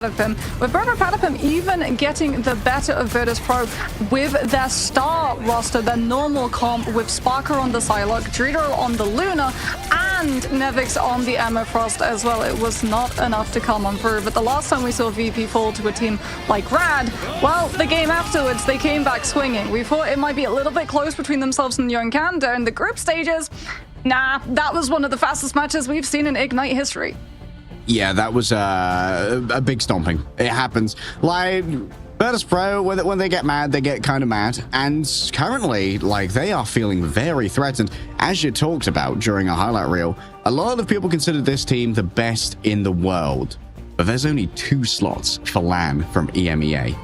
Patapim, with Burger Patapim even getting the better of Virtus Pro with their star roster, their normal comp with Sparker on the Psylocke, Dreidel on the Luna, and Nevix on the Emma Frost as well. It was not enough to come on through, but the last time we saw VP fall to a team like Rad, well, the game afterwards, they came back swinging. We thought it might be a little bit close between themselves and Young Kanda in the group stages. Nah, that was one of the fastest matches we've seen in Ignite history. Yeah, that was a big stomping. It happens. Like, Virtus Pro, when they get mad, they get kind of mad. And currently, like, they are feeling very threatened. As you talked about during a highlight reel, a lot of people consider this team the best in the world. But there's only 2 slots for LAN from EMEA,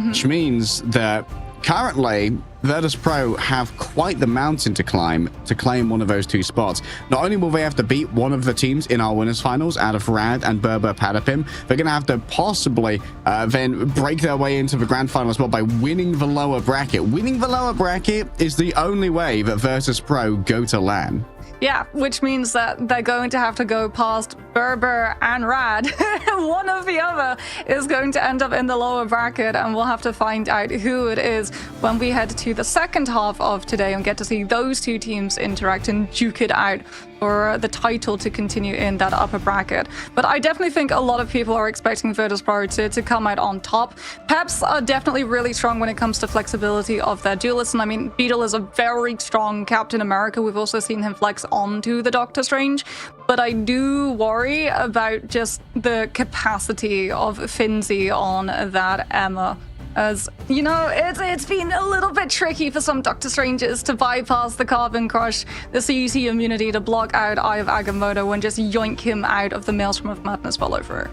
which means that currently, Virtus Pro have quite the mountain to climb to claim one of those 2 spots. Not only will they have to beat one of the teams in our winners finals out of Rad and Berber Patapim, they're going to have to possibly then break their way into the grand final as well by winning the lower bracket. Winning the lower bracket is the only way that Virtus Pro go to LAN. Yeah, which means that they're going to have to go past Berber and Rad. One or the other is going to end up in the lower bracket, and we'll have to find out who it is when we head to the second half of today and get to see those 2 teams interact and duke it out for the title to continue in that upper bracket. But I definitely think a lot of people are expecting Virtus Pro to come out on top. Peps are definitely really strong when it comes to flexibility of their duelists, and I mean, Beetle is a very strong Captain America. We've also seen him flex onto the Doctor Strange, but I do worry about just the capacity of Finzi on that Emma. As, you know, it's been a little bit tricky for some Doctor Strangers to bypass the Carbon Crush, the CEC immunity to block out Eye of Agamotto and just yoink him out of the Maelstrom of Madness follow-through.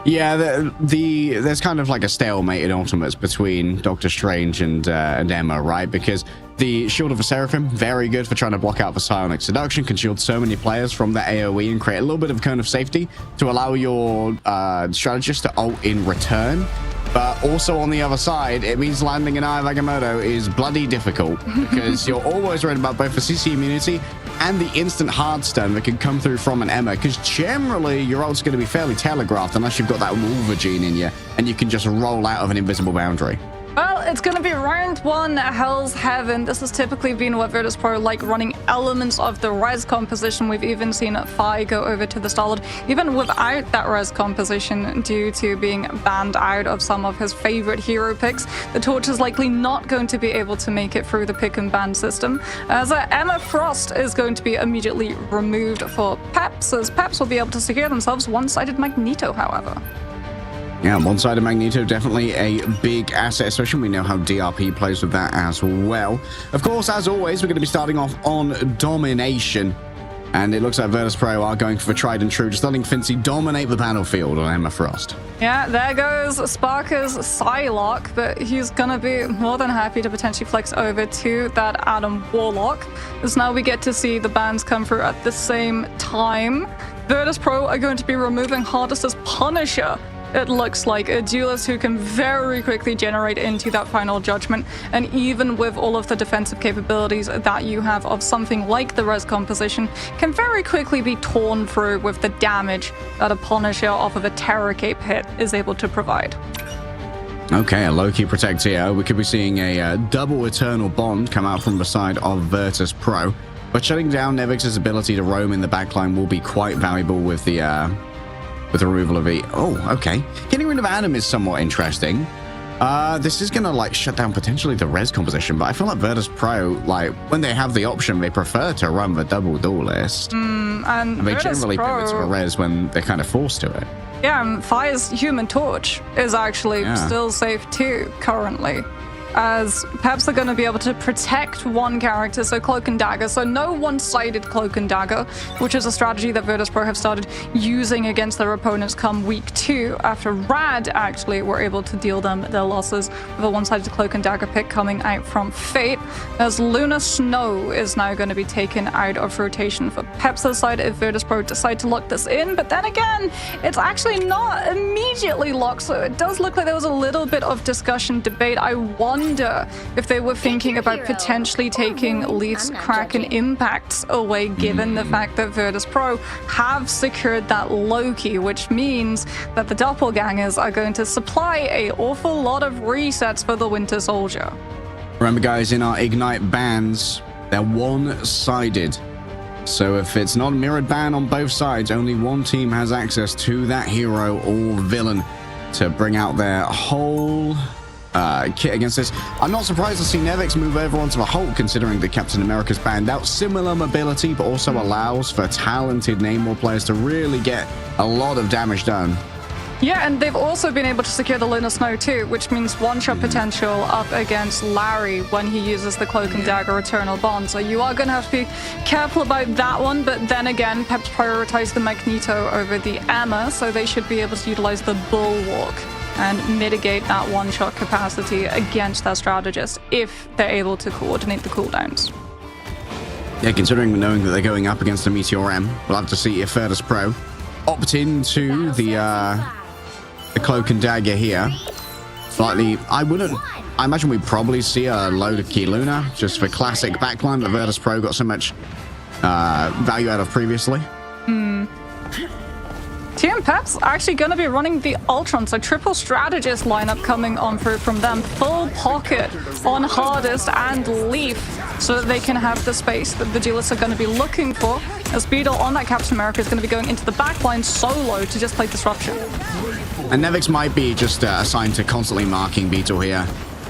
Yeah, there's kind of like a stalemate in Ultimates between Doctor Strange and Emma, right? Because the Shield of the Seraphim, very good for trying to block out the Psionic Seduction, can shield so many players from the AoE and create a little bit of a cone of safety to allow your strategist to ult in return. But also on the other side, it means landing an Eye of Agamotto is bloody difficult because you're always worried about both the CC immunity and the instant hard stun that can come through from an Emma, because generally your ult's going to be fairly telegraphed unless you've got that Wolver gene in you and you can just roll out of an invisible boundary. Well, it's going to be round 1, Hell's Heaven. This has typically been what Virtus Pro like, running elements of the res composition. We've even seen Phi go over to the Starlord, even without that res composition, due to being banned out of some of his favorite hero picks. The Torch is likely not going to be able to make it through the pick and ban system, as Emma Frost is going to be immediately removed for Peps, as Peps will be able to secure themselves one-sided Magneto, however. Yeah, one-sided Magneto, definitely a big asset, especially when we know how DRP plays with that as well. Of course, as always, we're going to be starting off on domination. And it looks like Virtus Pro are going for the tried and true, just letting Finzi dominate the battlefield on Emma Frost. Yeah, there goes Sparker's Psylocke, but he's going to be more than happy to potentially flex over to that Adam Warlock, as now we get to see the bans come through at the same time. Virtus Pro are going to be removing Hardest's Punisher. It looks like a duelist who can very quickly generate into that final judgment, and even with all of the defensive capabilities that you have of something like the res composition, can very quickly be torn through with the damage that a Punisher off of a Terror Cape hit is able to provide. Okay, a low-key protect here. We could be seeing a double Eternal Bond come out from the side of Virtus Pro, but shutting down Nevix's ability to roam in the backline will be quite valuable with the removal of E. Oh, okay. Getting rid of Adam is somewhat interesting. This is gonna like shut down potentially the res composition, but I feel like Virtus Pro, like when they have the option, they prefer to run the double duelist. And they generally pivot to the res when they're kind of forced to it. Yeah, and Fire's Human Torch is actually still safe too, currently, as perhaps they're going to be able to protect one character, so Cloak and Dagger. So no one-sided Cloak and Dagger, which is a strategy that Virtus Pro have started using against their opponents come week 2, after Rad actually were able to deal them their losses with a one-sided Cloak and Dagger pick coming out from Fate, as Luna Snow is now going to be taken out of rotation for Pepsa's side if Virtus Pro decide to lock this in. But then again, it's actually not immediately locked, so it does look like there was a little bit of discussion, debate. I wonder wonder if they were thinking about potentially taking Leaf's Kraken impacts away, given the fact that Virtus Pro have secured that Loki, which means that the doppelgangers are going to supply an awful lot of resets for the Winter Soldier. Remember, guys, in our Ignite bans, they're one-sided. So if it's not a mirrored ban on both sides, only one team has access to that hero or villain to bring out their whole kit against this. I'm not surprised to see Nevix move over onto the Hulk, considering that Captain America's banned out similar mobility, but also allows for talented Namor players to really get a lot of damage done. Yeah, and they've also been able to secure the Lunar Snow too, which means one-shot potential up against Larry when he uses the Cloak and Dagger Eternal Bond. So you are going to have to be careful about that one, but then again, Pep's prioritized the Magneto over the EMEA, so they should be able to utilize the Bulwark and mitigate that one-shot capacity against their strategist if they're able to coordinate the cooldowns. Yeah, considering knowing that they're going up against the Meteor M, we'll have to see if Virtus Pro opt into the Cloak and Dagger here. Slightly, I imagine we'd probably see a load of Key Luna just for classic backline that Virtus Pro got so much value out of previously. Team Pep's actually going to be running the Ultron, so triple strategist lineup coming on through from them. Full pocket on Hardest and Leaf, so that they can have the space that the duelists are going to be looking for. As Beetle on that Captain America is going to be going into the backline solo to just play Disruption. And Nevix might be just assigned to constantly marking Beetle here.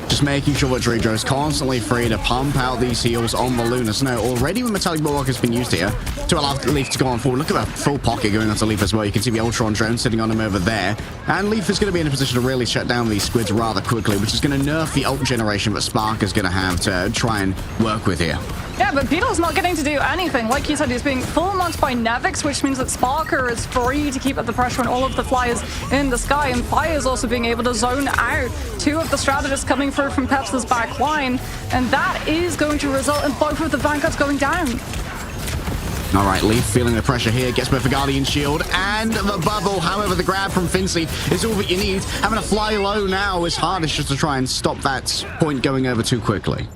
Just making sure that Dredro is constantly free to pump out these heals on the Lunar Snow. Already the Metallic Bulwark has been used here to allow Leaf to go on forward. Look at the full pocket going onto Leaf as well. You can see the Ultron drone sitting on him over there. And Leaf is going to be in a position to really shut down these squids rather quickly, which is going to nerf the ult generation that Spark is going to have to try and work with here. Yeah, but Beetle's not getting to do anything. Like you said, he's being full marked by Nevix, which means that Sparker is free to keep up the pressure on all of the flyers in the sky. And Fire's also being able to zone out two of the strategists coming through from Pep's back line. And that is going to result in both of the Vanguards going down. All right, Leaf feeling the pressure here, gets both the Guardian Shield and the bubble. However, the grab from Fincy is all that you need. Having to fly low now is hardest just to try and stop that point going over too quickly.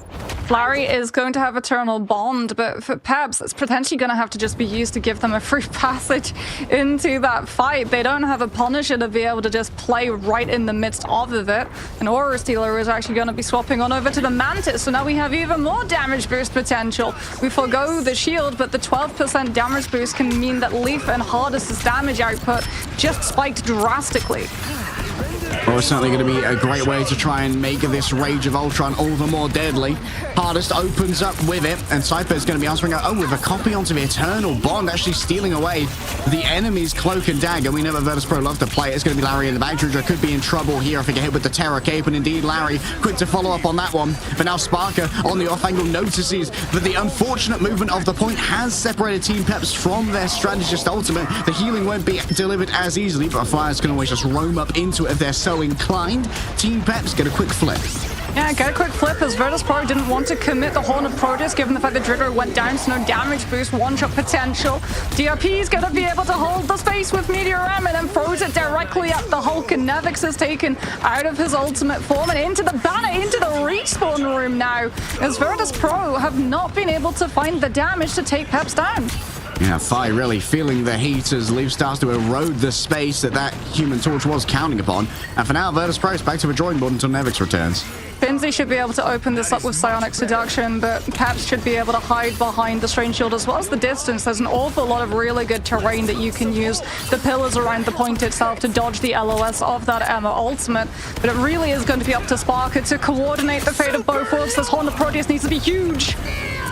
Larry is going to have Eternal Bond, but for Peps, it's potentially going to have to just be used to give them a free passage into that fight. They don't have a Punisher to be able to just play right in the midst of it. And Aura Stealer is actually going to be swapping on over to the Mantis, so now we have even more damage boost potential. We forgo the shield, but the 12% damage boost can mean that Leaf and Hardest's damage output just spiked drastically. Well, it's certainly going to be a great way to try and make this Rage of Ultron all the more deadly. Hardest opens up with it, and Cypher is going to be answering out, with a copy onto the Eternal Bond, actually stealing away the enemy's Cloak and Dagger. We know that Virtus Pro love to play it. It's going to be Larry in the back. Dredro could be in trouble here if he get hit with the Terror Cape, and indeed Larry quick to follow up on that one. But now Sparker on the off angle notices that the unfortunate movement of the point has separated Team Peps from their strategist ultimate. The healing won't be delivered as easily, but Flyers can always just roam up into it if they're so inclined. Team Peps get a quick flip. Yeah, get a quick flip as Virtus Pro didn't want to commit the Horn of Proteus, given the fact that Dredro went down, so no damage boost, one-shot potential. DRP is going to be able to hold the space with Meteor M and then throws it directly at the Hulk, and Nevix is taken out of his ultimate form and into the banner, into the respawn room now, as Virtus Pro have not been able to find the damage to take Peps down. Yeah, Fi really feeling the heat as Leaf starts to erode the space that Human Torch was counting upon. And for now, Virtus Pro is back to the drawing board until Nevix returns. Finzi should be able to open this up with Psionic Seduction, but Peps should be able to hide behind the Strange Shield as well as the distance. There's an awful lot of really good terrain that you can use. The pillars around the point itself to dodge the LOS of that EMEA ultimate, but it really is going to be up to Sparker to coordinate the fate of both worlds. This Horn of Proteus needs to be huge.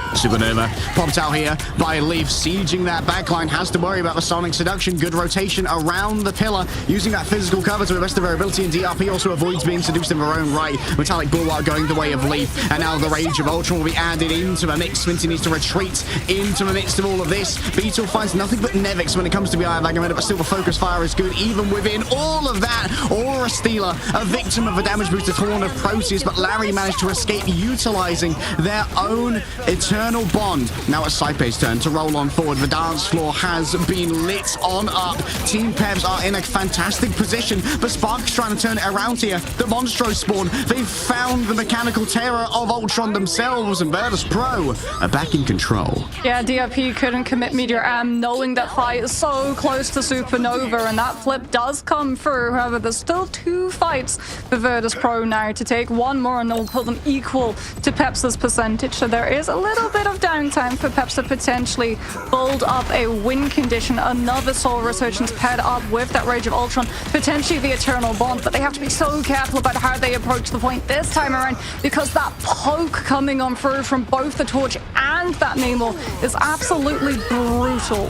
Supernova popped out here by Leaf, sieging that backline. Has to worry about the Sonic Seduction. Good rotation around the pillar, using that physical cover to the best of their ability, and DRP also avoids being seduced in their own right. Metallic Bulwark going the way of Leaf, and now the Rage of Ultron will be added into the mix. Sminty needs to retreat into the midst of all of this. Beetle finds nothing but Nevix when it comes to the Iron Agamemnon, but still the focus fire is good even within all of that. Aura Stealer, a victim of a damage boosted Horn of Proteus, but Larry managed to escape utilizing their own Eternal Eternal Bond. Now it's Saipe's turn to roll on forward. The dance floor has been lit on up. Team Pevs are in a fantastic position, but Spark's trying to turn it around here. The Monstro spawn. They've found the mechanical terror of Ultron themselves, and Virtus Pro are back in control. Yeah, DRP couldn't commit Meteor M, knowing that fight is so close to Supernova, and that flip does come through. However, there's still 2 fights for Virtus Pro now to take. 1 more, and they'll put them equal to Pep's percentage. So there is a little bit of downtime for Peps to potentially build up a win condition. Another Soul Resurgence paired up with that Rage of Ultron, potentially the Eternal Bond, but they have to be so careful about how they approach the point this time around, because that poke coming on through from both the Torch and that Namor is absolutely brutal.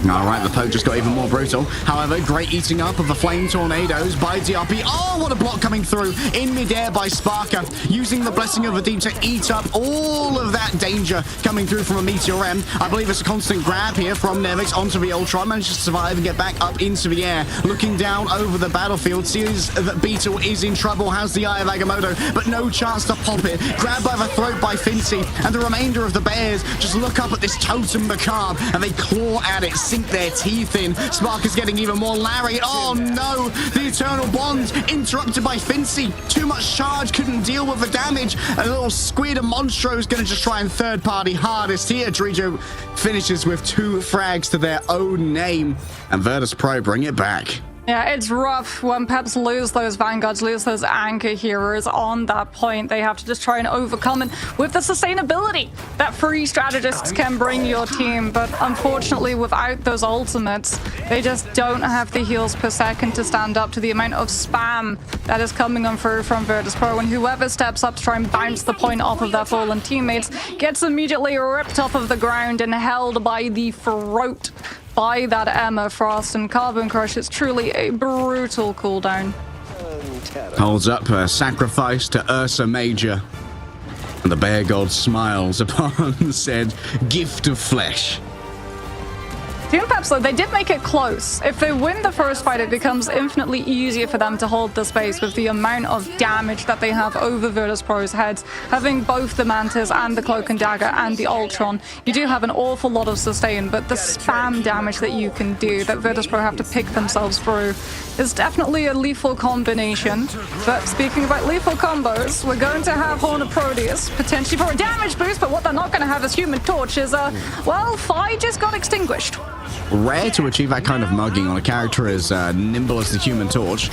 All right, the poke just got even more brutal. However, great eating up of the flame tornadoes by DRP. Oh, what a block coming through in midair by Sparker, using the Blessing of the Deep to eat up all of that danger coming through from a Meteor M. I believe it's a constant grab here from Nevix onto the Ultron. Manages to survive and get back up into the air. Looking down over the battlefield, sees that Beetle is in trouble, has the Eye of Agamotto, but no chance to pop it. Grabbed by the throat by Fincy, and the remainder of the Bears just look up at this Totem Macabre, and they claw at it, sink their teeth in. Spark is getting even more Larry. Oh no, the Eternal Bond interrupted by Fincy. Too much charge, couldn't deal with the damage. A little squid of Monstro is going to just try and third party hardest here. Drijo finishes with 2 frags to their own name, and Virtus Pro bring it back. Yeah, it's rough when Peps lose those Vanguards, lose those anchor heroes on that point. They have to just try and overcome it with the sustainability that free strategists can bring your team. But unfortunately, without those ultimates, they just don't have the heals per second to stand up to the amount of spam that is coming on through from Virtus Pro. And whoever steps up to try and bounce the point off of their fallen teammates gets immediately ripped off of the ground and held by the throat by that Emma Frost, and Carbon Crush is truly a brutal cooldown. Holds up a sacrifice to Ursa Major, and the Bear God smiles upon said gift of flesh. Team Peps, though, they did make it close. If they win the first fight, it becomes infinitely easier for them to hold the space with the amount of damage that they have over Virtus Pro's heads. Having both the Mantis and the Cloak and Dagger and the Ultron, you do have an awful lot of sustain, but the spam damage that you can do, that Virtus Pro have to pick themselves through, is definitely a lethal combination. But speaking about lethal combos, we're going to have Horn of Proteus, potentially for a damage boost, but what they're not going to have is Human Torch is, well, Phi just got extinguished. Rare to achieve that kind of mugging on a character as nimble as the Human Torch.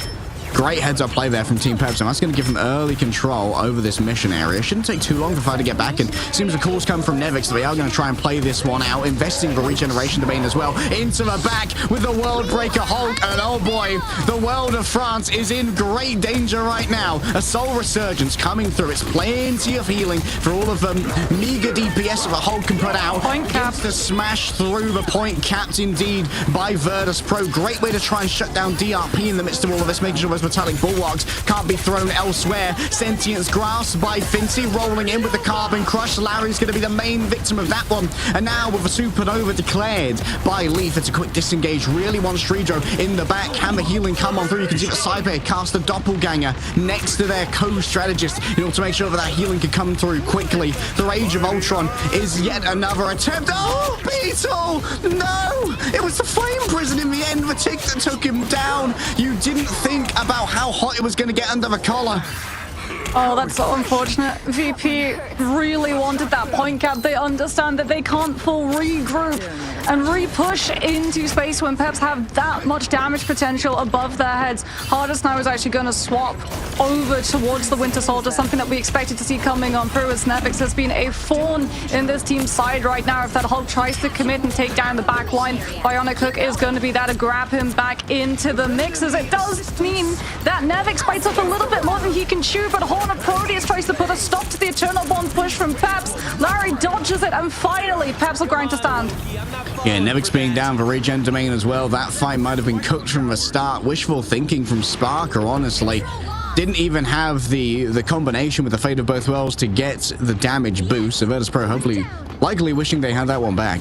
Great heads-up play there from Team Peps, and that's going to give them early control over this mission area. Shouldn't take too long for Fire to get back, and seems the calls come from Nevix, so they are going to try and play this one out, investing the regeneration domain as well. Into the back with the World Breaker Hulk, and oh boy, the world of France is in great danger right now. A Soul Resurgence coming through. It's plenty of healing for all of the meager DPS that the Hulk can put out. Point cap. To smash through the point, capped indeed by Virtus Pro. Great way to try and shut down DRP in the midst of all of this, making sure those metallic bulwarks can't be thrown elsewhere. Sentience grasped by Fincy, rolling in with the Carbon Crush. Larry's going to be the main victim of that one. And now with a Supernova declared by Leaf, it's a quick disengage. Really wants Strijo in the back. Hammer healing come on through. You can see that Cyber cast a doppelganger next to their co-strategist in order to make sure that healing can come through quickly. The Rage of Ultron is yet another attempt. Oh, Beetle! No! It was the Flame Prison in the end, the tick that took him down. You didn't think about how hot it was going to get under the collar. Oh, that's so unfortunate. VP really wanted that point cap. They understand that they can't full regroup and re-push into space when Peps have that much damage potential above their heads. Hardest now is actually going to swap over towards the Winter Soldier, something that we expected to see coming on through, as Nevix has been a thorn in this team's side right now. If that Hulk tries to commit and take down the back line, Bionic Hook is going to be there to grab him back into the mix, as it does mean that Nevix bites off a little bit more than he can chew, but Horn of Proteus tries to put a stop to the Eternal Bond push from Peps. Larry dodges it, and finally Peps will grind to stand. Yeah, Nevix being down for regen domain as well. That fight might have been cooked from the start. Wishful thinking from Sparker, honestly. Didn't even have the combination with the Fate of Both Worlds to get the damage boost. So Virtus Pro hopefully, likely wishing they had that one back.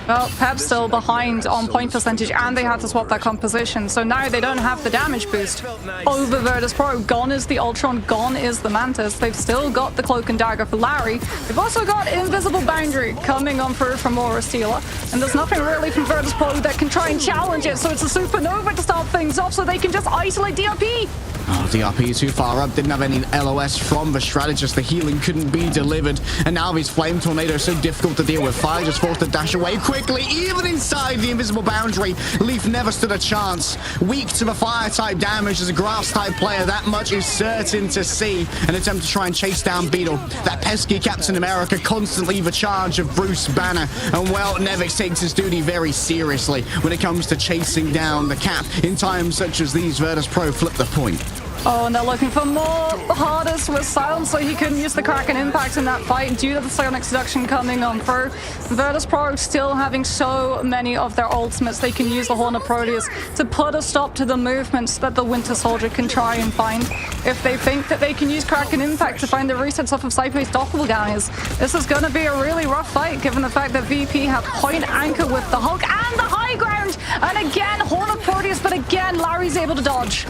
Well, Pep's still behind on point percentage, and they had to swap that composition, so now they don't have the damage boost over Virtus Pro. Gone is the Ultron, gone is the Mantis. They've still got the Cloak and Dagger for Larry. They've also got Invisible Boundary coming on through from Aura Stealer, and there's nothing really from Virtus Pro that can try and challenge it, so it's a Supernova to start things off so they can just isolate DRP. Oh, DRP too far up, didn't have any LOS from the strategist. The healing couldn't be delivered, and now these Flame Tornadoes so difficult to deal with. Fire just forced to dash away quickly, even inside the Invisible Boundary. Leaf never stood a chance. Weak to the Fire-type damage as a Grass-type player, that much is certain to see. An attempt to try and chase down Beetle. That pesky Captain America constantly the charge of Bruce Banner, and well, Nevix takes his duty very seriously when it comes to chasing down the Cap. In times such as these, Virtus Pro flip the point. Oh, and they're looking for more. Hardest was silent, so he couldn't use the Kraken Impact in that fight due to the Sonic Seduction coming on through. Virtus Pro still having so many of their ultimates. They can use the Horn of Proteus to put a stop to the movements that the Winter Soldier can try and find. If they think that they can use Kraken Impact to find the resets off of Cyber's doppelgangers, this is going to be a really rough fight, given the fact that VP have point anchor with the Hulk and the high ground. And again, Horn of Proteus, but again, Larry's able to dodge.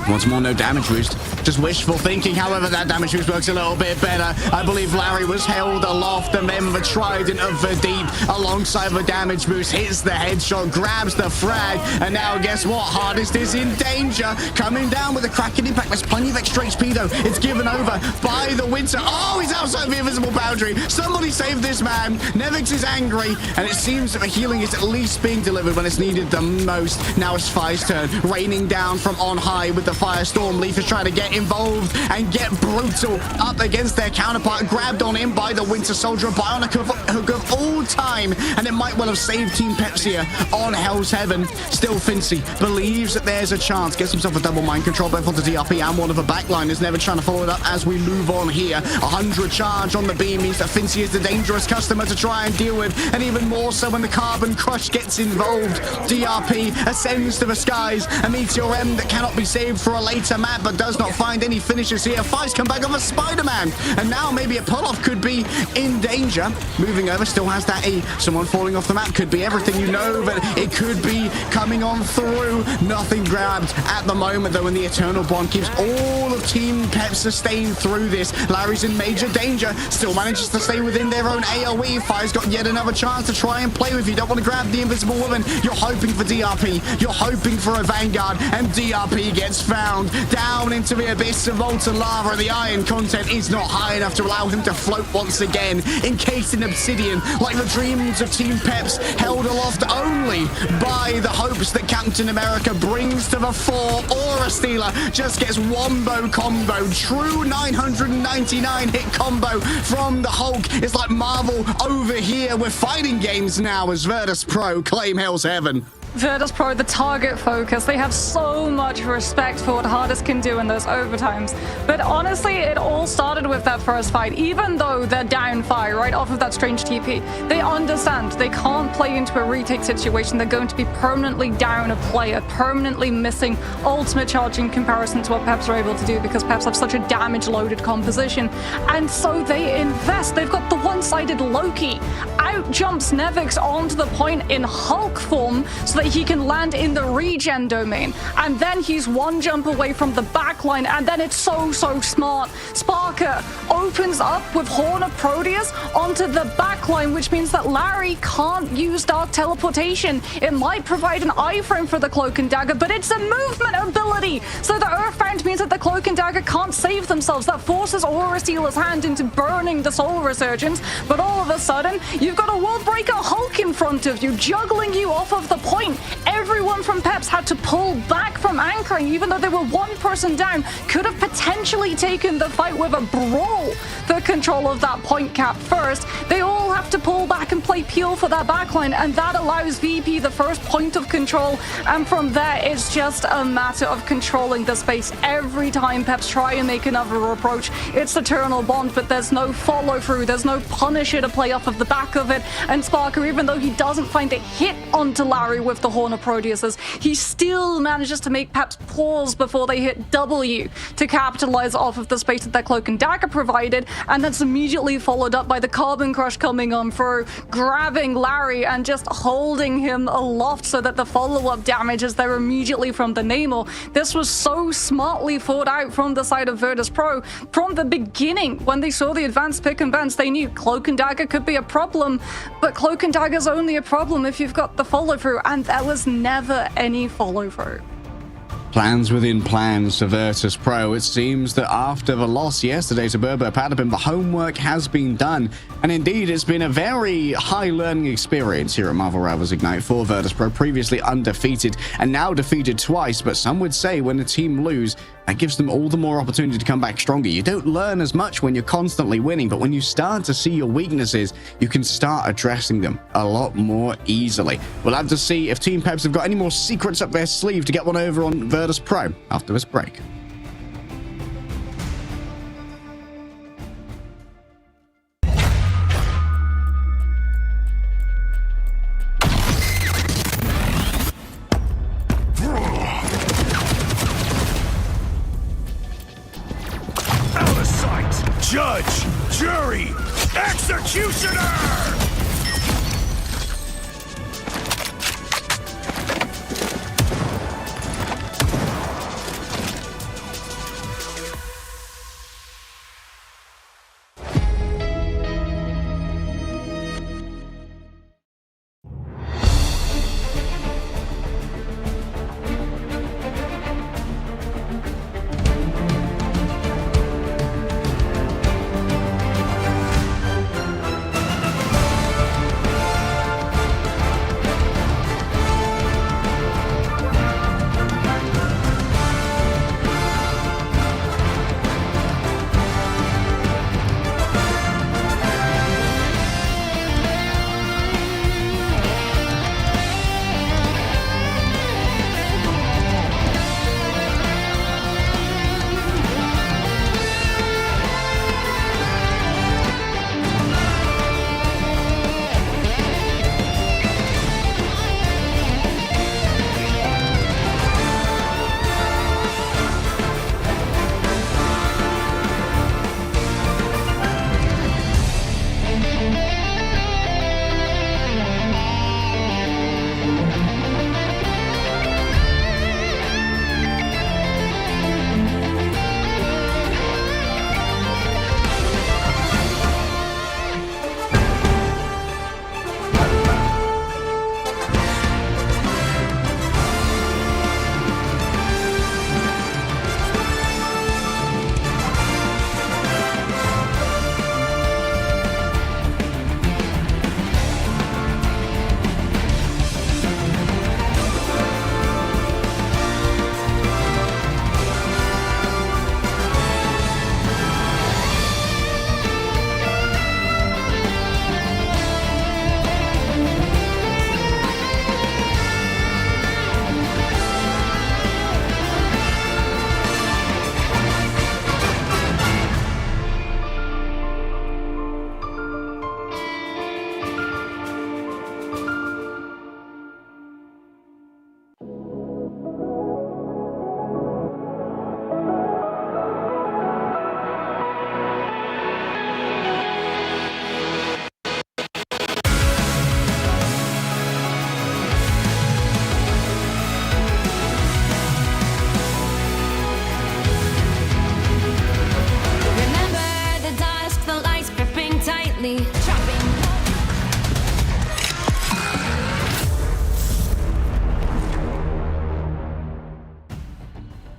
Once more, no damage boost. Just wishful thinking. However, that damage boost works a little bit better. I believe Larry was held aloft, and then the Trident of the Deep alongside the damage boost hits the headshot, grabs the frag, and now guess what? Hardest is in danger. Coming down with a Kraken Impact. There's plenty of extra HP though. It's given over by the Winter. Oh, he's outside the Invisible Boundary. Somebody save this man. Nevix is angry, and it seems that the healing is at least being delivered when it's needed the most. Now it's Fire's turn, raining down from on high with the Firestorm. Leaf is trying to get involved and get brutal up against their counterpart. Grabbed on in by the Winter Soldier, bionic hook of all time, and it might well have saved Team Pepsi on Hell's Heaven. Still, Fincy believes that there's a chance. Gets himself a double mind control both onto DRP and one of the backliners. Never trying to follow it up as we move on here. 100 charge on the beam means that Fincy is the dangerous customer to try and deal with, and even more so when the Carbon Crush gets involved. DRP ascends to the skies. A Meteor M that cannot be saved for a later map, but does not find any finishes here. Fives come back off a Spider-Man, and now maybe a pull-off could be in danger. Moving over, still has that E. Someone falling off the map could be everything you know, but it could be coming on through. Nothing grabbed at the moment, though, and the Eternal Bond keeps all of Team Pep sustained through this. Larry's in major danger, still manages to stay within their own AoE. Five's got yet another chance to try and play with. You don't want to grab the Invisible Woman. You're hoping for DRP. You're hoping for a Vanguard, and DRP gets found down into the abyss of molten lava, and the iron content is not high enough to allow him to float once again, encased in obsidian, like the dreams of Team Peps, held aloft only by the hopes that Captain America brings to the fore. Aura Stealer just gets wombo combo, true 999 hit combo from the Hulk. It's like Marvel over here. We're fighting games now as Virtus Pro claim Hell's Heaven. Virtus Pro, the target focus. They have so much respect for what Hardest can do in those overtimes. But honestly, it all started with that first fight. Even though they're down 5 right off of that strange TP, they understand they can't play into a retake situation. They're going to be permanently down a player, permanently missing ultimate charge in comparison to what Peps are able to do, because Peps have such a damage-loaded composition. And so they invest. They've got the one-sided Loki. Out jumps Nevix onto the point in Hulk form so that he can land in the regen domain, and then he's one jump away from the backline, and then it's so smart. Sparker opens up with Horn of Proteus onto the backline, which means that Larry can't use Dark Teleportation. It might provide an iframe for the Cloak and Dagger, but it's a movement ability, so the Earthbound means that the Cloak and Dagger can't save themselves. That forces Aura Stealer's hand into burning the Soul Resurgence, but all of a sudden, you've got a Worldbreaker Hulk in front of you, juggling you off of the point. Everyone from Peps had to pull back from anchoring, even though they were one person down. Could have potentially taken the fight with a brawl for control of that point cap first. They all have to pull back and play peel for that backline, and that allows VP the first point of control, and from there it's just a matter of controlling the space every time Peps try and make another approach. It's Eternal Bond, but there's no follow-through. There's no Punisher to play off of the back of it. And Sparker, even though he doesn't find a hit onto Larry with the Horn of Proteuses, he still manages to make Peps pause before they hit W to capitalize off of the space that their Cloak and Dagger provided, and that's immediately followed up by the Carbon Crush coming on through, grabbing Larry and just holding him aloft so that the follow-up damage is there immediately from the Namor. This was so smartly thought out from the side of Virtus Pro. From the beginning, when they saw the advanced pick and bends, they knew Cloak and Dagger could be a problem, but Cloak and Dagger's only a problem if you've got the follow-through, and there was never any follow-through. Plans within plans to Virtus Pro. It seems that after the loss yesterday to Berber Patapim, the homework has been done. And indeed, it's been a very high learning experience here at Marvel Rivals Ignite for Virtus Pro, previously undefeated and now defeated twice. But some would say when a team lose, that gives them all the more opportunity to come back stronger. You don't learn as much when you're constantly winning, but when you start to see your weaknesses, you can start addressing them a lot more easily. We'll have to see if Team Peps have got any more secrets up their sleeve to get one over on Virtus Pro after this break. Judge, jury, executioner!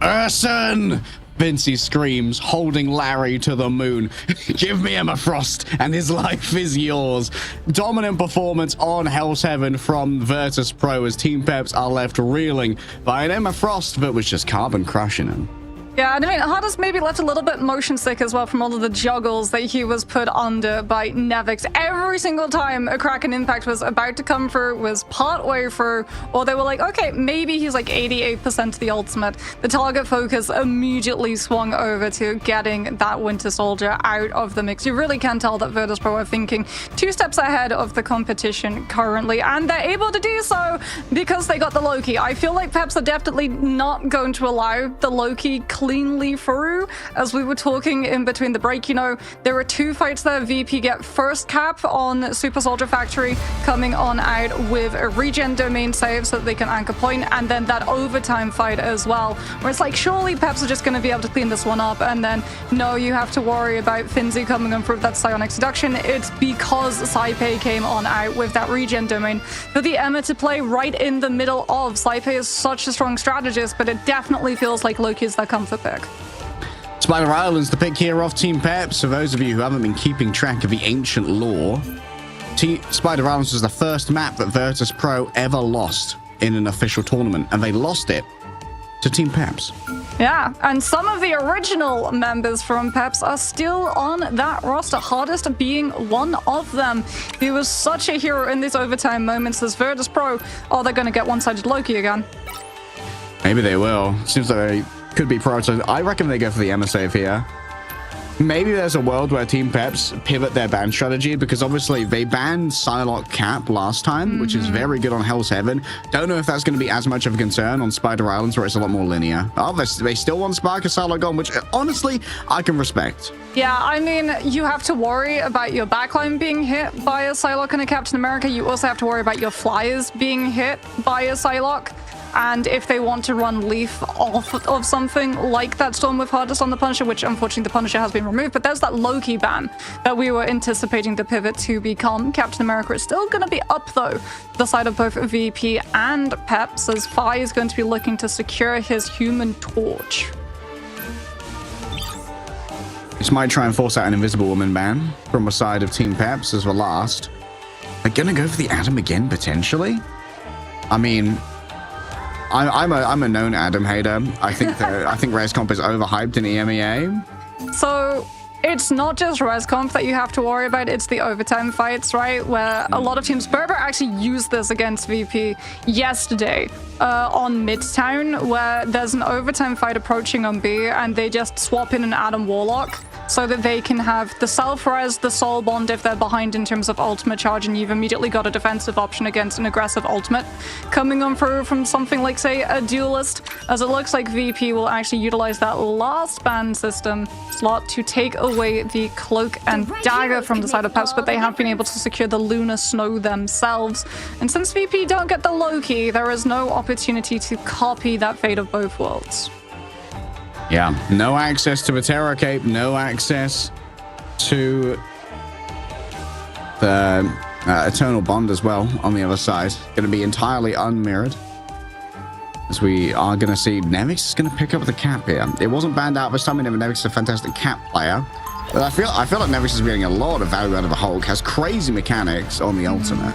Urson! Vincey screams, holding Larry to the moon. Give me Emma Frost, and his life is yours. Dominant performance on Hell's Heaven from Virtus Pro as Team Peps are left reeling by an Emma Frost that was just carbon crushing him. Yeah, and I mean, Hardest maybe left a little bit motion sick as well from all of the juggles that he was put under by Nevix. Every single time a Kraken impact was about to come through, was part way through, or they were like, okay, maybe he's like 88% to the ultimate, the target focus immediately swung over to getting that Winter Soldier out of the mix. You really can tell that Virtus.pro are thinking 2 steps ahead of the competition currently, and they're able to do so because they got the Loki. I feel like Peps are definitely not going to allow the Loki cleanly through. As we were talking in between the break, you know, there were 2 fights there. VP get first cap on Super Soldier Factory, coming on out with a regen domain save so that they can anchor point, and then that overtime fight as well, where it's like, surely Peps are just going to be able to clean this one up, and then no, you have to worry about Finzi coming on through that psionic seduction. It's because Saipei came on out with that regen domain for the EMEA to play right in the middle of. Saipei is such a strong strategist, but it definitely feels like Loki is their comfort pick. Spider Island's the pick here off Team Peps. For those of you who haven't been keeping track of the ancient lore, Spider Islands was the first map that Virtus.pro ever lost in an official tournament, and they lost it to Team Peps. Yeah, and some of the original members from Peps are still on that roster, Hardest being one of them. He was such a hero in these overtime moments as Virtus.pro. Oh, they're going to get one-sided Loki again. Maybe they will. Seems like they could be prioritized. I reckon they go for the EMEA save here. Maybe there's a world where Team Peps pivot their ban strategy, because obviously they banned Psylocke Cap last time, which is very good on Hell's Heaven. Don't know if that's going to be as much of a concern on Spider Islands, where it's a lot more linear. Oh, they still want Spark of Psylocke on, which honestly I can respect. Yeah, I mean, you have to worry about your backline being hit by a Psylocke and a Captain America. You also have to worry about your flyers being hit by a Psylocke. And if they want to run Leaf off of something like that Storm with Hardest on the Punisher, which unfortunately the Punisher has been removed, but there's that Loki ban that we were anticipating the pivot to become. Captain America is still going to be up, though, the side of both VP and Peps, as Fi is going to be looking to secure his Human Torch. This might try and force out an Invisible Woman ban from the side of Team Peps as the last. They're going to go for the Atom again, potentially? I mean, I'm a known Adam hater. I think ResComp is overhyped in EMEA. So it's not just ResComp that you have to worry about, it's the overtime fights, right? Where a lot of teams, Berber actually used this against VP yesterday on Midtown, where there's an overtime fight approaching on B, and they just swap in an Adam Warlock so that they can have the self-res, the soul bond if they're behind in terms of ultimate charge, and you've immediately got a defensive option against an aggressive ultimate coming on through from something like, say, a duelist, as it looks like VP will actually utilize that last ban system slot to take away the cloak and dagger from the side of Peps, but they have been able to secure the Lunar Snow themselves. And since VP don't get the Loki, there is no opportunity to copy that fate of both worlds. Yeah, no access to the Terror Cape, no access to the Eternal Bond as well on the other side. Going to be entirely unmirrored, as we are going to see Nevix is going to pick up the cap here. It wasn't banned out this time. We know Nevix is a fantastic cap player, but I feel like Nevix is getting a lot of value out of the Hulk. Has crazy mechanics on the ultimate.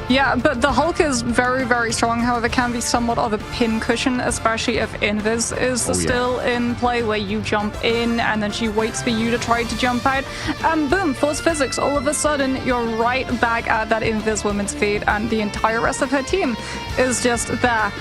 Yeah, but the Hulk is very, very strong. However, can be somewhat of a pin cushion, especially if Invis is still in play, where you jump in and then she waits for you to try to jump out. And boom, force physics. All of a sudden, you're right back at that Invis woman's feet, and the entire rest of her team is just there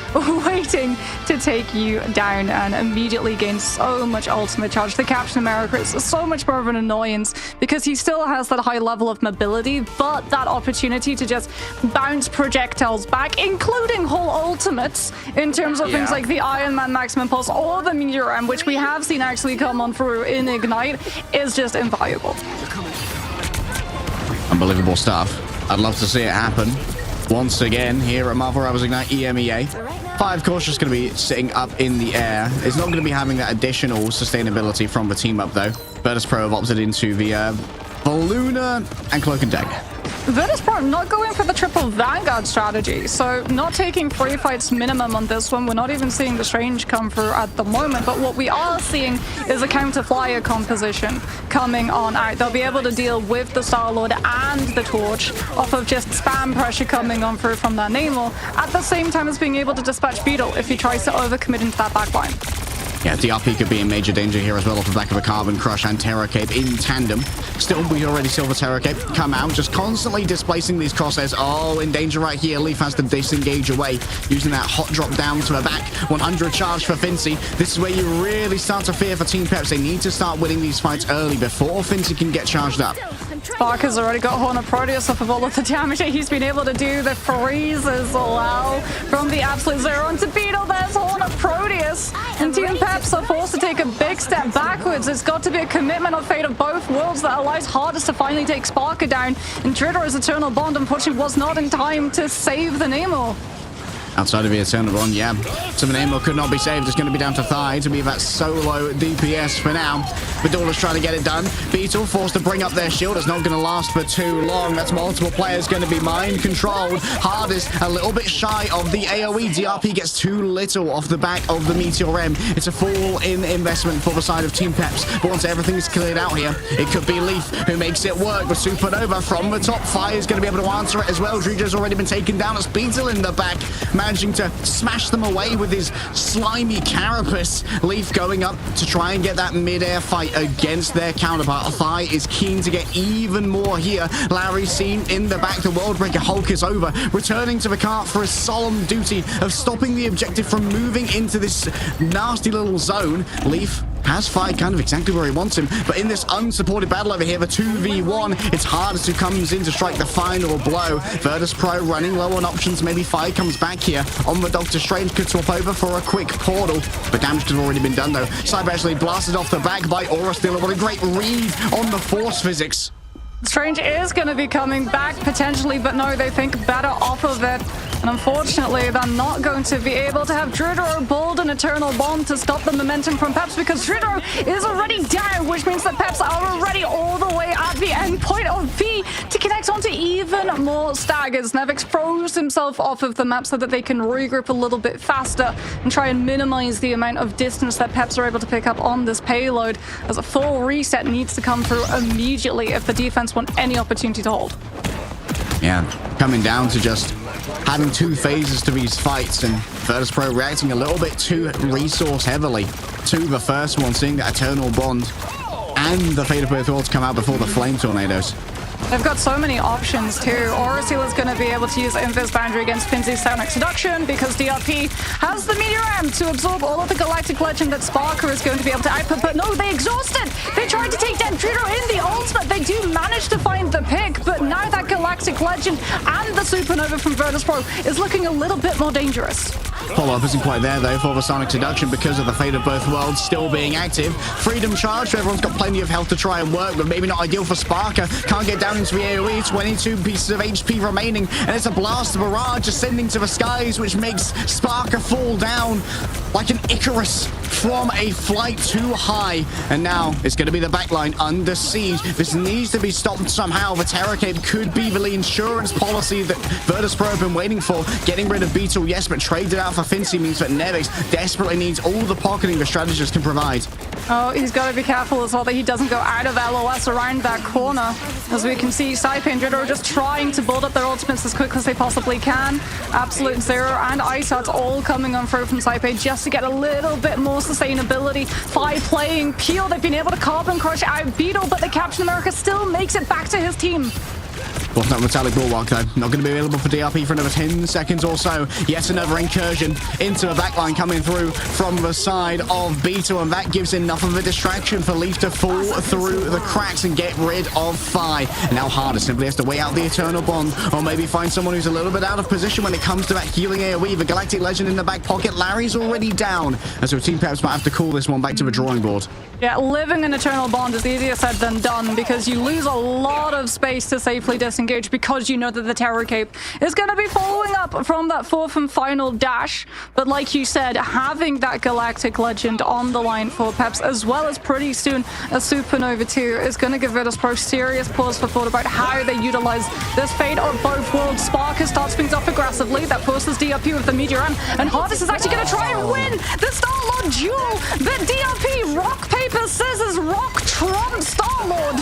waiting to take you down, and immediately gain so much ultimate charge. The Captain America is so much more of an annoyance because he still has that high level of mobility, but that opportunity to just bounce projectiles back, including whole ultimates, in terms of things like the Iron Man Maximum Pulse or the Meteor, which we have seen actually come on through in Ignite, is just invaluable. Unbelievable stuff. I'd love to see it happen once again here at Marvel Rivals Ignite EMEA. 5 Cautious going to be sitting up in the air. It's not going to be having that additional sustainability from the team up, though. Virtus.pro have opted into the Lunar and Cloak and Dagger. Virtus.pro not going for the triple Vanguard strategy, so not taking 3 fights minimum on this one. We're not even seeing the Strange come through at the moment, but what we are seeing is a counter flyer composition coming on out. They'll be able to deal with the Star-Lord and the Torch off of just spam pressure coming on through from that Namor, at the same time as being able to dispatch Beetle if he tries to overcommit into that backline. Yeah, DRP could be in major danger here as well off the back of a Carbon Crush and Terror Cape in tandem. Still, we already Silver Terror Cape come out, just constantly displacing these crosshairs. Oh, in danger right here. Leaf has to disengage away, using that hot drop down to the back. 100 charge for Fincy. This is where you really start to fear for Team Peps. They need to start winning these fights early before Fincy can get charged up. Spark has already got Hornet Proteus off of all of the damage that he's been able to do. The freeze as well from the Absolute Zero onto Beetle. There's Hornet Proteus. And Team Peps are forced to take a big step backwards. It's got to be a commitment of fate of both worlds that allows Hardest to finally take Sparker down. And Tritter's Eternal Bond, unfortunately, was not in time to save the Nemo. Outside of the Eternal Bond, yeah. Some Nemo could not be saved. It's going to be down to Thigh to be that solo DPS for now. Vidula's trying to get it done. Beetle forced to bring up their shield. It's not going to last for too long. That's multiple players going to be mind controlled. Hardest a little bit shy of the AoE. DRP gets too little off the back of the Meteor M. It's a fall in investment for the side of Team Peps. But once everything is cleared out here, it could be Leaf who makes it work with Supernova from the top. Fire is going to be able to answer it as well. Druja's already been taken down. It's Beetle in the back, managing to smash them away with his slimy carapace. Leaf going up to try and get that mid-air fight against their counterpart. Thigh is keen to get even more here. Larry's seen in the back. The Worldbreaker Hulk is over, returning to the cart for his solemn duty of stopping the objective from moving into this nasty little zone. Leaf has Fi kind of exactly where he wants him, but in this unsupported battle over here, the 2v1, it's Hardest who comes in to strike the final blow. Virtus Pro running low on options. Maybe Fi comes back here on the Doctor Strange, could swap over for a quick portal, but damage could have already been done though. Cyber actually blasted off the back by Aura Stealer. What a great read on the force physics. Strange is going to be coming back potentially, but no, they think better off of it. And unfortunately, they're not going to be able to have Drudro build an Eternal Bond to stop the momentum from Peps, because Drudro is already down, which means that Peps are already all the way at the end point of V to connect onto even more staggers. Nevix froze himself off of the map so that they can regroup a little bit faster and try and minimize the amount of distance that Peps are able to pick up on this payload, as a full reset needs to come through immediately if the defense want any opportunity to hold. Yeah, coming down to just having two phases to these fights, and Virtus Pro reacting a little bit too resource heavily to the first one, seeing that Eternal Bond and the Fate of Both Worlds come out before the Flame Tornadoes. They've got so many options too. Aura Seal is going to be able to use Invis Boundary against Finzy's Sonic Seduction because DRP has the Meteor M to absorb all of the Galactic Legend that Sparker is going to be able to output. But no, they exhausted. They tried to take down Trudor in the ultimate. They do manage to find the pick, but now that Galactic Legend and the Supernova from Virtus Pro is looking a little bit more dangerous. Follow-up isn't quite there though for the Sonic Seduction because of the Fate of Both Worlds still being active. Freedom Charge, so everyone's got plenty of health to try and work, but maybe not ideal for Sparker. Can't get down into the AoE, 22 pieces of HP remaining, and it's a blast barrage ascending to the skies, which makes Sparker fall down like an Icarus from a flight too high. And now it's going to be the backline under siege. This needs to be stopped somehow. The Terror Cape could be the insurance policy that Virtus Pro have been waiting for. Getting rid of Beetle, yes, but traded out for Fincy means that Nevix desperately needs all the pocketing the strategist can provide. Oh, he's got to be careful as well that he doesn't go out of LOS around that corner. As we can see, Saipe and Drudor are just trying to build up their ultimates as quick as they possibly can. Absolute Zero and Iceheart's all coming on through from Saipe just to get a little bit more sustainability by playing Peel. They've been able to Carbon Crush out Beetle, but the Captain America still makes it back to his team. Well, that Metallic Bulwark, though, not going to be available for DRP for another 10 seconds or so. Yet another incursion into the backline coming through from the side of Beetle, and that gives enough of a distraction for Leaf to fall through the cracks and get rid of Fi. Now Hardest simply has to wait out the Eternal Bond, or maybe find someone who's a little bit out of position when it comes to that healing AoE. The Galactic Legend in the back pocket. Larry's already down, and so Team Peps might have to call this one back to the drawing board. Yeah, living an Eternal Bond is easier said than done because you lose a lot of space to safely disengage because you know that the Terror Cape is going to be following up from that fourth and final dash. But like you said, having that Galactic Legend on the line for Peps, as well as pretty soon a Supernova 2, is going to give Virtus Pro serious pause for thought about how they utilize this Fate of Both Worlds. Sparker starts things off aggressively. That forces DRP with the Meteor M, and Hardest is actually going to try and win the Star-Lord duel. But DRP, rock, paper, scissors, rock, Trump, Star-Lord.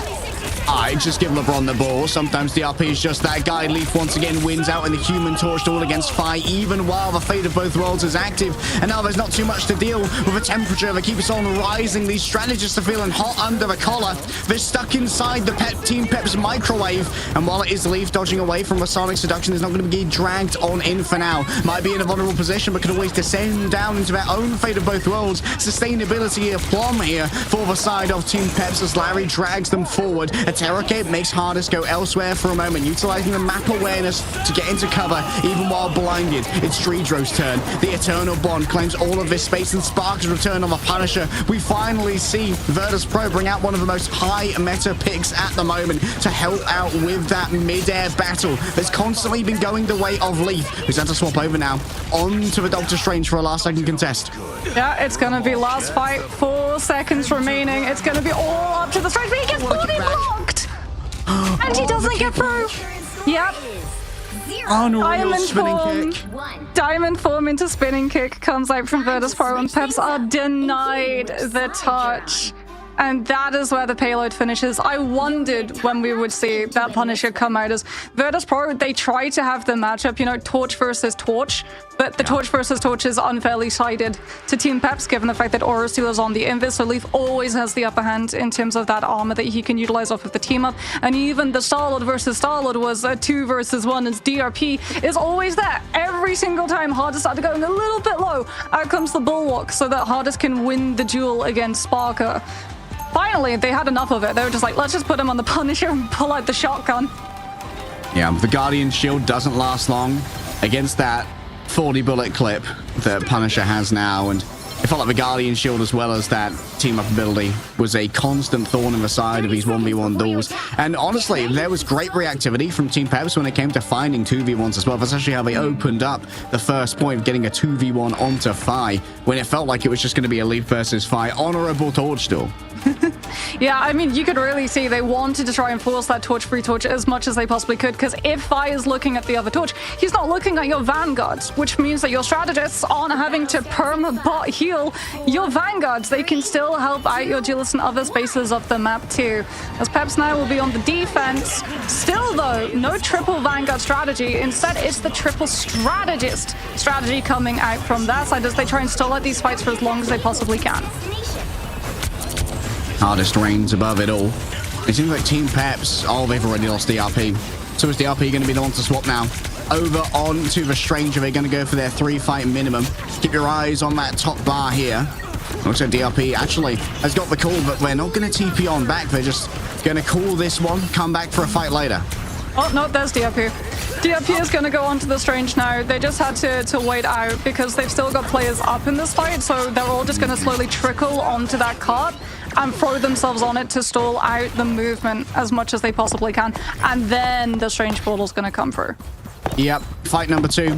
right, just give LeBron the ball. Sometimes DRP is just that guy. Leaf once again wins out in the human torch duel against Fi, even while the fate of both worlds is active. And now there's not too much to deal with the temperature that keeps on rising. These strategists are feeling hot under the collar. They're stuck inside the Team Pep's microwave. And while it is Leaf dodging away from the Sonic Seduction, is not going to be dragged on in for now. Might be in a vulnerable position, but could always descend down into their own fate of both worlds. Sustainability a plumb here for the side of Team Peps as Larry drags them forward. A Terrorcape makes Hardest go elsewhere for a moment, utilizing the map awareness to get into cover, even while blinded. It's Streedro's turn. The Eternal Bond claims all of this space, and Spark's return on the Punisher. We finally see Virtus Pro bring out one of the most high meta picks at the moment to help out with that mid-air battle that's constantly been going the way of Leaf, who's had to swap over now onto the Doctor Strange for a last-second contest. Yeah, it's going to be last fight, 4 seconds remaining. It's going to be all up to the Strange, but he gets fully blocked! And he doesn't get through! Yep. Diamond form into spinning kick comes out from Virtus Pro, and Peps are denied the touch. And that is where the payload finishes. I wondered when we would see that Punisher come out as Virtus Pro. They try to have the matchup, you know, Torch versus Torch, but the Torch versus Torch is unfairly sided to Team Peps, given the fact that Aura Steel is on the Invis, so Leaf always has the upper hand in terms of that armor that he can utilize off of the team up. And even the Starlord versus Starlord was a 2 versus 1, as DRP is always there. Every single time Hardest started going a little bit low, out comes the Bulwark so that Hardest can win the duel against Sparker. Finally, they had enough of it. They were just like, let's just put him on the Punisher and pull out the shotgun. Yeah, the Guardian shield doesn't last long against that 40 bullet clip that Punisher has now, and it felt like the Guardian shield, as well as that team-up ability, was a constant thorn in the side of these 1v1 duels. And honestly, there was great reactivity from Team Peps when it came to finding 2v1s as well. That's actually how they opened up the first point of getting a 2v1 onto Fi, when it felt like it was just going to be a Leaf versus Fi honorable torch duel. Yeah, I mean, you could really see they wanted to try and force that torch-free torch as much as they possibly could, because if Fi is looking at the other torch, he's not looking at your vanguards, which means that your strategists aren't having to perma-bot heal your vanguards. They can still help out your duelists in other spaces of the map too. As Peps now will be on the defense. Still though, no triple vanguard strategy. Instead, it's the triple strategist strategy coming out from their side as they try and stall out these fights for as long as they possibly can. Hardest reigns above it all. It seems like Team Peps, oh, they've already lost DRP. So is DRP going to be the one to swap now? Over onto the Stranger. They're going to go for their 3-fight minimum. Keep your eyes on that top bar here. Looks like DRP actually has got the call, but we're not going to TP on back. They're just going to call this one, come back for a fight later. Oh, no, there's DRP. DRP is going to go onto the Strange now. They just had to wait out because they've still got players up in this fight, so they're all just going to slowly trickle onto that cart and throw themselves on it to stall out the movement as much as they possibly can. And then the Strange portal's going to come through. Yep, fight number 2.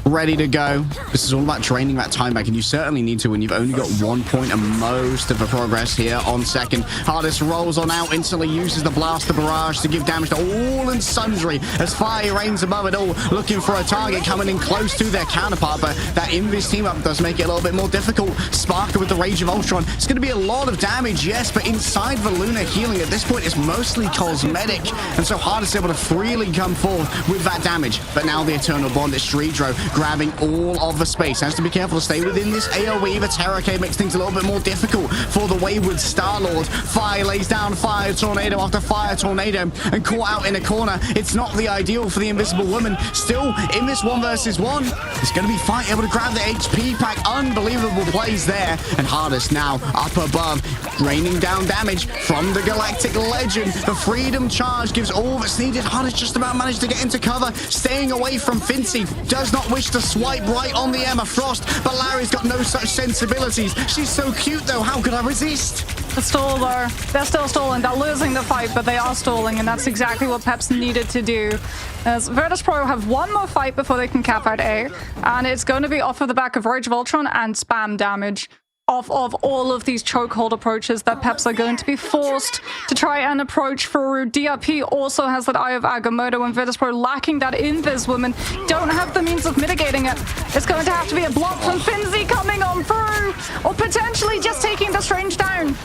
Ready to go. This is all about draining that time back, and you certainly need to when you've only got 1 point and most of the progress here on second. Hardest rolls on out, instantly uses the Blaster Barrage to give damage to all and sundry as Fire reigns above it all, looking for a target coming in close to their counterpart, but that Invis team-up does make it a little bit more difficult. Sparker with the Rage of Ultron. It's going to be a lot of damage, yes, but inside the Lunar healing at this point is mostly cosmetic, and so Hardest able to freely come forward with that damage. But now the Eternal Bond is Streedro grabbing all of the space. Has to be careful to stay within this AoE. The Terrorcape makes things a little bit more difficult for the wayward Starlord. Fire lays down Fire Tornado after Fire Tornado and caught out in a corner. It's not the ideal for the Invisible Woman. Still in this 1 versus 1. It's going to be Fight able to grab the HP pack. Unbelievable plays there. And Hardest now up above, raining down damage from the Galactic Legend. The Freedom Charge gives all that's needed. Hardest just about managed to get into cover, staying away from Fincy. Does not wish to swipe right on the Emma Frost, but Larry's got no such sensibilities. She's so cute though, how could I resist? The stall though, they're still stalling. They're losing the fight, but they are stalling, and that's exactly what Peps needed to do. As Virtus Pro have 1 more fight before they can cap out A, and it's going to be off of the back of Rage of Ultron and spam damage. Off of all of these chokehold approaches that Peps are going to be forced to try and approach through. DRP also has that Eye of Agamotto, and Virtus Pro lacking that Invis Woman don't have the means of mitigating it. It's going to have to be a block from Finzi coming on through, or potentially just taking the Strange down.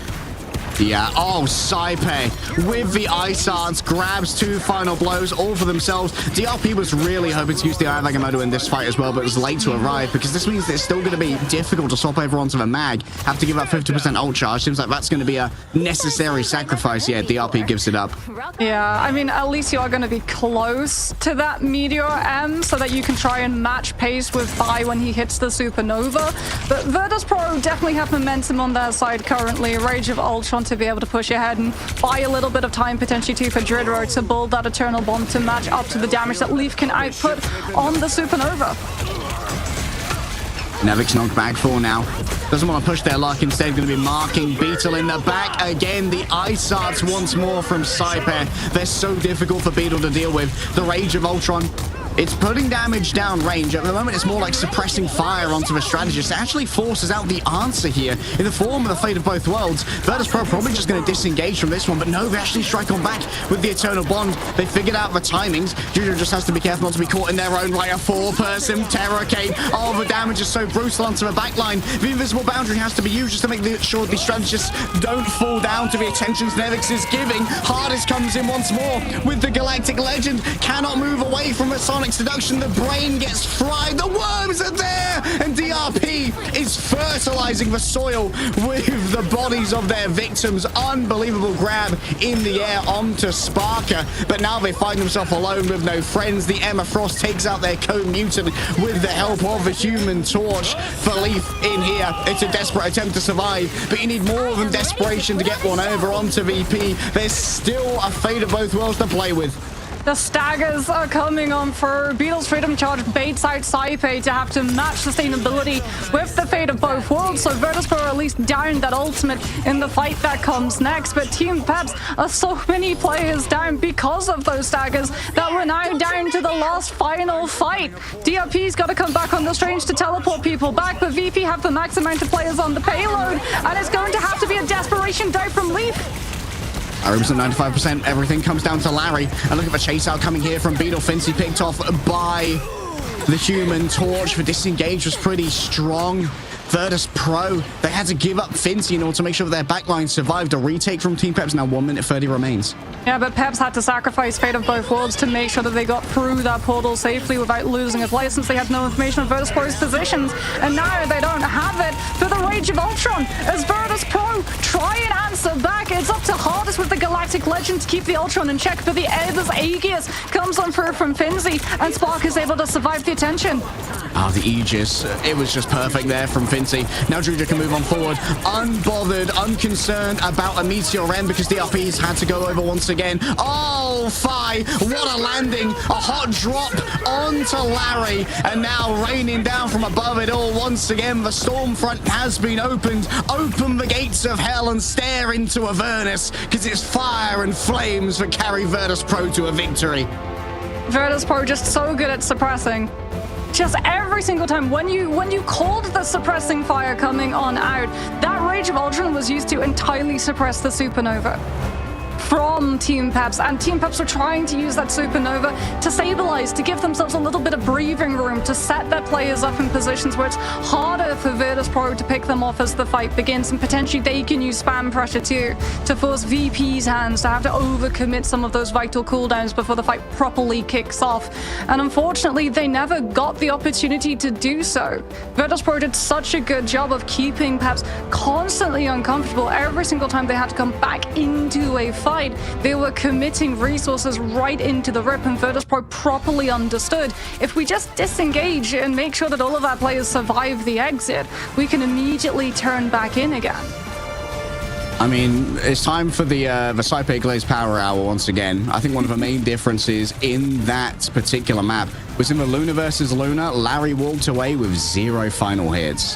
Yeah, oh, Saipe with the Ice Arts grabs 2 final blows, all for themselves. DRP was really hoping to use the Iron Agamotto in this fight as well, but was late to arrive because this means that it's still going to be difficult to swap over onto the mag. Have to give up 50% ult charge. Seems like that's going to be a necessary sacrifice. Yeah, DRP gives it up. Yeah, I mean, at least you are going to be close to that Meteor M so that you can try and match pace with Vi when he hits the Supernova. But Virtus Pro definitely have momentum on their side currently. Rage of Ultron to be able to push ahead and buy a little bit of time potentially too for Dridro to build that Eternal Bond to match up to the damage that Leaf can output on the Supernova. Nevic's knocked back 4 now. Doesn't want to push their luck. Instead, going to be marking Beetle in the back. Again, the Ice Arts once more from Saipe. They're so difficult for Beetle to deal with. The Rage of Ultron. It's putting damage down range. At the moment, it's more like suppressing fire onto the strategist. It actually forces out the answer here in the form of the Fate of Both Worlds. Virtus Pro probably just going to disengage from this one, but no, they actually strike on back with the Eternal Bond. They figured out the timings. Juju just has to be careful not to be caught in their own right. A 4-person Terrorcade. Oh, the damage is so brutal onto the backline. The invisible boundary has to be used just to make sure the strategists don't fall down to the attentions Nevix is giving. Hardest comes in once more with the Galactic Legend. Cannot move away from a Sonic seduction. The brain gets fried. The worms are there, and DRP is fertilizing the soil with the bodies of their victims. Unbelievable grab in the air onto Sparker, but now they find themselves alone with no friends. The Emma Frost takes out their co-mutant with the help of the Human Torch. For Leaf in here, it's a desperate attempt to survive, but you need more than desperation to get one over onto VP. There's still a Fate of Both Worlds to play with. The staggers are coming on for Beetle's Freedom Charge baits out Saipe to have to match sustainability with the Fate of Both Worlds, so Virtus Pro are at least down that ultimate in the fight that comes next. But Team Peps are so many players down because of those staggers that we're now down to the last final fight. DRP's got to come back on the Strange to teleport people back, but VP have the max amount of players on the payload, and it's going to have to be a desperation dive from Leaf. Arubs at 95%. Everything comes down to Larry. And look at the chase out coming here from Beetle. Fincy picked off by the Human Torch. The disengage was pretty strong. Virtus Pro, they had to give up Fincy in order to make sure that their backline survived. A retake from Team Peps. Now 1 minute 30 remains. Yeah, but Peps had to sacrifice Fate of Both Worlds to make sure that they got through that portal safely without losing his license. They had no information of Virtus Pro's positions, and now they don't have it for the Rage of Ultron. As Virtus Pro try and answer back, it's up to Hardest with the Galactic Legend to keep the Ultron in check, but the Aether's Aegis comes on through from Finzy, and Spark is able to survive the attention. Ah, the Aegis. It was just perfect there from Fincy. Now Druja can move on forward, unbothered, unconcerned about a Meteor M because DRP's had to go over once again. Oh, Fi, what a landing. A hot drop onto Larry, and now raining down from above it all once again. The storm front has been opened. Open the gates of hell and stare into Avernus, because it's fire and flames that carry Virtus Pro to a victory. Virtus Pro just so good at suppressing. Just every single time when you called the suppressing fire coming on out, that Rage of Ultron was used to entirely suppress the Supernova from Team Peps, and Team Peps were trying to use that Supernova to stabilize, to give themselves a little bit of breathing room, to set their players up in positions where it's harder for Virtus Pro to pick them off as the fight begins, and potentially they can use spam pressure too to force VP's hands to have to overcommit some of those vital cooldowns before the fight properly kicks off. And unfortunately, they never got the opportunity to do so. Virtus Pro did such a good job of keeping Peps constantly uncomfortable every single time they had to come back into a fight. They were committing resources right into the rip, and Virtus Pro properly understood. If we just disengage and make sure that all of our players survive the exit, we can immediately turn back in again. I mean, it's time for the Saipe Glaze Power Hour once again. I think one of the main differences in that particular map was in the Luna versus Luna, Larry walked away with 0 final hits.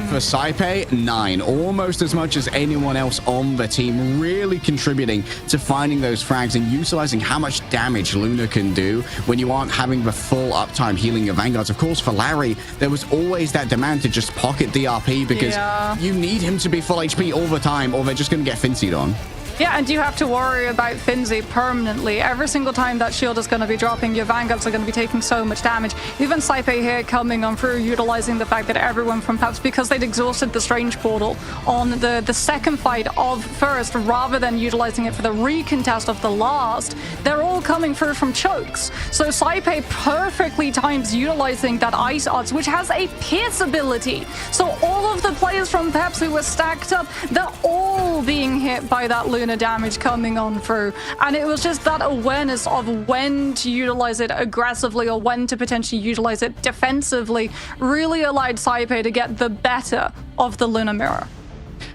For Saipe, 9. Almost as much as anyone else on the team, really contributing to finding those frags and utilizing how much damage Luna can do when you aren't having the full uptime healing your Vanguards. Of course, for Larry, there was always that demand to just pocket DRP because you need him to be full HP all the time, or they're just going to get Fincied on. Yeah, and you have to worry about Finzi permanently. Every single time that shield is going to be dropping, your Vanguards are going to be taking so much damage. Even Saipe here coming on through, utilizing the fact that everyone from Peps, because they'd exhausted the Strange Portal on the second fight of first, rather than utilizing it for the recontest of the last, they're all coming through from chokes. So Saipe perfectly times utilizing that Ice Odds, which has a Pierce ability. So all of the players from Peps who were stacked up, they're all being hit by that Luna damage coming on through. And it was just that awareness of when to utilize it aggressively or when to potentially utilize it defensively really allowed Saipe to get the better of the Luna Mirror.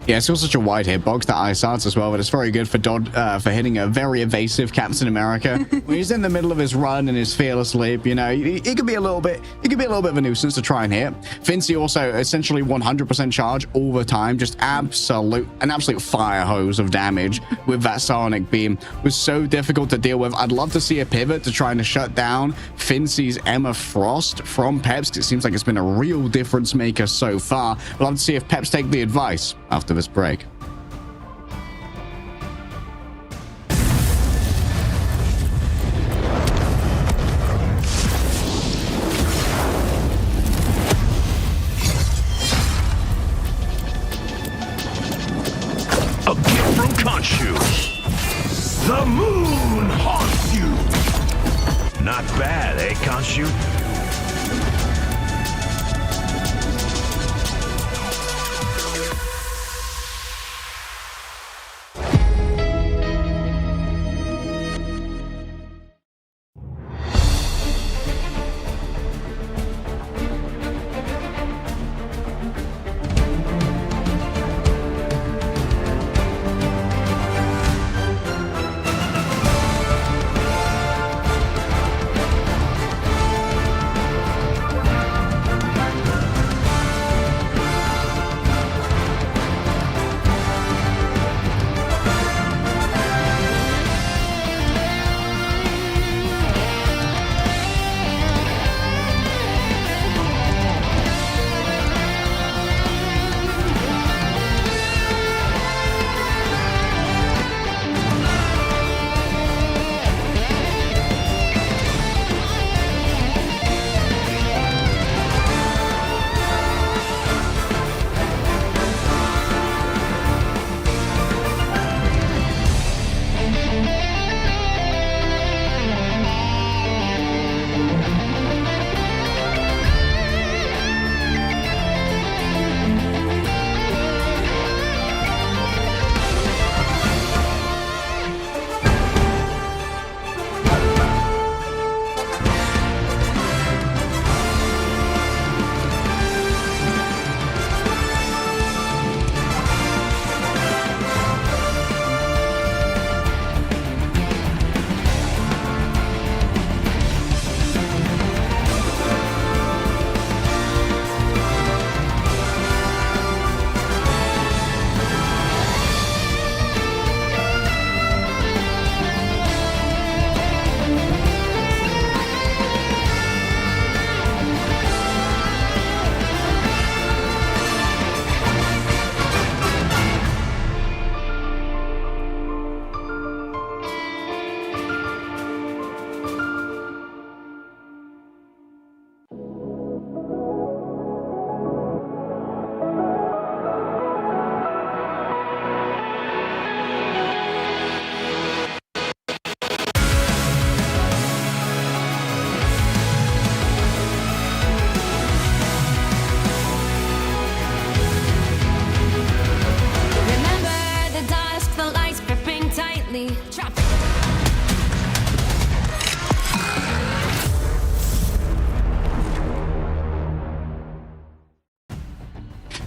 Yeah, it's still such a wide hitbox, that Ice Arts as well, but it's very good for for hitting a very evasive Captain America. When he's in the middle of his run and his fearless leap, you know, he could be a little bit of a nuisance to try and hit. Finzi also essentially 100% charge all the time, just an absolute fire hose of damage with that Sonic Beam. It was so difficult to deal with. I'd love to see a pivot to trying to shut down Finzi's Emma Frost from Peps, 'cause it seems like it's been a real difference maker so far. I'd love to see if Peps take the advice after this break. A gift from Khonshu. The moon haunts you. Not bad, eh, Khonshu?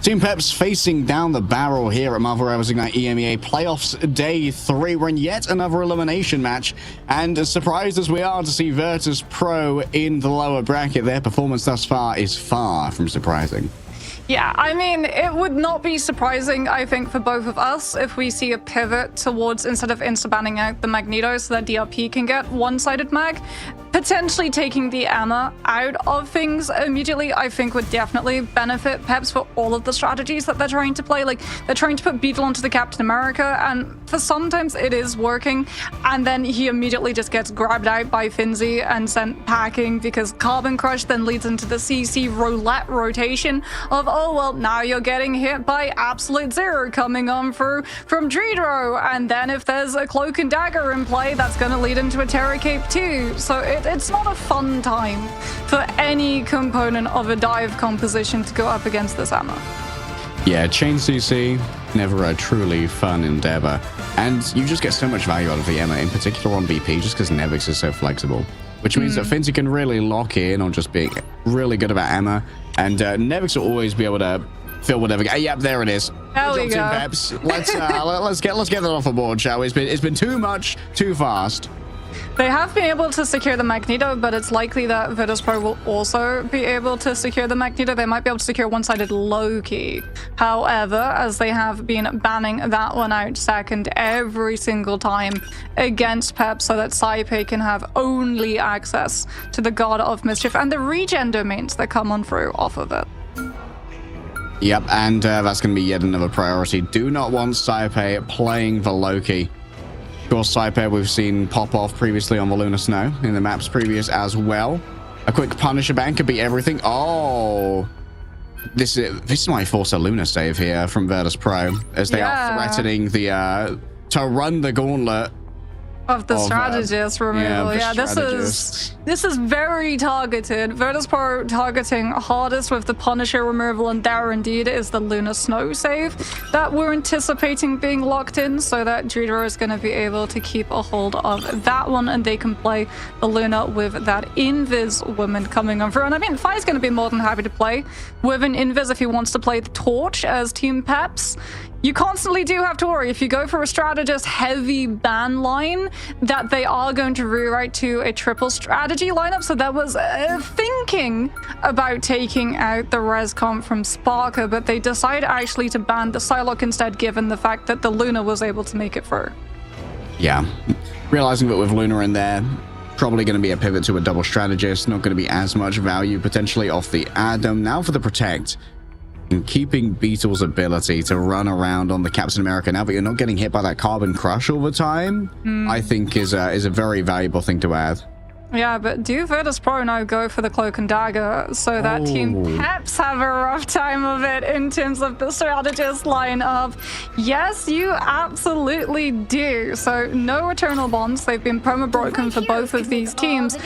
Team Peps facing down the barrel here at Marvel Rivals Ignite EMEA Playoffs Day 3. We're in yet another elimination match, and as surprised as we are to see Virtus Pro in the lower bracket, their performance thus far is far from surprising. Yeah, I mean, it would not be surprising, I think, for both of us if we see a pivot towards, instead of insta-banning out the Magneto so that DRP can get one-sided mag, potentially taking the EMEA out of things immediately, I think would definitely benefit Peps for all of the strategies that they're trying to play. Like, they're trying to put Beetle onto the Captain America, and for sometimes it is working, and then he immediately just gets grabbed out by Finzi and sent packing, because Carbon Crush then leads into the CC roulette rotation of, oh, well, now you're getting hit by Absolute Zero coming on through from Dreedro, and then if there's a Cloak and Dagger in play, that's going to lead into a Terra Cape too. So it's not a fun time for any component of a dive composition to go up against this EMEA. Yeah, Chain CC, never a truly fun endeavor. And you just get so much value out of the EMEA, in particular on BP, just because Nevix is so flexible. Which means that Finzi can really lock in on just being really good about EMEA, and Nevix will always be able to fill whatever. Yep, there it is. There we go. Peps. Let's get that off the board, shall we? It's been too much, too fast. They have been able to secure the Magneto, but it's likely that Virtus Pro will also be able to secure the Magneto. They might be able to secure one-sided Loki. However, as they have been banning that one out second every single time against Pep, so that Saipe can have only access to the God of Mischief and the regen domains that come on through off of it. Yep, and that's going to be yet another priority. Do not want Saipe playing the Loki. Of course, Saipe we've seen pop off previously on the Lunar Snow in the maps previous as well. A quick Punisher ban could be everything. Oh, this is my force a Lunar save here from Virtus Pro, as they are threatening the to run the gauntlet of the strategist removal. Yeah, this is very targeted. Virtus Pro targeting hardest with the Punisher removal, and there indeed is the Lunar Snow save that we're anticipating being locked in, so that Dreedro is going to be able to keep a hold of that one, and they can play the Luna with that Invis woman coming on through. And I mean, Fi's going to be more than happy to play with an Invis if he wants to play the Torch as Team Peps. You constantly do have to worry if you go for a strategist heavy ban line that they are going to rewrite to a triple strategy lineup. So that was thinking about taking out the res comp from Sparker, but they decided actually to ban the Psylocke instead, given the fact that the Luna was able to make it through. Yeah, realizing that with Luna in there, probably going to be a pivot to a double strategist, not going to be as much value potentially off the Adam. Now for the Protect. And keeping Beetle's ability to run around on the Captain America now that you're not getting hit by that Carbon Crush all the time, I think is a very valuable thing to add. Yeah, but do Virtus Pro now go for the Cloak and Dagger so that Team Peps have a rough time of it in terms of the strategist lineup? Yes, you absolutely do. So no Eternal Bonds. They've been promo-broken for both of these teams.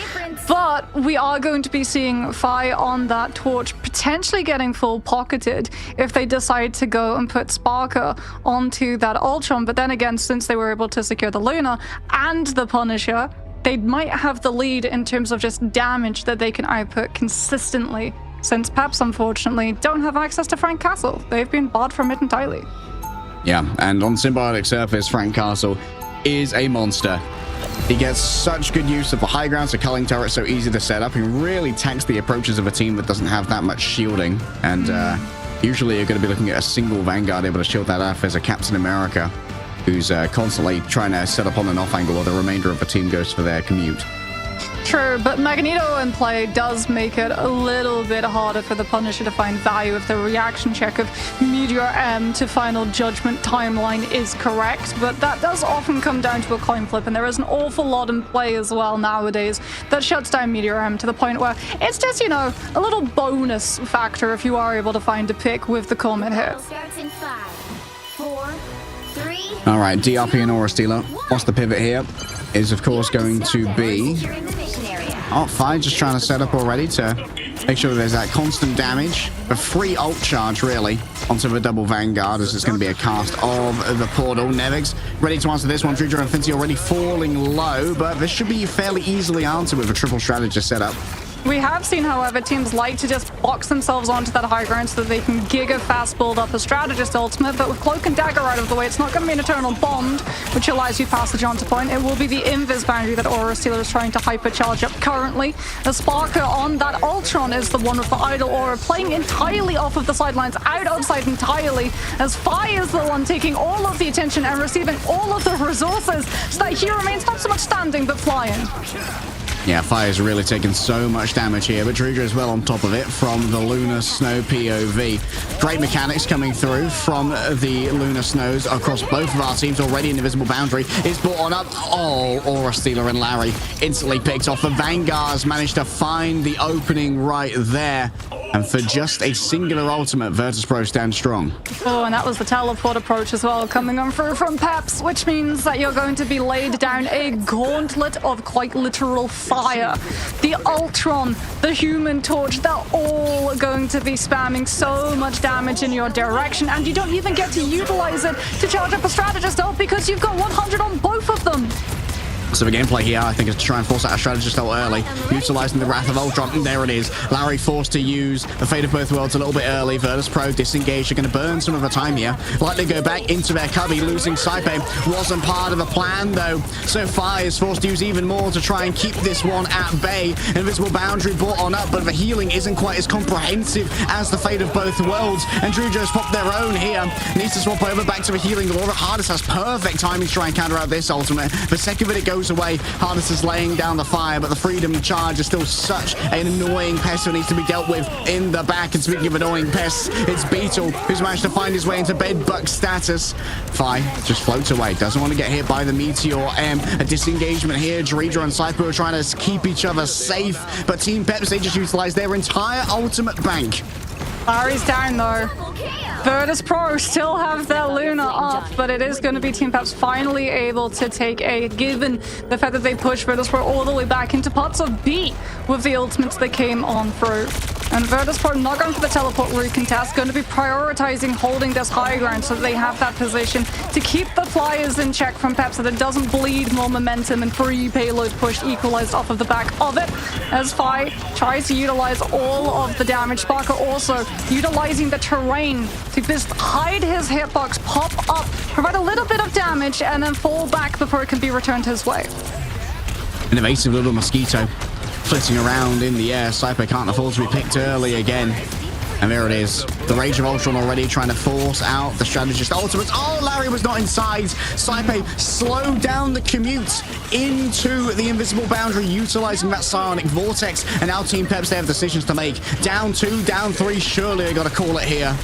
But we are going to be seeing Fi on that Torch potentially getting full pocketed if they decide to go and put Sparker onto that Ultron. But then again, since they were able to secure the Luna and the Punisher, they might have the lead in terms of just damage that they can output consistently, since Peps, unfortunately, don't have access to Frank Castle. They've been barred from it entirely. Yeah, and on Symbiotic surface, Frank Castle is a monster. He gets such good use of the high ground, so culling turret so easy to set up, and really tanks the approaches of a team that doesn't have that much shielding. And usually you're going to be looking at a single Vanguard able to shield that off as a Captain America, who's constantly trying to set up on an off angle while the remainder of the team goes for their commute. True, but Magneto in play does make it a little bit harder for the Punisher to find value if the reaction check of Meteor M to Final Judgment timeline is correct, but that does often come down to a coin flip, and there is an awful lot in play as well nowadays that shuts down Meteor M to the point where it's just, you know, a little bonus factor if you are able to find a pick with the Comet hit. Starts in 5, 4, 3. All right, DRP and Aura Stealer. What's the pivot here? Is of course going to be... Oh, fine, just trying to set up already to make sure that there's that constant damage. A free ult charge, really, onto the double Vanguard, as it's going to be a cast of the portal. Nevix ready to answer this one. Dreedro and Finzi already falling low, but this should be fairly easily answered with a triple strategist setup. We have seen, however, teams like to just box themselves onto that high ground so that they can giga fast build up a strategist ultimate, but with Cloak and Dagger out of the way, it's not going to be an Eternal Bond, which allows you passage onto point. It will be the Invis boundary that Aura Stealer is trying to hypercharge up currently. The Sparker on that Ultron is the one with the Idle Aura, playing entirely off of the sidelines, out outside entirely, as Fi is the one taking all of the attention and receiving all of the resources, so that he remains not so much standing, but flying. Yeah, Fire's really taking so much damage here, but Druidra is well on top of it from the Lunar Snow POV. Great mechanics coming through from the Lunar Snows across both of our teams. Already an invisible boundary is brought on up. Oh, Aura Stealer and Larry instantly picked off. The Vanguards managed to find the opening right there. And for just a singular ultimate, Virtus Pro stands strong. Oh, and that was the teleport approach as well, coming on through from Peps, which means that you're going to be laid down a gauntlet of quite literal fire. The Ultron, the Human Torch, they're all going to be spamming so much damage in your direction, and you don't even get to utilize it to charge up a strategist ult because you've got 100 on both of them. So the gameplay here, I think, is to try and force out a strategist ult early, utilizing the Wrath of Ultron. And there it is. Larry forced to use the Fate of Both Worlds a little bit early. Virtus Pro disengaged. They're going to burn some of the time here. Likely go back into their cubby. Losing Saipe wasn't part of the plan, though. So Fire is forced to use even more to try and keep this one at bay. Invisible Boundary brought on up, but the healing isn't quite as comprehensive as the Fate of Both Worlds. And Druidra popped their own here. Needs to swap over back to the healing Aura. Hardest has perfect timing to try and counter out this ultimate. The second of it goes away. Hardest is laying down the fire, but the Freedom Charge is still such an annoying pest who needs to be dealt with in the back. And speaking of annoying pests, it's Beetle who's managed to find his way into bedbug status. Fi just floats away, doesn't want to get hit by the Meteor M. A disengagement here. Druidra and Saipo are trying to keep each other safe, but Team Peps, they just utilize their entire ultimate bank. Larry's down though. Virtus Pro still have their Luna up, but it is going to be Team Peps finally able to take A, given the fact that they pushed Virtus Pro all the way back into parts of B with the ultimates that came on through. And Virtus Pro not going for the teleport route contest, going to be prioritizing holding this high ground so that they have that position to keep the flyers in check from Pep so that it doesn't bleed more momentum and free payload push equalized off of the back of it. As Fi tries to utilize all of the damage, Sparker also utilizing the terrain to just hide his hitbox, pop up, provide a little bit of damage, and then fall back before it can be returned his way. An evasive little mosquito flitting around in the air. Saipo can't afford to be picked early again. And there it is. The Rage of Ultron already trying to force out the strategist ultimates. Oh, Larry was not inside. Saipo slowed down the commute into the invisible boundary, utilizing that psionic vortex. And now Team Peps, they have decisions to make. Down 2, down 3. Surely they got to call it here.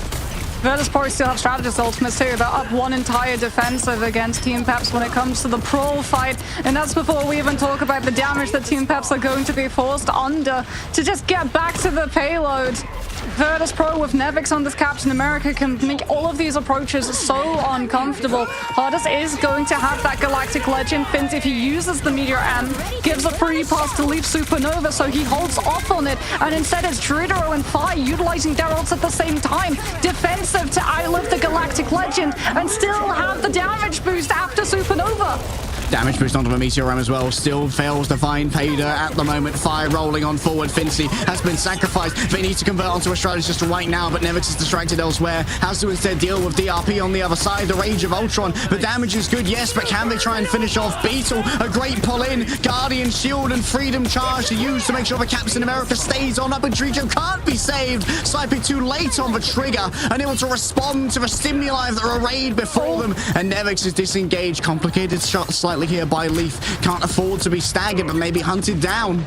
Virtus Pro still have strategist ultimates too. They're up one entire defensive against Team Peps when it comes to the pro fight. And that's before we even talk about the damage that Team Peps are going to be forced under to just get back to the payload. Virtus Pro with Nevix on this Captain America can make all of these approaches so uncomfortable. Hardest is going to have that Galactic Legend. Fins, if he uses the Meteor M, gives a free pass to leave Supernova, so he holds off on it. And instead it's Druidra and Fi utilizing their ults at the same time. Defensive to outlive the Galactic Legend and still have the damage boost after Supernova. Damage boost onto the Meteor Ram as well. Still fails to find Payder at the moment. Fire rolling on forward. Fincy has been sacrificed. They need to convert onto a strategist right now, but Nevix is distracted elsewhere. Has to instead deal with DRP on the other side. The Rage of Ultron. The damage is good, yes, but can they try and finish off Beetle? A great pull in. Guardian Shield and Freedom Charge to use to make sure the Captain America stays on up, but Drijo can't be saved. Saipo too late on the trigger, unable to respond to the stimuli that are arrayed before them. And Nevix is disengaged. Complicated shot slightly here by Leaf. Can't afford to be staggered, but maybe hunted down.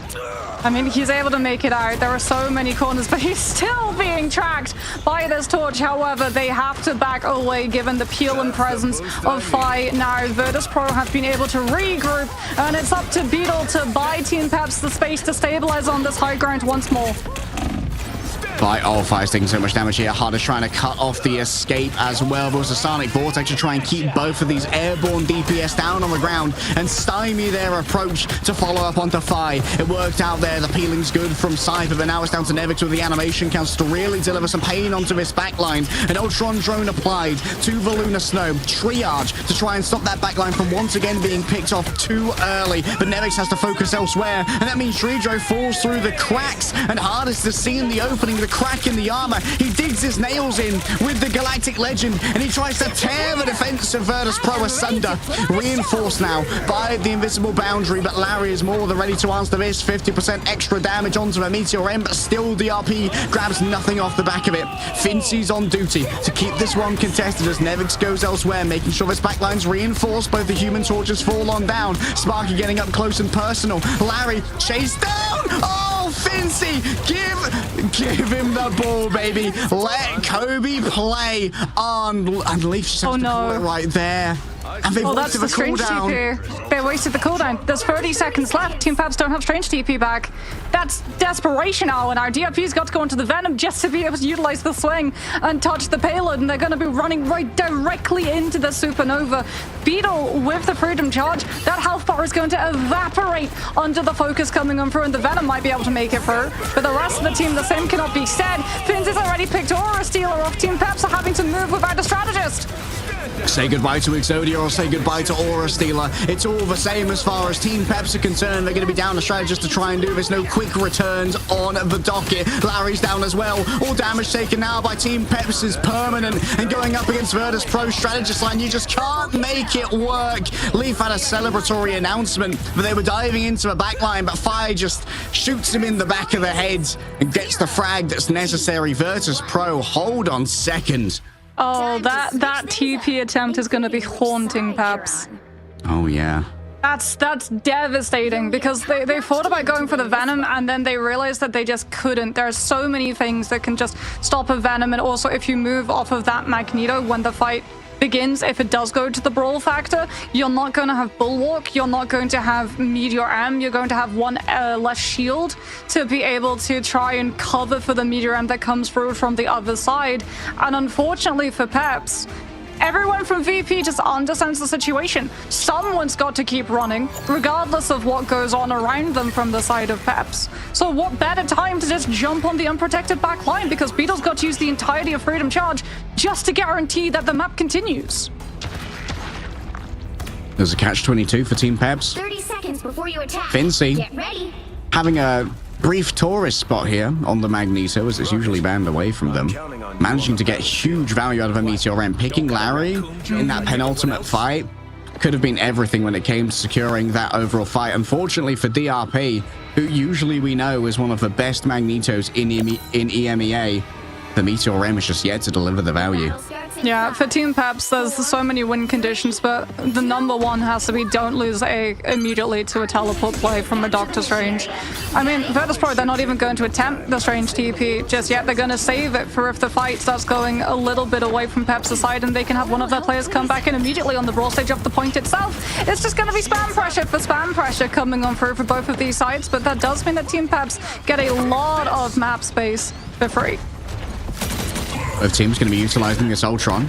I mean, he's able to make it out. There are so many corners, but he's still being tracked by this torch. However, they have to back away given the peel and presence of Fi. Now, Virtus Pro have been able to regroup, and it's up to Beetle to buy Team Peps the space to stabilize on this high ground once more. Fire's taking so much damage here. Hardest trying to cut off the escape as well. There was a Sonic Vortex to try and keep both of these airborne DPS down on the ground and stymie their approach to follow up onto Fi. It worked out there. The peeling's good from Cypher, but now it's down to Nevix with the animation counts to really deliver some pain onto this backline. An Ultron drone applied to the Lunar Snow. Triage to try and stop that backline from once again being picked off too early. But Nevix has to focus elsewhere, and that means Shreedro falls through the cracks, and Hardest is seeing the opening. The crack in the armor. He digs his nails in with the Galactic Legend, and he tries to tear the defense of Virtus Pro asunder. Reinforced now by the invisible boundary, but Larry is more than ready to answer this. 50% extra damage onto a Meteor M, but still DRP grabs nothing off the back of it. Fincy's on duty to keep this one contested as Nevix goes elsewhere, making sure his backline's reinforced. Both the Human Torches fall on down. Sparky getting up close and personal. Larry chased down. Oh, Fincy, give him the ball, baby. Let Kobe play on. And Leaf just has to call it right there. And they've wasted the cooldown. They wasted the cooldown. There's 30 seconds left. Team Peps don't have strange TP back. That's desperation hour, and our DRP's got to go into the Venom just to be able to utilize the swing and touch the payload, and they're going to be running right directly into the Supernova. Beetle with the Freedom Charge. That health bar is going to evaporate under the focus coming on through, and the Venom might be able to make it through. But the rest of the team, the same cannot be said. Finns has already picked Aura Stealer off. Team Peps are having to move without a strategist. Say goodbye to Exodia or say goodbye to Aura Stealer. It's all the same as far as Team Peps are concerned. They're going to be down a strategist to try and do this. No quick returns on the docket. Larry's down as well. All damage taken now by Team Peps is permanent. And going up against Virtus Pro strategist line, you just can't make it work. Leaf had a celebratory announcement, but they were diving into a backline, but Fire just shoots him in the back of the head and gets the frag that's necessary. Virtus Pro hold on second. Oh, that TP attempt is going to be haunting Peps. Oh, yeah. That's devastating because they thought about going for the Venom and then they realized that they just couldn't. There are so many things that can just stop a Venom, and also if you move off of that Magneto when the fight begins, if it does go to the brawl factor, you're not going to have Bulwark, you're not going to have Meteor M, you're going to have one less shield to be able to try and cover for the Meteor M that comes through from the other side. And unfortunately for Peps, everyone from VP just understands the situation. Someone's got to keep running, regardless of what goes on around them from the side of Peps. So what better time to just jump on the unprotected back line, because Beetle's got to use the entirety of Freedom Charge just to guarantee that the map continues. There's a catch-22 for Team Peps. 30 seconds before you attack. Fincy Get ready. having a brief tourist spot here on the Magneto, as it's usually banned away from them. Managing to get huge value out of a Meteor M. Picking Larry in that penultimate fight could have been everything when it came to securing that overall fight. Unfortunately for DRP, who usually we know is one of the best Magnetos in EMEA, the Meteor M is just yet to deliver the value. Yeah, for Team Peps, there's so many win conditions, but the number one has to be don't lose A immediately to a teleport play from a Doctor Strange. I mean, Virtus Pro, they're not even going to attempt the Strange TP just yet. They're going to save it for if the fight starts going a little bit away from Peps' side and they can have one of their players come back in immediately on the brawl stage off the point itself. It's just going to be spam pressure for spam pressure coming on through for both of these sides, but that does mean that Team Peps get a lot of map space for free. Both teams going to be utilizing this Ultron.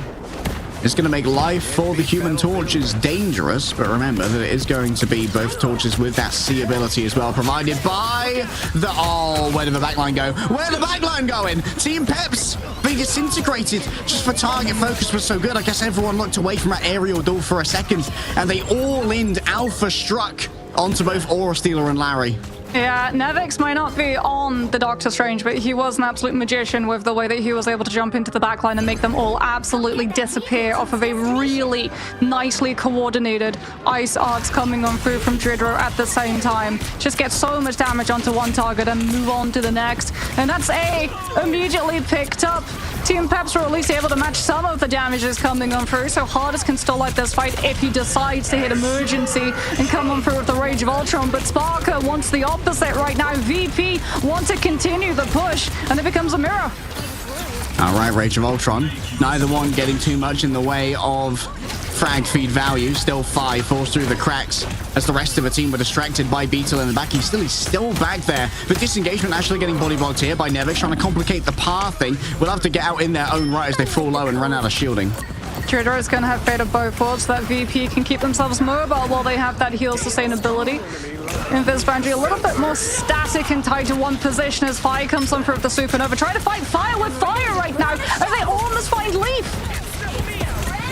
It's going to make life for the Human Torches dangerous, but remember that it is going to be both torches with that C ability as well, provided by the... Oh, where did the backline go? Where did the backline going? Team Peps, they disintegrated just for target focus was so good. I guess everyone looked away from that aerial duel for a second, and they all-in Alpha struck onto both Aura Stealer and Larry. Yeah, Nevix might not be on the Doctor Strange, but he was an absolute magician with the way that he was able to jump into the backline and make them all absolutely disappear off of a really nicely coordinated ice arts coming on through from Dridro at the same time. Just get so much damage onto one target and move on to the next. And that's A immediately picked up. Team Peps were at least able to match some of the damages coming on through, so Hardest can still like this fight if he decides to hit emergency and come on through with the Rage of Ultron, but Sparker wants the opposite right now. VP want to continue the push, and it becomes a mirror. All right, Rage of Ultron. Neither one getting too much in the way of frag feed value. Still 5 falls through the cracks as the rest of the team were distracted by Beetle in the back. He's still back there, but disengagement actually getting body blocked here by Nevix, trying to complicate the pathing. We'll have to get out in their own right as they fall low and run out of shielding. Dridro is going to have fate of both worlds so that VP can keep themselves mobile while they have that heal sustainability. Invis Boundary a little bit more static and tied to one position as Fire comes on through the Supernova. Trying to fight Fire with Fire right now, and they almost find Leaf.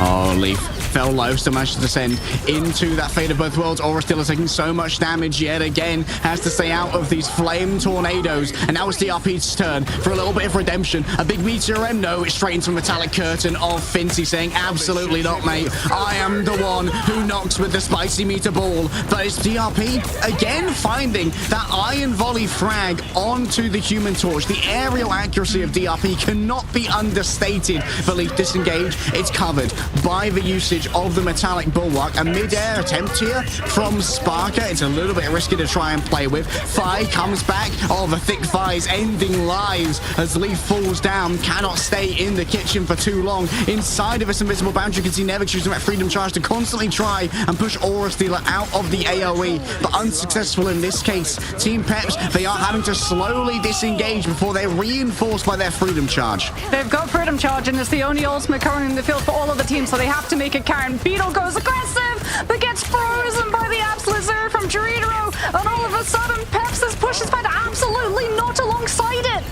Oh, Leaf fell low, still managed to descend into that Fate of Both Worlds. Aura still is taking so much damage yet again, has to stay out of these flame tornadoes. And now it's DRP's turn for a little bit of redemption. A big Meteor M, no, it's straight into the metallic curtain of Fincy, saying, absolutely not, mate. I am the one who knocks with the spicy meter ball. But it's DRP again finding that iron volley frag onto the Human Torch. The aerial accuracy of DRP cannot be understated. Belief disengage, it's covered by the usage of the metallic bulwark. A mid-air attempt here from Sparker. It's a little bit risky to try and play with. Fi comes back. Oh, the thick Fi's ending lives as Leaf falls down. Cannot stay in the kitchen for too long. Inside of this invisible boundary, you can see Nevix using that freedom charge to constantly try and push Aura Stealer out of the AoE, but unsuccessful in this case. Team Peps, they are having to slowly disengage before they're reinforced by their freedom charge. They've got freedom charge, and it's the only ultimate currently in the field for all of the teams, so they have to make it count. Beetle goes aggressive, but gets frozen by the Absolute Zero from Geritro, and all of a sudden, Peps' push is found absolutely not alongside it.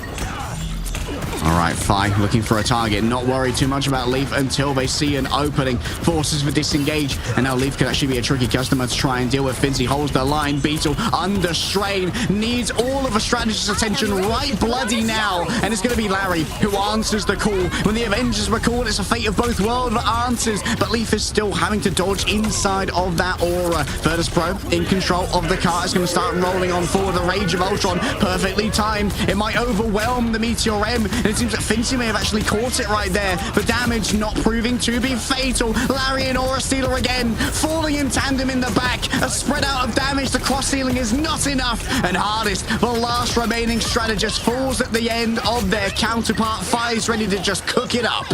All right, Fi looking for a target. Not worried too much about Leaf until they see an opening. Forces for disengage. And now Leaf could actually be a tricky customer to try and deal with. Fincy holds the line. Beetle under strain. Needs all of a strategist's attention right bloody now. And it's going to be Larry who answers the call. When the Avengers were called, it's a Fate of Both Worlds that answers. But Leaf is still having to dodge inside of that aura. Virtus Pro in control of the car. It's going to start rolling on forward. The Rage of Ultron perfectly timed. It might overwhelm the Meteor M. It seems that Fincy may have actually caught it right there. The damage not proving to be fatal. Larry and Aura Stealer again, falling in tandem in the back. A spread out of damage. The cross ceiling is not enough. And Hardest, the last remaining strategist, falls at the end of their counterpart. Fi's ready to just cook it up.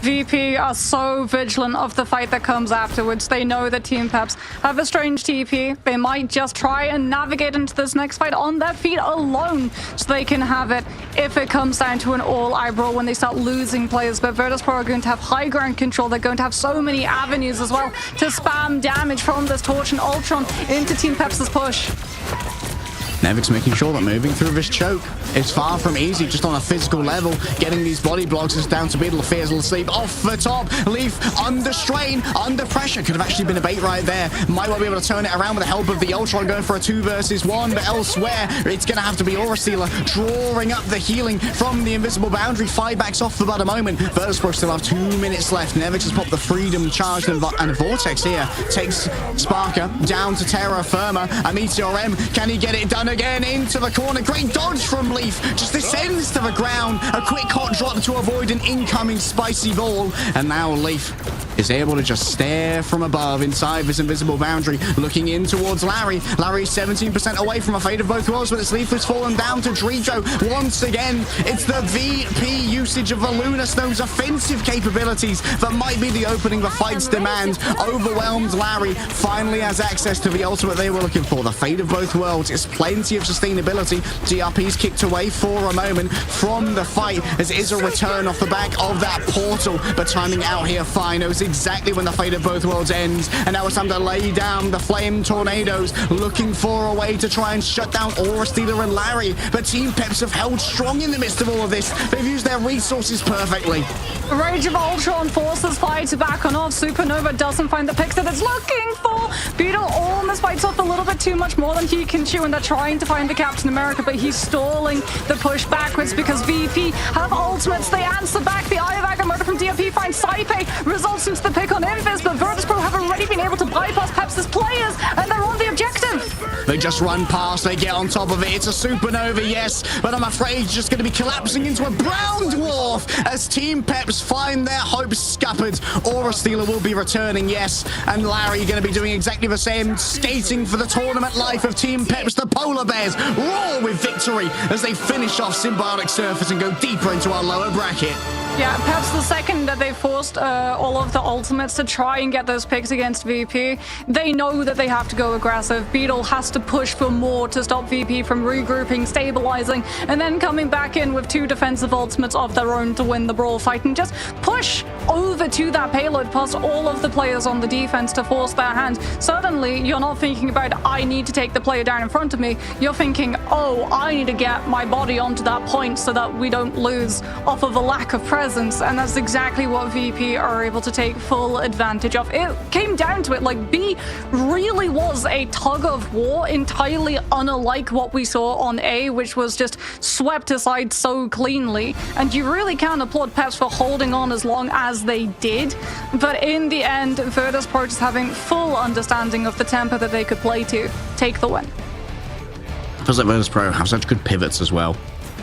VP are so vigilant of the fight that comes afterwards. They know that Team Peps have a strange TP. They might just try and navigate into this next fight on their feet alone so they can have it if it comes down to an all-eye brawl when they start losing players. But Virtus Pro are going to have high ground control. They're going to have so many avenues as well to spam damage from this Torch and Ultron into Team Peps' push. Nevix making sure that moving through this choke is far from easy, just on a physical level. Getting these body blocks is down to Beetle. Fears will sleep off the top. Leaf under strain, under pressure. Could have actually been a bait right there. Might well be able to turn it around with the help of the Ultron going for a 2 versus 1. But elsewhere, it's going to have to be Aura Stealer drawing up the healing from the invisible boundary. 5 backs off for about a moment. Virtus Pro still have 2 minutes left. Nevix has popped the freedom charge and Vortex here. Takes Sparker down to Terra Firma. A Meteor M. Can he get it done again into the corner? Great dodge from Leaf. Just descends to the ground. A quick hot drop to avoid an incoming spicy ball. And now Leaf is able to just stare from above inside this invisible boundary, looking in towards Larry. Larry's 17% away from a Fate of Both Worlds, but its Leaf has fallen down to Drito. Once again, it's the VP usage of the Lunar Stone's offensive capabilities that might be the opening the fight's demand. Overwhelmed Larry finally has access to the ultimate they were looking for. The Fate of Both Worlds is plenty of sustainability. DRP's kicked away for a moment from the fight as it is a return off the back of that portal, but timing out here fine. Knows exactly when the Fate of Both Worlds ends, and now it's time to lay down the flame tornadoes, looking for a way to try and shut down Aura Stealer and Larry. But Team Peps have held strong in the midst of all of this. They've used their resources perfectly. Rage of Ultron forces Fi to back on off. Supernova doesn't find the picks that it's looking for. Beetle almost bites off a little bit too much more than he can chew, and they're trying to find the Captain America, but he's stalling the push backwards because VP have ultimates. They answer back. The Eye of Agamotto from DRP finds Saipe, results into the pick on Invis, but Virtus Pro have already been able to bypass Peps' players, and they're on the objective. They just run past, they get on top of it. It's a supernova, yes, but I'm afraid it's just going to be collapsing into a brown dwarf as Team Peps find their hopes scuppered. Aura Stealer will be returning, yes, and Larry going to be doing exactly the same, skating for the tournament life of Team Peps. The Polar Bears roar with victory as they finish off Symbiotic Surface and go deeper into our lower bracket. Yeah, perhaps the second that they forced all of the ultimates to try and get those picks against VP, they know that they have to go aggressive. Beetle has to push for more to stop VP from regrouping, stabilizing, and then coming back in with 2 defensive ultimates of their own to win the brawl fight and just push over to that payload past all of the players on the defense to force their hand. Suddenly, you're not thinking about, I need to take the player down in front of me. You're thinking, oh, I need to get my body onto that point so that we don't lose off of a lack of presence. And that's exactly what VP are able to take full advantage of. It came down to it, like, B really was a tug of war, entirely unlike what we saw on A, which was just swept aside so cleanly. And you really can applaud Peps for holding on as long as they did. But in the end, Virtus.pro just having full understanding of the tempo that they could play to take the win. Feels like Virtus.pro have such good pivots as well.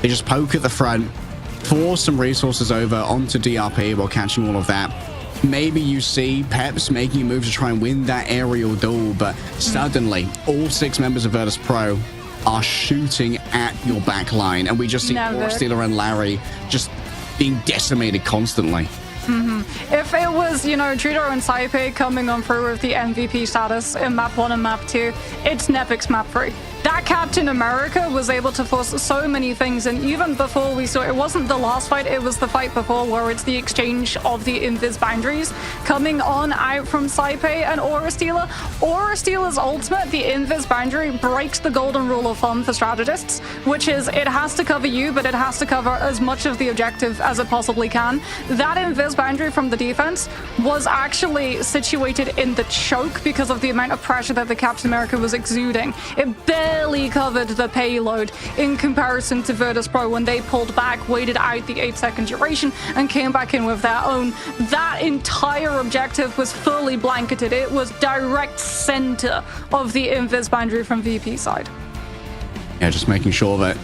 They just poke at the front, force some resources over onto DRP while catching all of that. Maybe you see Peps making a move to try and win that aerial duel, but suddenly all 6 members of Virtus.pro are shooting at your back line, and we just see Steeler and Larry just being decimated constantly. If it was, Trudeau and Saipe coming on through with the MVP status in map 1 and map 2, it's Nepix map 3. That Captain America was able to force so many things, and even before we saw, it wasn't the last fight, it was the fight before where it's the exchange of the invis boundaries coming on out from Saipe and Aura Stealer. Aura Stealer's ultimate, the invis boundary, breaks the golden rule of thumb for strategists, which is it has to cover you, but it has to cover as much of the objective as it possibly can. That invis boundary from the defense was actually situated in the choke because of the amount of pressure that the Captain America was exuding. It barely covered the payload in comparison to Virtus.pro when they pulled back, waited out the 8-second duration, and came back in with their own. That entire objective was fully blanketed. It was direct center of the invis boundary from VP side. Yeah, just making sure that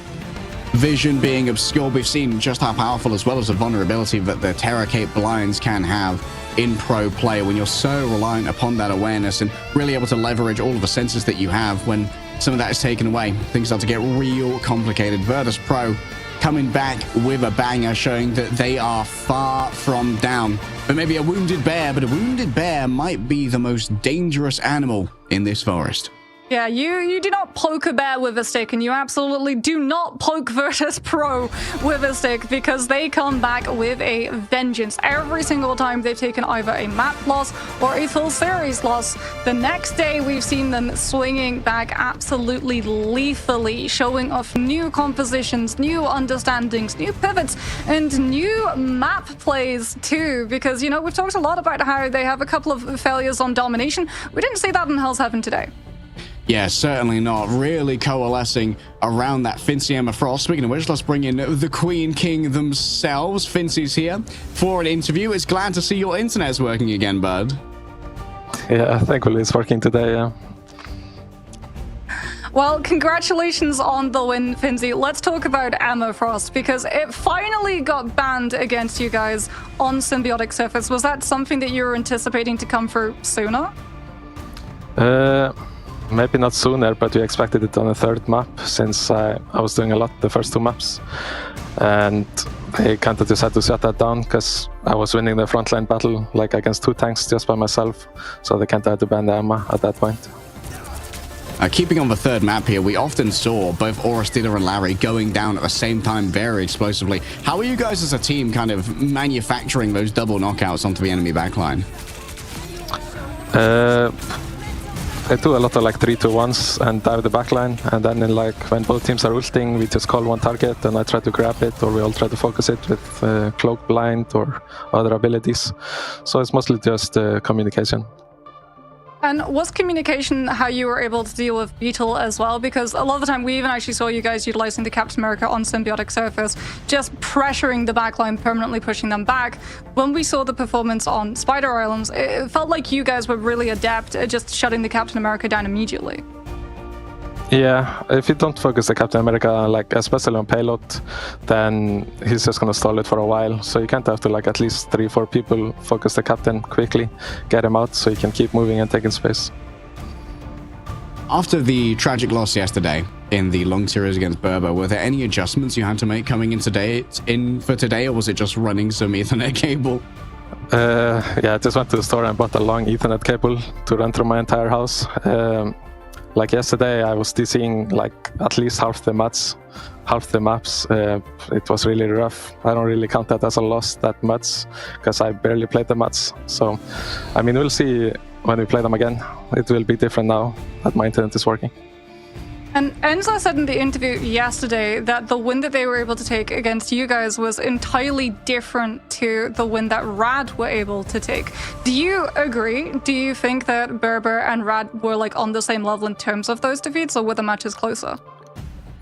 vision being obscured. We've seen just how powerful, as well as the vulnerability that the Terra Cape blinds can have in pro play when you're so reliant upon that awareness and really able to leverage all of the senses that you have. When some of that is taken away, things start to get real complicated. Virtus.pro coming back with a banger, showing that they are far from down. But maybe a wounded bear, but a wounded bear might be the most dangerous animal in this forest. Yeah, you do not poke a bear with a stick, and you absolutely do not poke Virtus.pro with a stick, because they come back with a vengeance. Every single time they've taken either a map loss or a full series loss, the next day we've seen them swinging back absolutely lethally, showing off new compositions, new understandings, new pivots, and new map plays too, because, we've talked a lot about how they have a couple of failures on domination. We didn't see that in Hell's Heaven today. Yeah, certainly not. Really coalescing around that Fincy Emma Frost. Speaking of which, let's bring in the Queen King themselves. Fincy's here for an interview. It's glad to see your internet's working again, bud. Yeah, thankfully it's working today, yeah. Well, congratulations on the win, Finzy. Let's talk about Emma Frost, because it finally got banned against you guys on Symbiotic surface. Was that something that you were anticipating to come through sooner? Maybe not sooner, but we expected it on the 3rd map, since I was doing a lot the first 2 maps. And they kind of just had to shut that down, because I was winning the frontline battle like against 2 tanks just by myself. So they kind of had to ban the Emma at that point. Keeping on the 3rd map here, we often saw both Aura Steeler and Larry going down at the same time very explosively. How are you guys as a team kind of manufacturing those double knockouts onto the enemy backline? I do a lot of like 3-2-1s and dive the backline, and then when both teams are ulting, we just call one target and I try to grab it, or we all try to focus it with cloak blind or other abilities. So it's mostly just communication. And was communication how you were able to deal with Beetle as well? Because a lot of the time we even actually saw you guys utilizing the Captain America on Symbiotic surface, just pressuring the backline, permanently pushing them back. When we saw the performance on Spider Islands, it felt like you guys were really adept at just shutting the Captain America down immediately. Yeah, if you don't focus the Captain America, especially on payload, then he's just gonna stall it for a while. So you can't have to at least 3-4 people focus the Captain quickly, get him out so he can keep moving and taking space. After the tragic loss yesterday in the long series against Berber, were there any adjustments you had to make coming in for today, or was it just running some Ethernet cable? Yeah, I just went to the store and bought a long Ethernet cable to run through my entire house. Like yesterday, I was DCing like at least half the maps. It was really rough. I don't really count that as a loss that much because I barely played the maps. So, I mean, we'll see when we play them again. It will be different now that my internet is working. And Enzo said in the interview yesterday that the win that they were able to take against you guys was entirely different to the win that Rad were able to take. Do you agree? Do you think that Berber and Rad were like on the same level in terms of those defeats, or were the matches closer?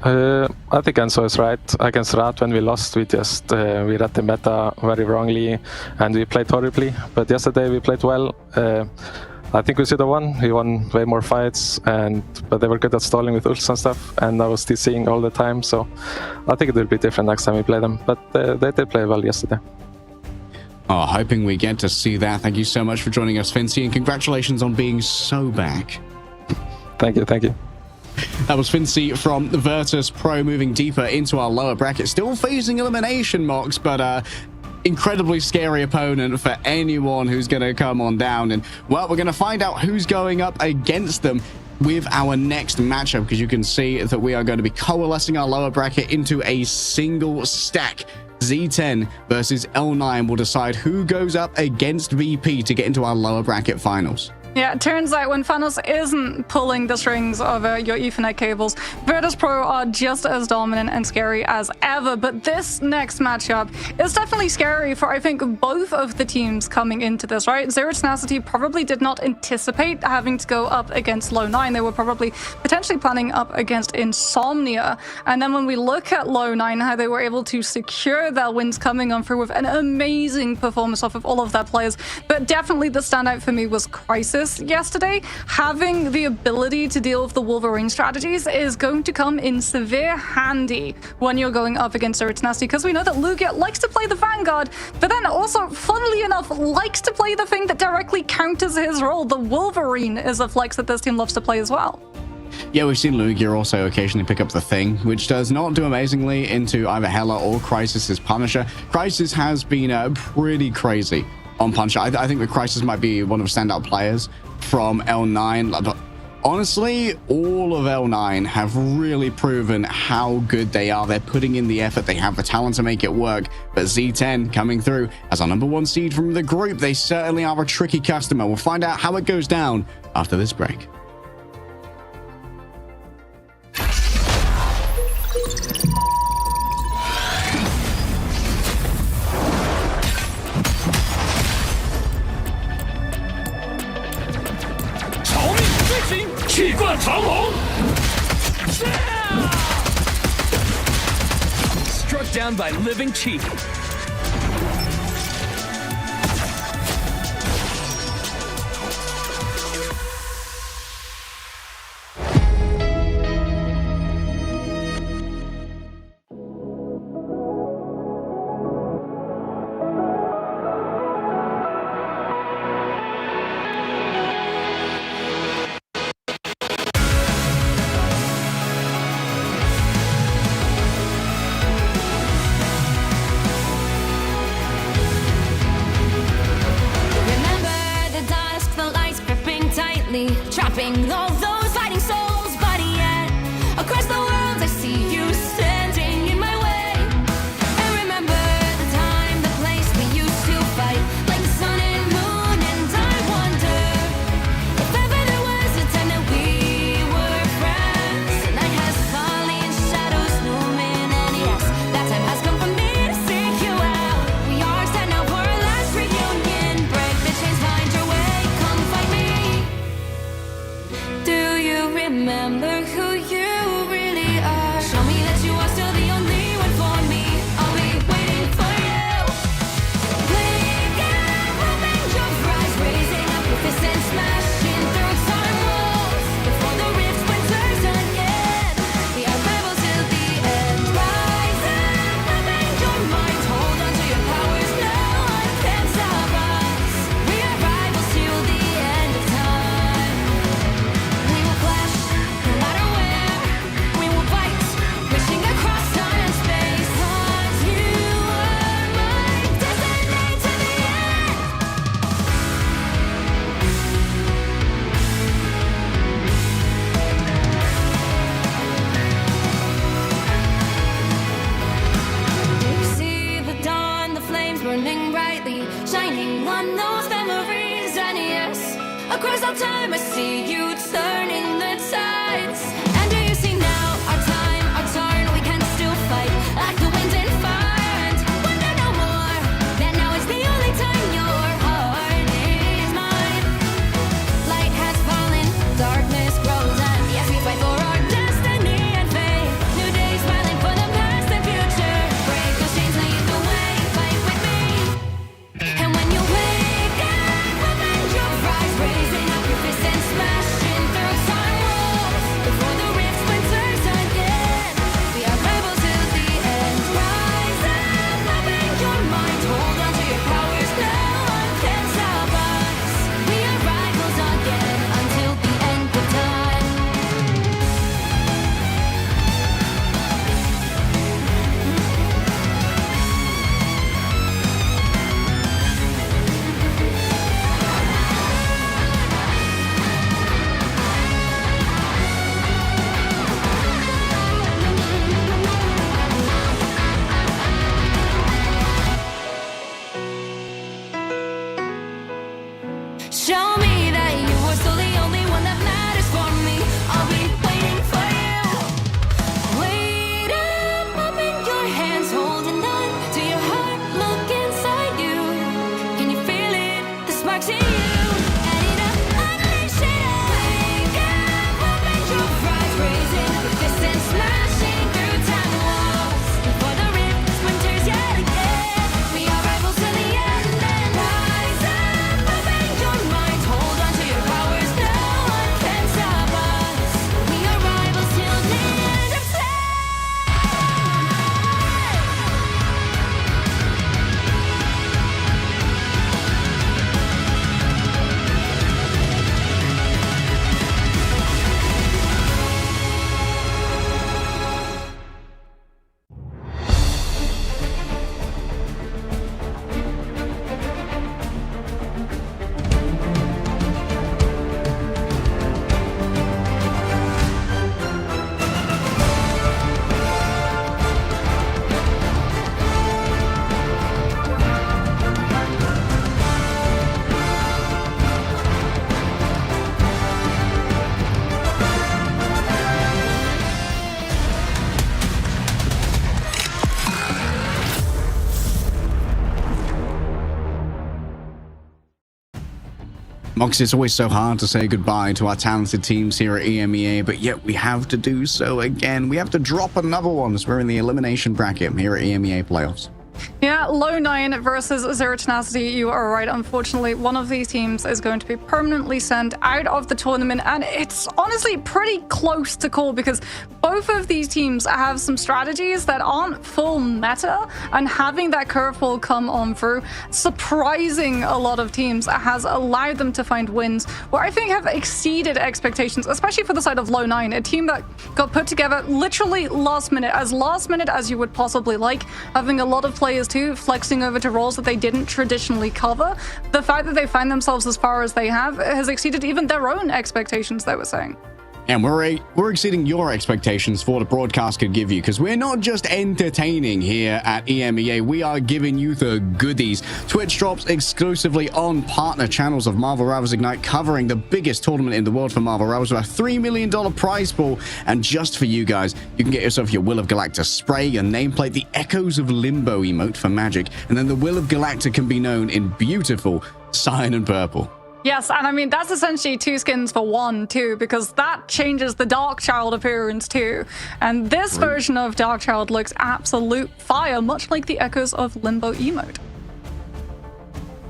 I think Enzo is right. Against Rat, when we lost, we read the meta very wrongly and we played horribly. But yesterday we played well. I think we should have won. We won way more fights, but they were good at stalling with ults and stuff, and I was DCing all the time, so I think it will be different next time we play them. But they did play well yesterday. Oh, hoping we get to see that. Thank you so much for joining us, Fincy, and congratulations on being so back. Thank you. That was Fincy from the Virtus Pro, moving deeper into our lower bracket. Still facing elimination mocks, but incredibly scary opponent for anyone who's going to come on down. And, well, we're going to find out who's going up against them with our next matchup, because you can see that we are going to be coalescing our lower bracket into a single stack. Z10 versus L9 will decide who goes up against VP to get into our lower bracket finals. Yeah, it turns out when Thanos isn't pulling the strings of your Ethernet cables, Virtus Pro are just as dominant and scary as ever. But this next matchup is definitely scary for, I think, both of the teams coming into this, right? Zero Tenacity probably did not anticipate having to go up against Low 9. They were probably potentially planning up against Insomnia. And then when we look at Low 9, how they were able to secure their wins coming on through with an amazing performance off of all of their players. But definitely the standout for me was Crisis yesterday. Having the ability to deal with the Wolverine strategies is going to come in severe handy when you're going up against Zero Tenacity, because we know that Lugia likes to play the Vanguard, but then also, funnily enough, likes to play the thing that directly counters his role. The Wolverine is a flex that this team loves to play as well. Yeah, we've seen Lugia also occasionally pick up the Thing, which does not do amazingly into either Hela or Crisis's Punisher. Crisis has been pretty crazy on Punisher. I think the Crisis might be one of the standout players from L9. But honestly, all of L9 have really proven how good they are. They're putting in the effort. They have the talent to make it work. But Z10 coming through as our #1 seed from the group. They certainly are a tricky customer. We'll find out how it goes down after this break. Struck down by living Chi. Trapping all those fighting souls, but yet across the world I see you standing in my way. I remember the time, the place we used to fight, like the sun and moon, and I wonder if ever there was a time that we were friends. The night has fallen, shadows looming, and yes, that time has come for me to seek you out. We are standing out for our last reunion. Break the chains, find your way, come find me. Do you remember who you really are? Show me that you are still the only one for me. I'll be waiting for you. Playing out, hoping your rise, raising up with fists and smashing through time walls. Before the rift splinters again, we are rebels till the end. Rise up, hoping your mind, hold on to your powers. No one can stop us. We are rivals till the end of time. We will clash, no matter when. Across all time, I see you turning the tides. And do you see now our time, our turn? We can still fight like the wind and fire. And wonder no more that now is the only time your heart is mine. Light has fallen, darkness grows, and yes, we fight for our destiny and fate. New days smiling for the past and future. Break those chains, lead the way, fight with me. And when you wake up, open your eyes, raising up your fists and smashing through time walls. Before the rift splinters again, we are rebels till the end. Rise up, open your mind, hold on to your powers, no one can stop us. We are rivals again until the end of time. Show me that you are still the only one that matters for me. I'll be waiting for you. Wait up, open your hands, holding on to your heart. Look inside you. Can you feel it? The sparks in you. Adding up, unleash it all. Wake up, open your eyes, raising up your fists and smashing through time walls. Before the rift splinters yet again, we are rivals till the end. And rise up, open your minds, hold on to your powers, no one can stop us. We are rivals till the end of time. Mox, it's always so hard to say goodbye to our talented teams here at EMEA, but yet we have to do so again. We have to drop another one as we're in the elimination bracket here at EMEA playoffs. Yeah, Low 9 versus Zero Tenacity. You are right. Unfortunately, one of these teams is going to be permanently sent out of the tournament, and it's honestly pretty close to call because both of these teams have some strategies that aren't full meta, and having that curveball come on through, surprising a lot of teams, has allowed them to find wins where I think have exceeded expectations, especially for the side of Low 9, a team that got put together literally last minute as you would possibly like, having a lot of players too flexing over to roles that they didn't traditionally cover. The fact that they find themselves as far as they have has exceeded even their own expectations, they were saying. And we're exceeding your expectations for what a broadcast could give you, because we're not just entertaining here at EMEA, we are giving you the goodies. Twitch drops exclusively on partner channels of Marvel Rivals Ignite, covering the biggest tournament in the world for Marvel Rivals with a $3 million prize pool. And just for you guys, you can get yourself your Will of Galacta spray, your nameplate, the Echoes of Limbo emote for magic, and then the Will of Galacta can be known in beautiful cyan and purple. Yes, and I mean, that's essentially 2 skins for 1, too, because that changes the Darkchild appearance, too. And this version of Darkchild looks absolute fire, much like the Echoes of Limbo emote.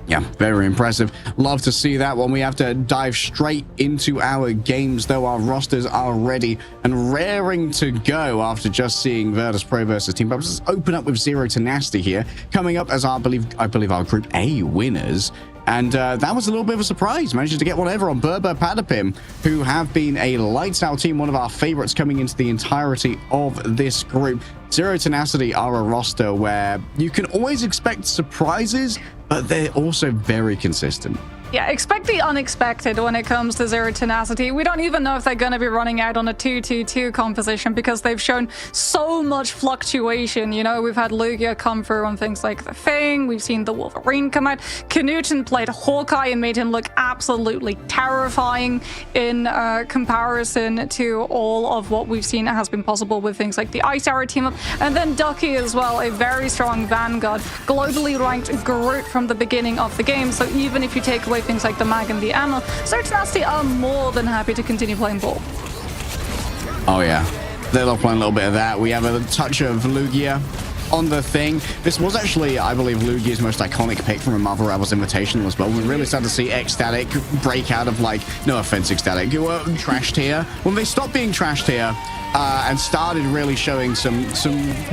Yeah, very impressive. Love to see that one. We have to dive straight into our games, though. Our rosters are ready and raring to go after just seeing Virtus Pro versus Team Pubs. Let's open up with Zero Tenacity here, coming up as I believe our Group A winners. And that was a little bit of a surprise. Managed to get one over on Berber Padapim, who have been a lights out team, one of our favorites coming into the entirety of this group. Zero Tenacity are a roster where you can always expect surprises, but they're also very consistent. Yeah, expect the unexpected when it comes to Zero Tenacity. We don't even know if they're going to be running out on a 2-2-2 composition because they've shown so much fluctuation. You know, we've had Lugia come through on things like the Thing. We've seen the Wolverine come out. Knudsen played Hawkeye and made him look absolutely terrifying in comparison to all of what we've seen has been possible with things like the Ice Arrow team up. And then Ducky as well, a very strong Vanguard, globally ranked Groot from the beginning of the game. So even if you take away things like the mag and the ammo, Zero Tenacity are more than happy to continue playing ball. Oh yeah, they love playing a little bit of that. We have a touch of Lugia on the Thing. This was actually, I believe, Lugia's most iconic pick from a Marvel Rivals Invitational as well. We really started to see Ecstatic break out of, like, no offense, Ecstatic, who were trashed here. When they stopped being trashed here and started really showing some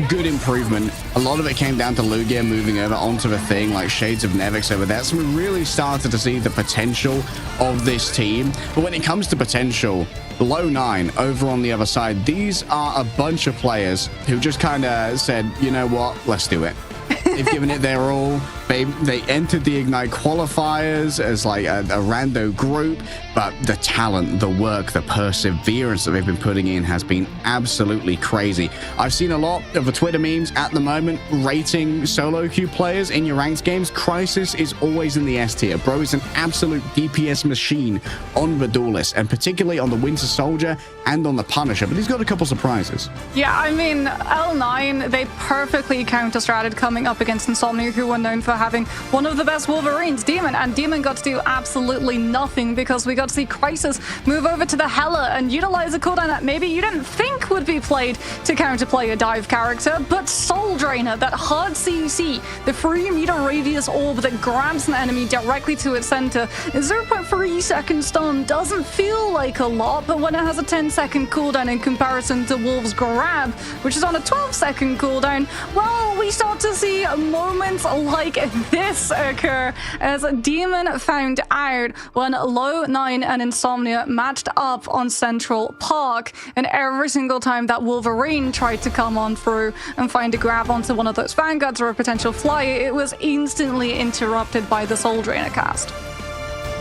good improvement, a lot of it came down to Lugia moving over onto the Thing, like Shades of Nevix over there. So we really started to see the potential of this team. But when it comes to potential, Low 9 over on the other side, these are a bunch of players who just kind of said, you know what, let's do it. They've given it their all. They entered the Ignite qualifiers as like a rando group, but the talent, the work, the perseverance that they've been putting in has been absolutely crazy. I've seen a lot of the Twitter memes at the moment rating solo queue players in your ranked games. Crisis is always in the S tier. Bro is an absolute DPS machine on the Duelist, and particularly on the Winter Soldier and on the Punisher, but he's got a couple surprises. Yeah, I mean, L9, they perfectly counter-stratted coming up against Insomnia, who were known for having one of the best Wolverines, Demon, and Demon got to do absolutely nothing because we got to see Crisis move over to the Hela and utilize a cooldown that maybe you didn't think would be played to counterplay a dive character, but Soul Drainer, that hard CC, the 3-meter radius orb that grabs an enemy directly to its center. 0.3 second stun doesn't feel like a lot, but when it has a 10-second cooldown in comparison to Wolf's Grab, which is on a 12-second cooldown, well, we start to see moments like this occur as Demon found out when Low 9 and Insomnia matched up on Central Park, and every single time that Wolverine tried to come on through and find a grab onto one of those Vanguards or a potential flyer, it was instantly interrupted by the Soul Drainer cast.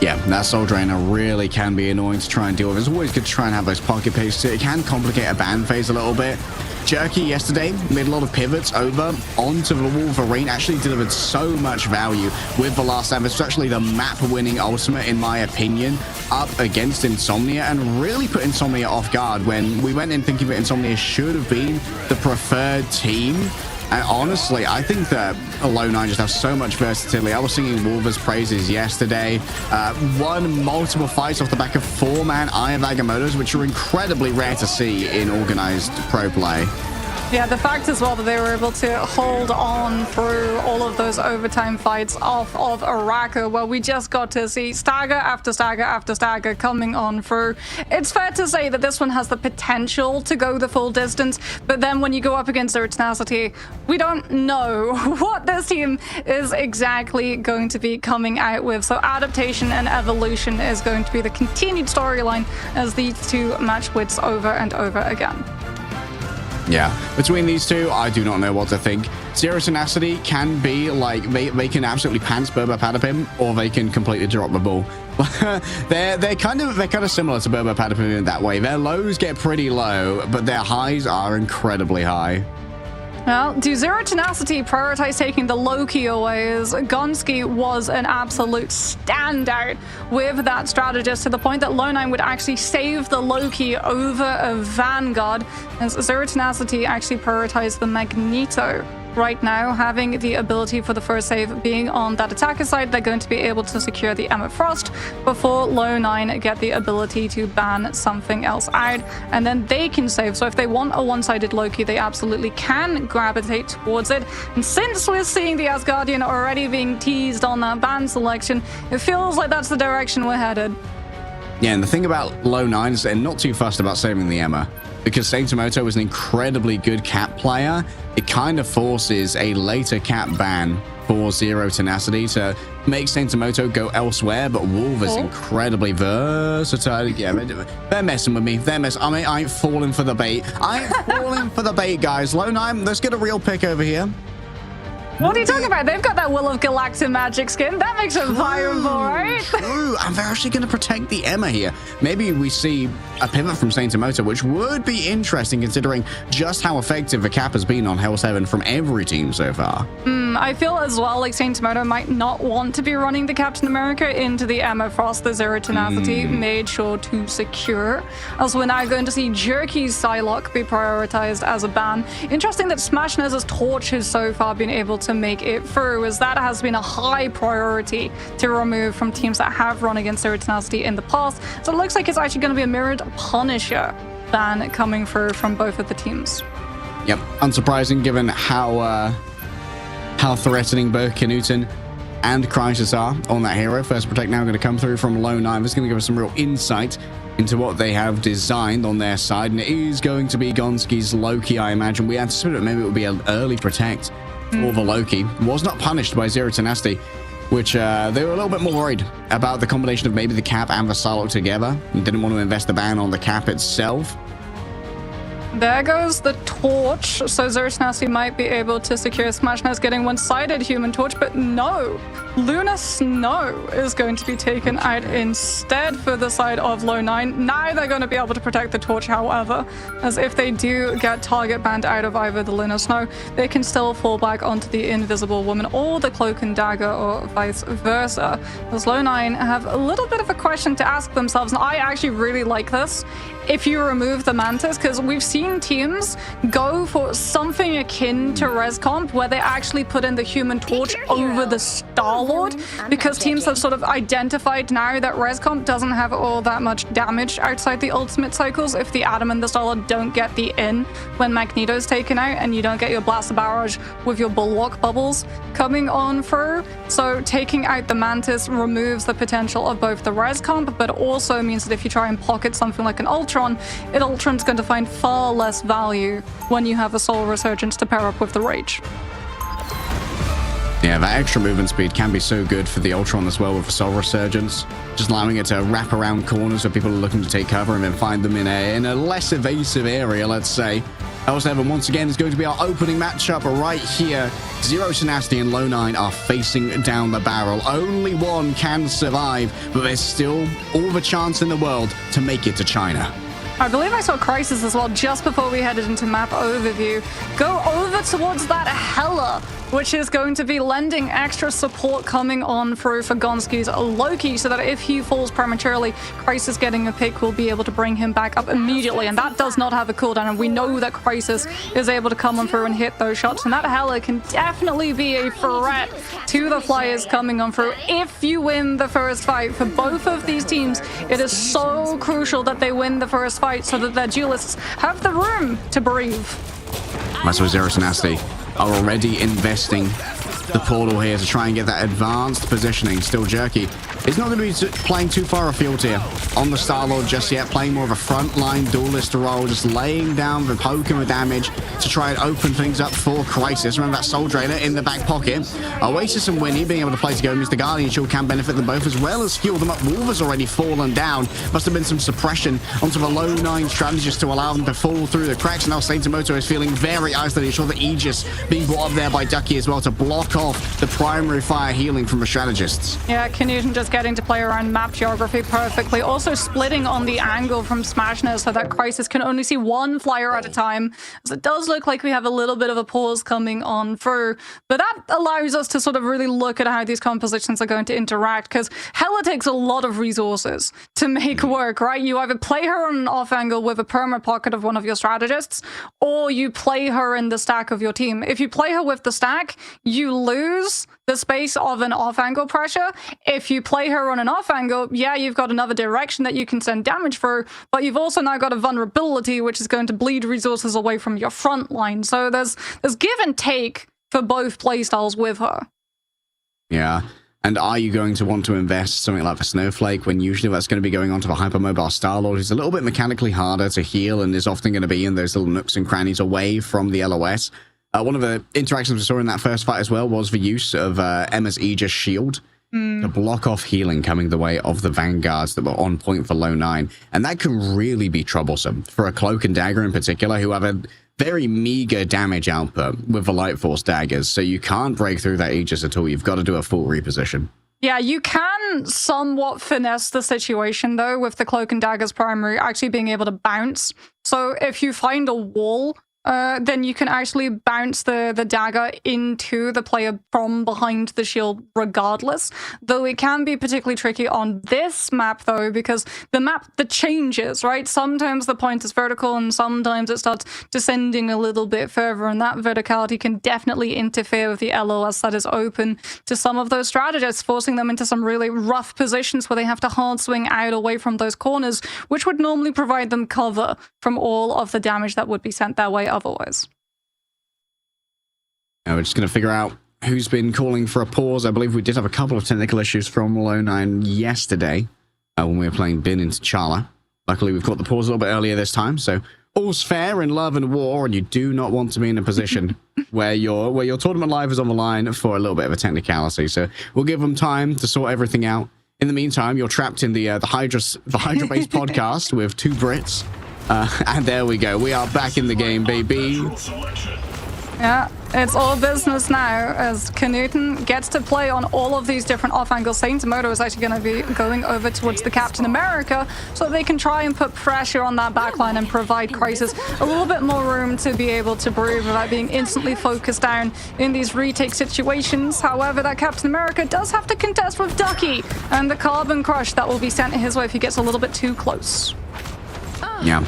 Yeah, that Soul Drainer really can be annoying to try and deal with. It's always good to try and have those pocket pastes. It can complicate a ban phase a little bit. Jerky yesterday made a lot of pivots over onto the Wolverine, actually delivered so much value with the last stand. It's actually the map-winning ultimate, in my opinion, up against Insomnia, and really put Insomnia off guard when we went in thinking that Insomnia should have been the preferred team. And honestly, I think that Low 9 just has so much versatility. I was singing Wolver's praises yesterday. Won multiple fights off the back of 4-man Iron Agamottos, which are incredibly rare to see in organized pro play. Yeah, the fact as well that they were able to hold on through all of those overtime fights off of Araka, where we just got to see stagger after stagger after stagger coming on through. It's fair to say that this one has the potential to go the full distance, but then when you go up against their tenacity, we don't know what this team is exactly going to be coming out with. So adaptation and evolution is going to be the continued storyline as these two match wits over and over again. Yeah, between these two, I do not know what to think. Zero Tenacity can be like, they can absolutely pants Burba Patapim, or they can completely drop the ball. they're kind of similar to Burba Patapim in that way. Their lows get pretty low, but their highs are incredibly high. Well, do Zero Tenacity prioritize taking the Loki away, as Gonski was an absolute standout with that strategist, to the point that Low 9 would actually save the Loki over a Vanguard, as Zero Tenacity actually prioritized the Magneto. Right now, having the ability for the first save being on that attacker side, they're going to be able to secure the Emma Frost before Low 9 get the ability to ban something else out, and then they can save. So if they want a one-sided Loki, they absolutely can gravitate towards it. And since we're seeing the Asgardian already being teased on that ban selection, it feels like that's the direction we're headed. Yeah, and the thing about Low 9 is they're not too fussed about saving the Emma, because Saintomoto was an incredibly good cap player. It kind of forces a later cap ban for Zero Tenacity to make Saintomoto go elsewhere, but Wolf is incredibly versatile. Yeah, they're messing with me. I ain't falling for the bait. I ain't falling for the bait, guys. Low 9, let's get a real pick over here. What are you talking about? They've got that Will of Galactic magic skin. That makes them viable, right? True, and they're actually going to protect the EMEA here. Maybe we see a pivot from Symbiotic, which would be interesting considering just how effective the cap has been on Hell 7 from every team so far. I feel as well like Symbiotic might not want to be running the Captain America into the EMEA Frost. The Zero Tenacity made sure to secure, as we're now going to see Jerky's Psylocke be prioritized as a ban. Interesting that Smashnez's Torch has so far been able to make it through, as that has been a high priority to remove from teams that have run against Zero Tenacity in the past. So it looks like it's actually going to be a mirrored Punisher ban coming through from both of the teams. Yep, unsurprising given how threatening both Knuten and Crisis are on that hero. First Protect now going to come through from Low 9. This is going to give us some real insight into what they have designed on their side, and it is going to be Gonski's Loki, I imagine. We anticipated maybe it would be an early Protect for the Loki. Was not punished by Zero Tenacity, which they were a little bit more worried about the combination of maybe the Cap and the Psylocke together, and didn't want to invest the ban on the Cap itself. There goes the Torch, so Zero Tenacity might be able to secure Smashnez getting one-sided Human Torch, but no! Luna Snow is going to be taken out instead for the side of Low 9. Now they're going to be able to protect the Torch, however, as if they do get target banned out of either the Luna Snow, they can still fall back onto the Invisible Woman or the Cloak and Dagger, or vice versa. As Low 9 have a little bit of a question to ask themselves, and I actually really like this. If you remove the Mantis, because we've seen teams go for something akin to Rescomp, where they actually put in the Human Torch over the Star-Lord, because teams have sort of identified now that Rescomp doesn't have all that much damage outside the ultimate cycles if the Atom and the Star-Lord don't get the in when Magneto's taken out, and you don't get your Blaster Barrage with your Bulwark Bubbles coming on through. So taking out the Mantis removes the potential of both the Rescomp, but also means that if you try and pocket something like an Ultron, Ultron's going to find far less value when you have a Soul Resurgence to pair up with the Rage. Yeah, that extra movement speed can be so good for the Ultron as well with the Soul Resurgence. Just allowing it to wrap around corners where people are looking to take cover and then find them in a less evasive area, let's say. L7 once again is going to be our opening matchup right here. Zero Tenacity and Low 9 are facing down the barrel. Only one can survive, but there's still all the chance in the world to make it to China. I believe I saw Crisis as well just before we headed into map overview. Go over towards that Hela, which is going to be lending extra support coming on through for Gonski's Loki, so that if he falls prematurely, Crisis getting a pick will be able to bring him back up immediately, and that does not have a cooldown, and we know that Crisis is able to come on through and hit those shots, and that Hela can definitely be a threat to the Flyers coming on through if you win the first fight. For both of these teams, it is so crucial that they win the first fight so that their duelists have the room to breathe. That's why Zero Tenacity are already investing the portal here to try and get that advanced positioning. Still Jerky. It's not going to be playing too far afield here on the Star-Lord just yet, playing more of a frontline duelist role, just laying down the poke and the damage to try and open things up for Crisis. Remember that Soul Drainer in the back pocket. Oasis and Winnie being able to play together means the Guardian Shield can benefit them both, as well as heal them up. Wolf has already fallen down. Must have been some suppression onto the Low 9 strategist to allow them to fall through the cracks. Now Symbiotic is feeling very isolated. Sure, the Aegis being brought up there by Ducky as well to block off the primary fire healing from the strategists. Yeah, Knuten just getting to play around map geography perfectly. Also splitting on the angle from Smashnez so that Crisis can only see one flyer at a time. So it does look like we have a little bit of a pause coming on through, but that allows us to sort of really look at how these compositions are going to interact, because Hela takes a lot of resources to make work, right? You either play her on an off angle with a perma pocket of one of your strategists, or you play her in the stack of your team. If you play her with the stack, you lose the space of an off-angle pressure. If you play her on an off-angle, yeah, you've got another direction that you can send damage through, but you've also now got a vulnerability, which is going to bleed resources away from your front line. So there's give and take for both playstyles with her. Yeah. And are you going to want to invest something like the Snowflake when usually that's going to be going on to the hypermobile Star-Lord, who's a little bit mechanically harder to heal and is often going to be in those little nooks and crannies away from the LOS? One of the interactions we saw in that first fight as well was the use of Emma's Aegis shield to block off healing coming the way of the Vanguards that were on point for Low 9. And that can really be troublesome for a Cloak and Dagger in particular, who have a very meager damage output with the Light Force daggers, so you can't break through that Aegis at all. You've got to do a full reposition. Yeah, you can somewhat finesse the situation, though, with the Cloak and Dagger's primary actually being able to bounce. So if you find a wall, then you can actually bounce the dagger into the player from behind the shield regardless. Though it can be particularly tricky on this map, though, because the map that changes, right? Sometimes the point is vertical and sometimes it starts descending a little bit further, and that verticality can definitely interfere with the LOS that is open to some of those strategists, forcing them into some really rough positions where they have to hard swing out away from those corners, which would normally provide them cover from all of the damage that would be sent their way otherwise. Now we're just going to figure out who's been calling for a pause. I believe we did have a couple of technical issues from Low 9 yesterday when we were playing Bin into T'Challa. Luckily, we've got the pause a little bit earlier this time, so all's fair in love and war, and you do not want to be in a position where your tournament life is on the line for a little bit of a technicality. So we'll give them time to sort everything out. In the meantime, you're trapped in the Hydra-based podcast with two Brits. And there we go. We are back in the game, baby. Yeah, it's all business now as Knuten gets to play on all of these different off angles. Saint Moto is actually going to be going over towards the Captain America so that they can try and put pressure on that backline and provide Crisis a little bit more room to be able to breathe without being instantly focused down in these retake situations. However, that Captain America does have to contest with Ducky and the Carbon Crush that will be sent his way if he gets a little bit too close. Yeah.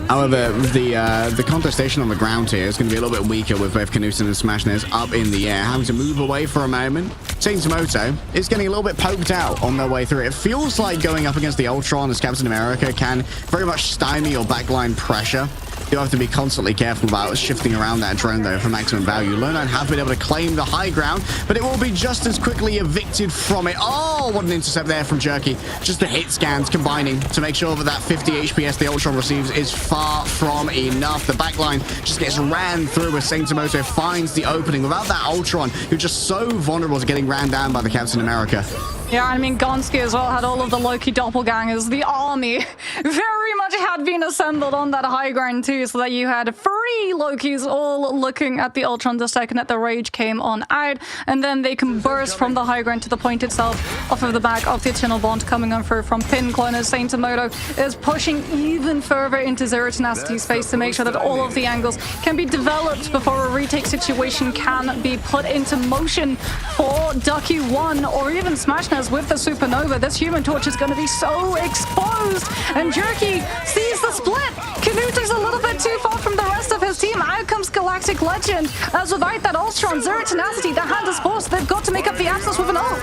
However, the contestation on the ground here is going to be a little bit weaker with both Knuten and Smashness up in the air, having to move away for a moment. Saint Moto is getting a little bit poked out on their way through. It feels like going up against the Ultron as Captain America can very much stymie your backline pressure. You have to be constantly careful about shifting around that drone, though, for maximum value. Low 9 have been able to claim the high ground, but it will be just as quickly evicted from it. Oh, what an intercept there from Jerky. Just the hit scans combining to make sure that 50 HPS the Ultron receives is far from enough. The backline just gets ran through as Saint Moto finds the opening without that Ultron, who's just so vulnerable to getting ran down by the Captain America. Yeah, I mean, Gonski as well had all of the Loki doppelgangers. The army very much had been assembled on that high ground too, so that you had 3 Lokis all looking at the Ultron the second that the rage came on out, and then they can burst from the high ground to the point itself off of the back of the Eternal Bond coming on through from Pin Clone as Saint Moto is pushing even further into Zero Tenacity space to make sure that all of the angles can be developed before a retake situation can be put into motion for Ducky 1 or even Smashness with the Supernova. This Human Torch is going to be so exposed, and Jerky sees the split. Knuten's a little bit too far from the rest of his team. Out comes Galactic Legend, as without that Ultron, Zero Tenacity, the hand is forced. They've got to make up the absence with an ult.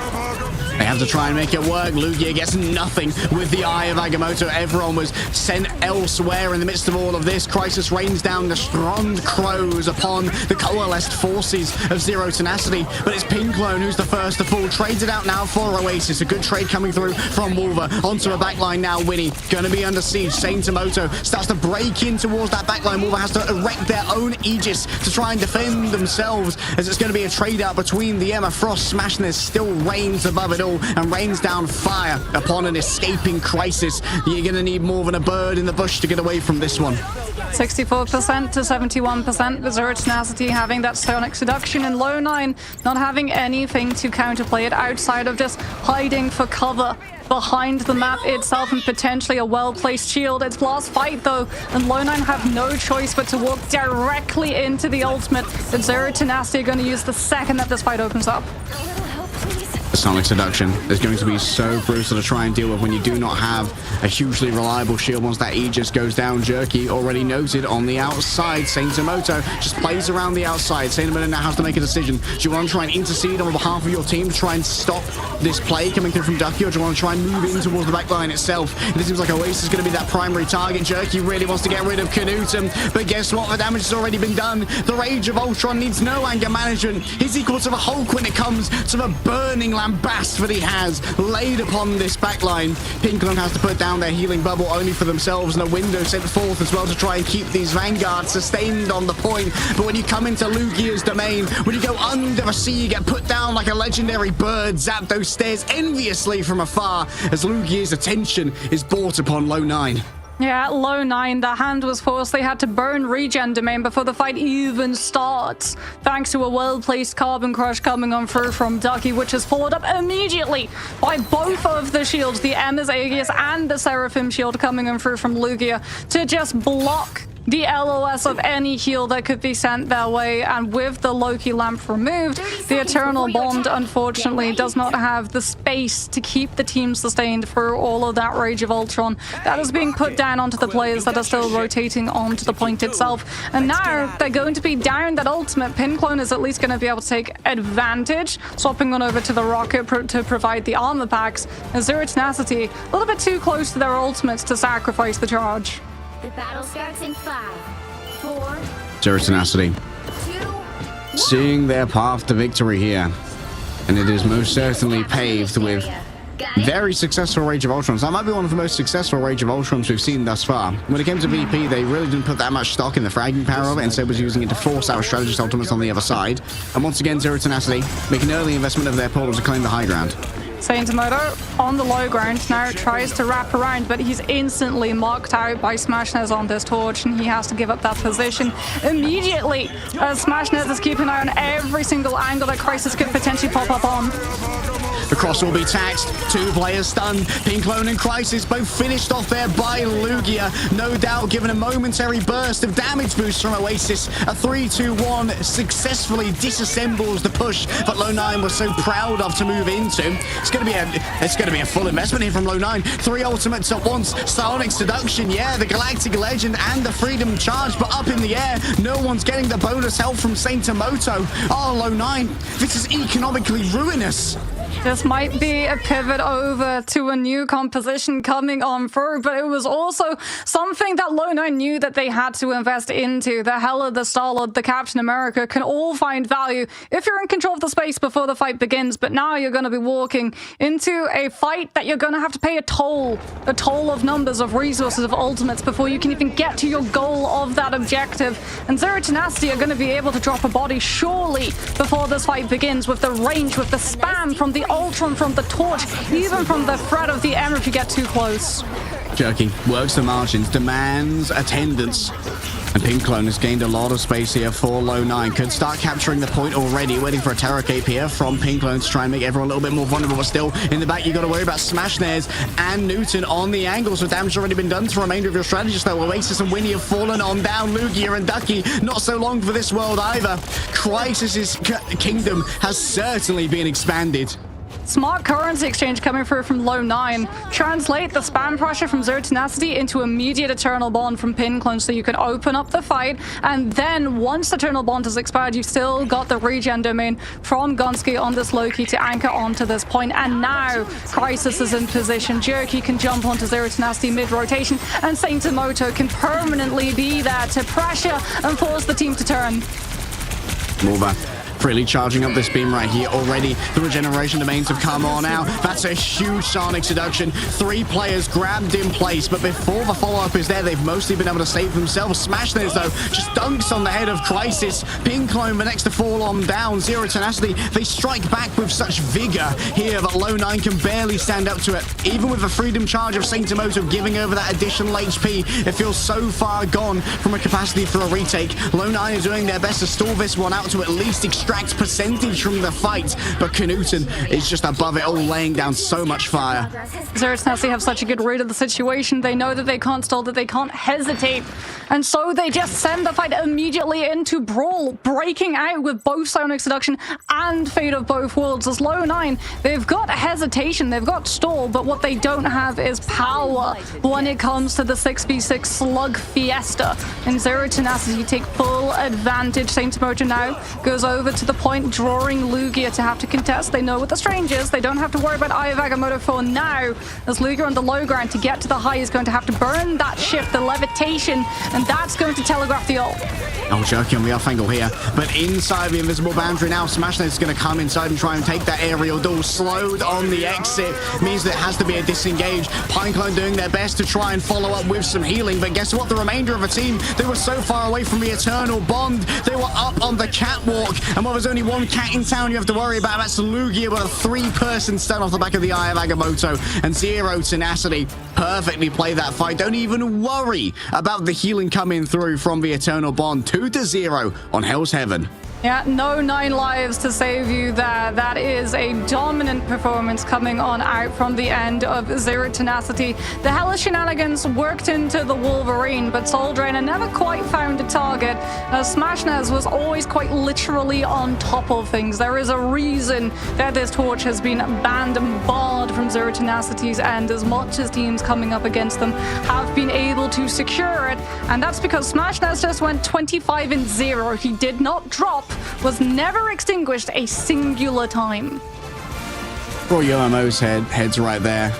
They have to try and make it work. Lugia gets nothing with the Eye of Agamotto. Everyone was sent elsewhere in the midst of all of this. Crisis rains down the Strond Crows upon the coalesced forces of Zero Tenacity, but it's Pin Clone who's the first to fall. Trades it out now for Oasis. A good trade coming through from Wolver onto a backline now. Winnie going to be under siege. Saint Moto starts to break in towards that backline. Wolver has to erect their own Aegis to try and defend themselves, as it's going to be a trade out between the Emma. Frost Smashness still reigns above it all and rains down fire upon an escaping Crisis. You're going to need more than a bird in the bush to get away from this one. 64% to 71% with Zero Tenacity having that Sonic Seduction, and Low 9 not having anything to counterplay it outside of just hiding for cover behind the map itself and potentially a well-placed shield. It's last fight though, and Low 9 have no choice but to walk directly into the ultimate that Zero Tenacity are going to use the second that this fight opens up. The Sonic Seduction is going to be so brutal to try and deal with when you do not have a hugely reliable shield once that Aegis goes down. Jerky already noted on the outside. Saint Moto just plays around the outside. Saint Moto now has to make a decision. Do you want to try and intercede on behalf of your team to try and stop this play coming through from Ducky, or do you want to try and move in towards the backline itself? It seems like Oasis is going to be that primary target. Jerky really wants to get rid of Knuten, but guess what? The damage has already been done. The Rage of Ultron needs no anger management. He's equal to the Hulk when it comes to the burning lambast that he has laid upon this backline. Pinklon has to put down their healing bubble only for themselves, and a window sent forth as well to try and keep these vanguards sustained on the point. But when you come into Lugia's domain, when you go under the sea, you get put down like a legendary bird. Zapdos stares enviously from afar as Lugia's attention is brought upon Low 9. Yeah, at low 9, the hand was forced. They had to burn regen domain before the fight even starts, thanks to a well-placed carbon crush coming on through from Ducky, which is followed up immediately by both of the shields, the Emma's Aegis and the Seraphim shield coming on through from Lugia to just block the LOS of any heal that could be sent their way. And with the Loki lamp removed, the Eternal Bond unfortunately does not have the space to keep the team sustained through all of that Rage of Ultron that is being put down onto the players that are still rotating onto the point itself. And now they're going to be down that ultimate. Pin Clone is at least going to be able to take advantage, swapping on over to the rocket to provide the armor packs. Zero Tenacity a little bit too close to their ultimates to sacrifice the charge. The battle starts in 5, 4, Zero Tenacity 2, seeing their path to victory here. And it is most certainly paved with very successful Rage of Ultrons. That might be one of the most successful Rage of Ultrons we've seen thus far. When it came to VP, they really didn't put that much stock in the fragging power of it, instead was using it to force out strategist ultimates on the other side. And once again, Zero Tenacity make an early investment of their portal to claim the high ground. Saintomoto on the low ground now tries to wrap around, but he's instantly marked out by Smashnez on this torch, and he has to give up that position immediately as Smashnez is keeping an eye on every single angle that Crisis could potentially pop up on. The cross will be taxed. 2 players stunned. Pin Clone and Crisis both finished off there by Lugia. No doubt given a momentary burst of damage boost from Oasis. A 3-2-1 successfully disassembles the push that Low 9 was so proud of to move into. It's going to be a full investment here from Low 9. 3 ultimates at once. Psionic Seduction, yeah, the Galactic Legend and the Freedom Charge, but up in the air. No one's getting the bonus health from Saintomoto. Oh, Low 9, this is economically ruinous. This might be a pivot over to a new composition coming on through, but it was also something that Low 9 knew that they had to invest into. The Hela, the Star-Lord, the Captain America can all find value if you're in control of the space before the fight begins, but now you're going to be walking into a fight that you're going to have to pay a toll of numbers, of resources, of ultimates before you can even get to your goal of that objective. And Zero Tenacity are going to be able to drop a body surely before this fight begins, with the range, with the spam from the Ultron, from the torch, even from the threat of the Emma if you get too close. Jerky works the margins, demands attendance. And Pin Clone has gained a lot of space here for Low 9. Could start capturing the point already, waiting for a Terror Cape here from Pin Clone to try and make everyone a little bit more vulnerable. But still, in the back, you got to worry about Smashnez and Newton on the angles. So damage already been done to the remainder of your strategists, though. Oasis and Winnie have fallen on down. Lugia and Ducky, not so long for this world either. Crisis's kingdom has certainly been expanded. Smart currency exchange coming through from Low 9. Translate the spam pressure from Zero Tenacity into immediate Eternal Bond from Pin Clone so you can open up the fight. And then once Eternal Bond has expired, you've still got the regen domain from Gonski on this Loki to anchor onto this point. And now Crisis is in position. Jerky can jump onto Zero Tenacity mid-rotation, and Saintomoto can permanently be there to pressure and force the team to turn. Morva freely charging up this beam right here already. The regeneration domains have come on now. That's a huge Sonic Seduction. 3 players grabbed in place, but before the follow-up is there, they've mostly been able to save themselves. Smashnez, though, just dunks on the head of Crisis. Pin Clone the next to fall on down. Zero Tenacity, they strike back with such vigor here that Low 9 can barely stand up to it. Even with the Freedom Charge of Saintomoto giving over that additional HP, it feels so far gone from a capacity for a retake. Low 9 is doing their best to stall this one out to at least extract percentage from the fight, but Knuten is just above it all, laying down so much fire. Zero Tenacity have such a good read of the situation. They know that they can't stall, that they can't hesitate, and so they just send the fight immediately into brawl, breaking out with both Sonic Seduction and Fate of Both Worlds. As Low 9, they've got hesitation, they've got stall, but what they don't have is power when it comes to the 6v6 slug fiesta. And Zero Tenacity take full advantage. Saintomoto now goes over to the point, drawing Lugia to have to contest. They know what the strange is. They don't have to worry about Eye of Agamotto for now, as Lugia on the low ground to get to the high is going to have to burn that shift, the levitation, and that's going to telegraph the ult. Oh, Jerky on the off angle here, but inside the invisible boundary now, Smashnez is going to come inside and try and take that aerial duel. Slowed on the exit means that it has to be a disengage. Pin Clone doing their best to try and follow up with some healing, but guess what? The remainder of the team, they were so far away from the Eternal Bond. They were up on the catwalk, and while there's only one cat in town you have to worry about, that's Lugia with a 3-person stun off the back of the Eye of Agamotto, and Zero Tenacity perfectly play that fight. Don't even worry about the healing coming through from the Eternal Bond. 2-0 on Hell's Heaven. Yeah, no 9 lives to save you there. That is a dominant performance coming on out from the end of Zero Tenacity. The hellish shenanigans worked into the Wolverine, but Soul Drainer never quite found a target. Smashnaz was always quite literally on top of things. There is a reason that this torch has been banned and barred from Zero Tenacity's end, as much as teams coming up against them have been able to secure it. And that's because Smashnaz just went 25-0. He did not drop, was never extinguished a singular time. For Yomo's heads right there.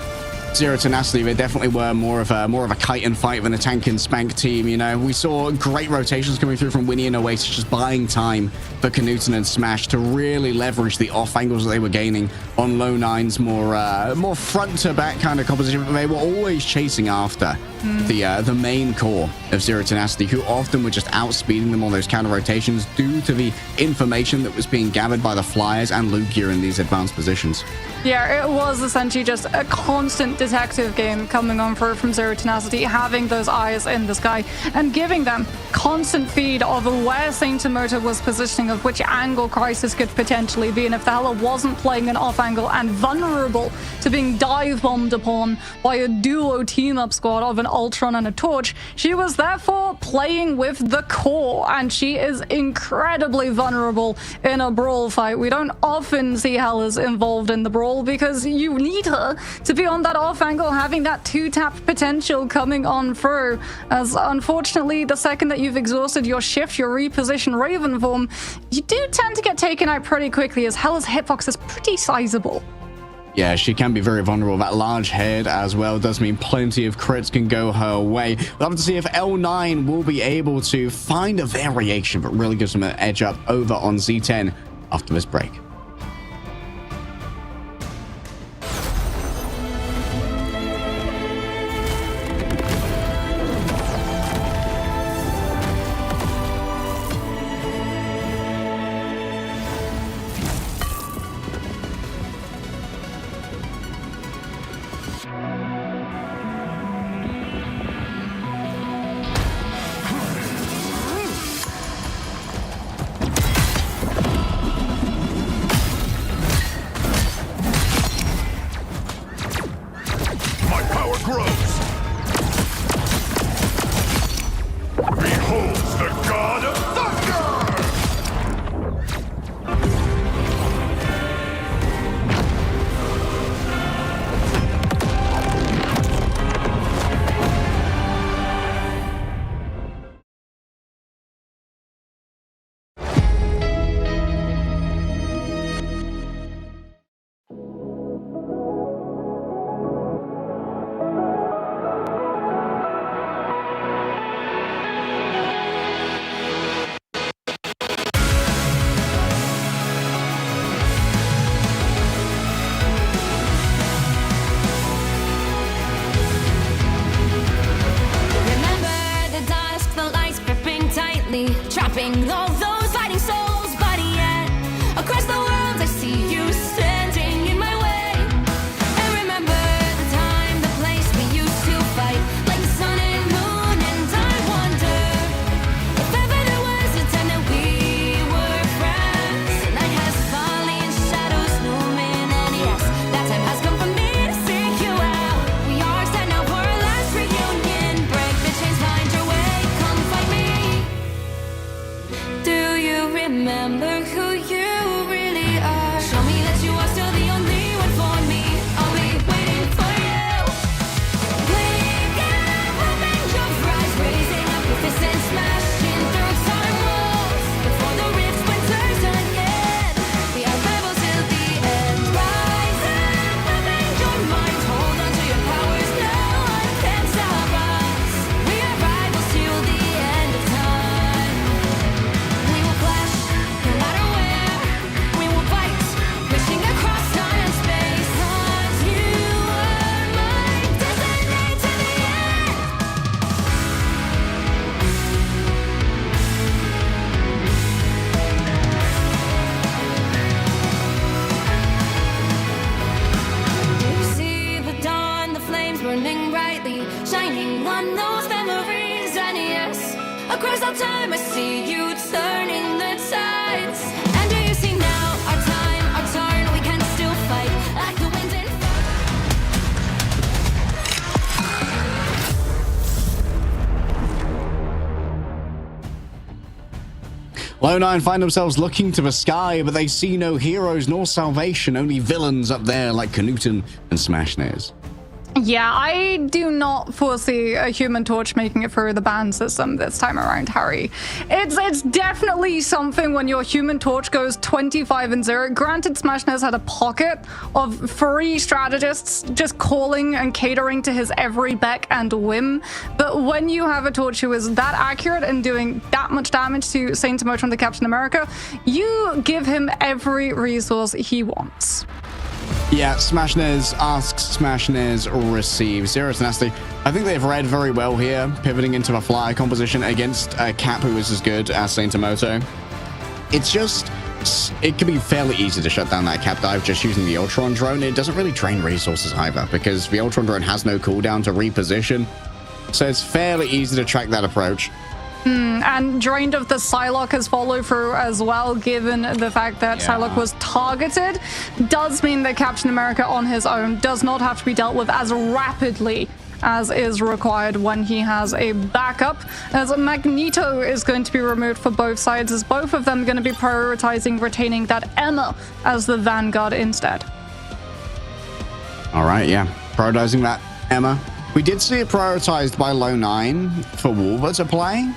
Zero Tenacity, they definitely were more of a kite and fight than a tank and spank team, you know. We saw great rotations coming through from Winnie and Oasis, just buying time for Knudsen and Smash to really leverage the off angles that they were gaining on low nines, more front to back kind of composition. But they were always chasing after the main core of Zero Tenacity, who often were just outspeeding them on those counter rotations due to the information that was being gathered by the Flyers and Lugia in these advanced positions. Yeah, it was essentially just a constant detective game coming on from Zero Tenacity, having those eyes in the sky and giving them constant feed of where Saint Amurta was positioning, of which angle Crisis could potentially be, and if the Hela wasn't playing an off angle and vulnerable to being dive bombed upon by a duo team-up squad of an Ultron and a Torch, she was therefore playing with the core, and she is incredibly vulnerable in a brawl fight. We don't often see Helas involved in the brawl because you need her to be on that off angle, having that 2-tap potential coming on through, as unfortunately the second that you've exhausted your shift, your reposition Raven form, you do tend to get taken out pretty quickly, as Hela's hitbox is pretty sizable. Yeah, she can be very vulnerable. That large head as well does mean plenty of crits can go her way. We'll have to see if L9 will be able to find a variation that really gives them an edge up over on Z10 after this break. Across all time, I see you turning the tides. And do you see now our time, our turn? We can still fight like the wind and Low 9 find themselves looking to the sky, but they see no heroes nor salvation, only villains up there like Knuten and Smashnez. Yeah, I do not foresee a Human Torch making it through the ban system this time around, Harry. It's definitely something when your Human Torch goes 25-0. Granted, Smashnez had a pocket of 3 strategists just calling and catering to his every beck and whim, but when you have a Torch who is that accurate and doing that much damage to Saint Emotion the Captain America, you give him every resource he wants. Yeah, Smashnez asks, Smashnez receives. Zero Tenacity. I think they've read very well here, pivoting into a flyer composition against a Cap who is as good as Saint Emoto. It's just, it can be fairly easy to shut down that Cap dive just using the Ultron drone. It doesn't really drain resources either, because the Ultron drone has no cooldown to reposition. So it's fairly easy to track that approach. And drained of the Psylocke as follow through as well, given the fact that Psylocke was targeted, does mean that Captain America on his own does not have to be dealt with as rapidly as is required when he has a backup, as Magneto is going to be removed for both sides, as both of them are going to be prioritizing retaining that Emma as the Vanguard instead. All right, yeah. Prioritizing that Emma. We did see it prioritized by Low 9 for Wolver to play,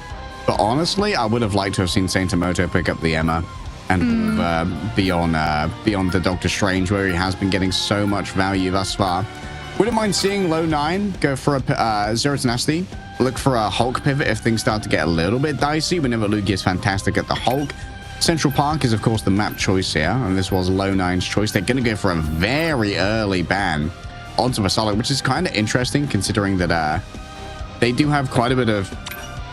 but honestly, I would have liked to have seen Saint Emoto pick up the Emma and Wolver beyond the Doctor Strange, where he has been getting so much value thus far. Wouldn't mind seeing Low 9 go for a Zero Tenacity, look for a Hulk pivot if things start to get a little bit dicey. We know that Lugia is fantastic at the Hulk. Central Park is, of course, the map choice here, and this was Low 9's choice. They're going to go for a very early ban onto the Psylocke, which is kind of interesting considering that they do have quite a bit of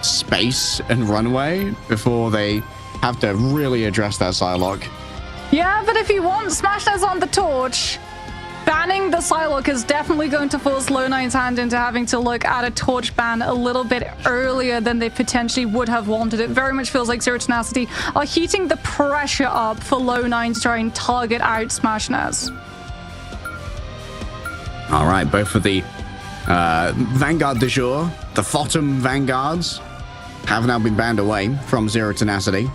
space and runway before they have to really address that Psylocke. Yeah, but if you want Smashnez on the Torch, banning the Psylocke is definitely going to force Low 9's hand into having to look at a Torch ban a little bit earlier than they potentially would have wanted. It very much feels like Zero Tenacity are heating the pressure up for Low 9 to try and target out Smashnez. All right, both of the Vanguard du jour, the Photom Vanguards, have now been banned away from Zero Tenacity.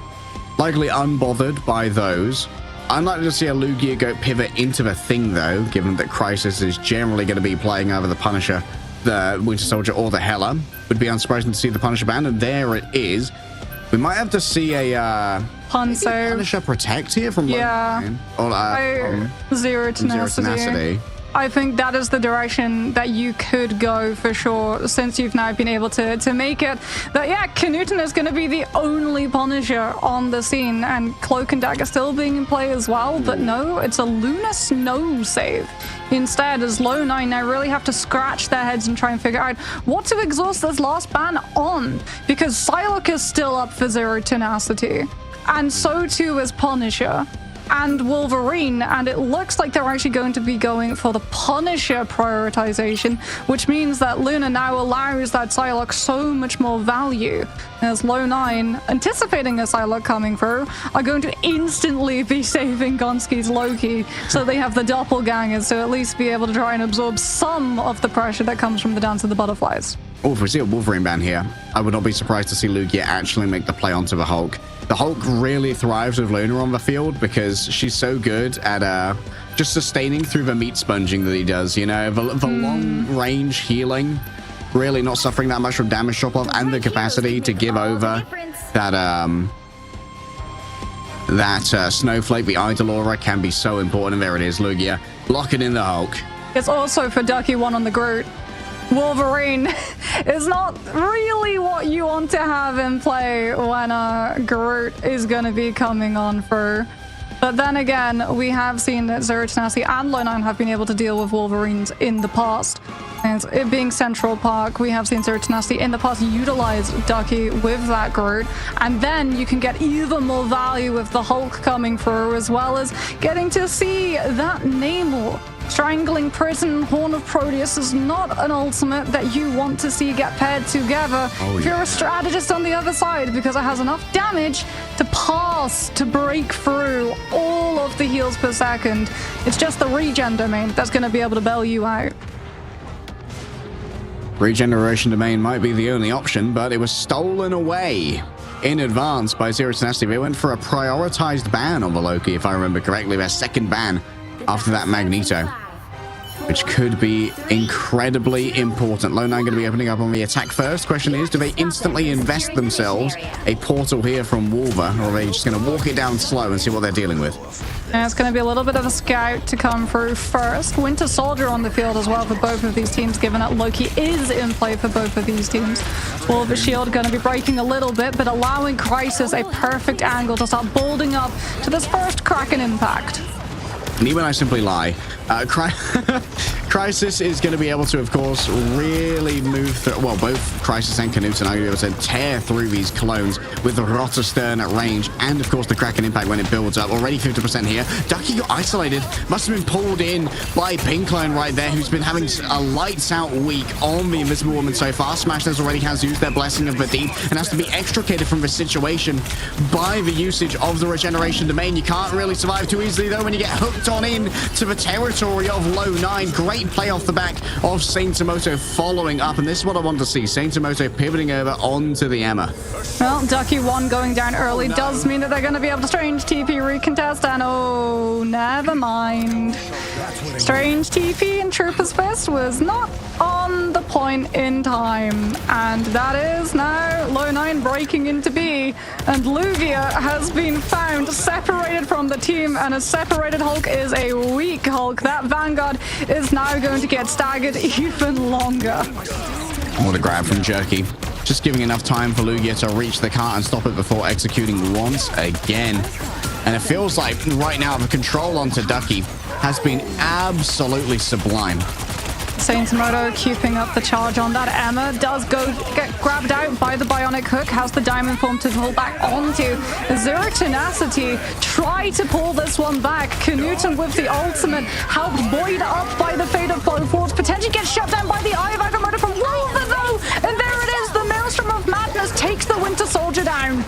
Likely unbothered by those. Unlikely to see a Lugia go pivot into the Thing, though, given that Crisis is generally going to be playing over the Punisher, the Winter Soldier, or the Hela. Would be unsurprising to see the Punisher ban, and there it is. We might have to see a Punisher Protect here from Zero Tenacity. I think that is the direction that you could go for sure, since you've now been able to make it that, yeah, Knuten is going to be the only Punisher on the scene, and Cloak and Dagger still being in play as well, but no, it's a Luna Snow save. Instead, as Low 9 now really have to scratch their heads and try and figure out what to exhaust this last ban on, because Psylocke is still up for Zero Tenacity, and so too is Punisher and Wolverine, and it looks like they're actually going to be going for the Punisher prioritization, which means that Luna now allows that Psylocke so much more value, as Low 9, anticipating a Psylocke coming through, are going to instantly be saving Gonski's Loki, so they have the doppelgangers to at least be able to try and absorb some of the pressure that comes from the Dance of the Butterflies. Oh, if we see a Wolverine ban here, I would not be surprised to see Lugia actually make the play onto the Hulk. The Hulk really thrives with Luna on the field because she's so good at just sustaining through the meat sponging that he does, you know, the long-range healing, really not suffering that much from damage drop-off, and the capacity to give over that Snowflake, the Idol Aura, can be so important. And there it is, Lugia, locking in the Hulk. It's also for Ducky 1 on the Groot. Wolverine is not really what you want to have in play when Groot is going to be coming on through. But then again, we have seen that Zero Tenacity and Low 9 have been able to deal with Wolverines in the past. And it being Central Park, we have seen Zero Tenacity in the past utilize Ducky with that Groot. And then you can get even more value with the Hulk coming through, as well as getting to see that Namor Strangling Prison, Horn of Proteus is not an ultimate that you want to see get paired together if you're a strategist on the other side, because it has enough damage to pass, to break through all of the heals per second. It's just the regen domain that's going to be able to bail you out. Regeneration domain might be the only option, but it was stolen away in advance by Zero Tenacity. They went for a prioritized ban on the Loki, if I remember correctly, their second ban after that Magneto, which could be incredibly important. Low9 going to be opening up on the attack first. Question is, do they instantly invest themselves a portal here from Wolver, or are they just going to walk it down slow and see what they're dealing with? And it's going to be a little bit of a scout to come through first. Winter Soldier on the field as well for both of these teams, given that Loki is in play for both of these teams. Wolver's shield going to be breaking a little bit, but allowing Crisis a perfect angle to start building up to this first Kraken impact. And even I simply lie. Crisis is going to be able to, of course, really move through. Well, both Crisis and Knutson are going to be able to tear through these clones with the Rotterstern at range, and of course the Kraken impact when it builds up. Already 50% here. Ducky got isolated. Must have been pulled in by Pinkline right there, who's been having a lights out week on the Invisible Woman so far. Smashness already has used their Blessing of the Deep and has to be extricated from the situation by the usage of the Regeneration Domain. You can't really survive too easily though when you get hooked on in to the territory of Low9. Great play off the back of Saint Tomoto following up, and this is what I want to see. Saint Tomoto pivoting over onto the Emma. Well, Ducky 1 going down early does mean that they're going to be able to Strange TP recontest, and oh, never mind. Strange TP and Trooper's Fist was not on the point in time, and that is now Low9 breaking into B, and Lugia has been found separated from the team, and a separated Hulk is a weak Hulk. That Vanguard is now going to get staggered even longer. What a grab from Jerky. Just giving enough time for Lugia to reach the cart and stop it before executing once again. And it feels like right now the control onto Ducky has been absolutely sublime. Saint Tomoto keeping up the charge on that. Emma does get grabbed out by the bionic hook, has the diamond form to pull back onto. Zero Tenacity try to pull this one back. Knutson with the ultimate, helped buoyed up by the fate of Bowforce, potentially gets shut down by the Eye of Agamotto from Wolver though, and there it is, the Maelstrom of Madness takes the Winter Soldier down.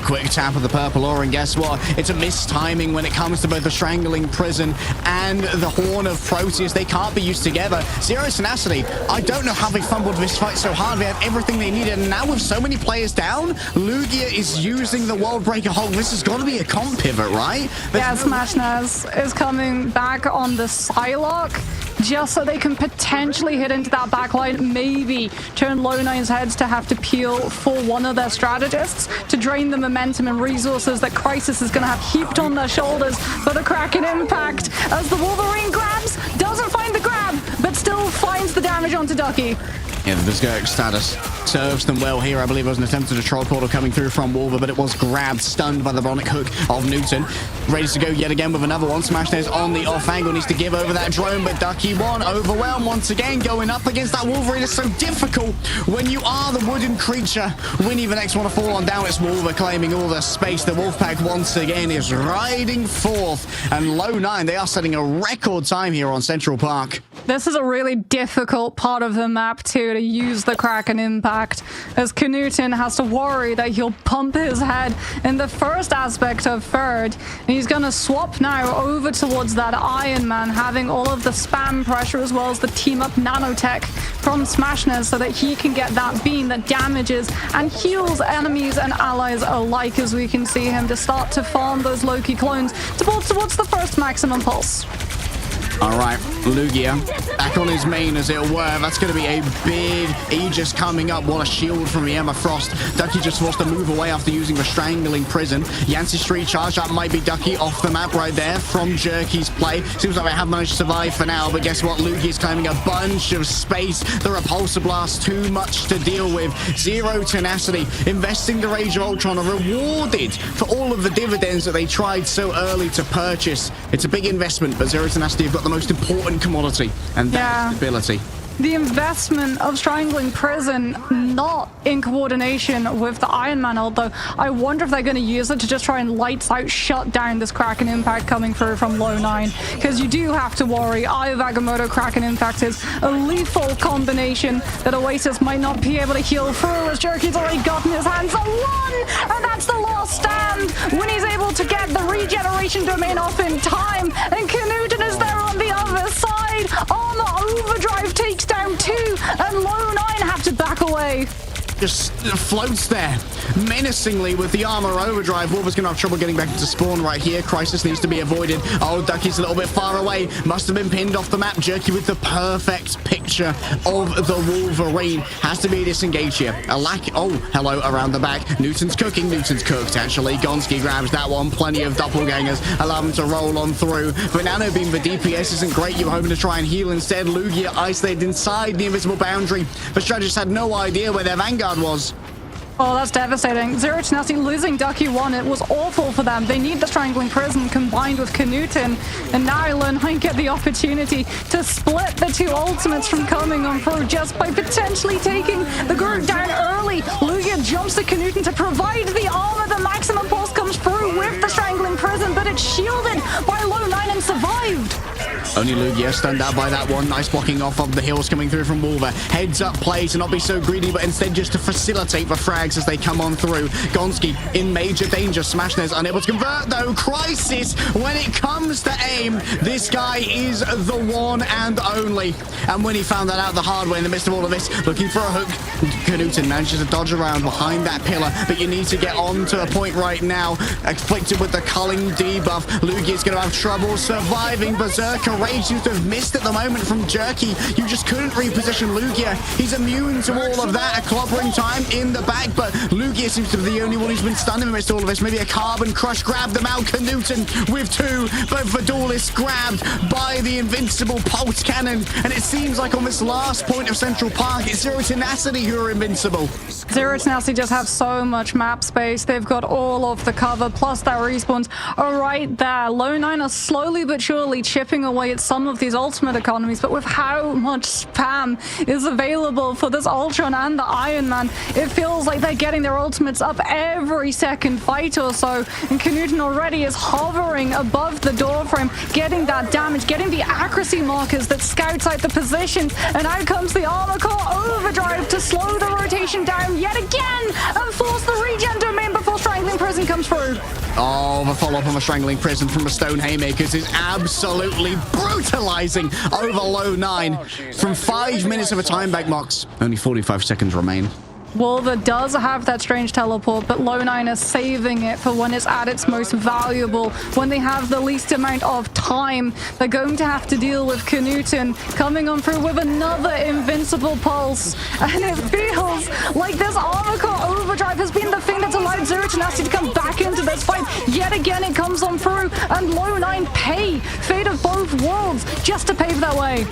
Quick tap of the purple ore, and guess what? It's a mistiming when it comes to both the Strangling Prison and the Horn of Proteus. They can't be used together. Zero Tenacity, I don't know how they fumbled this fight so hard. They had everything they needed, and now with so many players down, Lugia is using the World Breaker Hulk. This has got to be a comp pivot, right? Yeah, Smashness is coming back on the Psylocke, just so they can potentially hit into that backline, maybe turn Low9's heads to have to peel for one of their strategists to drain the momentum and resources that Crisis is going to have heaped on their shoulders for the Kraken impact, as the Wolverine grabs, doesn't find the grab, but still finds the damage onto Ducky. Yeah, the Berserk status serves them well here. I believe it was an attempted troll portal coming through from Wolver, but it was grabbed, stunned by the bionic hook of Newton. Ready to go yet again with another one. Smashness on the off angle, needs to give over that drone, but Ducky 1 overwhelmed once again, going up against that Wolverine. It's so difficult when you are the wooden creature. Winnie the next one to fall on down. It's Wolver claiming all the space. The Wolfpack once again is riding forth, and Low9, they are setting a record time here on Central Park. This is a really difficult part of the map too, to use the Kraken impact, as Knutson has to worry that he'll pump his head in the first aspect of third, and he's going to swap now over towards that Iron Man, having all of the spam pressure as well as the team up nanotech from Smashness, so that he can get that beam that damages and heals enemies and allies alike, as we can see him to start to farm those Loki clones to build towards the first maximum pulse. All right, Lugia back on his main, as it were. That's going to be a big Aegis coming up. What a shield from the Emma Frost. Ducky just forced to move away after using the Strangling Prison. Yancey Street charge, that might be Ducky off the map right there from Jerky's play. Seems like they have managed to survive for now, but guess what? Lugia's claiming a bunch of space. The Repulsor Blast, too much to deal with. Zero Tenacity, investing the Rage of Ultron, are rewarded for all of the dividends that they tried so early to purchase. It's a big investment, but Zero Tenacity have got the most important commodity, and that's stability. the investment of Strangling Prison not in coordination with the Iron Man ult, though. I wonder if they're going to use it to just try and lights out shut down this Kraken Impact coming through from low 9, because you do have to worry. Eye of Agamotto Kraken Impact is a lethal combination that Oasis might not be able to heal through, as Jerky's already gotten his hands on one, and that's the last stand when he's able to get the regeneration domain off in time, and Knuten is there on the other side. Armor Overdrive takes down 2, and low 9 have to back away. Just floats there menacingly with the armor overdrive. Wolver's gonna have trouble getting back into spawn right here. Crisis needs to be avoided. Oh, Ducky's a little bit far away. Must have been pinned off the map. Jerky with the perfect picture of the Wolverine. Has to be a disengage here. A lack. Oh, hello around the back. Newton's cooking. Newton's cooked, actually. Gonski grabs that one. Plenty of doppelgangers. Allow him to roll on through. But Nano Beam, the DPS isn't great. You're hoping to try and heal instead. Lugia isolated inside the invisible boundary. The strategist had no idea where their Vanguard was. Oh, that's devastating. Zero Tenacity losing Ducky 1. It was awful for them. They need the Strangling Prison combined with Knuten. And now Lernheim get the opportunity to split the 2 ultimates from coming on through just by potentially taking the group down early. Lugia jumps to Knuten to provide the armor. The maximum pulse comes through with the Strangling Prison, but it's shielded by low 9 and survived. Only Lugia stunned out by that one. Nice blocking off of the hills coming through from Wolver. Heads up play to not be so greedy, but instead just to facilitate the frags as they come on through. Gonski in major danger. Smashnez unable to convert though. Crisis when it comes to aim. This guy is the one and only. And when he found that out the hard way in the midst of all of this, looking for a hook, Knuten manages to dodge around behind that pillar, but you need to get on to a point right now. Afflicted with the culling debuff. Lugia's going to have trouble surviving. Berserker Rage seems to have missed at the moment from Jerky. You just couldn't reposition Lugia. He's immune to all of that. A clobbering time in the back, but Lugia seems to be the only one who's been stunned in the midst of all of this. Maybe a carbon crush grabbed them out. Knuten with 2, but Vidalis grabbed by the invincible pulse cannon. And it seems like on this last point of Central Park, it's Zero Tenacity who are invincible. Zero Tenacity just have so much map space. They've got all of the cover, plus their respawns are right there. Low 9 are slowly but surely chipping away at some of these ultimate economies, but with how much spam is available for this Ultron and the Iron Man, it feels like they're getting their ultimates up every second fight or so. And Knuten already is hovering above the door frame, getting that damage, getting the accuracy markers that scouts out the positions, and out comes the Armor Core Overdrive to slow the rotation down yet again and force the regen domain before Strangling Prison comes through. Oh, the follow-up on the Strangling Prison from the Stone Haymakers is absolutely brutalizing over low 9 from 5 minutes of a time back, Mox. Only 45 seconds remain. Wolver does have that strange teleport, but low 9 is saving it for when it's at its most valuable, when they have the least amount of time. They're going to have to deal with Knuten coming on through with another invincible pulse, and it feels like this Armor Core Overdrive has been the thing that's allowed Zero Tenacity to come back into this fight. Yet again it comes on through, and low 9 pay Fate of both worlds just to pave their way.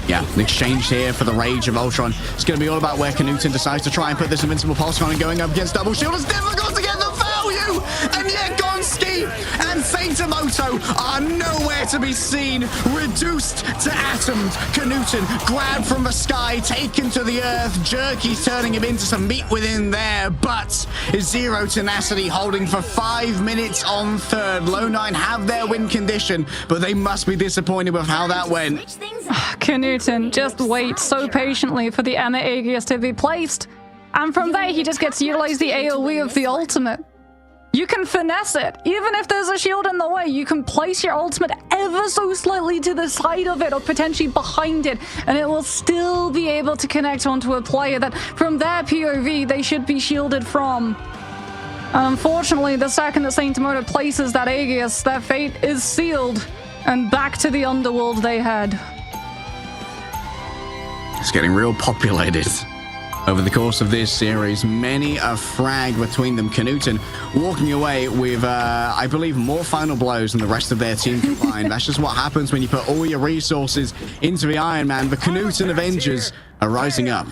Yeah, an exchange here for the Rage of Ultron. It's going to be all about where Knuten decides to try and put this invincible pulse on, and going up against Double Shield. It's difficult to get the value, and yet Gonski and Saitamoto are nowhere to be seen. Reduced to atoms. Knuten grabbed from the sky, taken to the earth. Jerky's turning him into some meat within there, but Zero Tenacity holding for 5 minutes on third. Low 9 have their win condition, but they must be disappointed with how that went. Knuten just waits so patiently for the EMEA Aegis to be placed, and from there he just gets to utilize the AoE of the ultimate. You can finesse it. Even if there's a shield in the way, you can place your ultimate ever so slightly to the side of it or potentially behind it, and it will still be able to connect onto a player that from their POV they should be shielded from. And unfortunately, the second that Saitamoto places that Aegis, their fate is sealed, and back to the underworld they head. It's getting real populated. Over the course of this series, many a frag between them. Knuten walking away with, I believe, more final blows than the rest of their team combined. That's just what happens when you put all your resources into the Iron Man. The Knuten Avengers are rising up.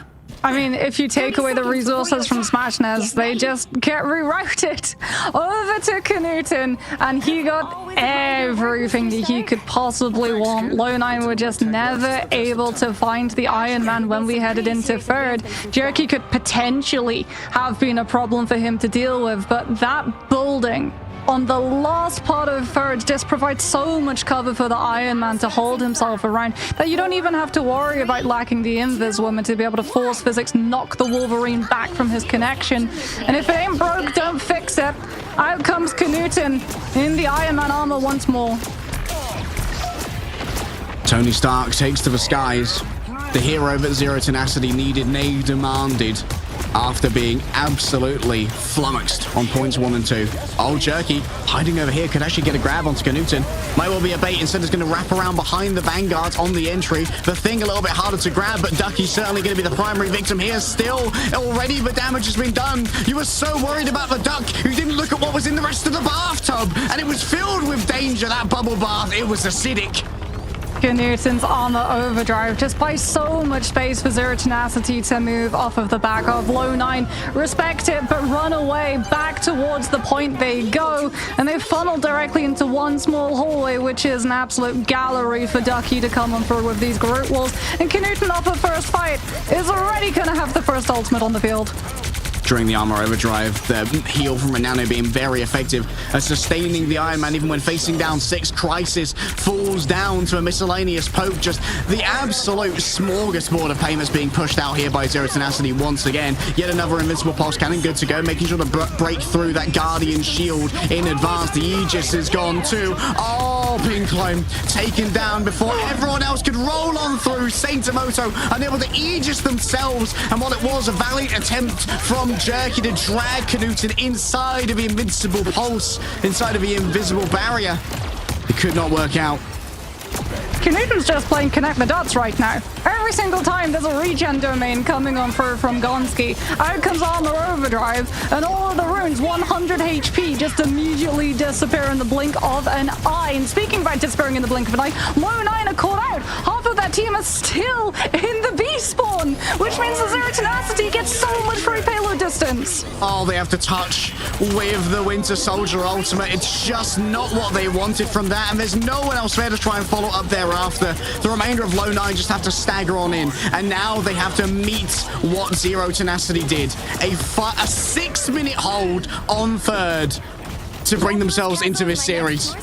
I mean, if you take away the resources from Smashness, they just get rerouted over to Knuten, and he got everything that he could possibly want. Low9 were just never able to find the Iron Man when we headed into third. Jerky could potentially have been a problem for him to deal with, but that building on the last part of third just provides so much cover for the Iron Man to hold himself around that you don't even have to worry about lacking the Invis Woman to be able to force physics, knock the Wolverine back from his connection. And if it ain't broke, don't fix it. Out comes Knuten in the Iron Man armor once more. Tony Stark takes to the skies. The hero that Zero Tenacity needed, nay demanded, after being absolutely flummoxed on points 1 and 2. Oh, Jerky hiding over here could actually get a grab onto Knuten. Might well be a bait. Instead, it's going to wrap around behind the Vanguards on the entry. The Thing a little bit harder to grab, but Ducky's certainly going to be the primary victim here. Still, already the damage has been done. You were so worried about the Duck, you didn't look at what was in the rest of the bathtub, and it was filled with danger. That bubble bath, it was acidic. Knuten's armor overdrive just buys so much space for Zero Tenacity to move off of the back of. Low9 respect it, but run away back towards the point they go, and they funnel directly into one small hallway, which is an absolute gallery for Ducky to come on through with these Groot walls. And Knuten off the first fight is already going to have the first ultimate on the field. During the armor overdrive, the heal from Renano being very effective at sustaining the Iron Man even when facing down 6. Crisis falls down to a miscellaneous poke. Just the absolute smorgasbord of pain that's being pushed out here by Zero Tenacity once again. Yet another invincible pulse cannon, good to go, making sure to break through that Guardian shield in advance. The Aegis is gone too. Oh, Pinkloam taken down before everyone else could roll on through. Saint Emoto unable to Aegis themselves, and what it was, a valiant attempt from Jerky to drag Knuten inside of the invincible pulse, inside of the invisible barrier. It could not work out. Knuten's just playing connect the dots right now. Every single time there's a regen domain coming on through from Gonski, out comes armor overdrive, and all of the runes, 100 HP, just immediately disappear in the blink of an eye. And speaking about disappearing in the blink of an eye, Low9 are caught out. Half of that team is still in the B spawn, which means the Zero Tenacity gets so much free payload distance. Oh, they have to touch with the Winter Soldier ultimate. It's just not what they wanted from that, and there's no one else there to try and follow up thereafter. The remainder of Low9 just have to stagger on in, and now they have to meet what Zero Tenacity did. A 6-minute hold on third to bring themselves into this series.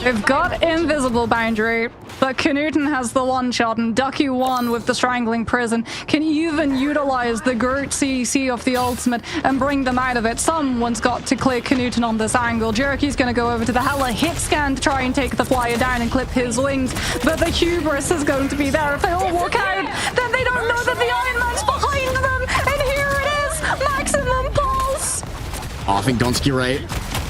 They've got invisible boundary, but Knuten has the one shot, and Ducky 1 with the strangling prison can even utilize the Groot CEC of the ultimate and bring them out of it. Someone's got to clear Knuten on this angle. Jerky's going to go over to the Hela hit scan to try and take the flyer down and clip his wings, but the hubris is going to be there. If they all walk out, then they don't know that the Iron Man's behind them, and here it is, maximum pulse. Oh, I think Gonski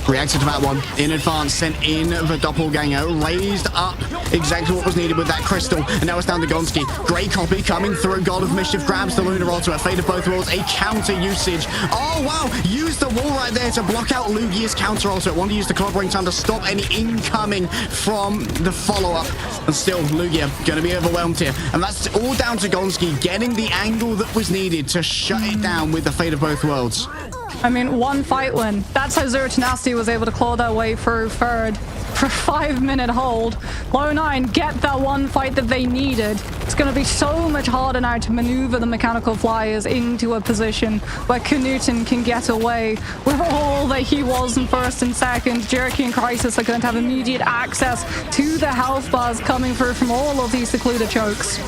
reacted to that one in advance, sent in the doppelganger, raised up exactly what was needed with that crystal, and now it's down to Gonski. Great copy coming through. God of Mischief grabs the Lunar Ultimate, Fate of Both Worlds, a counter usage. Oh wow, used the wall right there to block out Lugia's counter ultimate. Want to use the clobbering time to stop any incoming from the follow-up, and still Lugia gonna be overwhelmed here, and that's all down to Gonski getting the angle that was needed to shut it down with the Fate of Both Worlds. I mean, one fight win. That's how Zero Tenacity was able to claw their way through third for a 5-minute hold. Low9 get that one fight that they needed. It's going to be so much harder now to maneuver the mechanical flyers into a position where Knuten can get away with all that he was in first and second. Jerky and Crisis are going to have immediate access to the health bars coming through from all of these secluded chokes.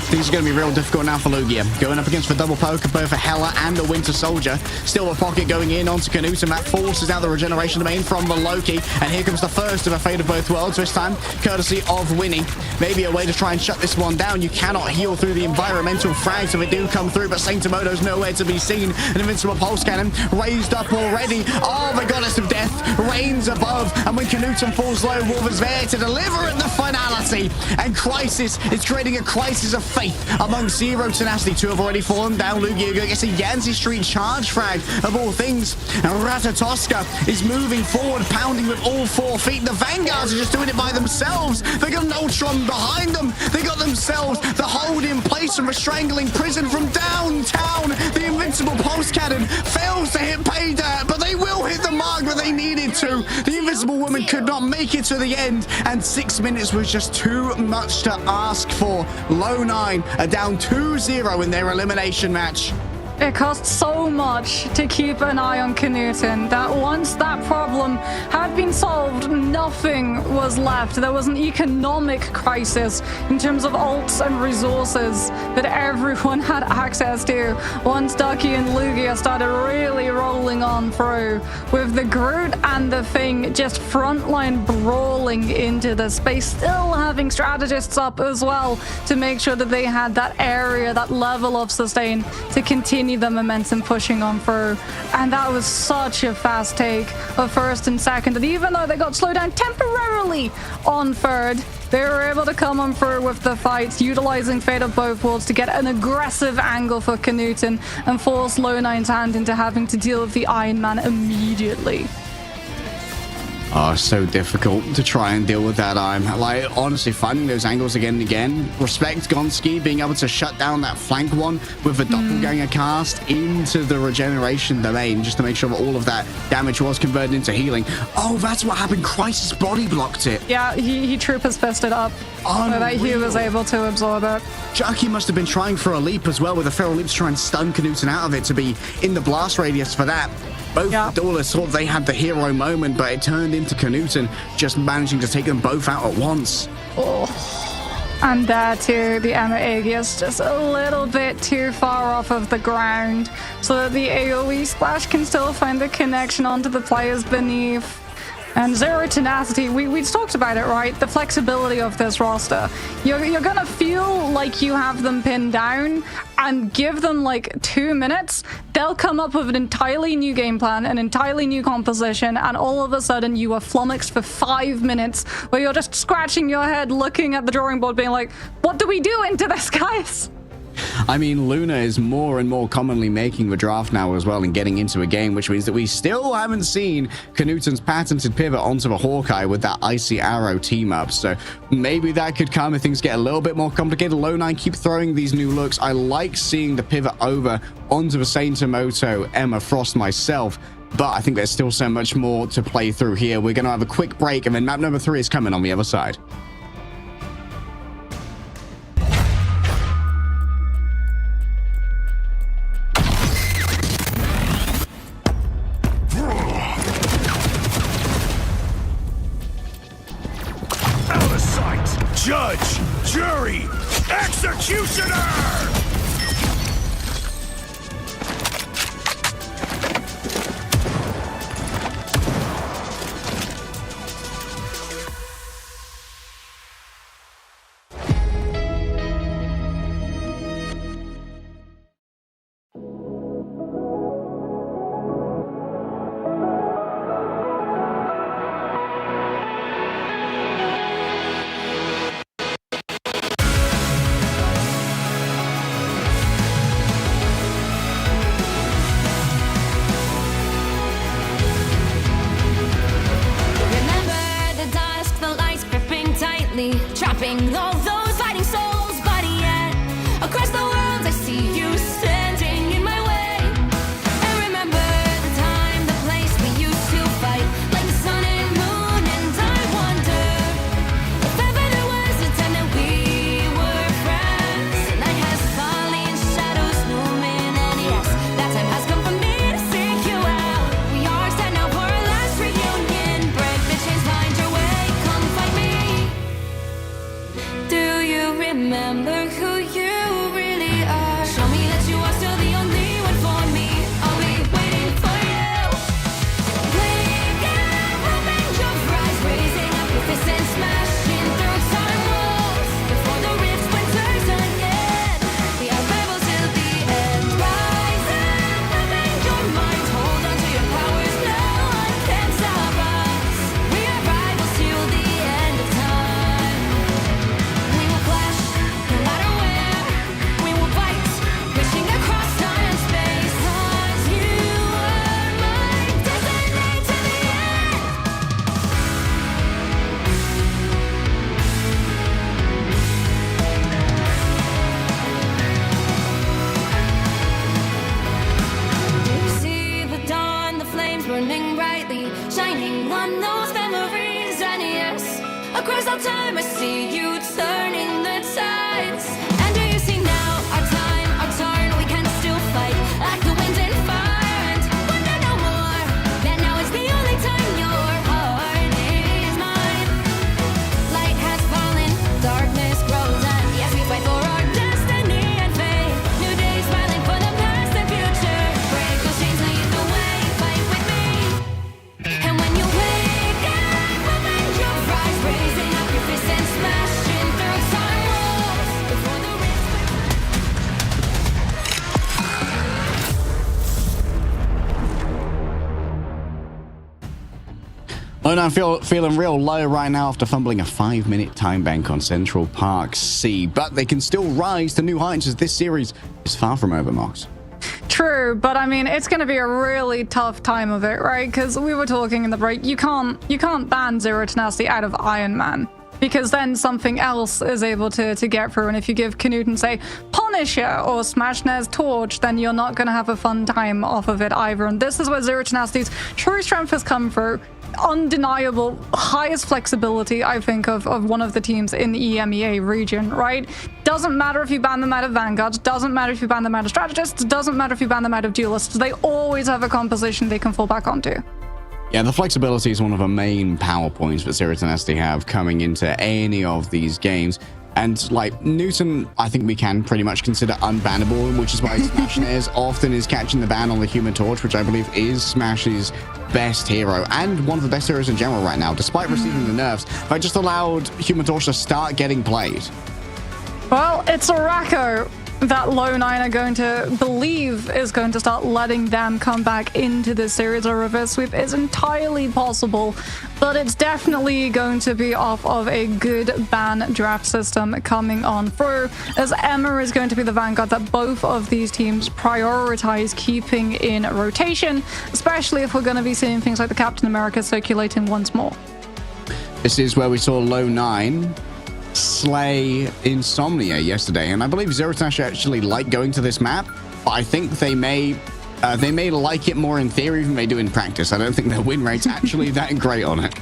Things are going to be real difficult now for Lugia. Going up against the double poke of both a Hela and a Winter Soldier. Still a pocket going in onto Knuten. That forces out the regeneration domain from the Loki. And here comes the first of a Fate of Both Worlds, this time courtesy of Winnie. Maybe a way to try and shut this one down. You cannot heal through the environmental frags if they do come through, but Saint Emoto's nowhere to be seen. An invincible pulse cannon raised up already. Oh, the Goddess of Death reigns above. And when Knuten falls low, Wolver's there to deliver at the finality. And Crisis is creating a crisis of fate strife amongst Zero Tenacity. 2 have already fallen down. Lugia gets a Yanzi Street charge frag of all things. And Ratatoska is moving forward, pounding with all 4 feet. The Vanguards are just doing it by themselves. They got an Ultron behind them. They got themselves the hold in place from a strangling prison from downtown. The invincible pulse cannon fails to hit pay dirt, but they will hit the mark that they needed to. The Invisible Woman could not make it to the end, and 6 minutes was just too much to ask for. Low 9 are down 2-0 in their elimination match. It costs so much to keep an eye on Knuten that once that problem had been solved, nothing was left. There was an economic crisis in terms of ults and resources that everyone had access to once Ducky and Lugia started really rolling on through, with the Groot and the Thing just frontline brawling into the space, still having strategists up as well to make sure that they had that area, that level of sustain to continue the momentum pushing on through. And that was such a fast take of first and second, that even though they got slowed down temporarily on third, they were able to come on through with the fights, utilizing Fate of Both Worlds to get an aggressive angle for Knuten and force Low 9's hand into having to deal with the Iron Man immediately. Oh, so difficult to try and deal with that. I'm like, honestly, finding those angles again and again. Respect Gonski being able to shut down that flank one with a doppelganger cast into the regeneration domain, just to make sure that all of that damage was converted into healing. Oh, that's what happened. Crisis body blocked it. Yeah, he troopers fisted up so that he was able to absorb it. Chucky must have been trying for a leap as well, with a feral leap to try and stun Knuten out of it, to be in the blast radius for that. Both duelists thought they had the hero moment, but it turned into Knuten just managing to take them both out at once. Oh. And there too, the EMEA is just a little bit too far off of the ground so that the AoE splash can still find the connection onto the players beneath. And Zero Tenacity, we talked about it, right? The flexibility of this roster. You're gonna feel like you have them pinned down, and give them like 2 minutes, they'll come up with an entirely new game plan, an entirely new composition, and all of a sudden you are flummoxed for 5 minutes where you're just scratching your head looking at the drawing board being like, what do we do into this, guys? I mean, Luna is more and more commonly making the draft now as well and getting into a game, which means that we still haven't seen Knuten's patented pivot onto the Hawkeye with that Icy Arrow team up. So maybe that could come if things get a little bit more complicated. Low 9 keep throwing these new looks. I like seeing the pivot over onto the Saint-Amoto Emma Frost myself, but I think there's still so much more to play through here. We're going to have a quick break, and then map number 3 is coming on the other side. Judge, jury, executioner! Trapping all those fighting souls, but yet across the world I see you standing in my way. And remember the time, the place we used to fight like the sun and moon. And I wonder if ever there was a time that we were friends. The night has fallen, shadows looming, and yes, that time has come for me to seek you out. We are set now for our last reunion. Break the chains, find your way, come fight me. burning brightly, shining on those memories. And yes, across all time I see you turning the tides. And do you see now our time, our turn? We can still fight like the wind and fire, and wonder no more that now is the only time your heart is mine. Light has fallen, darkness grows, and yes, we fight for our destiny and fate. New days smiling for the past and future. Break those chains, lead the way, fight with me. And when you wake up, open your eyes, raising up your fists and smashing through time walls before the rifts. Oh, I'm feeling real low right now after fumbling a 5-minute time bank on Central Park C, but they can still rise to new heights as this series is far from over, Mox. True, but I mean, it's going to be a really tough time of it, right? Because we were talking in the break, you can't ban Zero Tenacity out of Iron Man, because then something else is able to get through. And if you give Knuten, say, Punisher or Smashnez Torch, then you're not going to have a fun time off of it either. And this is where Zero Tenacity's true strength has come through. Undeniable highest flexibility, I think, of one of the teams in the EMEA region, right? Doesn't matter if you ban them out of Vanguards, doesn't matter if you ban them out of Strategists, doesn't matter if you ban them out of Duelists, they always have a composition they can fall back onto. Yeah, the flexibility is one of the main power points that Zero Tenacity have coming into any of these games. And like Knuten, I think we can pretty much consider unbannable, which is why Smashnez often is catching the ban on the Human Torch, which I believe is Smash's best hero and one of the best heroes in general right now, despite receiving the nerfs. That just allowed Human Torch to start getting played. Well, it's Araco that Low 9 are going to believe is going to start letting them come back into this series. A reverse sweep is entirely possible, but it's definitely going to be off of a good ban draft system coming on through, as EMEA is going to be the vanguard that both of these teams prioritize keeping in rotation, especially if we're going to be seeing things like the Captain America circulating once more. This is where we saw Low 9 slay Insomnia yesterday, and I believe Zero Tenacity actually like going to this map, but I think they may like it more in theory than they do in practice. I don't think their win rate's actually that great on it.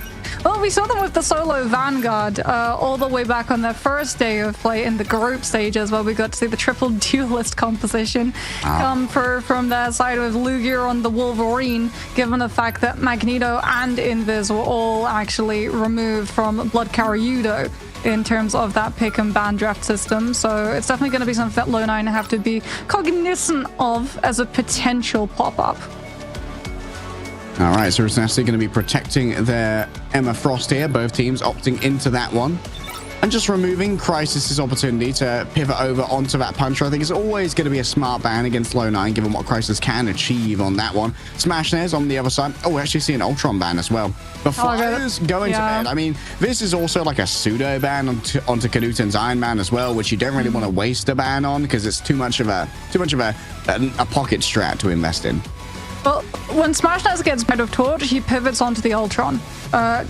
Well, we saw them with the solo Vanguard all the way back on their first day of play in the group stages, where we got to see the triple duelist composition come from their side with Lugia on the Wolverine, given the fact that Magneto and Invis were all actually removed from Blood Karyudo in terms of that pick and ban draft system. So it's definitely going to be something that Low 9 have to be cognizant of as a potential pop-up. All right, so Tenacity going to be protecting their Emma Frost here. Both teams opting into that one. And just removing Crysis's opportunity to pivot over onto that Puncher, I think is always going to be a smart ban against Low 9, given what Crysis can achieve on that one. Smashnez on the other side. Oh, we actually see an Ultron ban as well. The Flyers going to bed. I mean, this is also like a pseudo ban onto Knuten's Iron Man as well, which you don't really want to waste a ban on because it's too much of a pocket strat to invest in. Well, when Smashnez gets rid of Torch, he pivots onto the Ultron.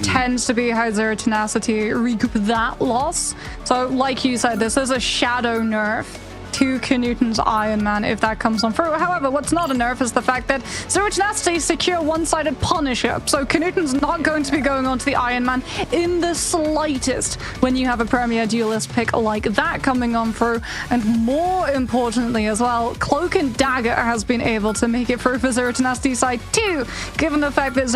Tends to be how Zero Tenacity recoup that loss. So, like you said, this is a shadow nerf to Knuten's Iron Man if that comes on through. However, what's not a nerf is the fact that Zero Tenacity secure one-sided Punisher. So Knuten's not going to be going on to the Iron Man in the slightest when you have a Premier Duelist pick like that coming on through. And more importantly as well, Cloak and Dagger has been able to make it through for Zero Tenacity's side too, given the fact that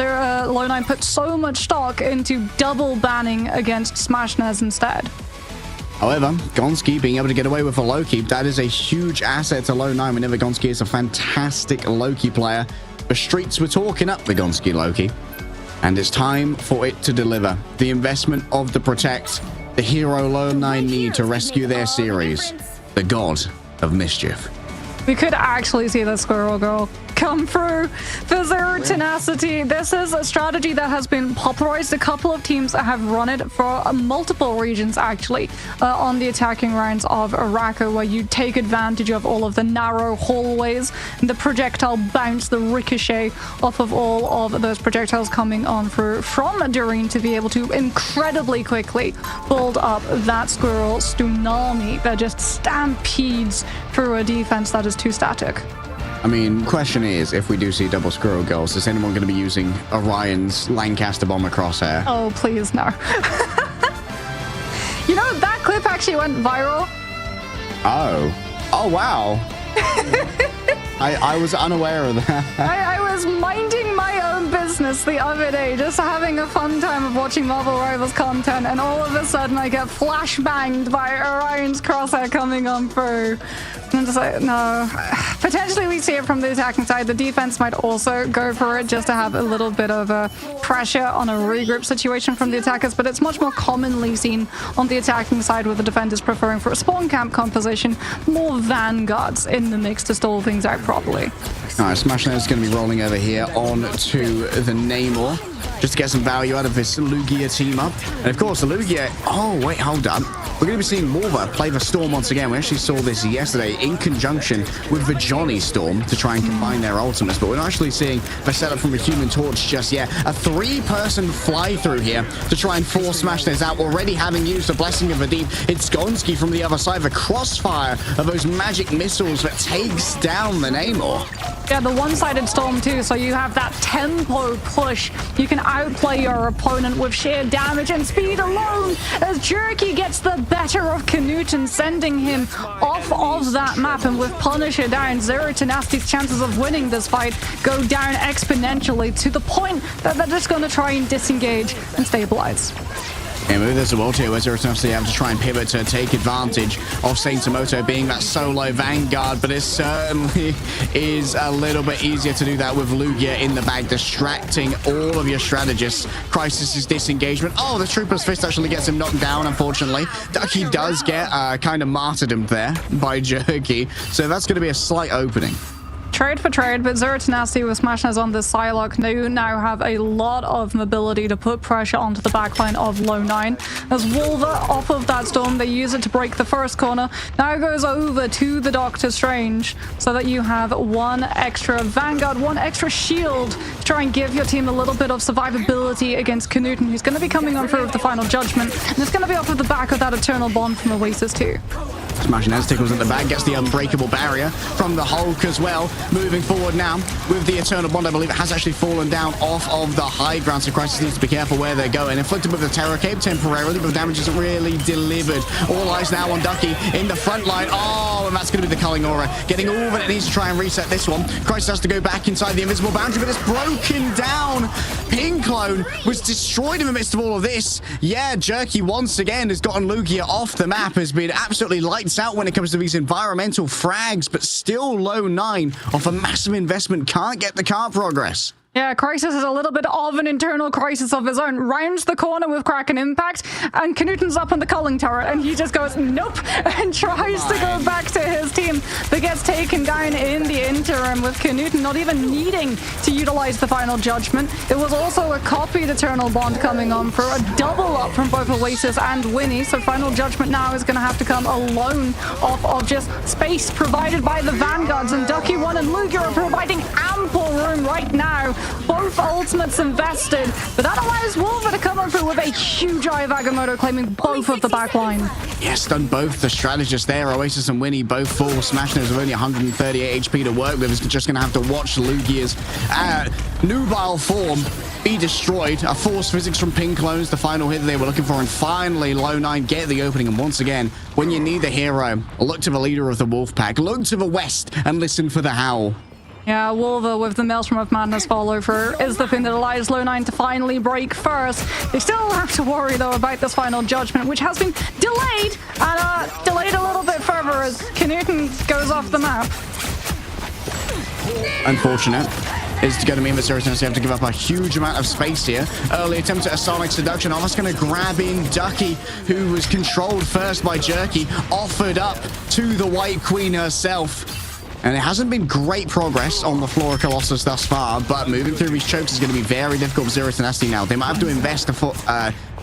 Low 9 put so much stock into double banning against Smashnez instead. However, Gonski being able to get away with a Loki, that is a huge asset to Low 9 whenever Gonski is a fantastic Loki player. The streets were talking up the Gonski Loki, and it's time for it to deliver. The investment of the Protect, the hero Low 9 need to rescue their series, the God of Mischief. We could actually see the Squirrel Girl come through for Zero Tenacity. This is a strategy that has been popularized. A couple of teams have run it for multiple regions, actually, on the attacking rounds of Araco, where you take advantage of all of the narrow hallways, and the projectile bounce, the ricochet off of all of those projectiles coming on through from Doreen to be able to incredibly quickly build up that Squirrel tsunami that just stampedes through a defense that is too static. I mean, question is, if we do see double squirrel girls, is anyone going to be using Orion's Lancaster bomber crosshair? Oh, please, no. You know, that clip actually went viral. Oh, wow. I was unaware of that. I was minding my own business the other day, just having a fun time of watching Marvel Rivals content, and all of a sudden I get flashbanged by Orion's crosshair coming on through. I'm just like, no. Potentially we see it from the attacking side. The defense might also go for it just to have a little bit of a pressure on a regroup situation from the attackers, but it's much more commonly seen on the attacking side with the defenders preferring for a spawn camp composition, more vanguards in the mix to stall things out properly. All right, Smashner is going to be rolling over here on to the Namor just to get some value out of this Lugia team up. And of course, the Lugia... Oh, wait, hold up. We're going to be seeing Wolver play the Storm once again. We actually saw this yesterday in conjunction with the Johnny Storm to try and combine their ultimates, but we're not actually seeing the setup from the Human Torch just yet. A 3-person fly-through here to try and force Smashness out, already having used the Blessing of the Deep. It's Gonski from the other side, the crossfire of those magic missiles that takes down the Namor. Yeah, the one-sided Storm too, so you have that tempo push. You can outplay your opponent with sheer damage and speed alone as Jerky gets the better of Knuten, sending him off of that map. And with Punisher down, Zero Tenacity's chances of winning this fight go down exponentially to the point that they're just going to try and disengage and stabilize. Yeah, maybe there's a world here where Zero Tenacity have to try and pivot to take advantage of Saint Tomoto being that solo vanguard, but it certainly is a little bit easier to do that with Lugia in the bag, distracting all of your strategists. Crisis's disengagement. Oh, the Trooper's Fist actually gets him knocked down, unfortunately. Ducky does get kind of martyrdom there by Jerky, so that's going to be a slight opening. Trade for trade, but Zero Tenacity with Smashness on this Psylocke, they now have a lot of mobility to put pressure onto the backline of Low 9. As Wolver off of that Storm, they use it to break the first corner. Now it goes over to the Doctor Strange so that you have one extra Vanguard, one extra shield to try and give your team a little bit of survivability against Knuten, who's going to be coming on through with the final judgment, and it's going to be off of the back of that Eternal Bond from Oasis too. Smashing as tickles at the back, gets the unbreakable barrier from the Hulk as well. Moving forward now with the Eternal Bond, I believe it has actually fallen down off of the high ground, so Crisis needs to be careful where they're going. Inflicted with the Terror Cape temporarily, but the damage isn't really delivered. All eyes now on Ducky in the front line. Oh, and that's going to be the Culling Aura, getting all that it needs to try and reset this one. Crisis has to go back inside the invisible boundary, but it's broken down. Pink Clone was destroyed in the midst of all of this. Yeah, Jerky once again has gotten Lugia off the map, has been absolutely lights out when it comes to these environmental frags, but still Low 9 off a massive investment, can't get the car progress. Yeah, Crisis is a little bit of an internal crisis of his own. Rounds the corner with Kraken Impact, and Knuten's up on the culling turret, and he just goes, nope, and tries to go back to his team, but gets taken down in the interim with Knuten not even needing to utilize the final judgment. It was also a copied Eternal Bond coming on for a double up from both Oasis and Winnie, so final judgment now is going to have to come alone off of just space provided by the Vanguards, and Ducky 1 and Lugia are providing ample room right now. Both ultimates invested, but that allows Wolver to come through with a huge Eye of Agamotto, claiming both of the back line. Yes, done both the strategists there. Oasis and Winnie both full. Smashness with only 138 HP to work with is just going to have to watch Lugia's nubile form be destroyed. A force physics from Pink Clones, the final hit they were looking for, and finally Low 9 get the opening. And once again, when you need a hero, look to the leader of the Wolf Pack, look to the west and listen for the howl. Yeah, Wolver with the Maelstrom of Madness follow through is the thing that allows Low 9 to finally break first. They still have to worry, though, about this final judgment, which has been delayed, and delayed a little bit further as Knuten goes off the map. Unfortunate. Is going to mean that Zero Tenacity have to give up a huge amount of space here. Early attempt at a Sonic Seduction. Oh, that's going to grab in Ducky, who was controlled first by Jerky, offered up to the White Queen herself. And it hasn't been great progress on the Flora Colossus thus far, but moving through these chokes is going to be very difficult for Zero Tenacity now. They might have to invest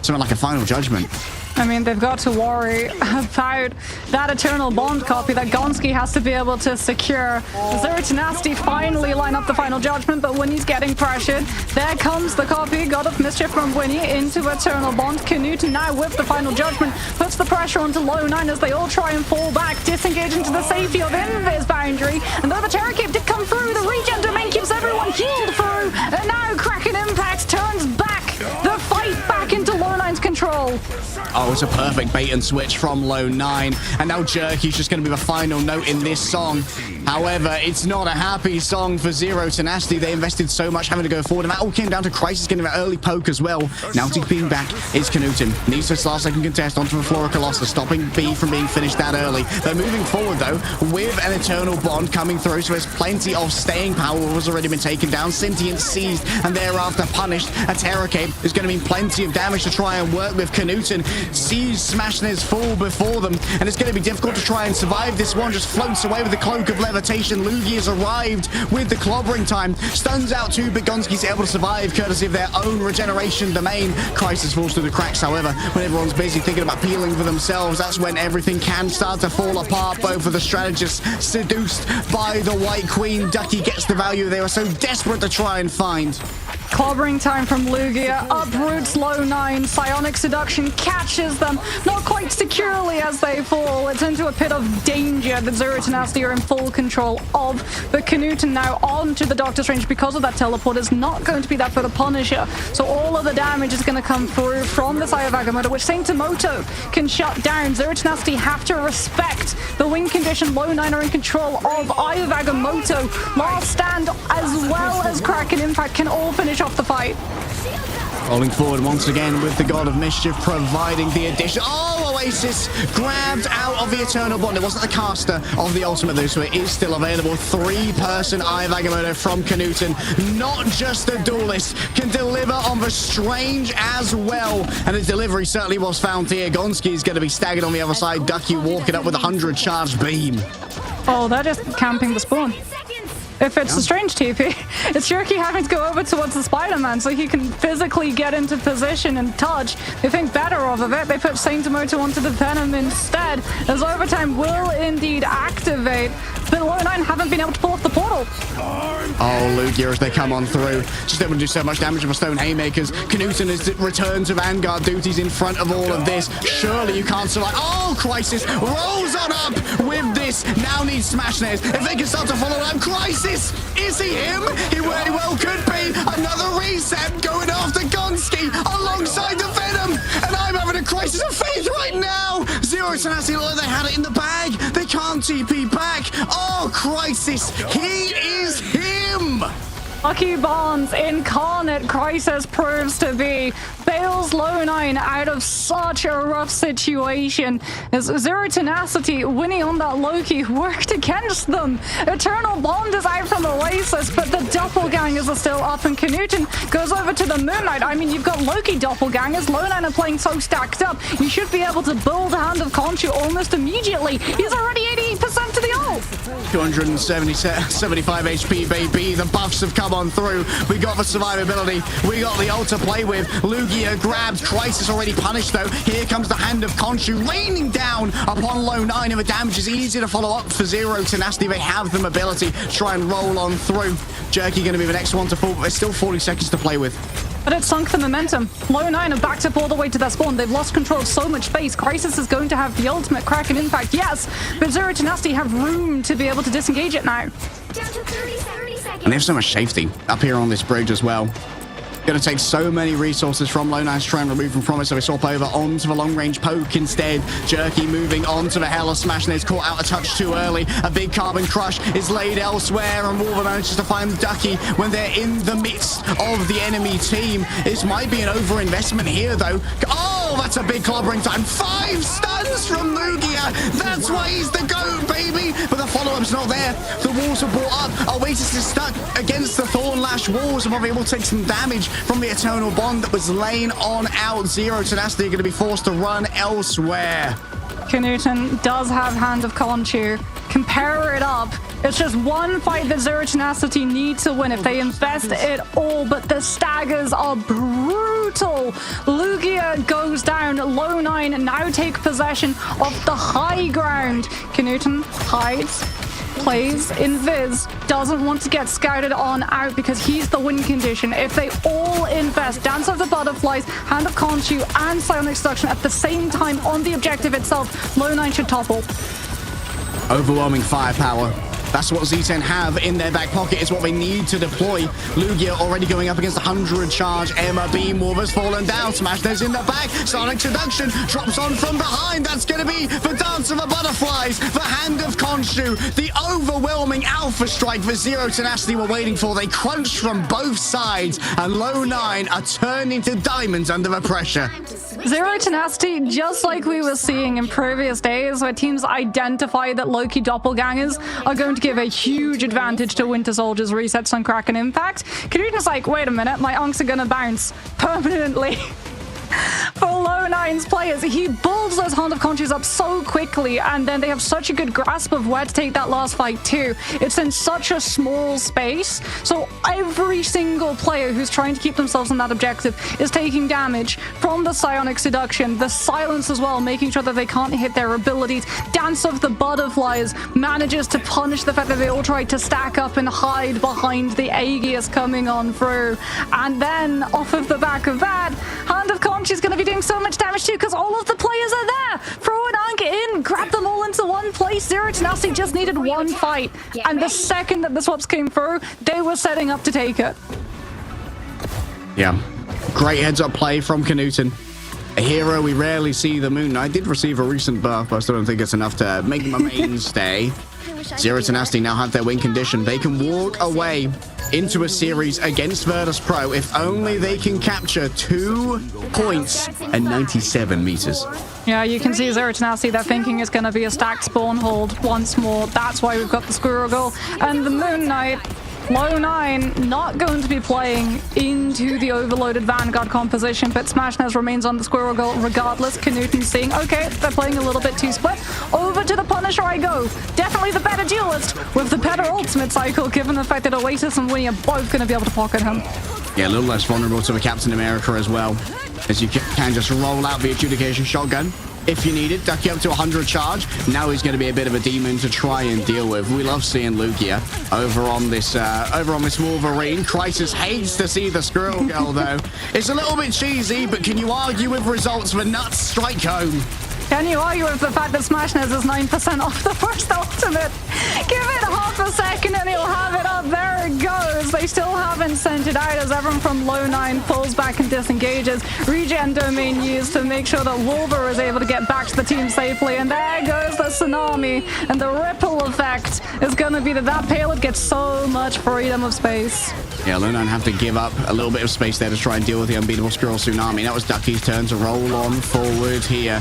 something like a final judgment. I mean, they've got to worry about that Eternal Bond copy that Gonski has to be able to secure. Zero to Nasty finally line up the final judgment, but Winnie's getting pressured. There comes the copy, God of Mischief from Winnie into Eternal Bond. Canute now with the final judgment puts the pressure onto Low 9 as they all try and fall back, disengage into the safety of Invis boundary. And though the Terror Cape did come through, the regen domain keeps everyone healed through. And now Kraken Impact turns back the fight back into Low 9's control. Oh, it's a perfect bait and switch from Low 9. And now Jerky's just going to be the final note in this song. However, it's not a happy song for Zero Tenacity. They invested so much having to go forward. And that all came down to Crisis getting that early poke as well. Now TPing back is Canutin. Needs this last second contest onto the Flora Colossus, stopping B from being finished that early. They're moving forward, though, with an Eternal Bond coming through. So there's plenty of staying power has already been taken down. Sentient seized and thereafter punished. A Terror Cape is going to mean plenty of damage to try and work with Canutin. Sees Smashness fall before them, and it's going to be difficult to try and survive this one. Just floats away with the Cloak of Levitation. Lugi has arrived with the clobbering time. Stuns out two, but Gonski's able to survive courtesy of their own regeneration domain. Crisis falls through the cracks, however, when everyone's busy thinking about peeling for themselves. That's when everything can start to fall apart. Both of the strategists seduced by the White Queen. Ducky gets the value they were so desperate to try and find. Clobbering time from Lugia, uproots Low 9, Psionic Seduction catches them, not quite securely as they fall. It's into a pit of danger that Zero Tenacity are in full control of, but Canutin now onto the Doctor's range because of that teleport is not going to be that for the Punisher. So all of the damage is going to come through from this Eye of Agamotto, which Saint Tomoto can shut down. Zero Tenacity have to respect the win condition. Low 9 are in control of Eye of Agamotto. Last Stand as well as Kraken Impact can all finish off the fight. Rolling forward once again with the God of Mischief providing the addition. Oh, Oasis grabbed out of the Eternal Bond. It wasn't the caster of the ultimate though, so it is still available. Three-person Eye of Agamotto from Canutin. Not just a duelist, can deliver on the strange as well. And the delivery certainly was found here. Gonski is going to be staggered on the other side. Ducky walking up with a 100 charged beam. Oh, they're just camping the spawn. If it's a strange TP, it's Jerky having to go over towards the Spider-Man so he can physically get into position and touch. They think better of it. They put Saint Tomoto onto the Venom instead, as overtime will indeed activate. But Low 9 haven't been able to pull off the portal. Oh, Lugia as they come on through. Just able to do so much damage with a Stone Haymakers. Canutin has returned to Vanguard duties in front of all of this. Surely you can't survive. Oh, Crisis rolls on up with this. Now needs Smashness. If they can start to follow up, Crisis! Is he him? He very well could be. Another reset going after Gonski alongside the Venom. And I'm having a crisis of faith right now. Zero Tenacity, look, they had it in the bag. They can't TP back. Oh, Crisis. He is him. Lucky Bonds incarnate Crisis proves to be. Bails Low 9 out of such a rough situation as Zero Tenacity winning on that Loki worked against them. Eternal Bond is out from Oasis, but the doppelgangers are still up, and Canutin goes over to the Moon Knight. I mean, you've got Loki doppelgangers. Low 9 are playing so stacked up. You should be able to build Hand of Conchu almost immediately. He's already 80% to the ult. 275 HP, baby. The buffs have come on through. We got the survivability. We got the ult to play with. Lugia grabs. Crisis already punished, though. Here comes the Hand of Conchu raining down upon Low 9, and the damage is easy to follow up for Zero Tenacity. They have the mobility to try and roll on through. Jerky going to be the next one to fall, but there's still 40 seconds to play with. But it sunk the momentum. Low 9 are backed up all the way to their spawn. They've lost control of so much space. Crisis is going to have the ultimate Kraken Impact, yes, but Zero Tenacity have room to be able to disengage it now. Down to 30 seconds. And they have so much safety up here on this bridge as well. Going to take so many resources from Low 9 to try and remove them from it, so we swap over onto the long-range poke instead. Jerky moving on to the Hella Smash, and it's caught out a touch too early. A big Carbon Crush is laid elsewhere, and Wolver manages to find Ducky when they're in the midst of the enemy team. This might be an over-investment here, though. Oh, that's a big clobbering time. 5 stuns from Lugia. That's why he's the GOAT, baby. But the follow-up's not there. The walls are brought up. Oasis is stuck against the Thorn Lash walls, and probably able to take some damage from the Eternal Bond that was laying on out. Zero Tenacity going to be forced to run elsewhere. Canutin does have Hand of Conchu. Can pair it up It's just one fight that Zero Tenacity need to win if they invest it all, but the staggers are brutal. Lugia goes down. Low 9 now take possession of the high ground. Knuten hides, plays invis, doesn't want to get scouted on out because he's the win condition. If they all invest Dance of the Butterflies, Hand of Khonshu, and Psionic Seduction at the same time on the objective itself, Low 9 should topple. Overwhelming firepower. That's what Z10 have in their back pocket. It's what they need to deploy. Lugia already going up against 100 charge. Emma Beam Wolver's fallen down. Smashness in the back. Sonic Seduction drops on from behind. That's going to be the Dance of the Butterflies. The Hand of Khonshu. The overwhelming Alpha Strike for Zero Tenacity were waiting for. They crunched from both sides. And Low 9 are turning to diamonds under the pressure. Zero Tenacity, just like we were seeing in previous days where teams identify that Loki doppelgangers are going to give a huge advantage to Winter Soldier's resets on Kraken Impact. Knuten's like, wait a minute, my unks are gonna bounce permanently. For Low 9's players, he builds those Hand of Khonshus up so quickly, and then they have such a good grasp of where to take that last fight too. It's in such a small space, so every single player who's trying to keep themselves on that objective is taking damage from the Psionic Seduction, the silence as well, making sure that they can't hit their abilities. Dance of the Butterflies manages to punish the fact that they all tried to stack up and hide behind the Aegis coming on through. And then, off of the back of that, Hand of Khonshu is going to be doing so much damage too because all of the players are there. Throw an Ankh in, grab them all into one place. Zero Tenacity just needed one fight. And the second that the swaps came through, they were setting up to take it. Yeah. Great heads-up play from Knuten. A hero we rarely see. The Moon Knight did receive a recent buff, but I still don't think it's enough to make him a mainstay. Zero Tenacity now have their win condition. They can walk away into a series against Virtus Pro if only they can capture 2 points and 97 meters. Yeah, you can see Zero Tenacity, they're thinking it's going to be a stacked spawn hold once more. That's why we've got the Squirrel Girl and the Moon Knight. Low 9 not going to be playing into the overloaded Vanguard composition, but Smashness remains on the Squirrel Girl regardless. Knuten seeing, okay, they're playing a little bit too split. Over to the Punisher I go. Definitely the better duelist with the better ultimate cycle, given the fact that Oasis and Winnie are both going to be able to pocket him. Yeah, a little less vulnerable to a Captain America as well, as you can just roll out the Adjudication Shotgun if you need it, duck you up to 100 charge. Now he's going to be a bit of a demon to try and deal with. We love seeing Lugia over on this Wolverine. Crisis hates to see the Squirrel Girl though. It's a little bit cheesy, but can you argue with results for Nuts Strike Home? Can you argue with the fact that Smashness is 9% off the first ultimate? Give it half a second and he'll have it up. There it goes. They still haven't sent it out as everyone from Low 9 pulls back and disengages. Regen domain used to make sure that Wolver is able to get back to the team safely. And there goes the tsunami. And the ripple effect is going to be that payload gets so much freedom of space. Yeah, Low 9 have to give up a little bit of space there to try and deal with the unbeatable Squirrel Tsunami. That was Ducky's turn to roll on forward here.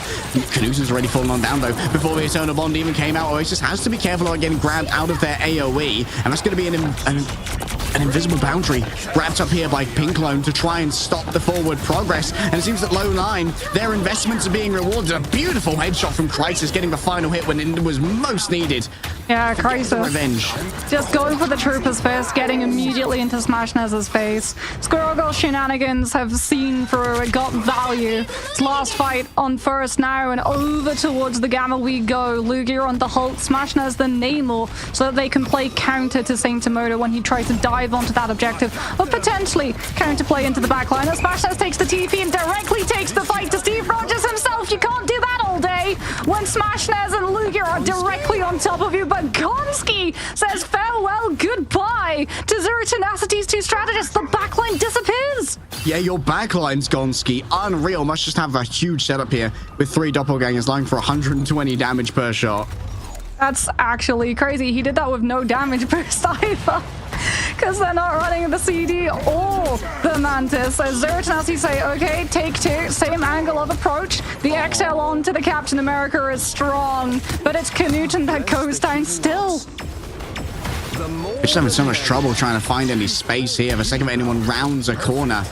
Knuten's already fallen on down though before the Eternal Bond even came out. Oasis has to be careful about getting grabbed out of their AoE, and that's going to be an invisible boundary wrapped up here by Pinklone to try and stop the forward progress. And it seems that Low 9, their investments are being rewarded. A beautiful headshot from Crisis, getting the final hit when it was most needed. Yeah, Crisis. Revenge. Just going for the troopers first, getting immediately into Smashness's face. Squirrel Girl shenanigans have seen through it, got value. It's last fight on first now, and over towards the Gamma we go. Lugia on the Hulk, Smashness the Namor, so that they can play counter to Saint Tomoda when he tries to dive onto that objective, or potentially counterplay into the backline. And Smashness takes the TP and directly takes the fight to Steve Rogers himself. You can't do that all day when Smashness and Lugia are directly on top of you. But Gonski says farewell, goodbye to Zero Tenacity's 2 strategists. The backline disappears. Yeah, your backline's Gonski. Unreal. Must just have a huge setup here with 3 doppelgangers lying for 120 damage per shot. That's actually crazy. He did that with no damage burst either. Because they're not running the CD or the Mantis. So Zero Tenacity say, okay, take 2, same angle of approach. The XL on to the Captain America is strong, but it's Knuten that goes down still. They're just having so much trouble trying to find any space here. The second anyone rounds a corner,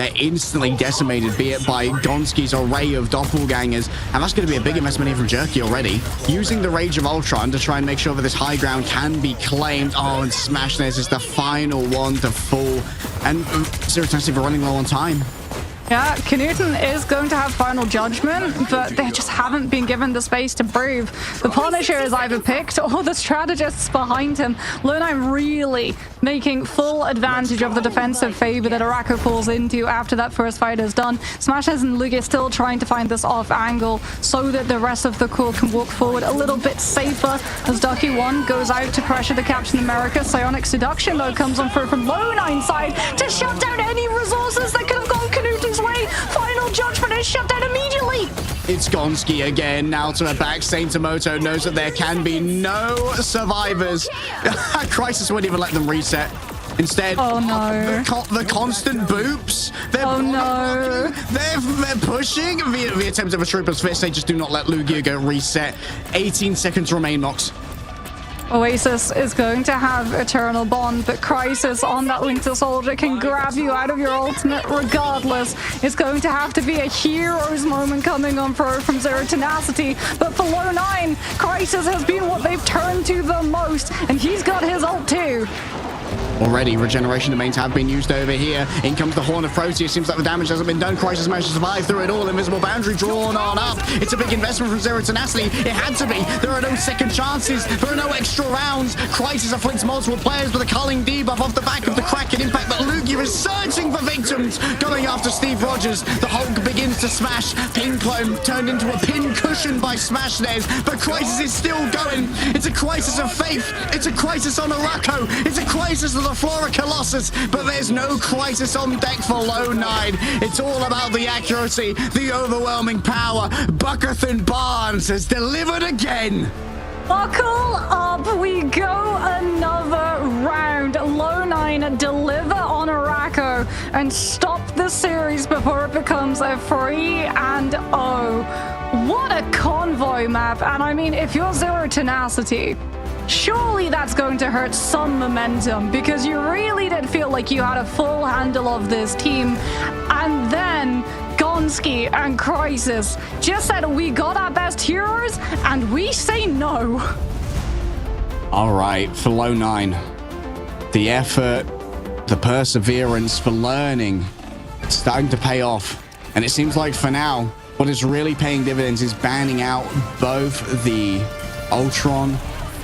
they're instantly decimated, be it by Gonski's array of doppelgangers. And that's going to be a big investment here from Jerky already. Using the Rage of Ultron to try and make sure that this high ground can be claimed. Oh, and Smashness is the final one to fall. And Zero Tenacity for running low on time. Yeah, Knuten is going to have final judgment, but they just haven't been given the space to breathe. The Punisher is either picked or the strategists behind him. Lone9 really making full advantage of the defensive favor that Arako falls into after that first fight is done. Smashes and Lugia still trying to find this off angle so that the rest of the core can walk forward a little bit safer as Ducky 1 goes out to pressure the Captain America. Psionic Seduction though comes on through from Lone9 side to shut down any resources that could have gone Knuten's way. Final judgment is shut down immediately. It's Gonski again. Now to her back. Saintamoto knows that there can be no survivors. Crisis wouldn't even let them reset. Instead, oh no, the constant boops. They're pushing via the attempt of a Trooper's Fist. They just do not let Lugia go reset. 18 seconds remain, Nox. Oasis is going to have Eternal Bond, but Crisis on that Winter Soldier can grab you out of your ultimate regardless. It's going to have to be a hero's moment coming on from Zero Tenacity, but for Lone9, Crisis has been what they've turned to the most, and he's got his ult too. Already, regeneration domains have been used over here. In comes the Horn of Proteus. Seems like the damage hasn't been done. Crisis managed to survive through it all. Invisible boundary drawn on up. It's a big investment from Zero Tenacity. It had to be. There are no second chances. There are no extra rounds. Crisis afflicts multiple players with a culling debuff off the back of the Kraken impact. But Lugia is searching for victims. Going after Steve Rogers. The Hulk begins to smash. Pin Clone turned into a pin cushion by Smashnez. But Crisis is still going. It's a crisis of faith. It's a crisis on Arako. It's a crisis of the Flora Colossus, but there's no crisis on deck for Lone9. It's all about the accuracy, the overwhelming power. Buckathan Barnes has delivered again. Buckle up, we go another round. Lone9 deliver on Arako and stop the series before it becomes a 3-0. What a convoy map. And I mean, if you're Zero Tenacity, surely that's going to hurt some momentum because you really did feel like you had a full handle of this team. And then Gonski and Crisis just said, we got our best heroes, and we say no. All right, for Lone9, the effort, the perseverance for learning, it's starting to pay off. And it seems like for now, what is really paying dividends is banning out both the Ultron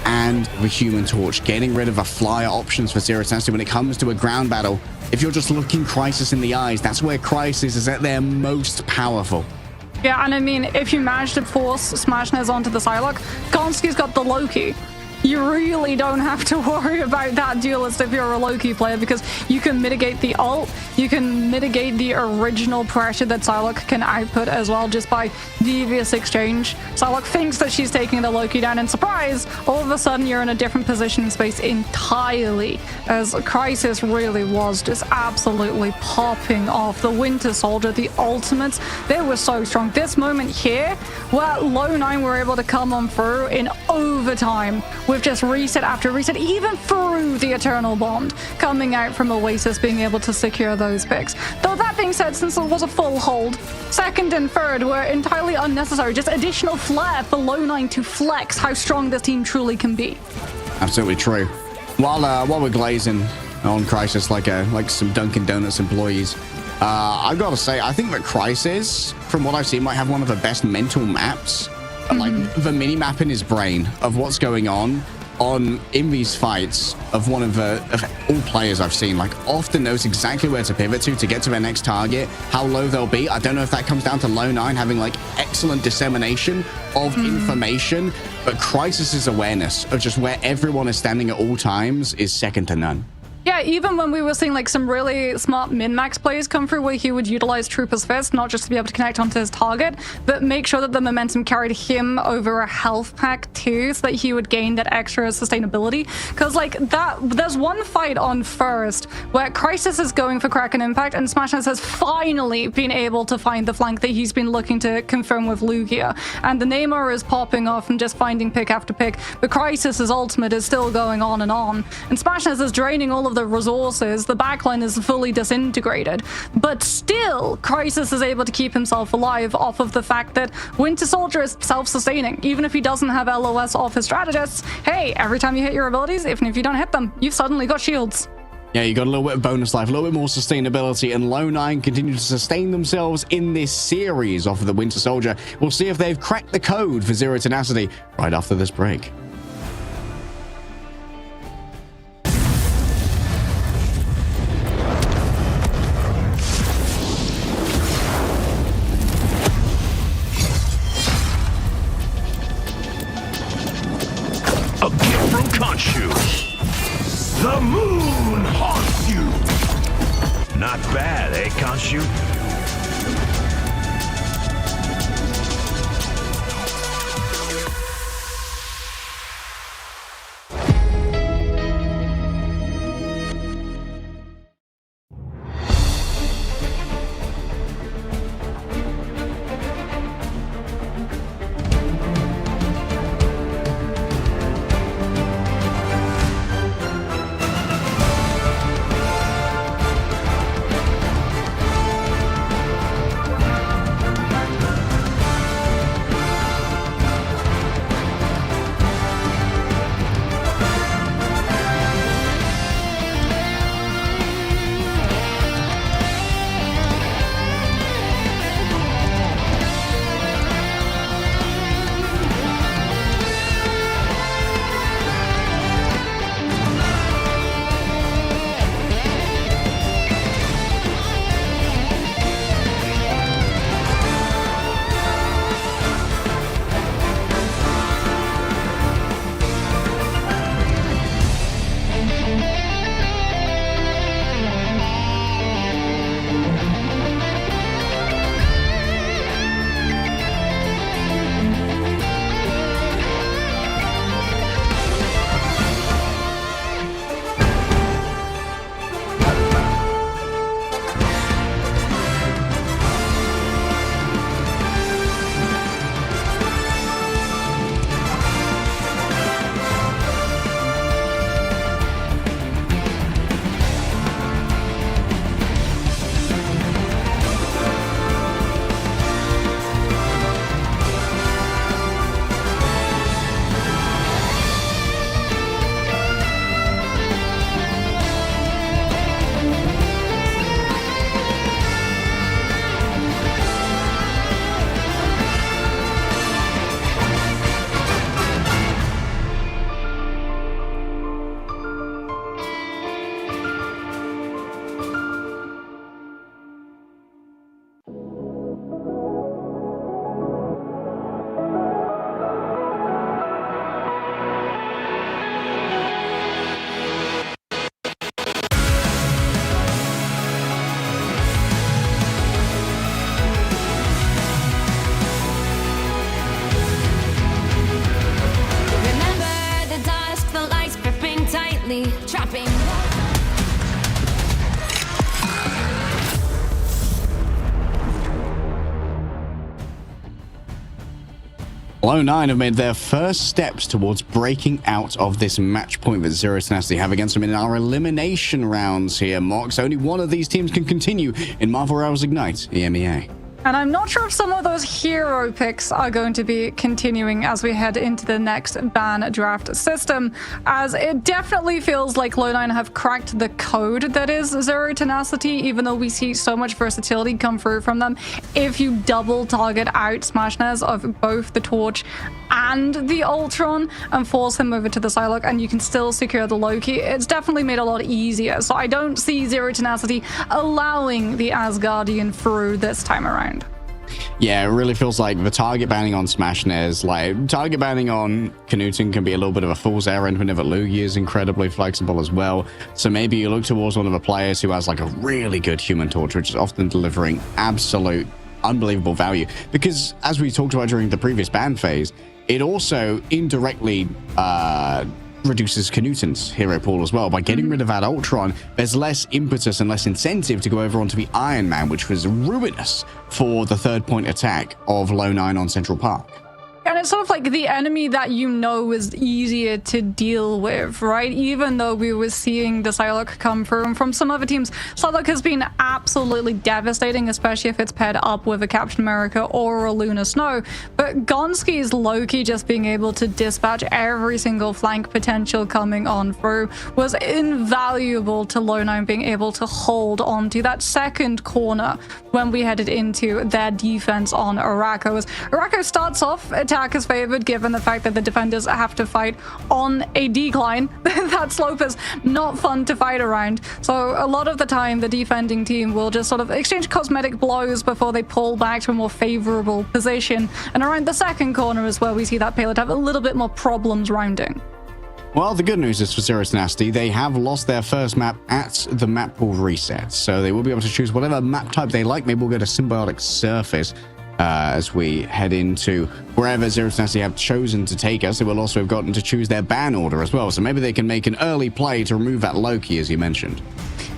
and the Human Torch, getting rid of the flyer options for Zero Tenacity when it comes to a ground battle. If you're just looking Crisis in the eyes, that's where Crisis is at their most powerful. Yeah, and I mean, if you manage to force Smashnez onto the Psylocke, Gonski's got the Loki. You really don't have to worry about that duelist if you're a Loki player because you can mitigate the ult, you can mitigate the original pressure that Psylocke can output as well just by devious exchange. Psylocke thinks that she's taking the Loki down and surprise, all of a sudden you're in a different position in space entirely as Crisis really was just absolutely popping off. The Winter Soldier, the ultimates, they were so strong. This moment here where Lone9 were able to come on through in overtime with just reset after reset, even through the Eternal Bond, coming out from Oasis being able to secure those picks. Though that being said, since it was a full hold, second and third were entirely unnecessary, just additional flair for Lone9 to flex how strong this team truly can be. Absolutely true. While we're glazing on Crisis like some Dunkin' Donuts employees, I've got to say, I think that Crisis, from what I've seen, might have one of the best mental maps. Like the mini map in his brain of what's going on in these fights of one of all players I've seen, like often knows exactly where to pivot to get to their next target, how low they'll be. I don't know if that comes down to Lone9 having like excellent dissemination of information, but Crisis's awareness of just where everyone is standing at all times is second to none. Yeah, even when we were seeing like some really smart min-max plays come through where he would utilize Trooper's Fist, not just to be able to connect onto his target, but make sure that the momentum carried him over a health pack too, so that he would gain that extra sustainability. Because like that, there's one fight on first where Crisis is going for Kraken Impact and Smashnez has finally been able to find the flank that he's been looking to confirm with Lugia. And the Namor is popping off and just finding pick after pick, but Crisis's ultimate is still going on. And Smashnez is draining all of the resources, the backline is fully disintegrated. But still, Crisis is able to keep himself alive off of the fact that Winter Soldier is self-sustaining. Even if he doesn't have LOS off his strategists, hey, every time you hit your abilities, even if you don't hit them, you've suddenly got shields. Yeah, you got a little bit of bonus life, a little bit more sustainability, and Lo9 continue to sustain themselves in this series off of the Winter Soldier. We'll see if they've cracked the code for Zero Tenacity right after this break. A gift from Khonshu. The moon haunts you. Not bad, eh, Khonshu? trapping. Lo9 have made their first steps towards breaking out of this match point that Zero Tenacity have against them in our elimination rounds here, Mox. Only one of these teams can continue in Marvel Rivals Ignite, EMEA. And I'm not sure if some of those hero picks are going to be continuing as we head into the next ban draft system, as it definitely feels like Lo9 have cracked the code that is Zero Tenacity, even though we see so much versatility come through from them. If you double target out Smashnez of both the Torch and the Ultron and force him over to the Psylocke, and you can still secure the Loki, it's definitely made a lot easier. So I don't see Zero Tenacity allowing the Asgardian through this time around. Yeah, it really feels like the target banning on Smashnez, like target banning on Knuten can be a little bit of a fool's errand whenever Lugi is incredibly flexible as well. So maybe you look towards one of the players who has like a really good Human Torch, which is often delivering absolute unbelievable value. Because as we talked about during the previous ban phase, it also indirectly reduces Knuten's hero pool as well. By getting rid of that Ultron, there's less impetus and less incentive to go over onto the Iron Man, which was ruinous for the third point attack of Lo9 on Central Park. And And it's sort of like the enemy that you know is easier to deal with, right? Even though we were seeing the Psylocke come through, and from some other teams, Psylocke has been absolutely devastating, especially if it's paired up with a Captain America or a Luna Snow. But Gonski's Loki just being able to dispatch every single flank potential coming on through was invaluable to Lone being able to hold on to that second corner when we headed into their defense on Arako. As Arako starts off, attack is favored given the fact that the defenders have to fight on a decline. That slope is not fun to fight around. So a lot of the time, the defending team will just sort of exchange cosmetic blows before they pull back to a more favorable position. And around the second corner is where we see that payload have a little bit more problems rounding. Well, the good news is for Zero Tenacity, they have lost their first map at the map pool reset. So they will be able to choose whatever map type they like. Maybe we'll go to Symbiotic Surface as we head into wherever Zero Tenacity have chosen to take us. They will also have gotten to choose their ban order as well. So maybe they can make an early play to remove that Loki, as you mentioned.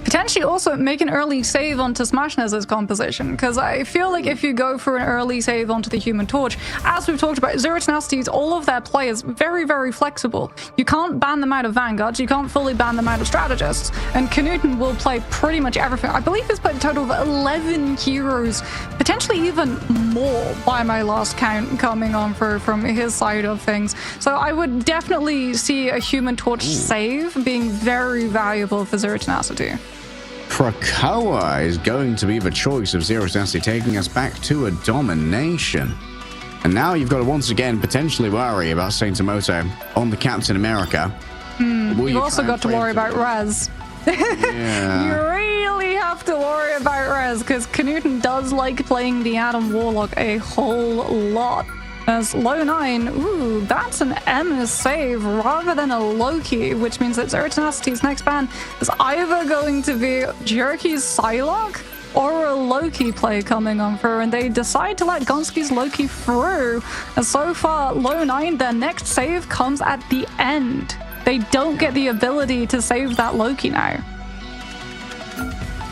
Potentially also make an early save onto Smashnez's composition, because I feel like if you go for an early save onto the Human Torch, as we've talked about, Zero Tenacity's, all of their players very, very flexible. You can't ban them out of Vanguards, you can't fully ban them out of Strategists, and Knuten will play pretty much everything. I believe he's played a total of 11 heroes, potentially even more by my last count coming on from his side of things. So I would definitely see a Human Torch save being very valuable for Zero Tenacity. Krakoa is going to be the choice of Zero Tenacity, taking us back to a domination. And now you've got to once again potentially worry about Saint Tomoto on the Captain America. You've also got to worry about Res. Yeah. You really have to worry about Res, because Knuten does like playing the Adam Warlock a whole lot. As Low9, ooh, that's an MS save rather than a Loki, which means that Zero Tenacity's next ban is either going to be Jerky's Psylocke or a Loki play coming on through, and they decide to let Gonski's Loki through. And so far, Low9, their next save comes at the end. They don't get the ability to save that Loki now.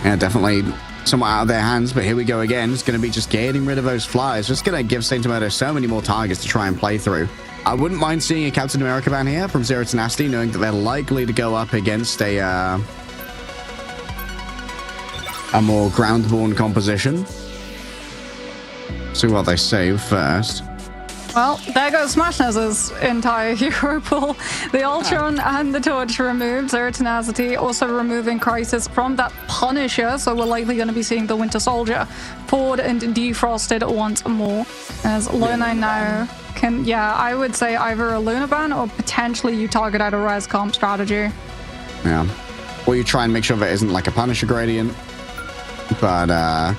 Yeah, definitely somewhat out of their hands, but here we go again. It's going to be just getting rid of those flyers. Just going to give Saint Tomoto so many more targets to try and play through. I wouldn't mind seeing a Captain America ban here from Zero Tenacity, knowing that they're likely to go up against a more ground-born composition. See what they save first. Well, there goes Smashnez's entire hero pool. The Ultron and the Torch removed. Zero Tenacity also removing Crisis from that Punisher, so we're likely going to be seeing the Winter Soldier poured and defrosted once more. As Luna now can, yeah, I would say either a Luna ban or potentially you target out a res comp strategy. Yeah. Or you try and make sure there isn't like a Punisher gradient. But,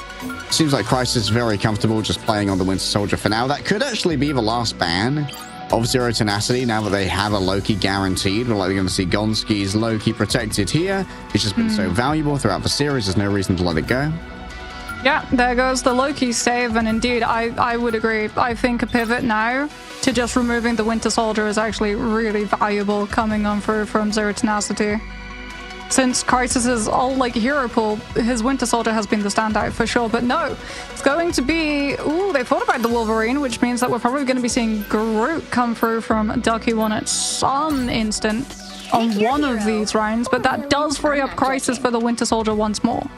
seems like Crisis is very comfortable just playing on the Winter Soldier for now. That could actually be the last ban of Zero Tenacity now that they have a Loki guaranteed. We're likely going to see Gonski's Loki protected here. It's just been so valuable throughout the series. There's no reason to let it go. Yeah, there goes the Loki save, and indeed, I would agree. I think a pivot now to just removing the Winter Soldier is actually really valuable coming on through from Zero Tenacity. Since Crisis is all like hero pool, his Winter Soldier has been the standout for sure. But no, it's going to be... Ooh, they thought about the Wolverine, which means that we're probably going to be seeing Groot come through from Ducky One at some instant on one of these rounds. But that does free up Crisis for the Winter Soldier once more.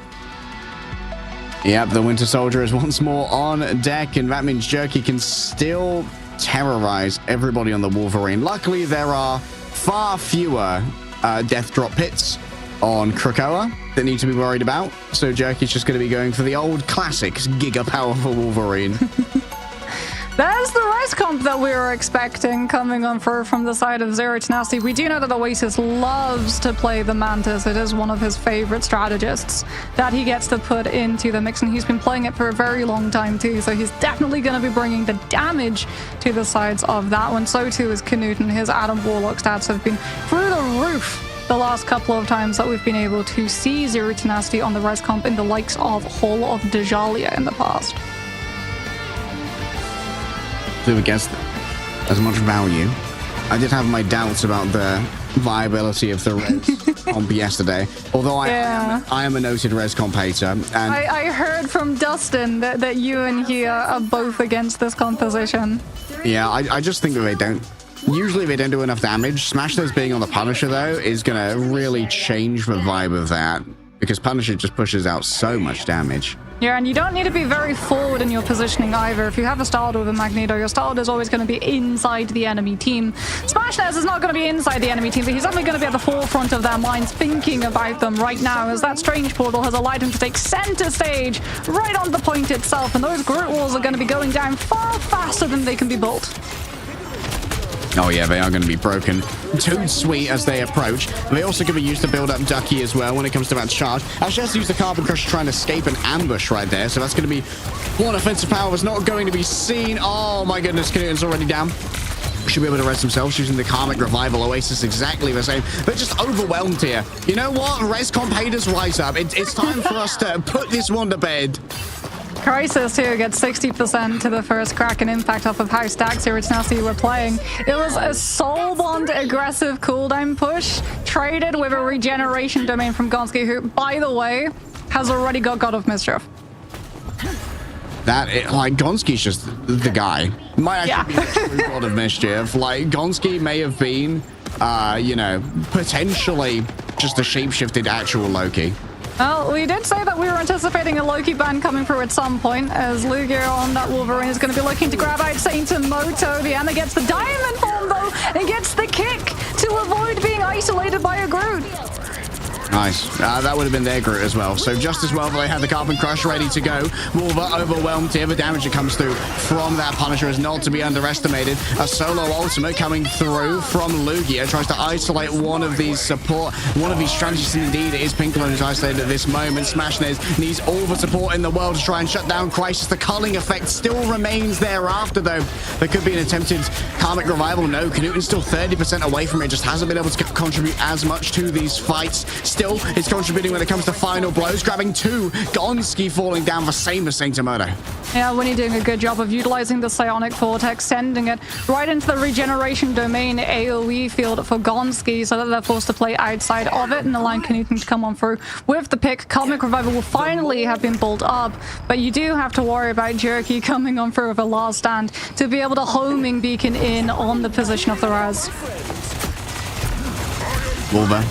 Yep, the Winter Soldier is once more on deck, and that means Jerky can still terrorize everybody on the Wolverine. Luckily, there are far fewer death drop hits on Krakoa that need to be worried about, so Jerky's just going to be going for the old classic giga powerful Wolverine. There's the res comp that we were expecting coming on from the side of Zero Tenacity. We do know that Oasis loves to play the Mantis. It is one of his favorite strategists that he gets to put into the mix, and he's been playing it for a very long time too, so he's definitely going to be bringing the damage to the sides of that one. So too is Knuten. His Adam Warlock stats have been through the roof the last couple of times that we've been able to see Zero Tenacity on the res comp in the likes of Hall of Dajalia in the past. So I guess as much value. I did have my doubts about the viability of the res comp yesterday, although I am a noted res comp hater. And I heard from Dustin that you and he are both against this composition. Yeah, I just think that they don't. Usually they don't do enough damage. Smash Those being on the Punisher, though, is going to really change the vibe of that. Because Punisher just pushes out so much damage. Yeah, and you don't need to be very forward in your positioning either. If you have a starter with a Magneto, your starter is always going to be inside the enemy team. Smashnez is not going to be inside the enemy team, but he's only going to be at the forefront of their minds thinking about them right now, as that Strange Portal has allowed him to take center stage right on the point itself, and those Groot Walls are going to be going down far faster than they can be built. Oh yeah, they are going to be broken. Too sweet as they approach. They also going to use the build-up Ducky as well when it comes to that charge. Actually has to use the Carbon Crusher trying to escape an ambush right there. So that's going to be one offensive power that's not going to be seen. Oh my goodness, Canuten's already down. Should be able to rest themselves using the Karmic Revival. Oasis exactly the same. They're just overwhelmed here. You know what? Rescomp haters rise up. It's time for us to put this one to bed. Crisis here gets 60% to the first crack and impact off of House Stacks here. It's now see we're playing. It was a Soul Bond aggressive cooldown push, traded with a regeneration domain from Gonski, who, by the way, has already got God of Mischief. Like, Gonski's just the guy. Might actually be the true God of Mischief. Like, Gonski may have been, you know, potentially just a shapeshifted actual Loki. Well, we did say that we were anticipating a Loki ban coming through at some point, as Lugia on that Wolverine is going to be looking to grab out Saint and Moto. Diana gets the diamond form, though, and gets the kick to avoid being isolated by a Groot. Nice. That would have been their Groot as well. So just as well, they had the Carbon Crush ready to go. Wolver overwhelmed here. The damage that comes through from that Punisher is not to be underestimated. A solo ultimate coming through from Lugia. Tries to isolate one of these support. One of these strategies indeed is Pinklone who's isolated at this moment. Smashnez needs all the support in the world to try and shut down Crisis. The culling effect still remains thereafter, though. There could be an attempted Karmic Revival. No, Canuten's still 30% away from it. Just hasn't been able to contribute as much to these fights. Still, it's contributing when it comes to final blows, grabbing two. Gonski falling down the same as Saint Amoto. Yeah, Winnie doing a good job of utilizing the Psionic Vortex, sending it right into the regeneration domain AoE field for Gonski, so that they're forced to play outside of it and allowing Canuten to come on through with the pick. Karmic Revival will finally have been built up, but you do have to worry about Jerky coming on through with a last stand to be able to homing beacon in on the position of the Raz. Wolver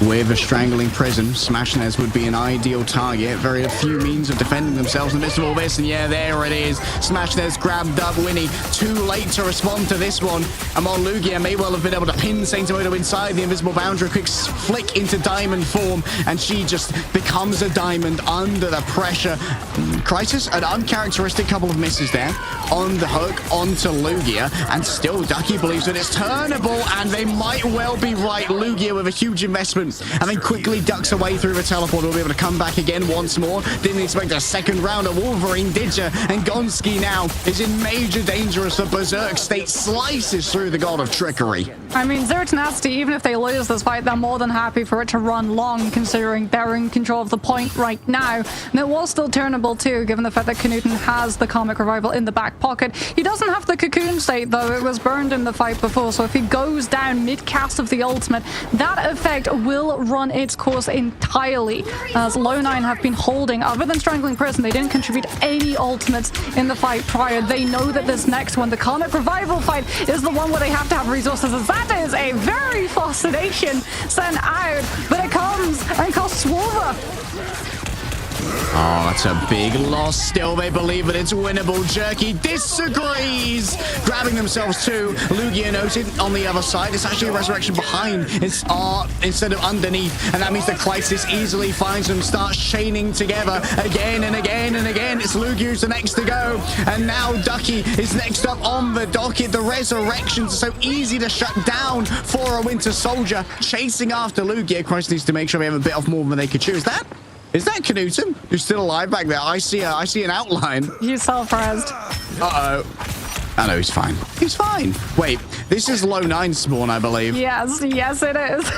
with a strangling prism. Smashnez would be an ideal target. Very few means of defending themselves in the midst of all this. And yeah, there it is. Smashnez grabbed up Winnie. Too late to respond to this one. And while Lugia may well have been able to pin Saint Amoto inside the invisible boundary, quick flick into diamond form, and she just becomes a diamond under the pressure. Crisis, an uncharacteristic couple of misses there on the hook onto Lugia, and still Ducky believes that it's turnable, and they might well be right. Lugia with a huge investment, and then quickly ducks away through the teleport. Will be able to come back again once more. Didn't expect a second round of Wolverine, did ya? And Gonski now is in major danger as the Berserk state slices through the God of Trickery. I mean, Zero Tenacity, even if they lose this fight, they're more than happy for it to run long, considering they're in control of the point right now. And it was still turnable too, given the fact that Canuten has the Karmic Revival in the back pocket. He doesn't have the Cocoon state, though. It was burned in the fight before, so if he goes down mid-cast of the ultimate, that effect will run its course entirely, as Low 9 have been holding. Other than Strangling Prison, they didn't contribute any ultimates in the fight prior. They know that this next one, the Karmic Revival fight, is the one where they have to have resources, as that is a very fascination sent out, but it comes and costs Wolver. Oh, that's a big loss. Still, they believe that it's winnable. Jerky disagrees. Grabbing themselves too. Lugia noted on the other side. It's actually a resurrection behind. It's instead of underneath. And that means the Crisis easily finds them, starts chaining together again and again and again. It's Lugia who's the next to go. And now Ducky is next up on the docket. The resurrections are so easy to shut down for a Winter Soldier. Chasing after Lugia. Crisis needs to make sure they have a bit off more than they could choose. Is that Canuten? Who's still alive back there? I see an outline. He's self-rezzed. Uh-oh. Oh, no, he's fine. He's fine. Wait, this is Low 9 spawn, I believe. Yes, it is.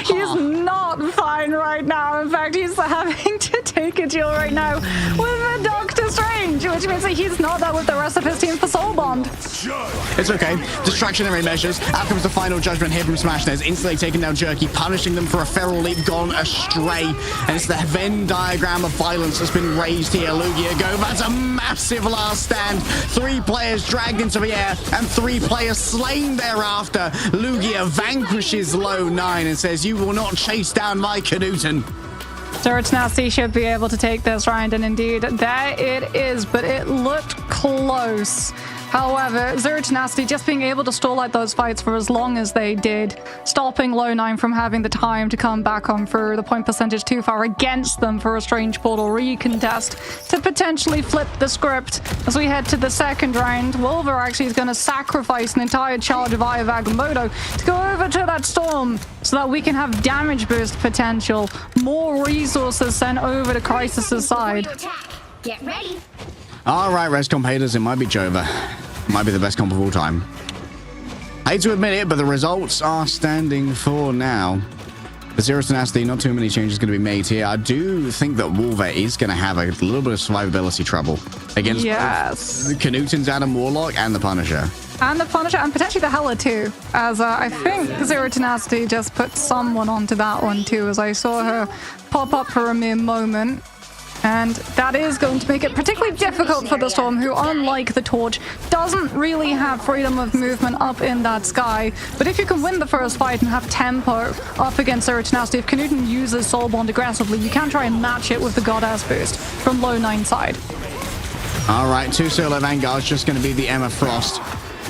He's not fine right now. In fact, he's having to take a deal right now with the Doctor Strange, which which means that he's not there with the rest of his team for Soul Bond. It's okay. Distractionary measures. Out comes the final judgment here from Smashnez. Instantly taking down Jerky, punishing them for a feral leap gone astray. And it's the Venn diagram of violence that's been raised here. Lugia go. That's a massive last stand. 3 players dragged into the air and 3 players slain thereafter. Lugia vanquishes Low 9 and says, "You will not chase down my Knuten." Dirt Nasty should be able to take this round, and indeed, there it is, but it looked close. However, Zero Nasty just being able to stall out those fights for as long as they did, stopping Low 9 from having the time to come back on through the point percentage too far against them for a Strange Portal recontest to potentially flip the script. As we head to the second round, Wolver actually is going to sacrifice an entire charge of Eye of Agamotto to go over to that Storm so that we can have damage boost potential, more resources sent over to Crysis's side. Get ready. All right, Rescomp haters, it might be Jova. Might be the best comp of all time. Hate to admit it, but the results are standing for now. For Zero Tenacity, not too many changes going to be made here. I do think that Wolver is going to have a little bit of survivability trouble against the Knuten's Adam Warlock and the Punisher. And the Punisher, and potentially the Hela too, as I think Zero Tenacity just put someone onto that one too, as I saw her pop up for a mere moment. And that is going to make it particularly difficult for the Storm, who, unlike the Torch, doesn't really have freedom of movement up in that sky. But if you can win the first fight and have tempo up against Zero Tenacity, if Knuten uses Soul Bond aggressively, you can try and match it with the Goddess boost from Low 9 side. All right, 2 solo Vanguards, just going to be the Emma Frost.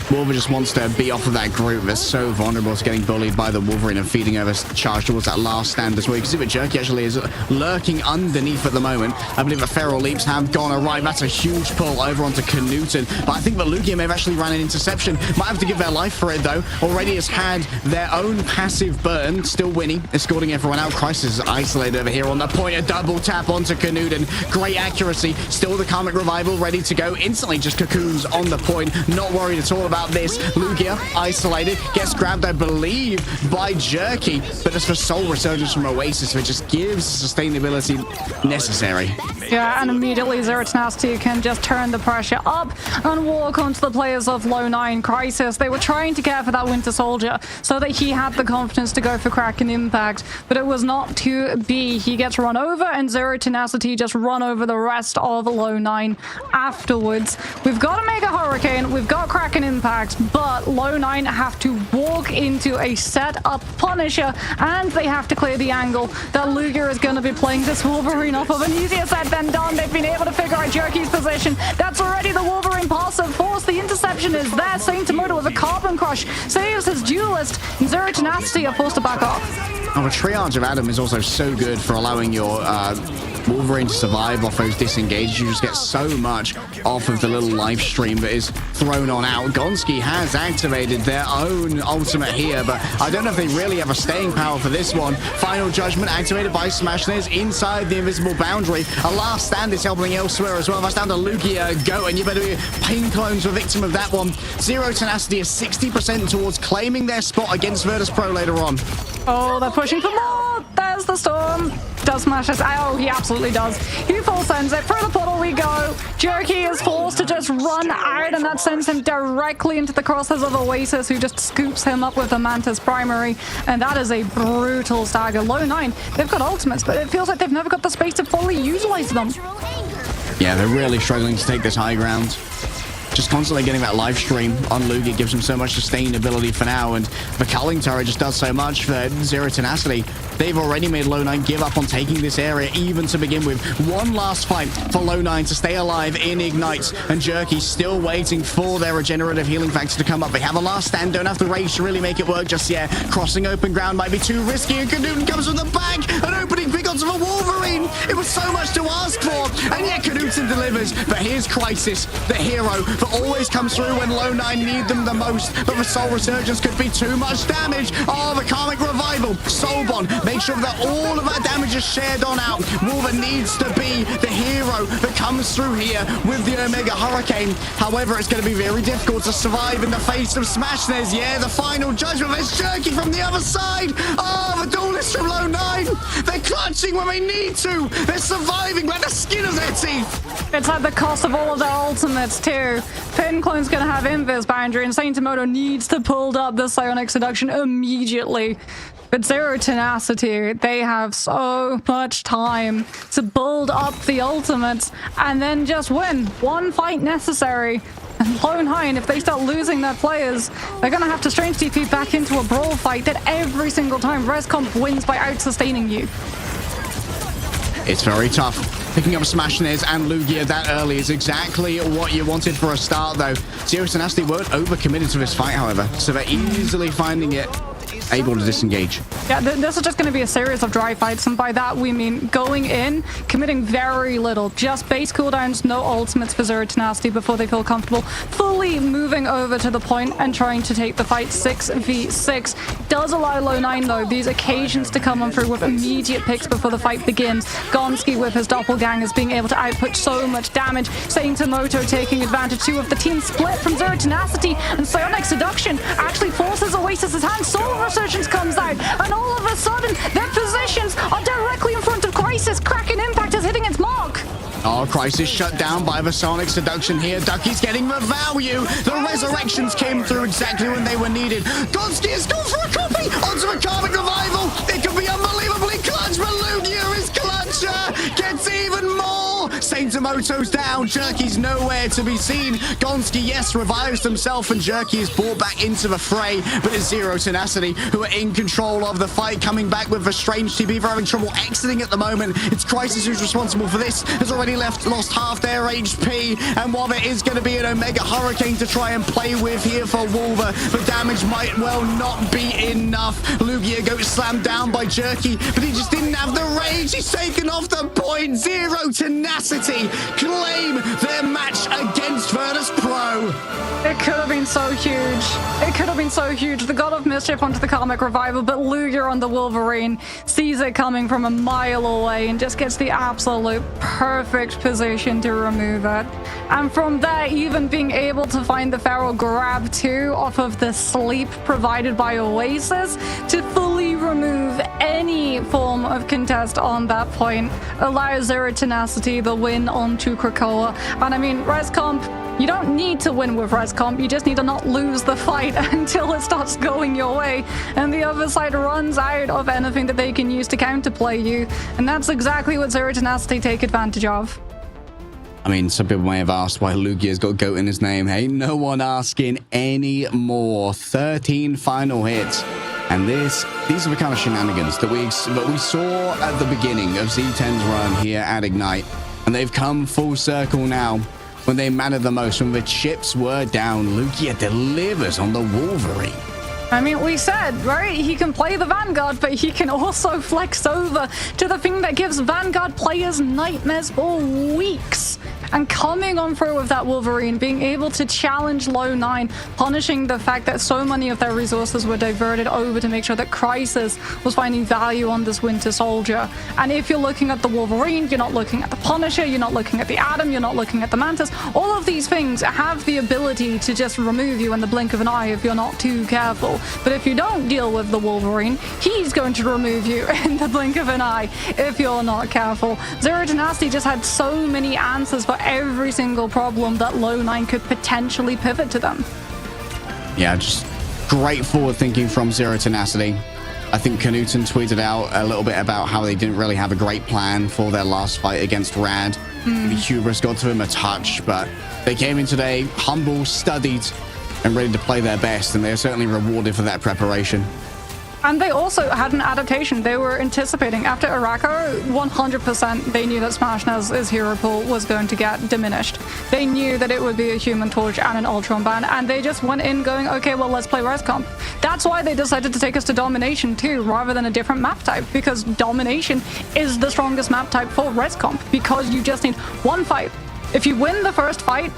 Wolver just wants to be off of that group. They're so vulnerable to getting bullied by the Wolverine and feeding over charge towards that last stand as well. You can see that Jerky actually is lurking underneath at the moment. I believe the Feral Leaps have gone awry. That's a huge pull over onto Knuten. But I think that Lugia may have actually ran an interception. Might have to give their life for it, though. Already has had their own passive burn. Still winning, escorting everyone out. Crysys is isolated over here on the point. A double tap onto Knuten. Great accuracy. Still the Karmic Revival ready to go. Instantly just cocoons on the point. Not worried at all about this. Lugia isolated, gets grabbed, I believe, by Jerky, but as for Soul Resurgence from Oasis, it just gives sustainability necessary. Yeah, and immediately Zero Tenacity can just turn the pressure up and walk onto the players of Low 9 Crysys. They were trying to care for that Winter Soldier so that he had the confidence to go for Kraken Impact, but it was not to be. He gets run over, and Zero Tenacity just run over the rest of Low 9 afterwards. We've got to make a Hurricane, we've got Kraken Impact, but Low 9 have to walk into a set-up Punisher, and they have to clear the angle that Lugia is going to be playing this Wolverine off of. An easier said than done. They've been able to figure out Jerky's position. That's already the Wolverine passive force. The interception is there. Saint Tomoto with a Carbon Crush saves his duelist, and Zero Tenacity are forced to back off. Oh, a triage of Adam is also so good for allowing your Wolverine to survive off those disengages. You just get so much off of the little live stream that is thrown on out. Gonski has activated their own ultimate here, but I don't know if they really have a staying power for this one. Final Judgment activated by Smashnez inside the invisible boundary. A last stand is helping elsewhere as well. That's down to Lugia Go, and you better be Pain Clones were victim of that one. Zero Tenacity is 60% towards claiming their spot against Virtus Pro later on. Oh, they're pushing for more. There's the Storm. Does smash us. Oh, he absolutely does. He full sends it. Through the portal we go. Jerky is forced to just run out, and that sends him directly into the crosshairs of Oasis, who just scoops him up with the Mantis primary. And that is a brutal stagger. Low 9, they've got ultimates, but it feels like they've never got the space to fully utilize them. Yeah, they're really struggling to take this high ground. Just constantly getting that live stream on Lugia gives him so much sustainability for now, and the culling turret just does so much for Zero Tenacity. They've already made Low 9 give up on taking this area even to begin with. One last fight for Low 9 to stay alive in Ignite, and Jerky still waiting for their regenerative healing factor to come up. They have a last stand, don't have the rage to really make it work just yet. Crossing open ground might be too risky, and Knuten comes from the back, an opening big odds of a Wolverine. It was so much to ask for, and yet Knuten delivers. But here's Crysys, the hero that always comes through when Low 9 need them the most, but the Soul Resurgence could be too much damage. Oh, the Karmic Revival, Soul Bond, make sure that all of that damage is shared on out. Wolver needs to be the hero that comes through here with the Omega Hurricane. However, it's going to be very difficult to survive in the face of Smashnez. Yeah, the Final Judgment. There's Jerky from the other side. Oh, the duelist from Low 9. They're clutching clutching when they need to. They're surviving by the skin of their teeth. It's at the cost of all of their ultimates too. Pinclone's gonna have invis boundary, and Symbiotic needs to pull up the psionic seduction immediately. But Zero Tenacity, they have so much time to build up the ultimates and then just win. One fight necessary. And Lone Hind, if they start losing their players, they're gonna have to strange TP back into a brawl fight that every single time Rescomp wins by out-sustaining you. It's very tough. Picking up Smashnez and Lugia that early is exactly what you wanted for a start, though. Zero Tenacity weren't overcommitted to this fight, however, so they're easily finding it able to disengage. Yeah, this is just going to be a series of dry fights, and by that we mean going in, committing very little, just base cooldowns, no ultimates for Zero Tenacity before they feel comfortable, fully moving over to the point and trying to take the fight 6v6. Does allow Low9 though these occasions to come on through with immediate picks before the fight begins. Gonski with his doppelgangers being able to output so much damage. Saintamoto taking advantage too of the team split from Zero Tenacity, and Psionic Seduction actually forces Oasis's hand. Soul Resurgence comes out, and all of a sudden their positions are directly in front of Crisis. Kraken Impact is hitting its mark. Oh, Crisis shut down by the Sonic Seduction here. Ducky's getting the value. The resurrections came through exactly when they were needed. Gonski has gone for a copy onto a Karmic Revival. It could be unbelievably clutch, but Lugia is clutcher. Gets even more. Saintamoto's down. Jerky's nowhere to be seen. Gonski, yes, revives himself, and Jerky is brought back into the fray, but it's Zero Tenacity who are in control of the fight, coming back with the strange TP. They're having trouble exiting at the moment. It's Crisis who's responsible for this. Has already lost half their HP, and while there is going to be an Omega Hurricane to try and play with here for Wolver, the damage might well not be enough. Lugia goes slammed down by Jerky, but he just didn't have the range. He's taken off the point. Zero Tenacity claim their match against Virtus Pro. It could have been so huge. It could have been so huge. The God of Mischief onto the Karmic Revival, but Lugia on the Wolverine sees it coming from a mile away and just gets the absolute perfect position to remove it. And from there, even being able to find the Feral Grab too off of the sleep provided by Oasis to fully remove any form of contest on that point allows Zero Tenacity the win onto Krakoa. And I mean, Rescomp, you don't need to win with Rescomp, you just need to not lose the fight until it starts going your way and the other side runs out of anything that they can use to counterplay you. And that's exactly what Zero Tenacity take advantage of. I mean, some people may have asked why Lugia's got GOAT in his name. Hey, no one asking any more. 13 final hits. And these are the kind of shenanigans that we saw at the beginning of Z10's run here at Ignite. And they've come full circle now. When they mattered the most, when the chips were down, Lugia delivers on the Wolverine. I mean, we said, right? He can play the Vanguard, but he can also flex over to the thing that gives Vanguard players nightmares for weeks. And coming on through with that Wolverine, being able to challenge Low 9, punishing the fact that so many of their resources were diverted over to make sure that Crisis was finding value on this Winter Soldier. And if you're looking at the Wolverine, you're not looking at the Punisher, you're not looking at the Atom, you're not looking at the Mantis. All of these things have the ability to just remove you in the blink of an eye if you're not too careful. But if you don't deal with the Wolverine, he's going to remove you in the blink of an eye if you're not careful. Zero Tenacity just had so many answers for every single problem that Low 9 could potentially pivot to them. Yeah, just great forward thinking from Zero Tenacity. I think Knuten tweeted out a little bit about how they didn't really have a great plan for their last fight against Rad. The hubris got to him a touch, but they came in today humble, studied, and ready to play their best, and they're certainly rewarded for that preparation. And they also had an adaptation. They were anticipating after Arako, 100% they knew that Smashnez's hero pool was going to get diminished. They knew that it would be a Human Torch and an Ultron ban, and they just went in going, okay, well, let's play Rescomp. That's why they decided to take us to Domination too, rather than a different map type, because Domination is the strongest map type for Rescomp, because you just need one fight. If you win the first fight,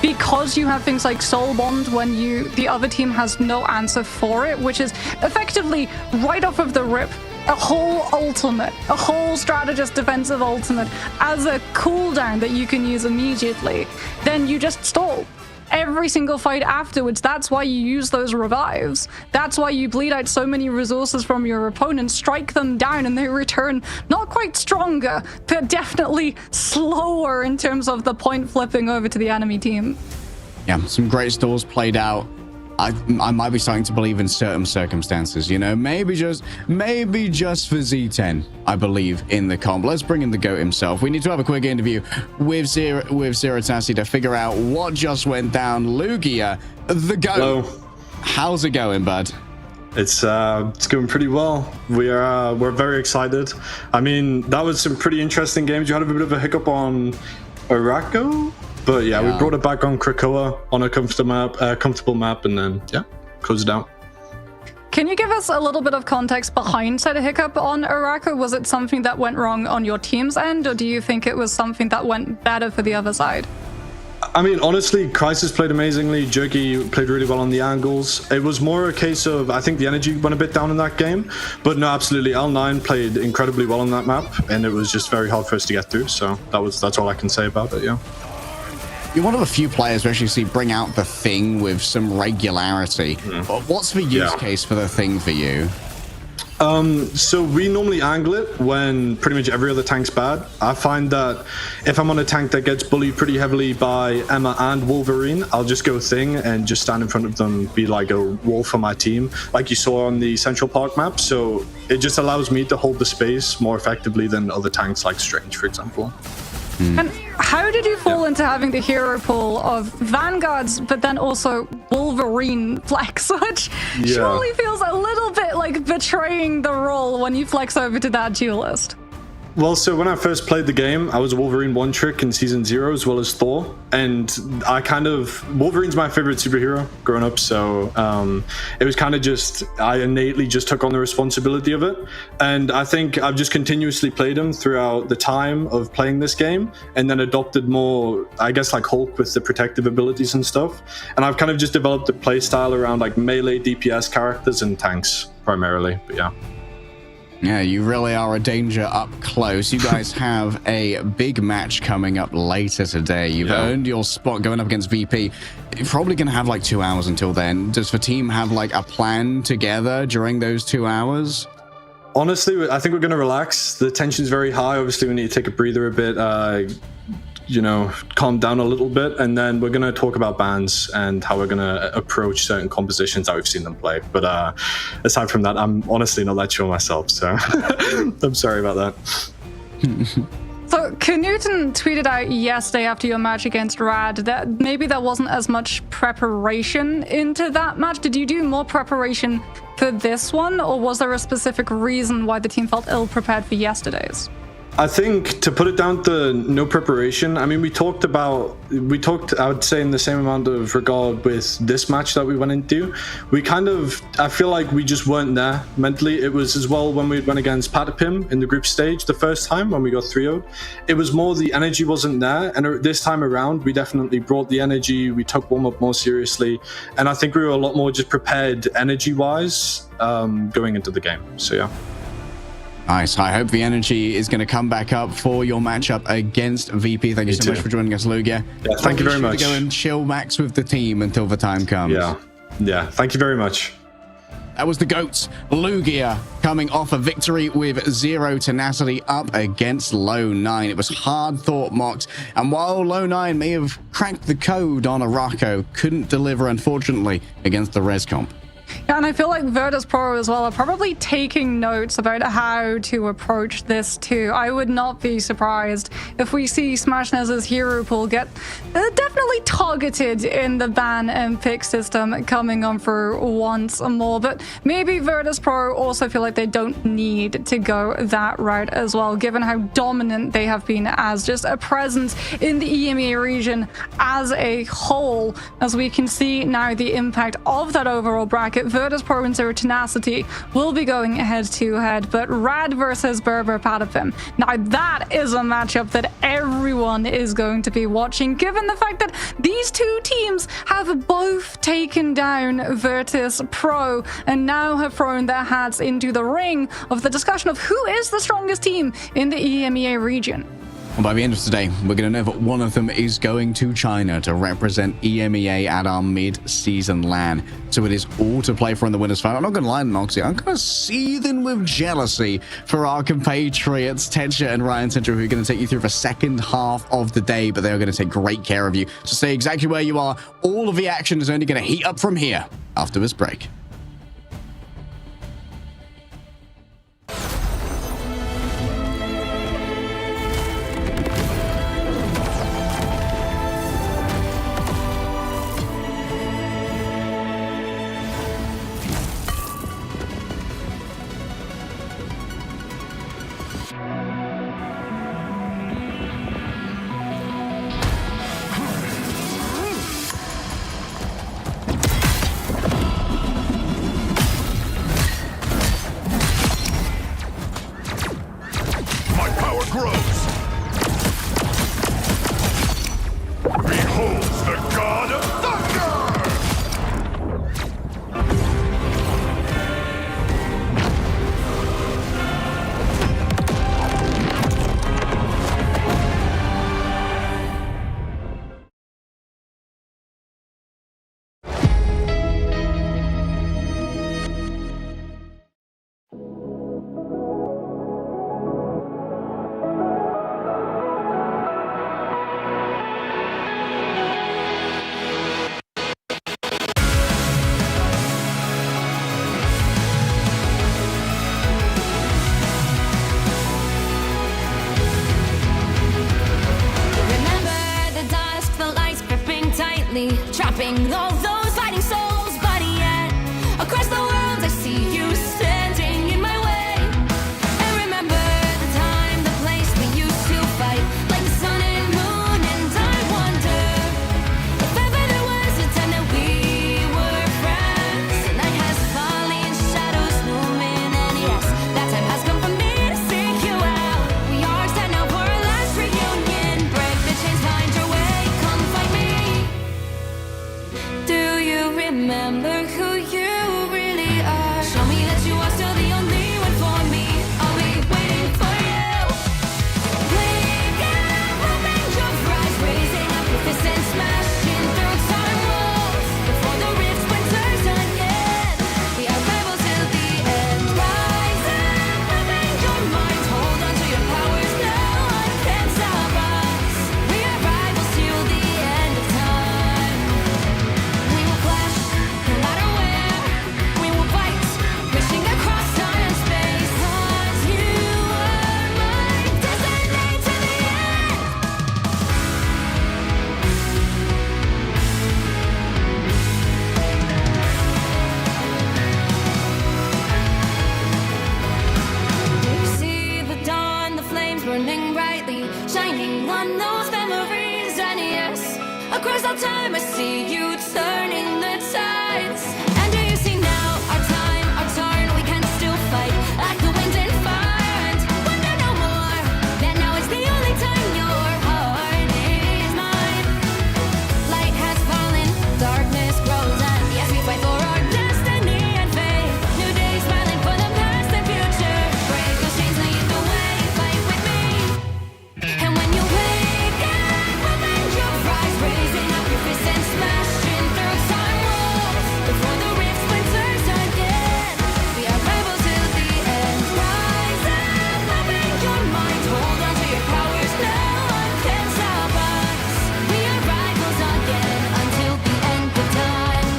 because you have things like Soul Bond when the other team has no answer for it, which is effectively right off of the rip, a whole ultimate, a whole strategist defensive ultimate as a cooldown that you can use immediately, then you just stall. every single fight afterwards. That's why you use those revives. That's why you bleed out so many resources from your opponent, strike them down, and they return not quite stronger, but definitely slower in terms of the point flipping over to the enemy team. Yeah, some great stalls played out. I might be starting to believe in certain circumstances, you know, maybe just for Z10, I believe in the comp. Let's bring in the GOAT himself. We need to have a quick interview with Zero Tassi to figure out what just went down. Lugia, the GOAT. Hello. How's it going, bud? It's going pretty well. We're very excited. I mean, that was some pretty interesting games. You had a bit of a hiccup on Araco. But yeah, we brought it back on Krakoa on a comfortable map, and then closed it out. Can you give us a little bit of context behind said hiccup on Araco? Was it something that went wrong on your team's end, or do you think it was something that went better for the other side? I mean, honestly, Crisis played amazingly. Jerky played really well on the angles. It was more a case of, I think the energy went a bit down in that game. But no, absolutely, L9 played incredibly well on that map, and it was just very hard for us to get through. So that's all I can say about it, yeah. You're one of the few players we actually see bring out the Thing with some regularity. What's the use case for the Thing for you? So we normally angle it when pretty much every other tank's bad. I find that if I'm on a tank that gets bullied pretty heavily by EMEA and Wolverine, I'll just go Thing and just stand in front of them, be like a wall for my team, like you saw on the Central Park map. So it just allows me to hold the space more effectively than other tanks like Strange, for example. And how did you fall into having the hero pool of Vanguards, but then also Wolverine flex, which surely feels a little bit like betraying the role when you flex over to that duelist? Well, so when I first played the game, I was Wolverine one trick in Season 0 as well as Thor. And Wolverine's my favorite superhero growing up. So it was kind of I innately just took on the responsibility of it. And I think I've just continuously played him throughout the time of playing this game, and then adopted more, I guess, like Hulk with the protective abilities and stuff. And I've kind of just developed a play style around like melee DPS characters and tanks primarily, but yeah. Yeah, you really are a danger up close. You guys have a big match coming up later today. You've earned your spot going up against VP. You're probably going to have like 2 hours until then. Does the team have like a plan together during those 2 hours? Honestly, I think we're going to relax. The tension's very high. Obviously, we need to take a breather a bit, calm down a little bit, and then we're going to talk about bans and how we're going to approach certain compositions that we've seen them play. But aside from that, I'm honestly not that sure myself, so I'm sorry about that. So Knuten tweeted out yesterday after your match against Rad that maybe there wasn't as much preparation into that match. Did you do more preparation for this one, or was there a specific reason why the team felt ill-prepared for yesterday's? I think to put it down to no preparation, I mean, we talked, I would say, in the same amount of regard with this match that we went into. I feel like we just weren't there mentally. It was as well when we went against Patapim in the group stage the first time when we got 3-0'd. It was more the energy wasn't there. And this time around, we definitely brought the energy. We took warm-up more seriously. And I think we were a lot more just prepared energy-wise going into the game. So, yeah. Nice. I hope the energy is going to come back up for your matchup against VP. Thank you so much for joining us, Lugia. Yeah, thank you very much. Go and chill max with the team until the time comes. Yeah. Thank you very much. That was the GOAT, Lugia, coming off a victory with zero tenacity up against Low 9. It was hard thought mocked, and while Low 9 may have cracked the code on Araco, couldn't deliver, unfortunately, against the res comp. Yeah, and I feel like Virtus Pro as well are probably taking notes about how to approach this too. I would not be surprised if we see SmashNez's hero pool get definitely targeted in the ban and pick system coming on for once more. But maybe Virtus Pro also feel like they don't need to go that route as well, given how dominant they have been as just a presence in the EMEA region as a whole. As we can see now the impact of that overall bracket, Virtus Pro and Zero Tenacity will be going head-to-head, but Rad versus Berber Patapim. Now that is a matchup that everyone is going to be watching, given the fact that these two teams have both taken down Virtus Pro and now have thrown their hats into the ring of the discussion of who is the strongest team in the EMEA region. And by the end of today, we're going to know that one of them is going to China to represent EMEA at our mid-season LAN. So it is all to play for in the winners' final. I'm not going to lie, Noxie, I'm kind of seething with jealousy for our compatriots, Tetra and Ryan Central, who are going to take you through the second half of the day, but they are going to take great care of you. So stay exactly where you are. All of the action is only going to heat up from here after this break. Trapping all those fighting souls, but yet across the world I see you standing in my way. And remember the time, the place we used to fight like the sun and moon. And I wonder if ever there was a time that we were friends. The night has fallen, shadows looming, and yes, that time has come for me to seek you out. We are set now for our last reunion. Break the chains, find your way, come find me. Do you remember who you really are? Show me that you are still the only one for me. I'll be waiting for you. Wake up, open your eyes, raising up your fists and smashing through time walls. Before the rift splinters again, we are rivals till the end. Rise up, open your minds, hold on to your powers. No one can stop us. We are rivals till the end of time. We will flash, no matter where. We will fight, pushing across time and space. 'Cause you are my destiny to the end. You see the dawn, the flames burning brightly, shining on those memories. And yes, across all time I see you turning the tides. And do you see now our time, our turn? We can still fight like the wind and fire. And wonder no more that now is the only time your heart is mine. Light has fallen, darkness grows, and yes, we fight for our destiny and fate. New days smiling for the past and future. Break those chains, lead the way, fight with me. And when you wake up, open your eyes, raising up your fists and smashing through time walls. Before the rift splinters again, we are rivals till the end. Rise up, open your minds, hold on to your powers. No one can stop us. We are rivals again until the end of time.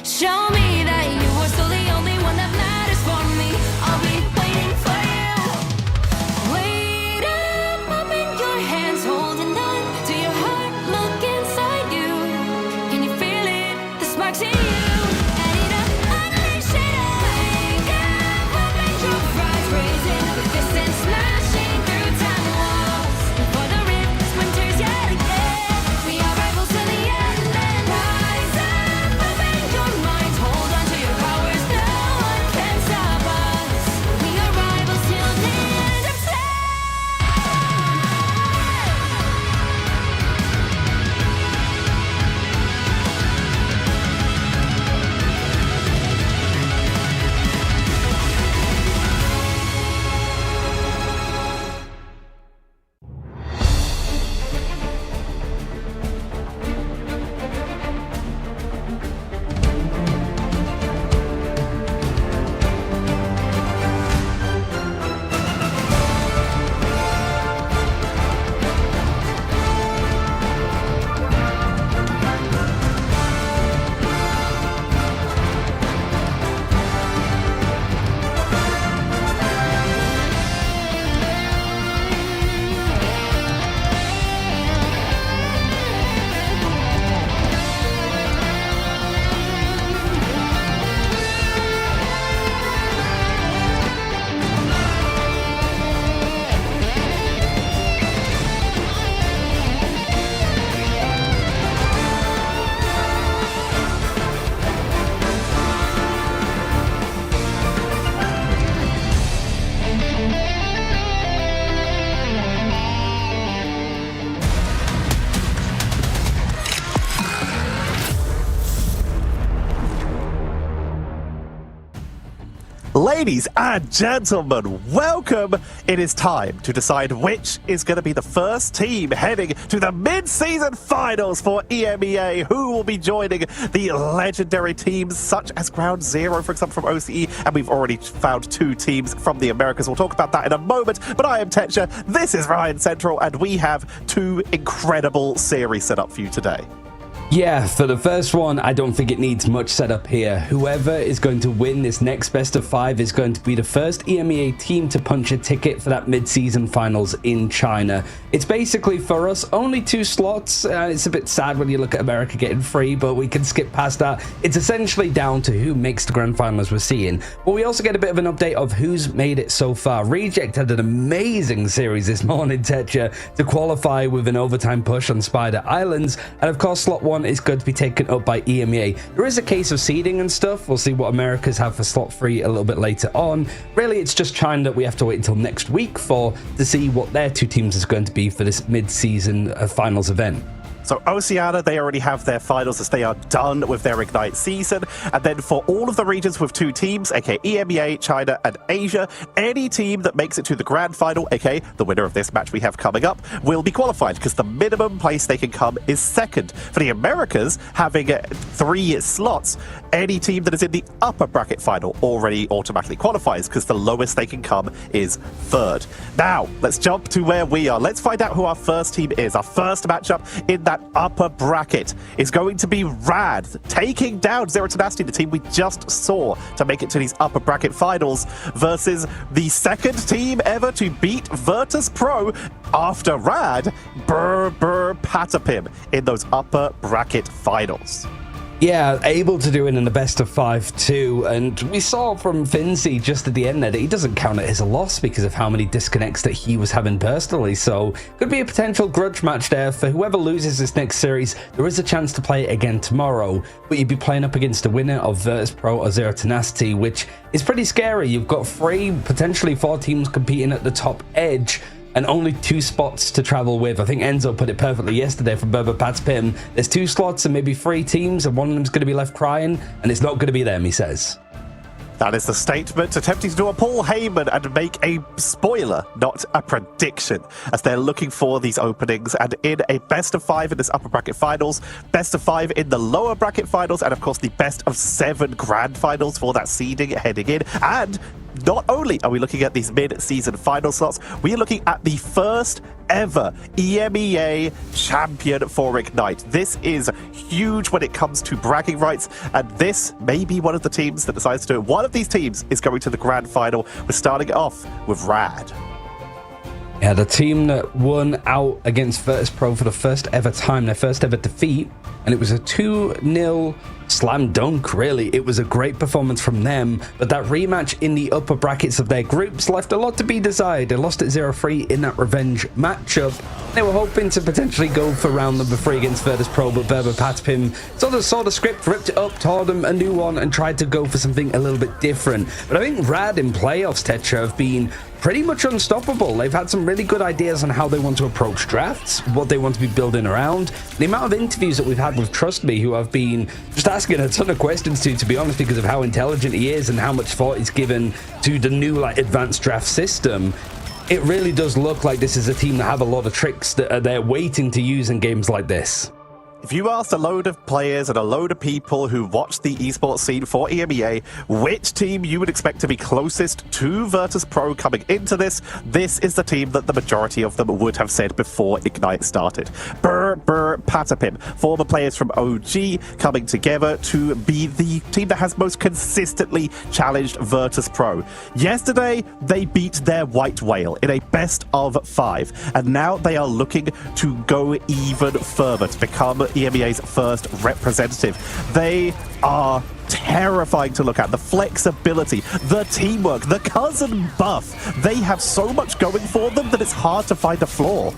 Show me that you are still the only one that matters for me. I'll be waiting for you. Wait up, open your hands, holding on to your heart. Look inside you. Can you feel it? The sparks in you. Add it up, unleash it up. Wake up, open your eyes, raising up your fists and smashing through time walls. Before the rift splinters yet again, we are rivals till the end. And Ladies and gentlemen, welcome. It is time to decide which is going to be the first team heading to the mid-season finals for EMEA. Who will be joining the legendary teams such as Ground Zero, for example, from OCE, and we've already found 2 teams from the Americas. We'll talk about that in a moment, but I am Tetcher, this is Ryan Central, and we have 2 incredible series set up for you today. Yeah, for the first one, I don't think it needs much setup here. Whoever is going to win this next best of 5 is going to be the first EMEA team to punch a ticket for that mid-season finals in China. It's basically, for us, only 2 slots. It's a bit sad when you look at America getting 3, but we can skip past that. It's essentially down to who makes the grand final as we're seeing. But we also get a bit of an update of who's made it so far. Reject had an amazing series this morning, Tetcher, to qualify with an overtime push on Spider Islands. And of course, slot 1 is going to be taken up by EMEA. There is a case of seeding and stuff. We'll see what Americas have for slot 3 a little bit later on. Really, it's just China that we have to wait until next week for to see what their 2 teams is going to be for this mid-season finals event. So Oceania, they already have their finals as they are done with their Ignite season. And then for all of the regions with 2 teams, aka EMEA, China, and Asia, any team that makes it to the grand final, aka the winner of this match we have coming up, will be qualified because the minimum place they can come is 2nd. For the Americas, having 3 slots, any team that is in the upper bracket final already automatically qualifies because the lowest they can come is 3rd. Now, let's jump to where we are. Let's find out who our first team is. Our first matchup in that upper bracket is going to be Rad, taking down Zero Tenacity, the team we just saw to make it to these upper bracket finals, versus the 2nd team ever to beat Virtus Pro after Rad, Patapim, in those upper bracket finals. Yeah, able to do it in the best of 5 too, and we saw from Finzi just at the end there that he doesn't count it as a loss because of how many disconnects that he was having personally, so could be a potential grudge match there for whoever loses this next series. There is a chance to play it again tomorrow, but you'd be playing up against the winner of Virtus Pro or Zero Tenacity, which is pretty scary. You've got 3, potentially 4 teams competing at the top edge, and only 2 spots to travel with. I think Enzo put it perfectly yesterday from Patapim. There's 2 slots and maybe 3 teams, and one of them's going to be left crying, and it's not going to be them, he says. That is the statement, attempting to do a Paul Heyman and make a spoiler, not a prediction, as they're looking for these openings. And in a best of 5 in this upper bracket finals, best of 5 in the lower bracket finals, and of course the best of 7 grand finals for that seeding heading in. And not only are we looking at these mid-season final slots, we are looking at the first ever EMEA champion for Ignite. This is huge when it comes to bragging rights, and this may be one of the teams that decides to do it. One of these teams is going to the grand final. We're starting it off with Rad. Yeah, the team that won out against Virtus Pro for the first ever time, their first ever defeat, and it was a 2-0 slam dunk, really. It was a great performance from them, but that rematch in the upper brackets of their groups left a lot to be desired. They lost at 0-3 in that revenge matchup. They were hoping to potentially go for round number 3 against Virtus Pro, but Patapim sort of saw the script, ripped it up, taught them a new one, and tried to go for something a little bit different. But I think Rad in playoffs, Tetra, have been pretty much unstoppable. They've had some really good ideas on how they want to approach drafts, what they want to be building around. The amount of interviews that we've had with Trust Me, who I've been just asking a ton of questions to be honest, because of how intelligent he is and how much thought he's given to the new advanced draft system. It really does look like this is a team that have a lot of tricks that they're waiting to use in games like this. If you asked a load of players and a load of people who watch the esports scene for EMEA which team you would expect to be closest to Virtus Pro coming into this is the team that the majority of them would have said before Ignite started. Patapim, former players from OG coming together to be the team that has most consistently challenged Virtus Pro. Yesterday, they beat their White Whale in a best of 5, and now they are looking to go even further to become EMEA's first representative. They are terrifying to look at. The flexibility, the teamwork, the cousin buff. They have so much going for them that it's hard to find a flaw.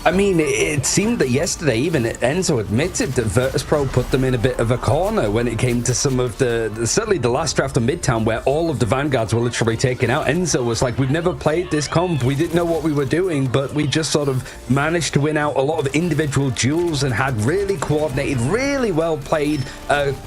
I mean, it seemed that yesterday, even Enzo admitted that Virtus.pro put them in a bit of a corner when it came to some of certainly the last draft of Midtown, where all of the Vanguards were literally taken out. Enzo was like, we've never played this comp, we didn't know what we were doing, but we just sort of managed to win out a lot of individual duels and had really coordinated, really well played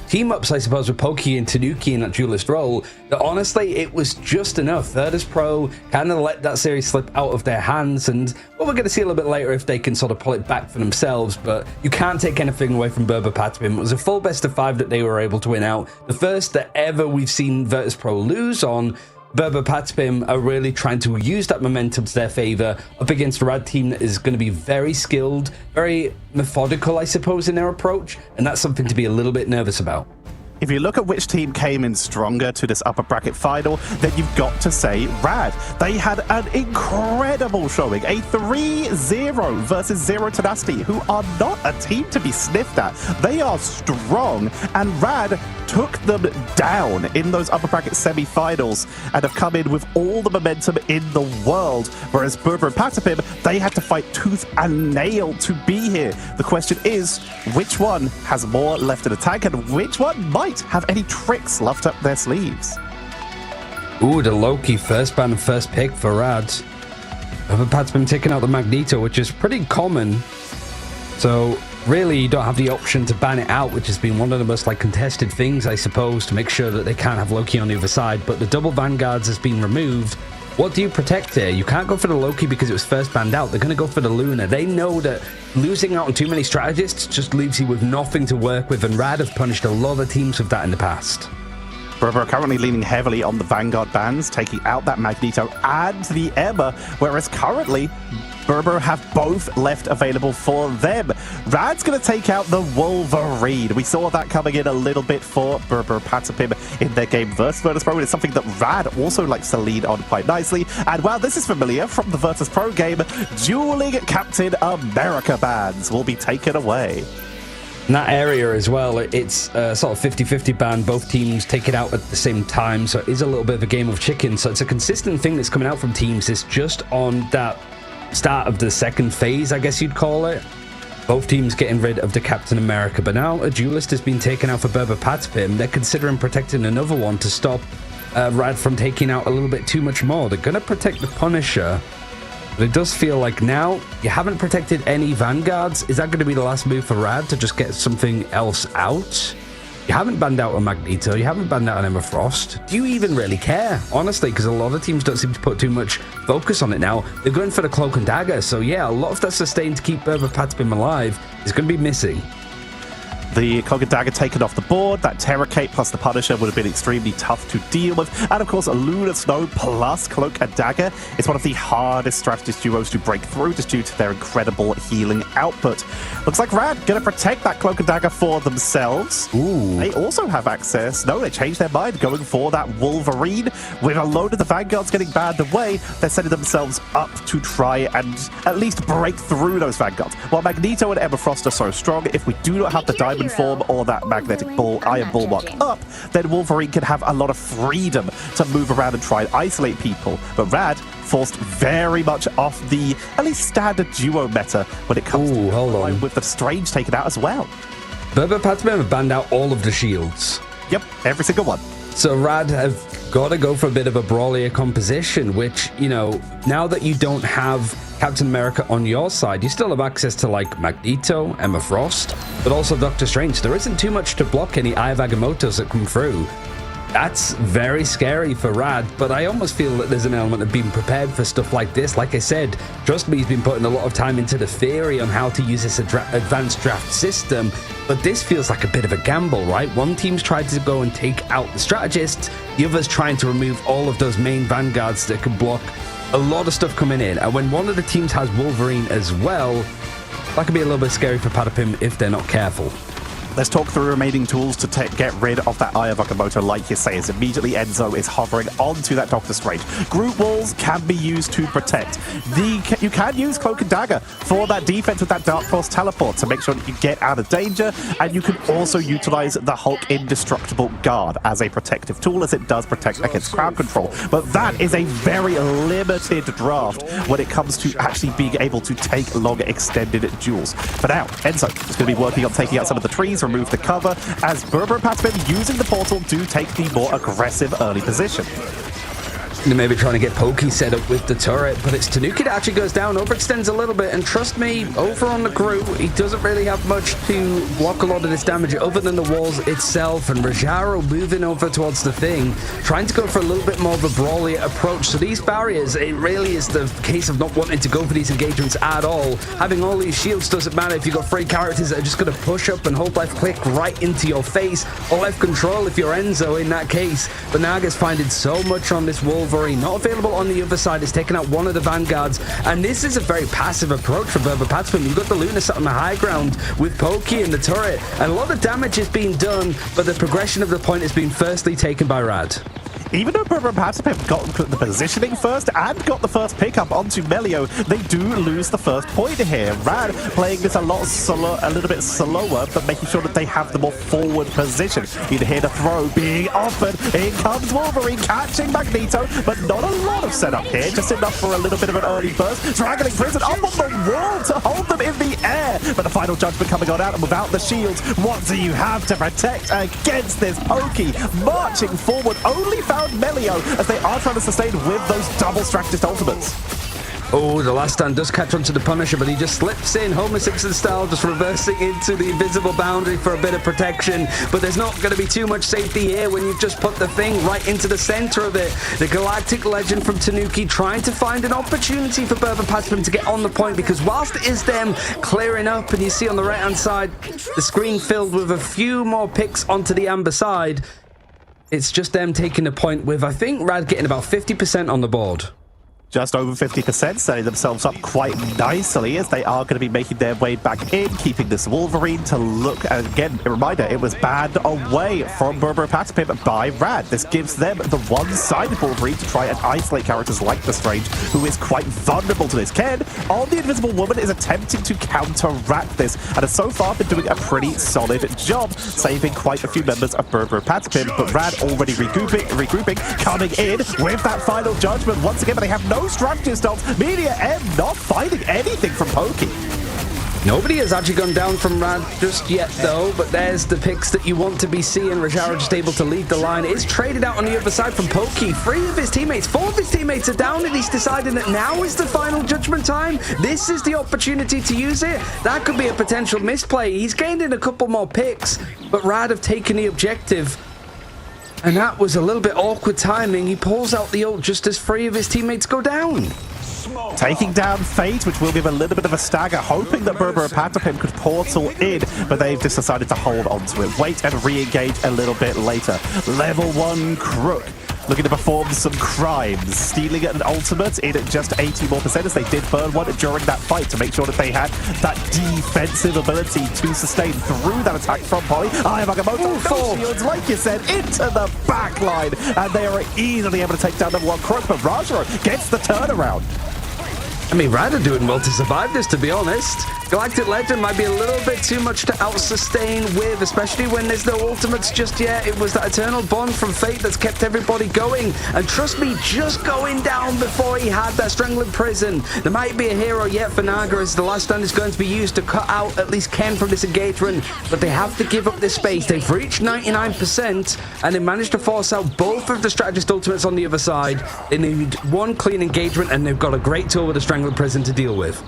team-ups, I suppose, with Pokey and Tanuki in that duelist role, that honestly, it was just enough. Virtus.pro kind of let that series slip out of their hands, and well, we're going to see a little bit later if they can sort of pull it back for themselves, but you can't take anything away from Buildup. It was a full best of 5 that they were able to win out. The first that ever we've seen Virtus.pro lose on. Buildup are really trying to use that momentum to their favor up against a Rad team that is going to be very skilled, very methodical, I suppose, in their approach, and that's something to be a little bit nervous about. If you look at which team came in stronger to this upper bracket final, then you've got to say Rad. They had an incredible showing, a 3-0 versus Zero Tenacity, who are not a team to be sniffed at. They are strong, and Rad took them down in those upper bracket semi-finals and have come in with all the momentum in the world, whereas Berber and Patapim, they had to fight tooth and nail to be here. The question is, which one has more left in the tank, and which one might have any tricks left up their sleeves? Ooh, the Loki first ban and first pick for Rad. Pad's been taking out the Magneto, which is pretty common. So really, you don't have the option to ban it out, which has been one of the most contested things, I suppose, to make sure that they can't have Loki on the other side. But the double Vanguards has been removed. What do you protect here? You can't go for the Loki because it was first banned out. They're going to go for the Luna. They know that losing out on too many strategists just leaves you with nothing to work with, and Rad have punished a lot of teams with that in the past. Berber are currently leaning heavily on the Vanguard bans, taking out that Magneto and the Emma, whereas currently Berber have both left available for them. Rad's going to take out the Wolverine. We saw that coming in a little bit for Berber Patapim in their game versus Virtus.pro. It's something that Rad also likes to lead on quite nicely. And while this is familiar from the Virtus.pro game, dueling Captain America bans will be taken away. In that area as well, it's a sort of 50-50 ban. Both teams take it out at the same time, so it is a little bit of a game of chicken. So it's a consistent thing that's coming out from teams. It's just on that start of the second phase, I guess you'd call it. Both teams getting rid of the Captain America, but now a duelist has been taken out for Berber Patapim. They're considering protecting another one to stop Rad from taking out a little bit too much more. They're going to protect the Punisher, but it does feel like now you haven't protected any Vanguards. Is that going to be the last move for Rad to just get something else out? You haven't banned out a Magneto, you haven't banned out an Emma Frost. Do you even really care? Honestly, because a lot of teams don't seem to put too much focus on it now. They're going for the Cloak and Dagger, so yeah, a lot of that sustain to keep Berber Patapim alive is going to be missing. The Cloak and Dagger taken off the board, that Terror Cape plus the Punisher would have been extremely tough to deal with, and of course Lunar Snow plus Cloak and Dagger is one of the hardest strategist duos to break through just due to their incredible healing output. Looks like Rad gonna protect that Cloak and Dagger for themselves. Ooh. They also have access, no, they changed their mind, going for that Wolverine. With a load of the Vanguards getting banned away, they're setting themselves up to try and at least break through those Vanguards. While Magneto and Emma Frost are so strong, if we do not have the Diamond form or that magnetic ball iron bulwark up, then Wolverine can have a lot of freedom to move around and try and isolate people. But Rad forced very much off the at least standard duo meta when it comes to with the Strange taken out as well. Berber Patapim have banned out all of the shields. Yep, every single one. So Rad have got to go for a bit of a brawlier composition, which, you know, now that you don't have Captain America on your side, you still have access to like Magneto, Emma Frost, but also Doctor Strange. There isn't too much to block any Eye of Agamottos that come through. That's very scary for Rad, but I almost feel that there's an element of being prepared for stuff like this. Like I said, Trust Me has been putting a lot of time into the theory on how to use this advanced draft system, but this feels like a bit of a gamble, right? One team's tried to go and take out the strategists, the other's trying to remove all of those main Vanguards that can block a lot of stuff coming in, and when one of the teams has Wolverine as well, that could be a little bit scary for Patapim if they're not careful. Let's talk through remaining tools to get rid of that Eye of Agamotto, like you say, as immediately Enzo is hovering onto that Doctor Strange. Group walls can be used to protect. You can use Cloak and Dagger for that defense with that Dark Force teleport to make sure that you get out of danger, and you can also utilize the Hulk Indestructible Guard as a protective tool, as it does protect against crowd control. But that is a very limited draft when it comes to actually being able to take long extended duels. For now, Enzo is going to be working on taking out some of the trees, remove the cover, as Berber and Patspin using the portal do take the more aggressive early position. Maybe trying to get Pokey set up with the turret, but it's Tanuki that actually goes down, overextends a little bit, and trust me, over on the crew, he doesn't really have much to block a lot of this damage other than the walls itself, and Rajaro moving over towards the thing, trying to go for a little bit more of a brawly approach. So these barriers, it really is the case of not wanting to go for these engagements at all. Having all these shields doesn't matter if you've got 3 characters that are just going to push up and hold left click right into your face, or left control if you're Enzo in that case. But Naga's finding so much on this Wolverine. Not available on the other side. Is taking out one of the vanguards, and this is a very passive approach for Berber Patspin. You've got the Luna sat on the high ground with Pokey in the turret, and a lot of damage is being done, but the progression of the point is being firstly taken by Rad. Even though Berber and Patspin got the positioning first and got the first pickup onto Melio, they do lose the first point here. Rad playing this a little bit slower, but making sure that they have the more forward position. You hear the throw being offered. In comes Wolverine catching Magneto, but not a lot of setup here, just enough for a little bit of an early burst. Dragging Prison up on the wall to hold them in the air, but the final judgment coming on out, and without the shields, what do you have to protect against this Pokey? Marching forward, only found Melio as they are trying to sustain with those double strategist ultimates. Oh, the last stand does catch onto the Punisher, but he just slips in, Homer Simpson style, just reversing into the invisible boundary for a bit of protection. But there's not going to be too much safety here when you've just put the thing right into the center of it. The Galactic Legend from Tanuki trying to find an opportunity for Berber Patspin to get on the point, because whilst it is them clearing up, and you see on the right-hand side, the screen filled with a few more picks onto the amber side, it's just them taking the point with, I think, Rad getting about 50% on the board. Just over 50%, setting themselves up quite nicely as they are going to be making their way back in, keeping this Wolverine to look. And again, a reminder, it was banned away from Berber Patspin by Rad. This gives them the one-sided Wolverine to try and isolate characters like the Strange, who is quite vulnerable to this. Ken, on the Invisible Woman, is attempting to counteract this, and has so far been doing a pretty solid job, saving quite a few members of Berber Patspin. But Rad already regrouping, coming in with that final judgment once again, but they have no strategist ults. Media M not finding anything from Pokey. Nobody has actually gone down from Rad just yet, though, but there's the picks that you want to be seeing. Rajaro just able to lead the line. It's traded out on the other side from Pokey. 3 of his teammates, 4 of his teammates are down, and he's deciding that now is the final judgment time. This is the opportunity to use it. That could be a potential misplay. He's gained in a couple more picks, but Rad have taken the objective. And that was a little bit awkward timing. He pulls out the ult just as 3 of his teammates go down. Taking down Fate, which will give a little bit of a stagger, hoping that Berber and Patspin could portal in, but they've just decided to hold onto it. Wait and re-engage a little bit later. Level 1 Crook, looking to perform some crimes, stealing an ultimate in at just 80% more as they did burn one during that fight to make sure that they had that defensive ability to sustain through that attack from Polly. Eye of Agamotto, no shields, like you said, into the back line, and they are easily able to take down number 1 Crook, but Rajaro gets the turnaround. I mean, Rad are doing well to survive this, to be honest. Galactic Legend might be a little bit too much to out-sustain with, especially when there's no ultimates just yet. It was that eternal bond from Fate that's kept everybody going. And trust me, just going down before he had that strangling prison. There might be a hero yet for Naga, as the last stand is going to be used to cut out at least Ken from this engagement. But they have to give up this space. They've reached 99%, and they managed to force out both of the strategist ultimates on the other side. They need 1 clean engagement, and they've got a great tool with the strangling prison to deal with.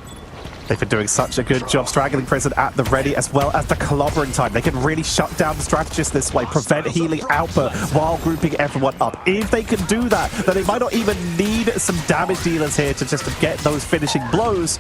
They've been doing such a good job strangling prison at the ready, as well as the clobbering time. They can really shut down the strategists this way, prevent healing output while grouping everyone up. If they can do that, then they might not even need some damage dealers here to just get those finishing blows.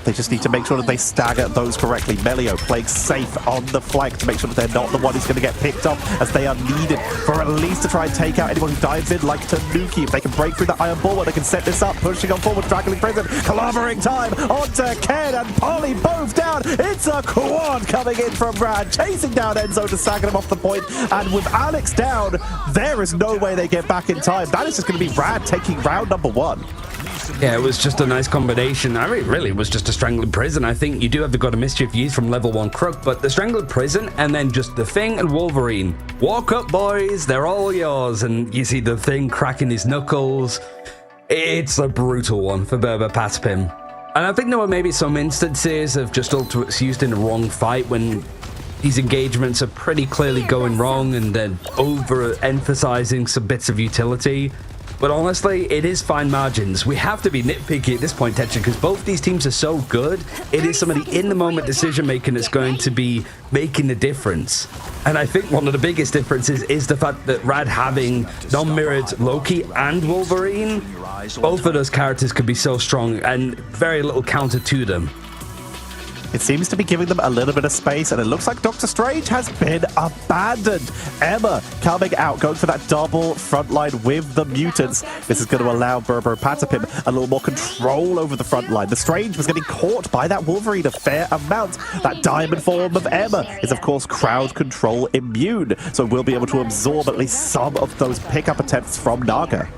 They just need to make sure that they stagger those correctly. Melio playing safe on the flank to make sure that they're not the one who's going to get picked up, as they are needed for at least to try and take out anyone who dives in, like Tanuki. If they can break through the iron bulwark, they can set this up, pushing on forward, Draggling Prison, clobbering time onto Ken and Polly, both down. It's a quad coming in from Rad, chasing down Enzo to sagging him off the point, and with Alex down, there is no way they get back in time. That is just going to be Rad taking round number 1. Yeah, it was just a nice combination. I mean, really, it was just a Strangling Prison. I think you do have the God of Mischief used from level 1 Crook, but the Strangling Prison and then just the Thing and Wolverine. Walk up, boys, they're all yours. And you see the Thing cracking his knuckles. It's a brutal one for Berber Patapim. And I think there were maybe some instances of just ultimates used in the wrong fight when these engagements are pretty clearly going wrong and then overemphasizing some bits of utility. But honestly, it is fine margins. We have to be nitpicky at this point, Tetcha, because both these teams are so good. It is some of the in-the-moment decision-making that's going to be making the difference. And I think one of the biggest differences is the fact that Rad having non-mirrored Loki and Wolverine, both of those characters could be so strong and very little counter to them. It seems to be giving them a little bit of space, and it looks like Doctor Strange has been abandoned. Emma coming out, going for that double front line with the mutants. This is going to allow Berber Patapim a little more control over the front line. The Strange was getting caught by that Wolverine a fair amount. That diamond form of Emma is, of course, crowd control immune, so we'll be able to absorb at least some of those pickup attempts from Naga.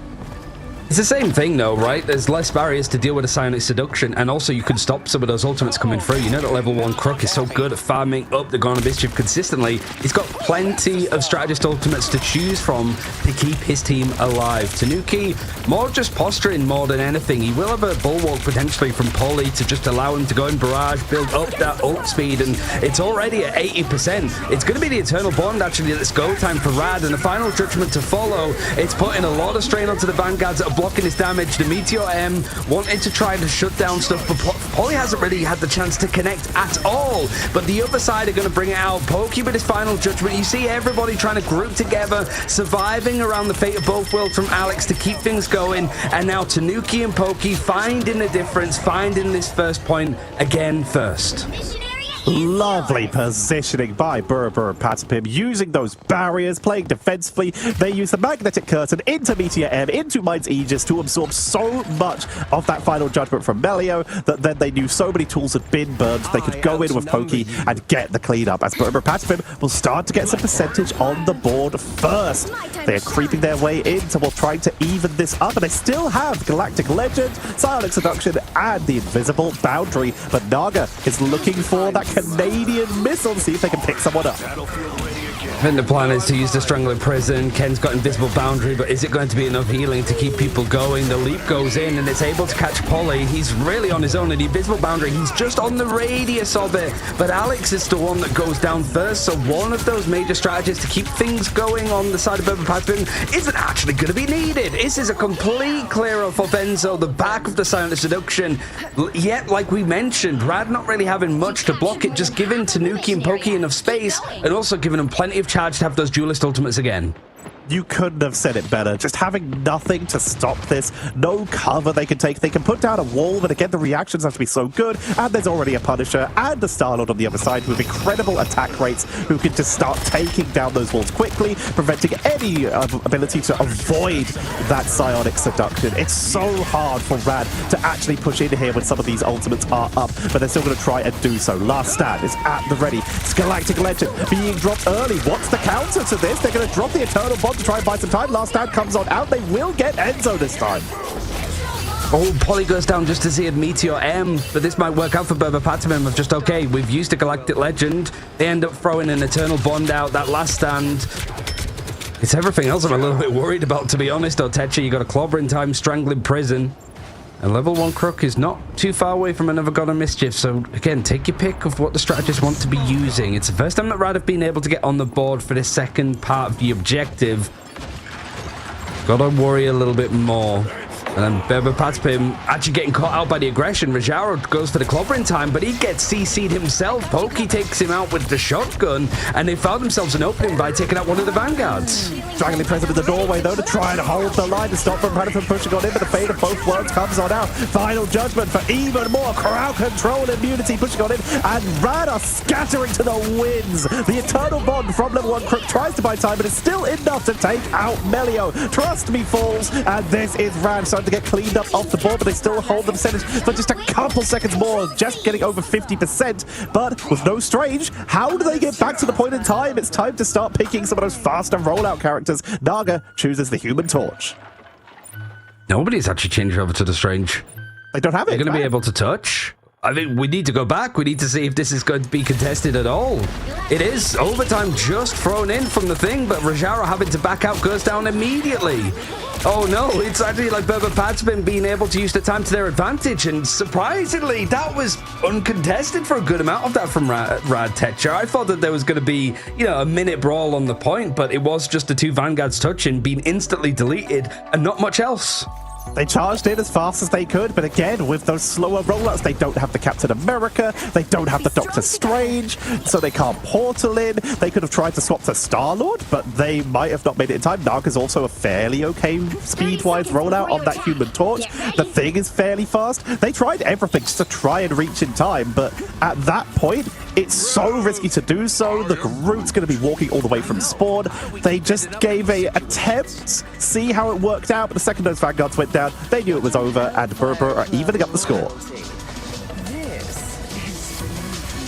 It's the same thing though, right? There's less barriers to deal with a Psionic Seduction, and also you can stop some of those ultimates coming through. You know that level 1 Crook is so good at farming up the God of Mischief consistently. He's got plenty of strategist ultimates to choose from to keep his team alive. Tanuki, more just posturing more than anything. He will have a bulwark potentially from Polly to just allow him to go in barrage, build up that ult speed, and it's already at 80%. It's going to be the Eternal Bond actually that's go time for Rad, and the final judgment to follow. It's putting a lot of strain onto the Vanguards that are blocking his damage. The Meteor M wanted to try to shut down stuff, but Polly hasn't really had the chance to connect at all. But the other side are going to bring it out. Pokey with his final judgment. You see everybody trying to group together, surviving around the fate of both worlds from Alex to keep things going. And now Tanuki and Pokey finding the difference, finding this first point again first. Lovely positioning by Berber Patapim, using those barriers, playing defensively. They use the magnetic curtain into Meteor M, into Mind's Aegis to absorb so much of that final judgment from Melio that then they knew so many tools had been burned. They could go in with Pokey and get the cleanup, as Berber Patapim will start to get some percentage on the board first. They are creeping their way in towards trying to even this up, and they still have Galactic Legend, Psionic Seduction, and the Invisible Boundary. But Naga is looking for that Canadian missile to see if they can pick someone up. I think the plan is to use the Strangling Prison. Ken's got Invisible Boundary, but is it going to be enough healing to keep people going? The leap goes in and it's able to catch Polly. He's really on his own, and the Invisible Boundary, he's just on the radius of it. But Alex is the one that goes down first, so one of those major strategies to keep things going on the side of Berber Patapim isn't actually going to be needed. This is a complete clear off of Enzo, the back of the Psionic Seduction. Yet, like we mentioned, Rad not really having much to block it, just giving Tanuki and Pokey enough space, and also giving them plenty of charge to have those duelist ultimates again. You couldn't have said it better. Just having nothing to stop this, no cover they can take. They can put down a wall, but again, the reactions have to be so good. And there's already a Punisher and a Star-Lord on the other side with incredible attack rates who can just start taking down those walls quickly, preventing any ability to avoid that Psionic Seduction. It's so hard for Rad to actually push in here when some of these ultimates are up, but they're still going to try and do so. Last Stand is at the ready. Galactic Legend being dropped early. What's the counter to this? They're going to drop the Eternal Bond to try and buy some time. Last Stand comes on out. They will get Enzo this time. Oh, Polly goes down just to see a Meteor M, but this might work out for Berber Patapim of just, okay, we've used a Galactic Legend. They end up throwing an Eternal Bond out. That Last Stand, it's everything else I'm a little bit worried about, to be honest. Otechi, you got a Clobbering Time, Strangling Prison. And level 1 Crook is not too far away from another God of Mischief, so again, take your pick of what the strategists want to be using. It's the first time that Rad have been able to get on the board for this second part of the objective. Gotta worry a little bit more And then Berber Patspim actually getting caught out by the aggression. Rajaro goes for the clobber in time, but he gets CC'd himself. Pokey takes him out with the shotgun, and they found themselves an opening by taking out one of the vanguards. Dragonly present in the doorway, though, to try and hold the line to stop from Predator from pushing on in, but the fate of both worlds comes on out. Final judgment for even more crowd control and immunity pushing on in, and Rad are scattering to the winds. The eternal bond from level 1 Crook tries to buy time, but it's still enough to take out Melio. Trust me, falls, and this is Rad starting to get cleaned up off the board, but they still hold the percentage for just a couple seconds more, just getting over 50%. But with no Strange, how do they get back to the point in time? It's time to start picking some of those faster rollout characters. Naga chooses the Human Torch. Nobody's actually changed over to the Strange. They don't have it. They're going to be able to touch. I mean, we need to go back. We need to see if this is going to be contested at all. It is. Overtime just thrown in from the thing, but Rajaro having to back out goes down immediately. Oh no, it's actually like Berber Patspin being able to use the time to their advantage, and surprisingly, that was uncontested for a good amount of that from Rad Tetra. I thought that there was going to be, you know, a minute brawl on the point, but it was just the two Vanguards touching, being instantly deleted, and not much else. They charged in as fast as they could, but again, with those slower rollouts, they don't have the Captain America, they don't have the Doctor Strange, so they can't portal in. They could have tried to swap to Star-Lord, but they might have not made it in time. Naga's also a fairly okay speed-wise rollout on that Human Torch. The thing is fairly fast. They tried everything just to try and reach in time, but at that point, it's so risky to do so. The Groot's going to be walking all the way from spawn. They just gave a attempt, see how it worked out, but the second those Vanguards went down, they knew it was over, and Berber are evening up the score.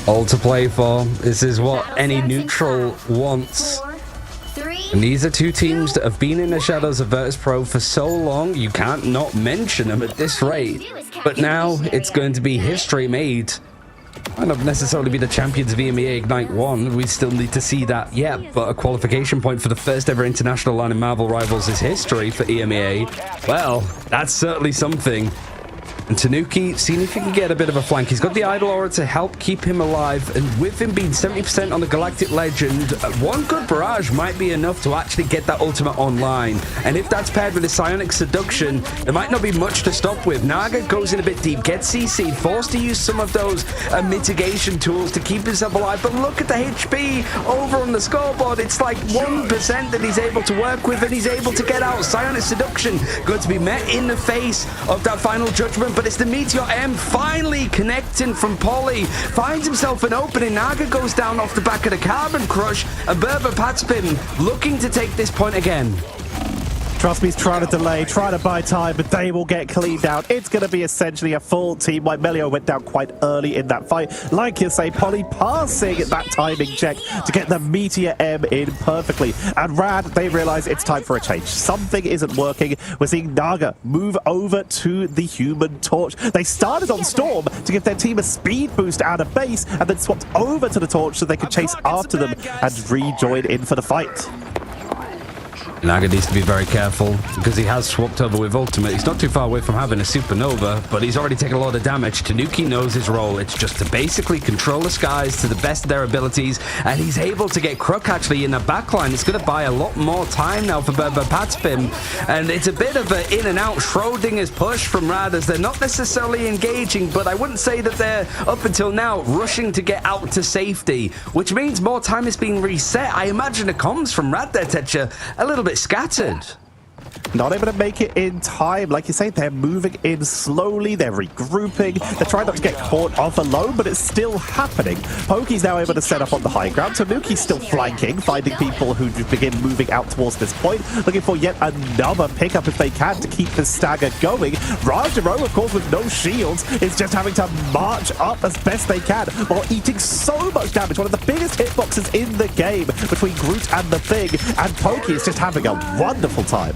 All to play for. This is what any neutral wants. And these are two teams that have been in the shadows of Virtus Pro for so long, you can't not mention them at this rate. But now it's going to be history made. Might not necessarily be the champions of EMEA Ignite 1. We still need to see that yet, but a qualification point for the first ever international line in Marvel Rivals is history for EMEA. Well, that's certainly something. And Tanuki, seeing if he can get a bit of a flank. He's got the Idol Aura to help keep him alive, and with him being 70% on the Galactic Legend, one good barrage might be enough to actually get that ultimate online. And if that's paired with a Psionic Seduction, there might not be much to stop with. Naga goes in a bit deep, gets CC'd, forced to use some of those mitigation tools to keep himself alive. But look at the HP over on the scoreboard. It's like 1% that he's able to work with, and he's able to get out. Psionic Seduction going to be met in the face of that final judgment, but it's the Meteor M finally connecting from Polly. Finds himself an opening. Naga goes down off the back of the Carbon Crush, and Berber Patspin looking to take this point again. Trust me, he's trying to delay, trying to buy time, but they will get cleaned out. It's going to be essentially a full team. White Melio went down quite early in that fight. Like you say, Polly passing that timing check to get the Meteor M in perfectly. And Rad, they realize it's time for a change. Something isn't working. We're seeing Naga move over to the Human Torch. They started on Storm to give their team a speed boost out of base, and then swapped over to the Torch so they could chase after them and rejoin in for the fight. Naga needs to be very careful because he has swapped over with ultimate. He's not too far away from having a supernova, but he's already taken a lot of damage. Tanuki knows his role. It's just to basically control the skies to the best of their abilities, and he's able to get Crook actually in the backline. It's going to buy a lot more time now for Berber Patspin, and it's a bit of an in and out Schrodinger's push from Rad as they're not necessarily engaging, but I wouldn't say that they're up until now rushing to get out to safety, which means more time is being reset. I imagine the comms from Rad there, Tetra, a little bit scattered. Not able to make it in time. Like you say, they're moving in slowly, they're regrouping, they're trying not to get caught off alone, but it's still happening. Pokey's now able to set up on the high ground, so Nuki's still flanking, finding people who begin moving out towards this point, looking for yet another pickup if they can to keep the stagger going. Rajaro, of course, with no shields, is just having to march up as best they can while eating so much damage. One of the biggest hitboxes in the game between Groot and the Thing, and Pokey is just having a wonderful time.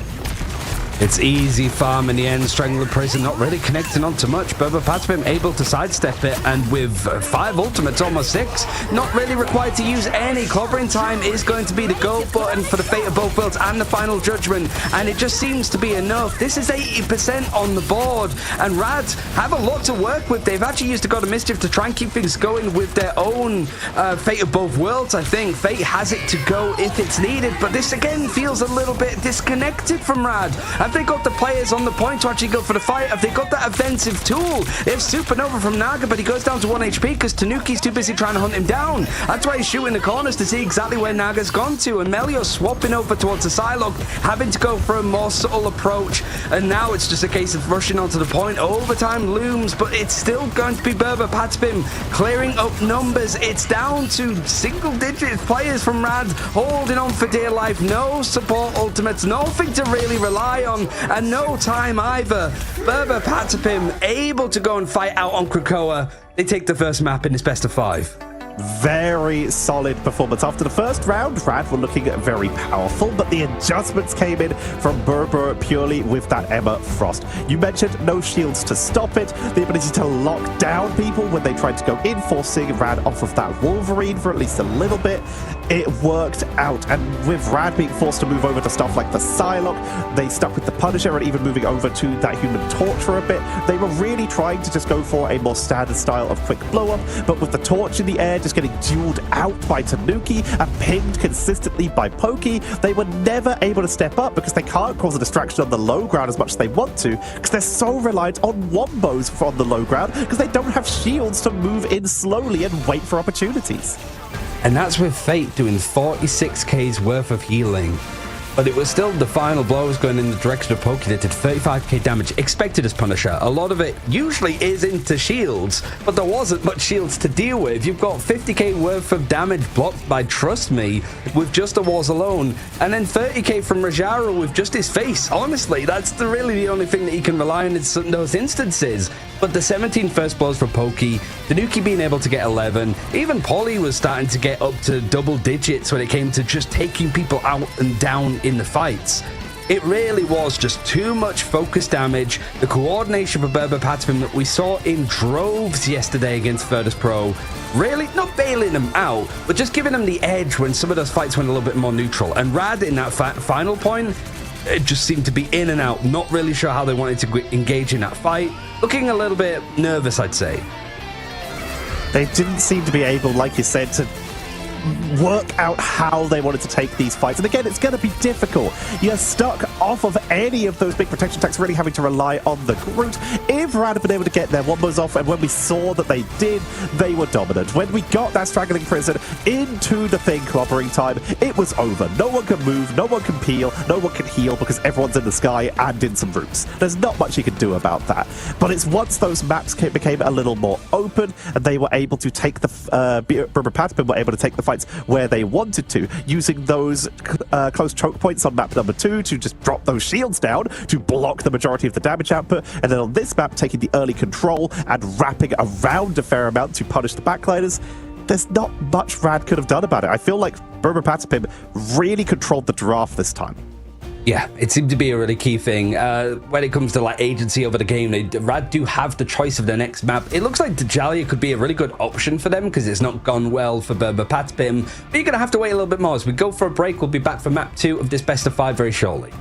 It's easy farm in the end. Strangler Prison not really connecting onto much. Berber Patspin able to sidestep it, and with 5 ultimates, almost 6, not really required to use any. Clobbering time is going to be the go button for the fate of both worlds and the final judgment, and it just seems to be enough. This is 80% on the board, and Rad have a lot to work with. They've actually used the God of Mischief to try and keep things going with their own fate of both worlds. I think Fate has it to go if it's needed, but this again feels a little bit disconnected from Rad. Have they got the players on the point to actually go for the fight? Have they got that offensive tool? They have Supernova from Naga, but he goes down to 1 HP because Tanuki's too busy trying to hunt him down. That's why he's shooting the corners to see exactly where Naga's gone to, and Melio's swapping over towards the Psylocke, having to go for a more subtle approach, and now it's just a case of rushing onto the point. Overtime looms, but it's still going to be Berber Patspim clearing up numbers. It's down to single-digit players from Rad holding on for dear life. No support ultimates, nothing to really rely on, and no time either. Berber Patspim able to go and fight out on Krakoa. They take the first map in this best of 5. Very solid performance. After the first round, Rad were looking very powerful, but the adjustments came in from Berber purely with that Emma Frost. You mentioned no shields to stop it, the ability to lock down people when they tried to go in, forcing Rad off of that Wolverine for at least a little bit. It worked out, and with Rad being forced to move over to stuff like the Psylocke, they stuck with the Punisher and even moving over to that Human Torch for a bit. They were really trying to just go for a more standard style of quick blow-up, but with the Torch in the air, just getting dueled out by Tanuki and pinged consistently by Pokey, they were never able to step up because they can't cause a distraction on the low ground as much as they want to because they're so reliant on wombos from the low ground because they don't have shields to move in slowly and wait for opportunities. And that's with Fate doing 46k's worth of healing. But it was still the final blows going in the direction of Pokey that did 35k damage, expected as Punisher. A lot of it usually is into shields, but there wasn't much shields to deal with. You've got 50k worth of damage blocked by Trust Me with just the walls alone, and then 30k from Rajaro with just his face. Honestly, that's really the only thing that he can rely on in those instances. But the 17 first blows for Pokey, Tanuki being able to get 11, even Polly was starting to get up to double digits when it came to just taking people out and down in the fights. It really was just too much focus damage. The coordination for Berber Patspim that we saw in droves yesterday against Virtus Pro, really not bailing them out, but just giving them the edge when some of those fights went a little bit more neutral. And Rad in that final point, it just seemed to be in and out, not really sure how they wanted to engage in that fight. Looking a little bit nervous, I'd say. They didn't seem to be able, like you said, to work out how they wanted to take these fights. And again, it's going to be difficult. You're stuck off of any of those big protection attacks, really having to rely on the Groot. If Rad had been able to get their wombos off, and when we saw that they did, they were dominant. When we got that straggling prison into the thing clobbering time, it was over. No one can move, no one can peel, no one can heal because everyone's in the sky and in some roots. There's not much you can do about that. But it's once those maps became a little more open and they were able to take the Berber Patspim were able to take the fight where they wanted to, using those close choke points on map number 2 to just drop those shields down to block the majority of the damage output, and then on this map taking the early control and wrapping around a fair amount to punish the backliners. There's not much Rad could have done about it. I feel like Berber Patspim really controlled the draft this time. Yeah, it seemed to be a really key thing. When it comes to like agency over the game, Rad do have the choice of the next map. It looks like Dajalia could be a really good option for them because it's not gone well for Berber Patspim. But you're going to have to wait a little bit more. As we go for a break, we'll be back for map 2 of this best of 5 very shortly.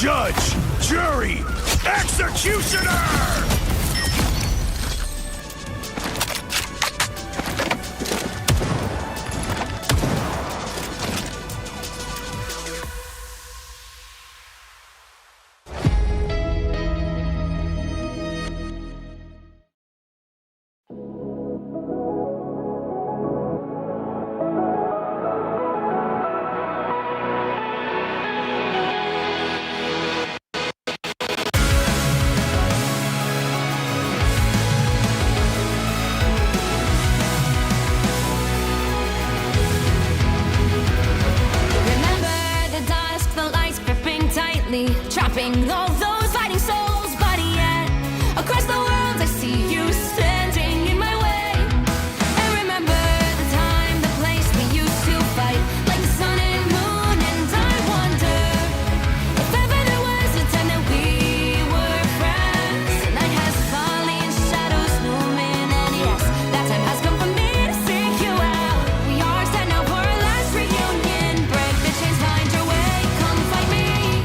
Judge, jury, executioner! Trapping all those fighting souls, but yet across the world I see you standing in my way. And remember the time, the place we used to fight like the sun and moon. And I wonder if ever there was a time that we were friends. The night has fallen, shadows looming, and yes, that time has come for me to seek you out. We are set now for our last reunion. Break the chains, find your way, come fight me.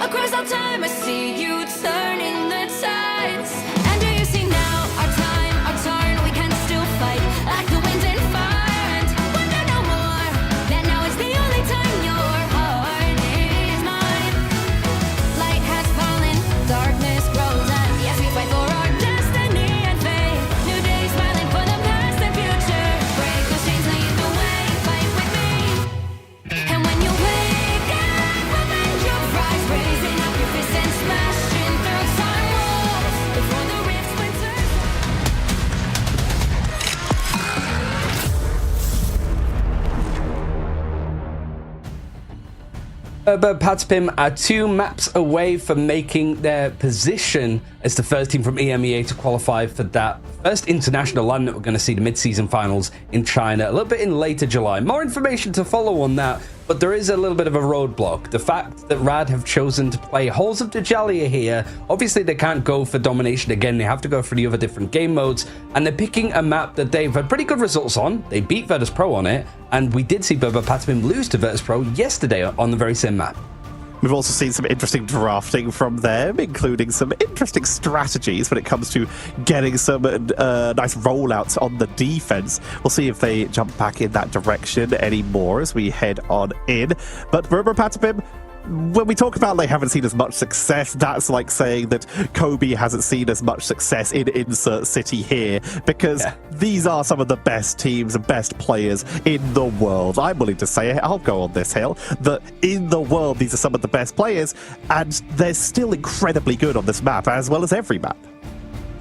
Across all time, I see you turning the tides. And do you see now our time, our turn? We can still fight like the wind and fire. And wonder no more that now is the only time your heart is mine. Light has fallen, darkness grows, and yes, we fight for our destiny and fate. New days smiling for the past and future. Break those chains, lead the way, fight with me. And when you wake up, revenge your rise, raising up your fists and smashing through time walls before the rift splinters. But Patspim are 2 maps away from making their position as the first team from EMEA to qualify for that first international land that we're going to see the mid-season finals in China a little bit in later July. More information to follow on that, but there is a little bit of a roadblock. The fact that Rad have chosen to play Halls of Dajalia here, obviously they can't go for domination again, they have to go for the other different game modes, and they're picking a map that they've had pretty good results on. They beat Virtus Pro on it, and we did see Berber Patspim lose to Virtus Pro yesterday on the very same map. We've also seen some interesting drafting from them, including some interesting strategies when it comes to getting some nice rollouts on the defense. We'll see if they jump back in that direction anymore as we head on in. But Berber Patspim, when we talk about they haven't seen as much success, that's like saying that Kobe hasn't seen as much success in insert city here, because these are some of the best teams and best players in the world. I'm willing to say it, I'll go on this hill, that in the world these are some of the best players, and they're still incredibly good on this map, as well as every map.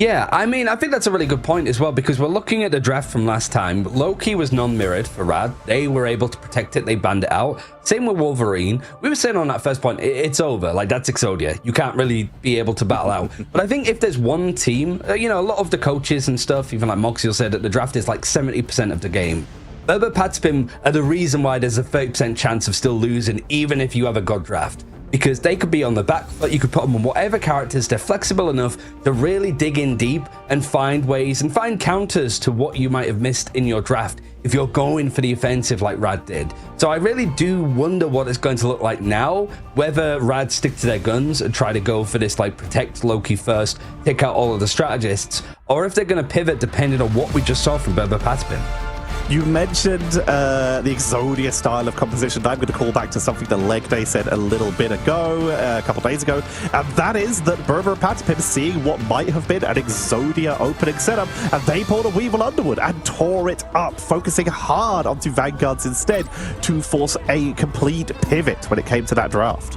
Yeah, I mean, I think that's a really good point as well, because we're looking at the draft from last time. Loki was non-mirrored for Rad. They were able to protect it. They banned it out. Same with Wolverine. We were saying on that first point, it's over. Like, that's Exodia. You can't really be able to battle out. But I think if there's one team, you know, a lot of the coaches and stuff, even like Moxiel said, that the draft is like 70% of the game. Berber Patspim are the reason why there's a 30% chance of still losing, even if you have a god draft. Because they could be on the back foot, you could put them on whatever characters, they're flexible enough to really dig in deep and find ways and find counters to what you might have missed in your draft if you're going for the offensive like Rad did. So I really do wonder what it's going to look like now, whether Rad stick to their guns and try to go for this like protect Loki first, take out all of the strategists, or if they're going to pivot depending on what we just saw from Berber Patspim. You mentioned the Exodia style of composition. I'm going to call back to something that Leg Day said a little bit ago, a couple days ago, and that is that Berber Patspim seeing what might have been an Exodia opening setup, and they pulled a Weevil Underwood and tore it up, focusing hard onto Vanguards instead to force a complete pivot when it came to that draft.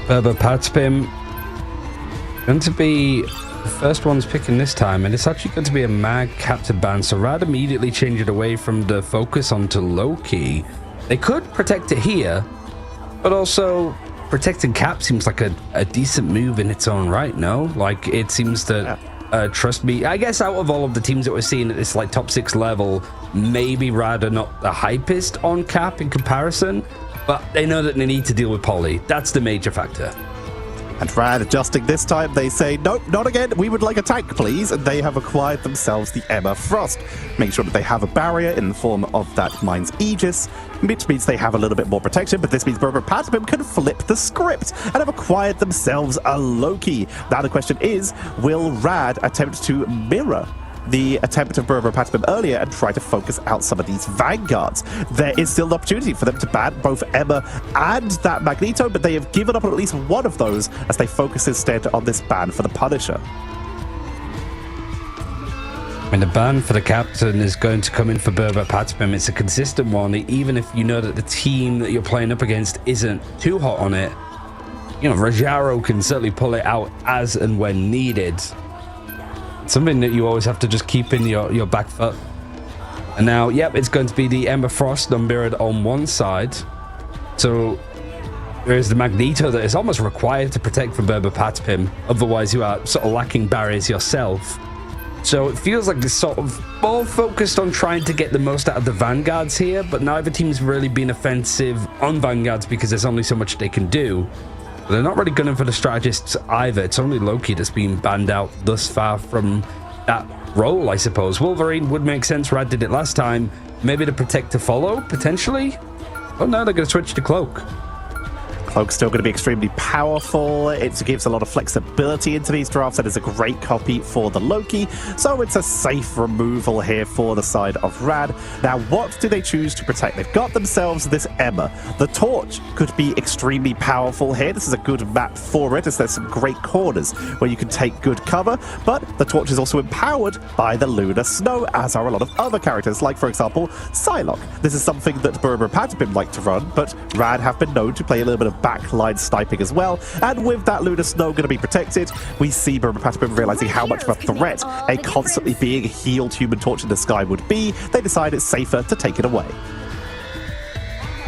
Berber Patspim going to be the first one's picking this time, and it's actually going to be a mag captive ban, so Rad immediately change it away from the focus onto Loki. They could protect it here, but also protecting Cap seems like a decent move in its own right, no? Like, it seems that, trust me, I guess out of all of the teams that we're seeing at this like top 6 level, maybe Rad are not the hypest on Cap in comparison, but they know that they need to deal with Polly. That's the major factor. And Rad adjusting this time, they say, nope, not again, we would like a tank, please. And they have acquired themselves the Emma Frost. Make sure that they have a barrier in the form of that Mine's Aegis, which means they have a little bit more protection, but this means Berber Patspim can flip the script and have acquired themselves a Loki. Now the question is, will Rad attempt to mirror the attempt of Berber Patspim earlier and try to focus out some of these Vanguards? There is still an opportunity for them to ban both Emma and that Magneto, but they have given up on at least one of those as they focus instead on this ban for the Punisher. I mean, the ban for the captain is going to come in for Berber Patspim. It's a consistent one, even if you know that the team that you're playing up against isn't too hot on it. You know, Rajaro can certainly pull it out as and when needed. Something that you always have to just keep in your back foot. And now, yep, it's going to be the Ember Frost unmirrored on one side. So there is the Magneto that is almost required to protect from Berber Patspim. Otherwise, you are sort of lacking barriers yourself. So it feels like it's sort of more focused on trying to get the most out of the Vanguards here, but neither team's really been offensive on Vanguards because there's only so much they can do. They're not really gunning for the strategists either. It's only Loki that's been banned out thus far from that role, I suppose. Wolverine would make sense. Rad did it last time. Maybe to protect to follow, potentially. Oh no, they're going to switch to Cloak. Cloak's still going to be extremely powerful. It gives a lot of flexibility into these drafts and is a great copy for the Loki. So it's a safe removal here for the side of Rad. Now, what do they choose to protect? They've got themselves this EMEA. The Torch could be extremely powerful here. This is a good map for it, as there's some great corners where you can take good cover, but the Torch is also empowered by the Lunar Snow, as are a lot of other characters, like, for example, Psylocke. This is something that Berber Patapim like to run, but Rad have been known to play a little bit of backline sniping as well, and with that Lunar Snow going to be protected, we see Berber Patapim realizing how much of a threat a constantly being healed Human Torch in the sky would be. They decide it's safer to take it away.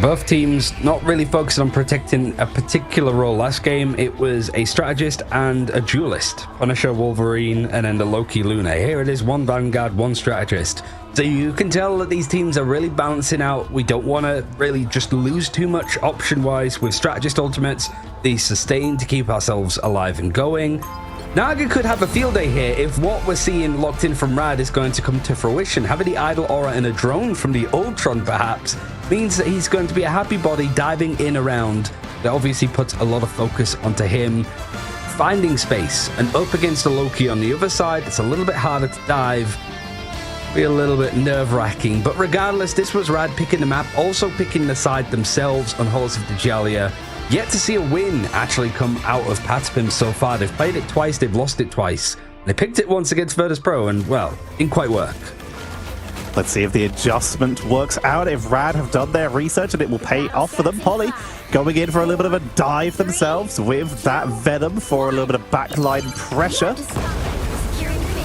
Both teams not really focusing on protecting a particular role. Last game, it was a strategist and a duelist. Punisher, Wolverine, and then the Loki Luna. Here it is, one Vanguard, one strategist. So you can tell that these teams are really balancing out. We don't want to really just lose too much option-wise with strategist ultimates. They sustain to keep ourselves alive and going. Naga could have a field day here if what we're seeing locked in from Rad is going to come to fruition. Having the Idol Aura and a drone from the Ultron perhaps means that he's going to be a happy body diving in around. That obviously puts a lot of focus onto him finding space, and up against the Loki on the other side, it's a little bit harder to dive. Be a little bit nerve-wracking, but regardless, this was Rad picking the map, also picking the side themselves on Halls of Dajalia. Yet to see a win actually come out of Patapim so far. They've played it twice, they've lost it twice. They picked it once against Virtus Pro, and, well, didn't quite work. Let's see if the adjustment works out, if Rad have done their research, and it will pay off for them. Polly going in for a little bit of a dive themselves with that Venom for a little bit of backline pressure.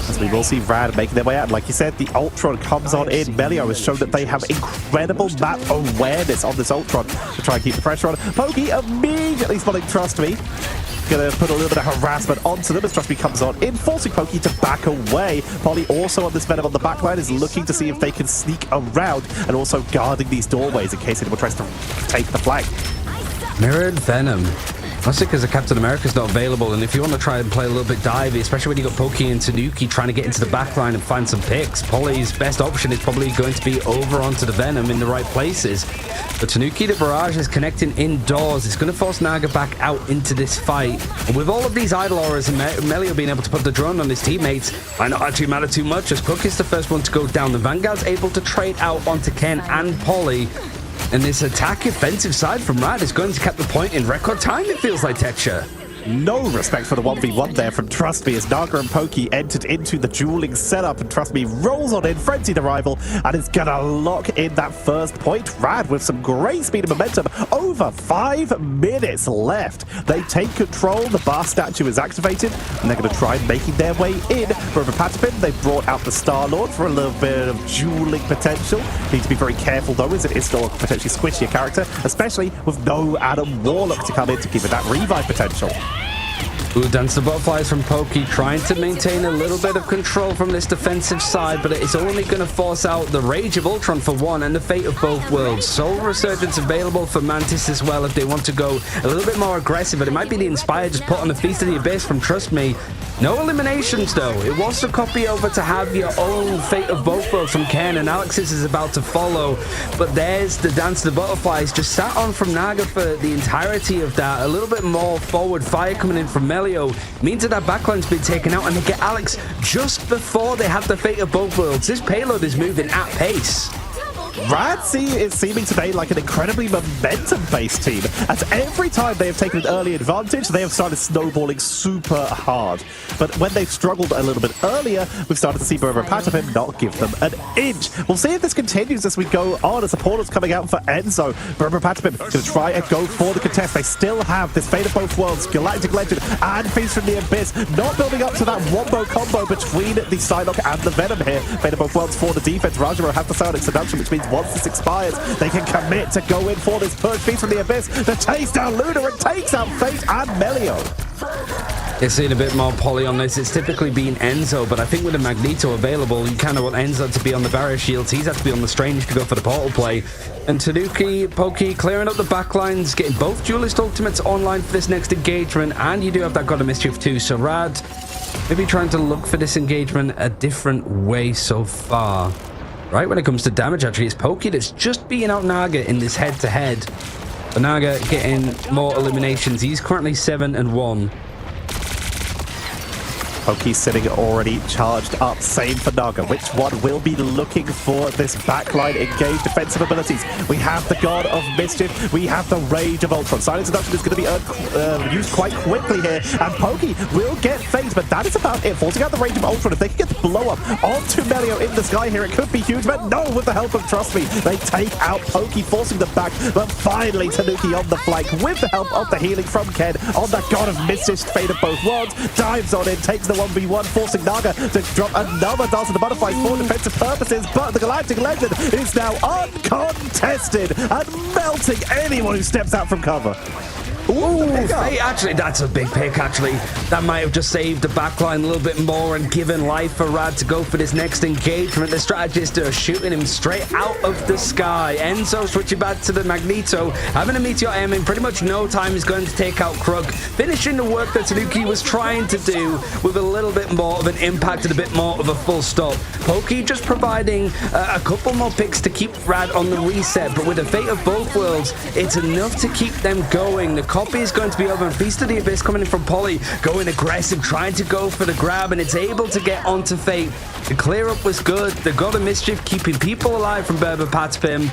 As we will see Rad making their way out. Like you said, the Ultron comes on in. Melio has shown that they have incredible map awareness on this Ultron to try and keep the pressure on. Pokey immediately spotting Trust Me. Gonna put a little bit of harassment onto them as Trust Me comes on in, forcing Pokey to back away. Polly also on this Venom on the backline is looking to see if they can sneak around and also guarding these doorways in case anyone tries to take the flank. Mirrored Venom. Mostly because the Captain America's not available, and if you want to try and play a little bit divey, especially when you got Pokey and Tanuki trying to get into the backline and find some picks, Polly's best option is probably going to be over onto the Venom in the right places. But Tanuki to Barrage is connecting indoors. It's going to force Naga back out into this fight. And with all of these Idol Auras and Melio being able to put the drone on his teammates, might not actually matter too much, as Cook is the first one to go down. The Vanguard's able to trade out onto Ken and Polly. And this attack offensive side from Rad is going to cap the point in record time, it feels like, Texture. No respect for the 1v1 there from Trust Me as Naga and Pokey entered into the dueling setup, and Trust Me rolls on in, frenzied arrival, and is gonna lock in that first point. Rad with some great speed and momentum. Over 5 minutes left. They take control. The bar statue is activated, and they're gonna try making their way in. For Patapim, they've brought out the Star-Lord for a little bit of dueling potential. Need to be very careful though, as it is still a potentially squishier character, especially with no Adam Warlock to come in to give it that revive potential. Ooh, Dance the Butterflies from Pokey, trying to maintain a little bit of control from this defensive side, but it's only going to force out the Rage of Ultron for one, and the Fate of both worlds. Soul Resurgence available for Mantis as well if they want to go a little bit more aggressive, but it might be the Inspire just put on the Feast of the Abyss from Trust Me. No eliminations though. It was to copy over to have your own Fate of both worlds from Ken, and Alexis is about to follow, but there's the Dance the Butterflies just sat on from Naga for the entirety of that. A little bit more forward fire coming in from Melio means that backline's been taken out, and they get Alex just before they have the Fate of both worlds. This payload is moving at pace. Rad is seeming today like an incredibly momentum-based team, as every time they have taken an early advantage, they have started snowballing super hard. But when they've struggled a little bit earlier, we've started to see Berber Patapim not give them an inch. We'll see if this continues as we go on, as the portal's coming out for Enzo. Berber Patapim going to try and go for the contest. They still have this Fate of both worlds, Galactic Legend, and Feast from the Abyss, not building up to that wombo combo between the Psylocke and the Venom here. Fate of both worlds for the defense. Rajaro have the Psionic Seduction, which means once this expires, they can commit to go in for this push. Feast from the Abyss to chase down Luna and takes out Fate and Melio. It's seen a bit more Polly on this. It's typically been Enzo, but I think with the Magneto available, you kind of want Enzo to be on the barrier shields. He's had to be on the Strange to go for the portal play. And Tanuki, Pokey clearing up the backlines, getting both Duelist Ultimates online for this next engagement, and you do have that God of Mischief too. So Rad maybe trying to look for this engagement a different way so far. Right, when it comes to damage, actually, it's Pokey that's just beating out Naga in this head-to-head. Banaga getting more eliminations. He's currently 7-1. Pokey's sitting already charged up. Same for Naga. Which one will be looking for this backline engaged defensive abilities? We have the God of Mischief. We have the Rage of Ultron. Silent Seduction is going to be used quite quickly here. And Pokey will get phased, but that is about it. Forcing out the Rage of Ultron. If they can get the blow up onto Melio in the sky here, it could be huge. But no, with the help of Trust Me, they take out Pokey, forcing them back. But finally, Tanuki on the flank with the help of the healing from Ken on the God of Mischief, Fate of both worlds. Dives on in, takes the 1v1, forcing Naga to drop another Dance of the Butterflies for defensive purposes, but the Galactic Legend is now uncontested and melting anyone who steps out from cover. Ooh, hey, actually, that's a big pick, actually. That might have just saved the backline a little bit more and given life for Rad to go for this next engagement. The strategists are shooting him straight out of the sky. Enzo switching back to the Magneto, having a Meteor M in pretty much no time is going to take out Krug, finishing the work that Tanuki was trying to do with a little bit more of an impact and a bit more of a full stop. Pokey just providing a couple more picks to keep Rad on the reset, but with the Fate of both worlds, it's enough to keep them going. The copy is going to be over, and Feast of the Abyss coming in from Polly, going aggressive, trying to go for the grab, and it's able to get onto Fate. The clear up was good. The God of Mischief keeping people alive from Berber Patspim.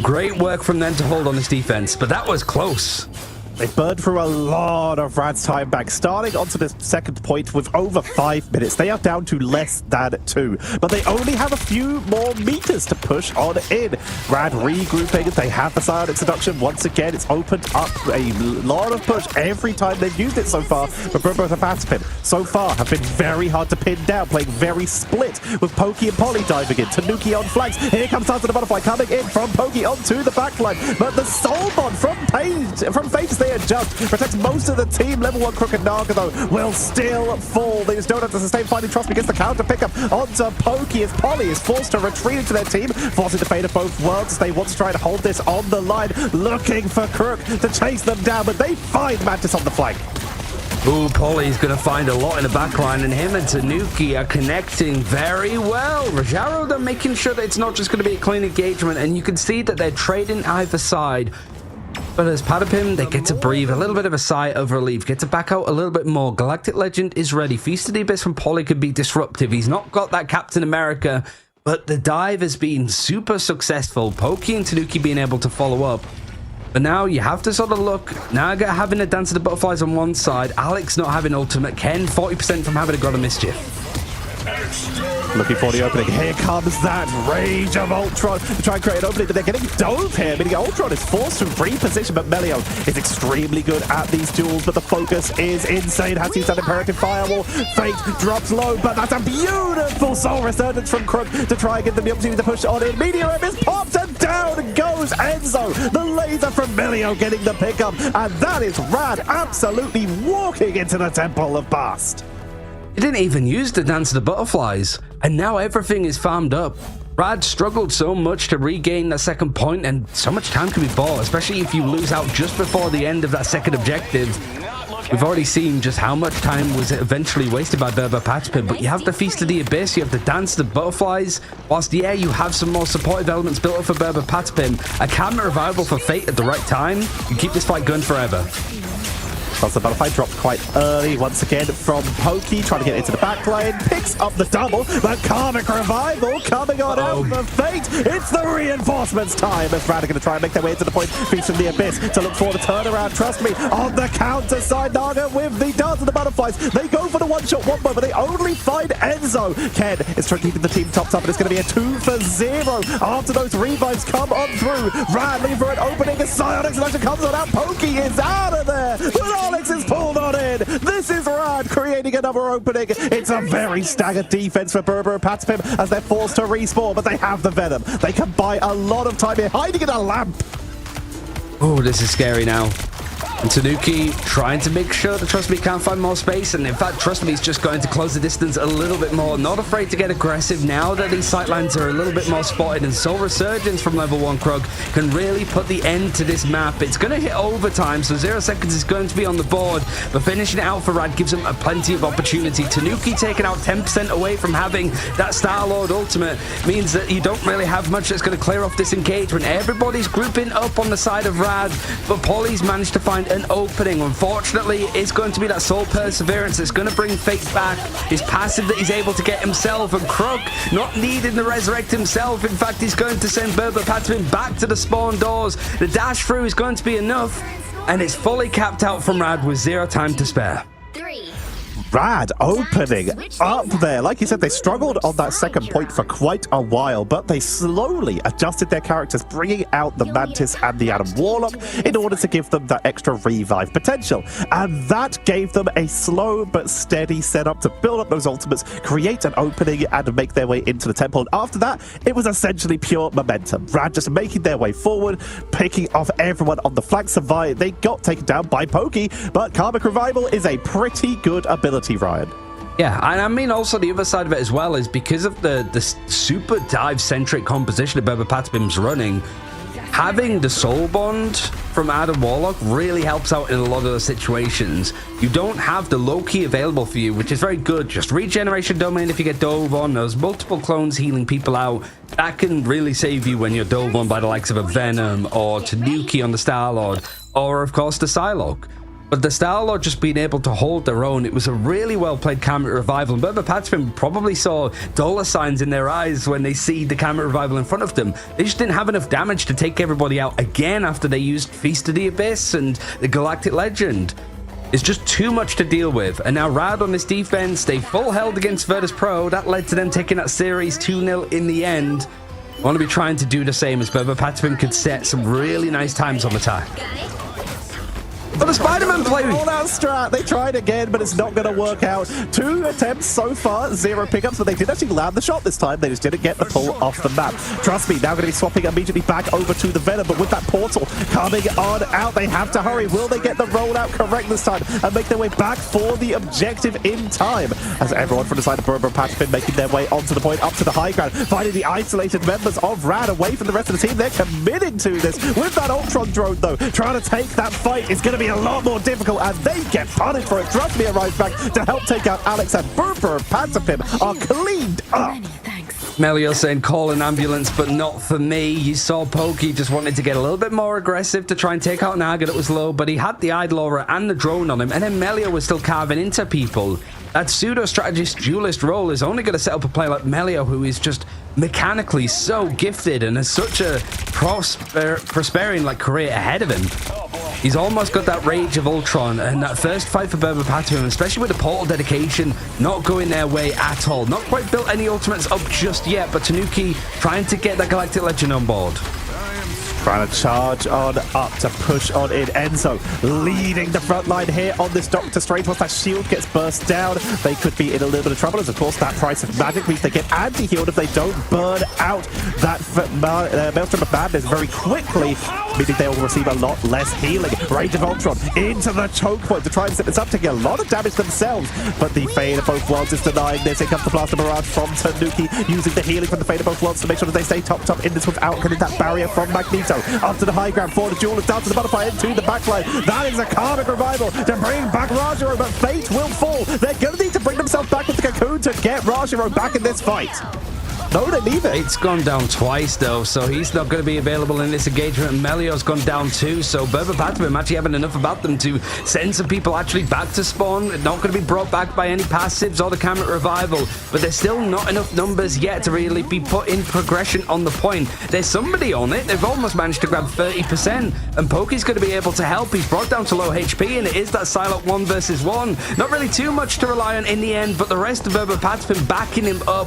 Great work from them to hold on this defense, but that was close. They burned through a lot of Rad's time back, starting onto the second point with over 5 minutes. They are down to less than 2, but they only have a few more meters to push on in. Rad regrouping. They have the Silent Seduction. Once again, it's opened up a lot of push every time they've used it so far. But both of Patspin so far have been very hard to pin down, playing very split with Pokey and Polly diving in. Tanuki on flanks. Here comes Dance of the Butterfly coming in from Pokey onto the backline. But the Soul Bond from Fate is there just protects most of the team. Level 1 Crooked Naga, though, will still fall. They just don't have to sustain fighting. Trust Me gets the counter pickup onto Pokey as Polly is forced to retreat into their team, forcing the Fate of both worlds. They want to try to hold this on the line, looking for Crook to chase them down, but they find Mantis on the flank. Ooh, Polly's going to find a lot in the backline, and him and Tanuki are connecting very well. Rajaro, they're making sure that it's not just going to be a clean engagement, and you can see that they're trading either side. But as Patapim, they get to breathe a little bit of a sigh of relief, get to back out a little bit more. Galactic Legend is ready. Feast of the Abyss from Polly could be disruptive. He's not got that Captain America, but the dive has been super successful. Pokey and Tanuki being able to follow up. But now you have to sort of look. Naga having a Dance of the Butterflies on one side. Alex not having ultimate. Ken 40% from having a God of Mischief. Looking for the opening. Here comes that Rage of Ultron to try and create an opening, but they're getting dove here, meaning Ultron is forced to reposition, but Melio is extremely good at these duels, but the focus is insane. Has used that Imperative Firewall. Fate drops low, but that's a beautiful Soul Resurgence from Crook to try and give them the opportunity to push on in. Meteor M is popped, and down goes Enzo. The laser from Melio getting the pickup, and that is Rad absolutely walking into the Temple of Bast. He didn't even use the Dance of the Butterflies, and now everything is farmed up. Rad struggled so much to regain that second point, and so much time can be bought, especially if you lose out just before the end of that second objective. We've already seen just how much time was eventually wasted by Berber Patspin, but you have the Feast of the Abyss, you have the Dance of the Butterflies, whilst yeah, you have some more supportive elements built up for Berber Patspin, a camera revival for Fate at the right time, you keep this fight going forever. The Butterfly dropped quite early once again from Pokey, trying to get into the backline, picks up the double, but Karmic Revival coming on out for Fate. It's the reinforcements time as Rad are going to try and make their way into the point. Feast from the Abyss to look for the turnaround. Trust Me on the counter side. Naga with the Dance of the Butterflies. They go for the one-shot wombo, but they only find Enzo. Ken is trying to keep the team topped up, and it's going to be a 2-for-0 after those revives come on through. Rad looking for an opening as Symbiotic Selection comes on out. Pokey is out of there. Alex is pulled on in. This is Rad creating another opening. It's a very staggered defense for Berber and Patspim as they're forced to respawn, but they have the Venom. They can buy a lot of time here, hiding in a lamp. Oh, this is scary now. And Tanuki trying to make sure that Trust Me can't find more space. And in fact, Trust Me is just going to close the distance a little bit more. Not afraid to get aggressive now that these sightlines are a little bit more spotted. And Soul Resurgence from level 1 Krug can really put the end to this map. It's going to hit overtime, so 0 seconds is going to be on the board. But finishing it out for Rad gives him plenty of opportunity. Tanuki taking out 10% away from having that Star-Lord ultimate means that you don't really have much that's going to clear off this engagement. Everybody's grouping up on the side of Rad, but Polly's managed to find an opening. Unfortunately, it's going to be that Soul Perseverance that's going to bring Fate back. His passive that he's able to get himself, and Krug not needing to resurrect himself. In fact, he's going to send Burbapatapim back to the spawn doors. The dash through is going to be enough, and it's fully capped out from Rad with 0 time to spare. Rad opening up there. Like you said, they struggled on that second point for quite a while, but they slowly adjusted their characters, bringing out the Mantis and the Adam Warlock in order to give them that extra revive potential. And that gave them a slow but steady setup to build up those ultimates, create an opening, and make their way into the temple. And after that, it was essentially pure momentum. Rad just making their way forward, picking off everyone on the flank. Survive. They got taken down by Pokey, but Karmic Revival is a pretty good ability, Ryan. Yeah, and I mean also the other side of it as well is because of the super dive-centric composition of Burbapatapim's running, having the Soul Bond from Adam Warlock really helps out in a lot of those situations. You don't have the low-key available for you, which is very good. Just regeneration domain if you get dove on. There's multiple clones healing people out. That can really save you when you're dove on by the likes of a Venom or Tanuki on the Star-Lord, or of course the Psylocke. But the Star-Lord just being able to hold their own, it was a really well-played Karmic Revival. And Burbapatapim probably saw dollar signs in their eyes when they see the Karmic Revival in front of them. They just didn't have enough damage to take everybody out again after they used Feast of the Abyss and the Galactic Legend. It's just too much to deal with. And now Rad on this defense, they full held against Virtus Pro. That led to them taking that series 2-0 in the end. I want to be trying to do the same as Burbapatapim could set some really nice times on attack. But the Spider-Man play! All out strat. They tried again, but it's not going to work out. 2 attempts so far, 0 pickups, but they did actually land the shot this time. They just didn't get the pull off the map. Trust me, now going to be swapping immediately back over to the Venom, but with that portal coming on out, they have to hurry. Will they get the rollout correct this time and make their way back for the objective in time? As everyone from the side of Burbapatapim making their way onto the point, up to the high ground, finding the isolated members of Rad away from the rest of the team. They're committed to this. With that Ultron drone, though, trying to take that fight is going to be a lot more difficult as they get punished for it. Trust Me arrives back to help take out Alex, and Burbapatapim are cleaned up. Melio saying call an ambulance, but not for me. You saw Pokey just wanted to get a little bit more aggressive to try and take out Naga that was low, but he had the Idol Aura and the drone on him, and then Melio was still carving into people. That pseudo-strategist duelist role is only going to set up a player like Melio, who is just mechanically so gifted and has such a prospering career ahead of him. He's almost got that Rage of Ultron, and that first fight for Burbapatapim, especially with the portal dedication, not going their way at all. Not quite built any ultimates up just yet, but Tanuki trying to get that Galactic Legend on board. Trying to charge on up to push on in. Enzo leading the front line here on this Doctor Strange. Once that shield gets burst down, they could be in a little bit of trouble, as of course that price of magic means they get anti-healed if they don't burn out that Maelstrom of Madness very quickly, meaning they will receive a lot less healing. Rage of Ultron into the choke point to try and set this up, taking a lot of damage themselves, but the Fade of Both Worlds is denying this. Here comes the Blaster Barrage from Tanuki, using the healing from the Fade of Both Worlds to make sure that they stay topped up in this without getting that barrier from Magneto. Up to the high ground for the duelist, down to the butterfly, into the backline. That is a Karmic Revival to bring back Rajaro, but Fate will fall. They're going to need to bring themselves back with the Cocoon to get Rajaro back in this fight. No, they leave it. It's gone down twice, though, so he's not going to be available in this engagement. And Melio's gone down too, so Burbapatapim actually having enough about them to send some people actually back to spawn. Not going to be brought back by any passives or the Karmic Revival, but there's still not enough numbers yet to really be put in progression on the point. There's somebody on it. They've almost managed to grab 30%, and Pokey's going to be able to help. He's brought down to low HP, and it is that Psylocke 1 versus 1. Not really too much to rely on in the end, but the rest of Burbapatapim backing him up.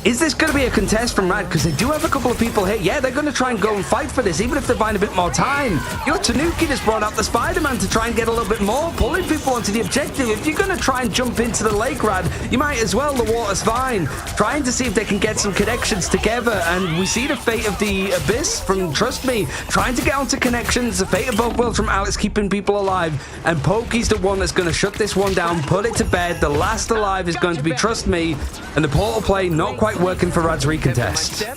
Is this going to be a contest from Rad? Because they do have a couple of people here. Yeah, they're going to try and go and fight for this, even if they're buying a bit more time. Your Tanuki just brought out the Spider-Man to try and get a little bit more, pulling people onto the objective. If you're going to try and jump into the lake, Rad, you might as well. The water's fine. Trying to see if they can get some connections together. And we see the fate of the Abyss from Trust Me, trying to get onto connections. The fate of both worlds from Alex, keeping people alive. And Pokey's the one that's going to shut this one down, put it to bed. The last alive is going to be Trust Me. And the portal play not quite working for Rad's recontest.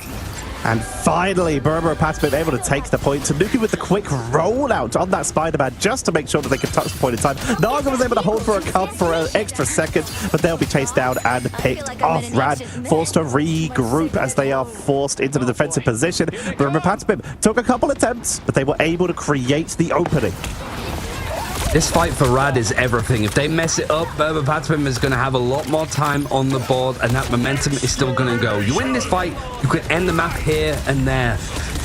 And finally, Berber Patapim able to take the point. Tanuki with the quick rollout on that Spider-Man just to make sure that they could touch the point in time. Naga was able to hold for a cup for an extra second, but they'll be chased down and picked off. Rad forced to regroup as they are forced into the defensive position. Berber Patapim took a couple attempts, but they were able to create the opening. This fight for Rad is everything. If they mess it up, Berber Patapim is going to have a lot more time on the board, and that momentum is still going to go. You win this fight, you could end the map here and there.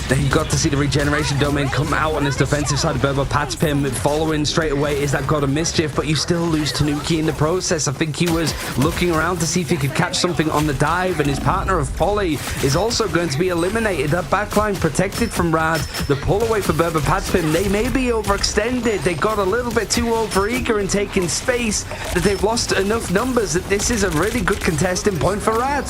Then you got to see the regeneration domain come out on his defensive side of Berber Patapim. Following straight away is that God of Mischief, but you still lose Tanuki in the process. I think he was looking around to see if he could catch something on the dive, and his partner of Polly is also going to be eliminated. That backline protected from Rad. The pull away for Berber Patapim, they may be overextended. They got a little bit too overeager in taking space, that they've lost enough numbers that this is a really good contesting point for Rad.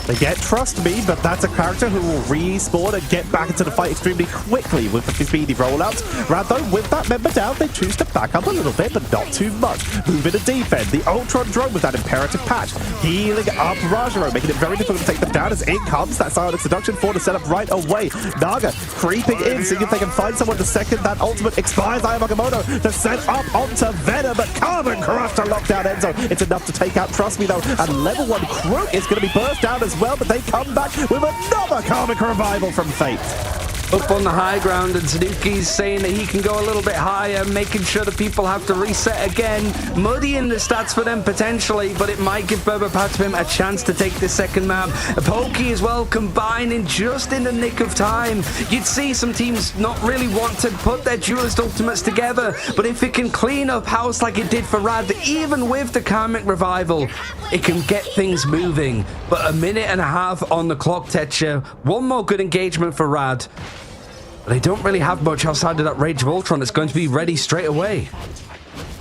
They get Trust Me, but that's a character who will respawn and get back into the fight extremely quickly with the speedy rollouts. Rad, though, with that member down, they choose to back up a little bit, but not too much. Moving to defend. The Ultron drone with that imperative patch. Healing up Rajaro, making it very difficult to take them down as in comes that silent seduction for the setup right away. Naga creeping in, seeing if they can find someone the second that ultimate expires. Ayamagamoto to set up onto Venom, but Carbon Crush to lock down Enzo. It's enough to take out Trust Me, though, and level 1 Crook is going to be burst down as well, but they come back with another Karmic Revival from Fate. Up on the high ground, and Tanuki's saying that he can go a little bit higher, making sure the people have to reset again, muddying the stats for them potentially, but it might give Berber Patapim a chance to take this second map. Pokey as well, combining just in the nick of time. You'd see some teams not really want to put their duelist ultimates together, but if it can clean up house like it did for Rad, even with the Karmic Revival, it can get things moving. But a minute and a half on the clock, Tetcher. One more good engagement for Rad. They don't really have much outside of that Rage of Ultron that's going to be ready straight away.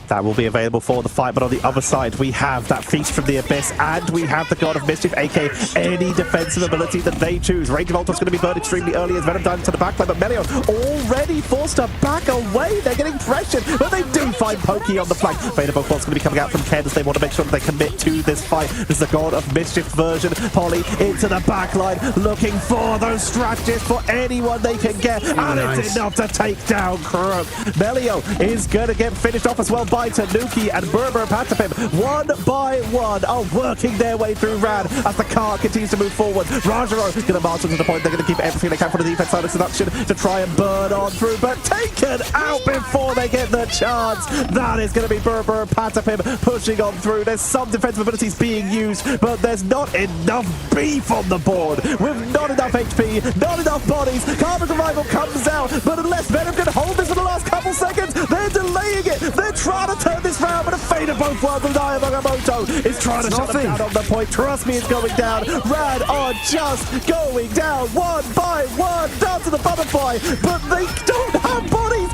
That will be available for the fight, but on the other side, we have that Feast from the Abyss, and we have the God of Mischief, aka any defensive ability that they choose. Rage of Ultron's going to be burned extremely early as Venom dives to the backline, but Melio already forced to back away. They're getting pressured, but they do find Pokey on the flank. Fate of Both Worlds going to be coming out from Ken as they want to make sure that they commit to this fight. This is the God of Mischief version. Polly into the backline, looking for those strategists for anyone they can get, and it's enough to take down Crook. Melio is going to get finished off as well by Tanuki, and Berber Patapim, one by one, are working their way through Rad as the car continues to move forward. Rajaro going to march to the point. They're going to keep everything they can for the defense side of seduction to try and burn on through, but taken out before they get the chance. That is going to be Berber Patapim pushing on through. There's some defensive abilities being used, but there's not enough beef on the board. With not enough HP, not enough bodies, Karmic Revival comes out, but unless Venom can hold this for the last couple seconds, they're delaying it. They're trying to turn this round, but a Fate of Both Worlds with Ayamagamoto is trying to shut them down on the point. Trust Me is going down. Rad are just going down one by one, down to the butterfly, but they don't have bodies.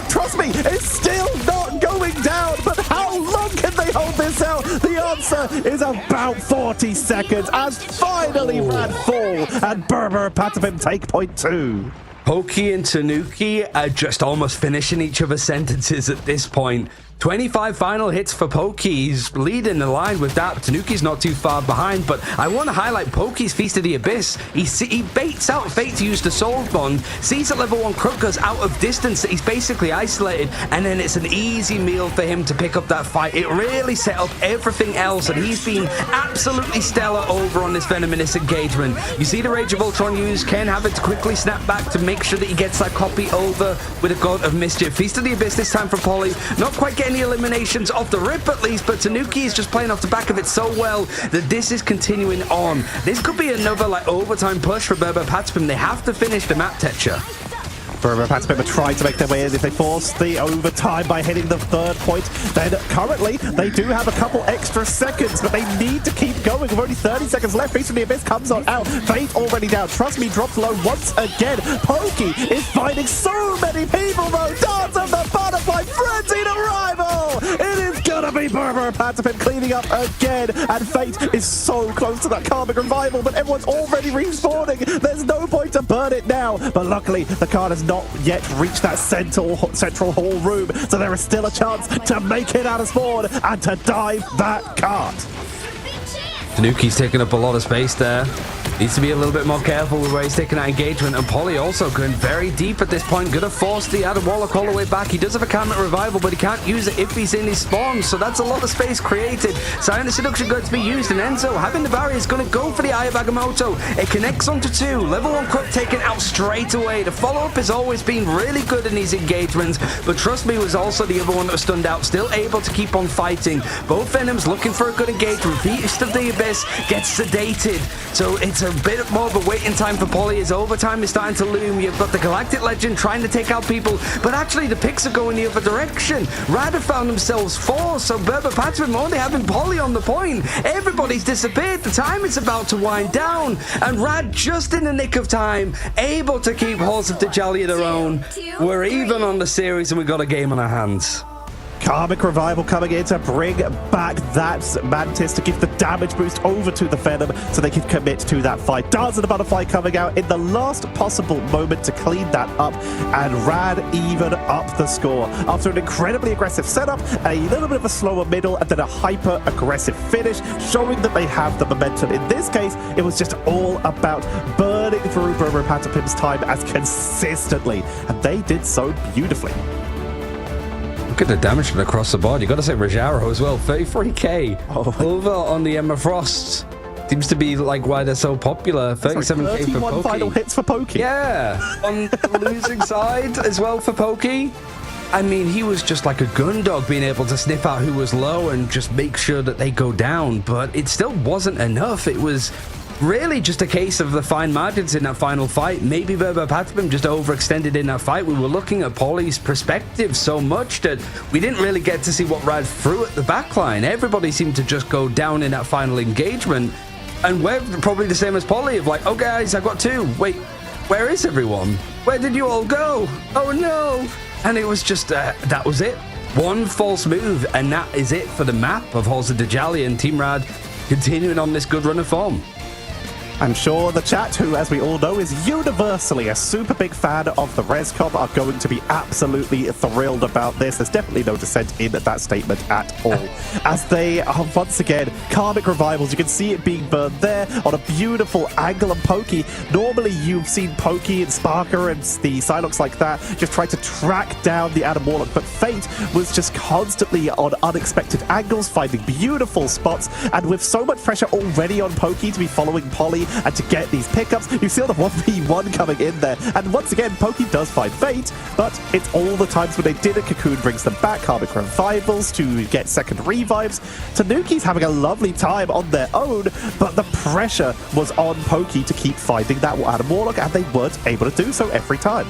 Trust Me is still not going down, but how long can they hold this out? The answer is about 40 seconds as finally Rad fall and Berber Patapim take point 2. Pokey and Tanuki are just almost finishing each other's sentences at this point. 25 final hits for Pokey. He's leading the line with that. Tanuki's not too far behind, but I want to highlight Pokey's Feast of the Abyss. He baits out Fate to use the Soul Bond, sees that level 1 Crook goes out of distance, that he's basically isolated, and then it's an easy meal for him to pick up that fight. It really set up everything else, and he's been absolutely stellar over on this Venomous engagement. You see the Rage of Ultron use, Ken having to quickly snap back to make sure that he gets that copy over with a God of Mischief. Feast of the Abyss this time for Polly, not quite getting the eliminations off the rip at least, but Tanuki is just playing off the back of it so well that this is continuing on. This could be another overtime push for Berber Patapim. They have to finish the map, Tetcher. Burma Patapim trying to make their way in. If they force the overtime by hitting the third point, then currently they do have a couple extra seconds, but they need to keep going. With only 30 seconds left, Beast from the Abyss comes on out. Fate already down. Trust me, drops low once again. Pokey is finding so many people though. Dance of the Butterfly, frenzied arrival! It is gonna be Burma Patapim cleaning up again, and Fate is so close to that Karmic Revival, but everyone's already respawning. There's no point to burn it now, but luckily the card has not yet reached that central hall room, so there is still a chance to make it out of spawn and to dive that cart. Tanuki's taking up a lot of space there. Needs to be a little bit more careful with where he's taking that engagement. And Polly also going very deep at this point. Gonna force the Adam Warlock all the way back. He does have a Karmic Revival, but he can't use it if he's in his spawn. So that's a lot of space created. Silent Seduction going to be used. And Enzo, having the barrier, is going to go for the Eye of Agamotto. It connects onto 2. Level 1 Crook taken out straight away. The follow-up has always been really good in these engagements. But Trust Me was also the other one that was stunned out. Still able to keep on fighting. Both Venoms looking for a good engagement. Beast of the Abyss gets sedated. So it's a bit more of a waiting time for Polly as overtime is starting to loom. You've got the Galactic Legend trying to take out people, but actually the picks are going the other direction. Rad have found themselves 4, so Burma Patapim only having Polly on the point. Everybody's disappeared. The time is about to wind down, and Rad just in the nick of time, able to keep Halls of Dajalia their own. We're even on the series, and we've got a game on our hands. Karmic Revival coming in to bring back that Mantis to give the damage boost over to the Venom so they can commit to that fight. Dance of the Butterfly coming out in the last possible moment to clean that up, and Rad even up the score. After an incredibly aggressive setup, a little bit of a slower middle, and then a hyper-aggressive finish, showing that they have the momentum. In this case, it was just all about burning through Burma Patapim's time as consistently, and they did so beautifully. Look at the damage across the board. You got to say Rajaro as well. 33k over on the Emma Frost. Seems to be like why they're so popular. 37k for Pokey. Final hits for Pokey. Yeah, on the losing side as well for Pokey. I mean, he was just like a gun dog, being able to sniff out who was low and just make sure that they go down. But it still wasn't enough. It was really just a case of the fine margins in that final fight. Maybe Burma Patapim just overextended in that fight. We were looking at Polly's perspective so much that we didn't really get to see what Rad threw at the backline. Everybody seemed to just go down in that final engagement. And we're probably the same as Polly of like, oh guys, I got 2. Wait, where is everyone? Where did you all go? Oh no. And it was just, that was it. One false move, and that is it for the map of Halls of Dajalia, and Team Rad continuing on this good run of form. I'm sure the chat, who, as we all know, is universally a super big fan of the Res Comp, are going to be absolutely thrilled about this. There's definitely no dissent in that statement at all. As they are, once again, Karmic Revivals. You can see it being burned there on a beautiful angle, and Pokey. Normally, you've seen Pokey and Sparker and the Psylocks like that just try to track down the Adam Warlock, but Fate was just constantly on unexpected angles, finding beautiful spots, and with so much pressure already on Pokey to be following Polly and to get these pickups, you feel the 1v1 coming in there. And once again, Pokey does find Fate, but it's all the times when they did it. Cocoon brings them back, Karmic Revivals to get second revives. Tanuki's having a lovely time on their own, but the pressure was on Pokey to keep finding that Adam Warlock, and they weren't able to do so every time.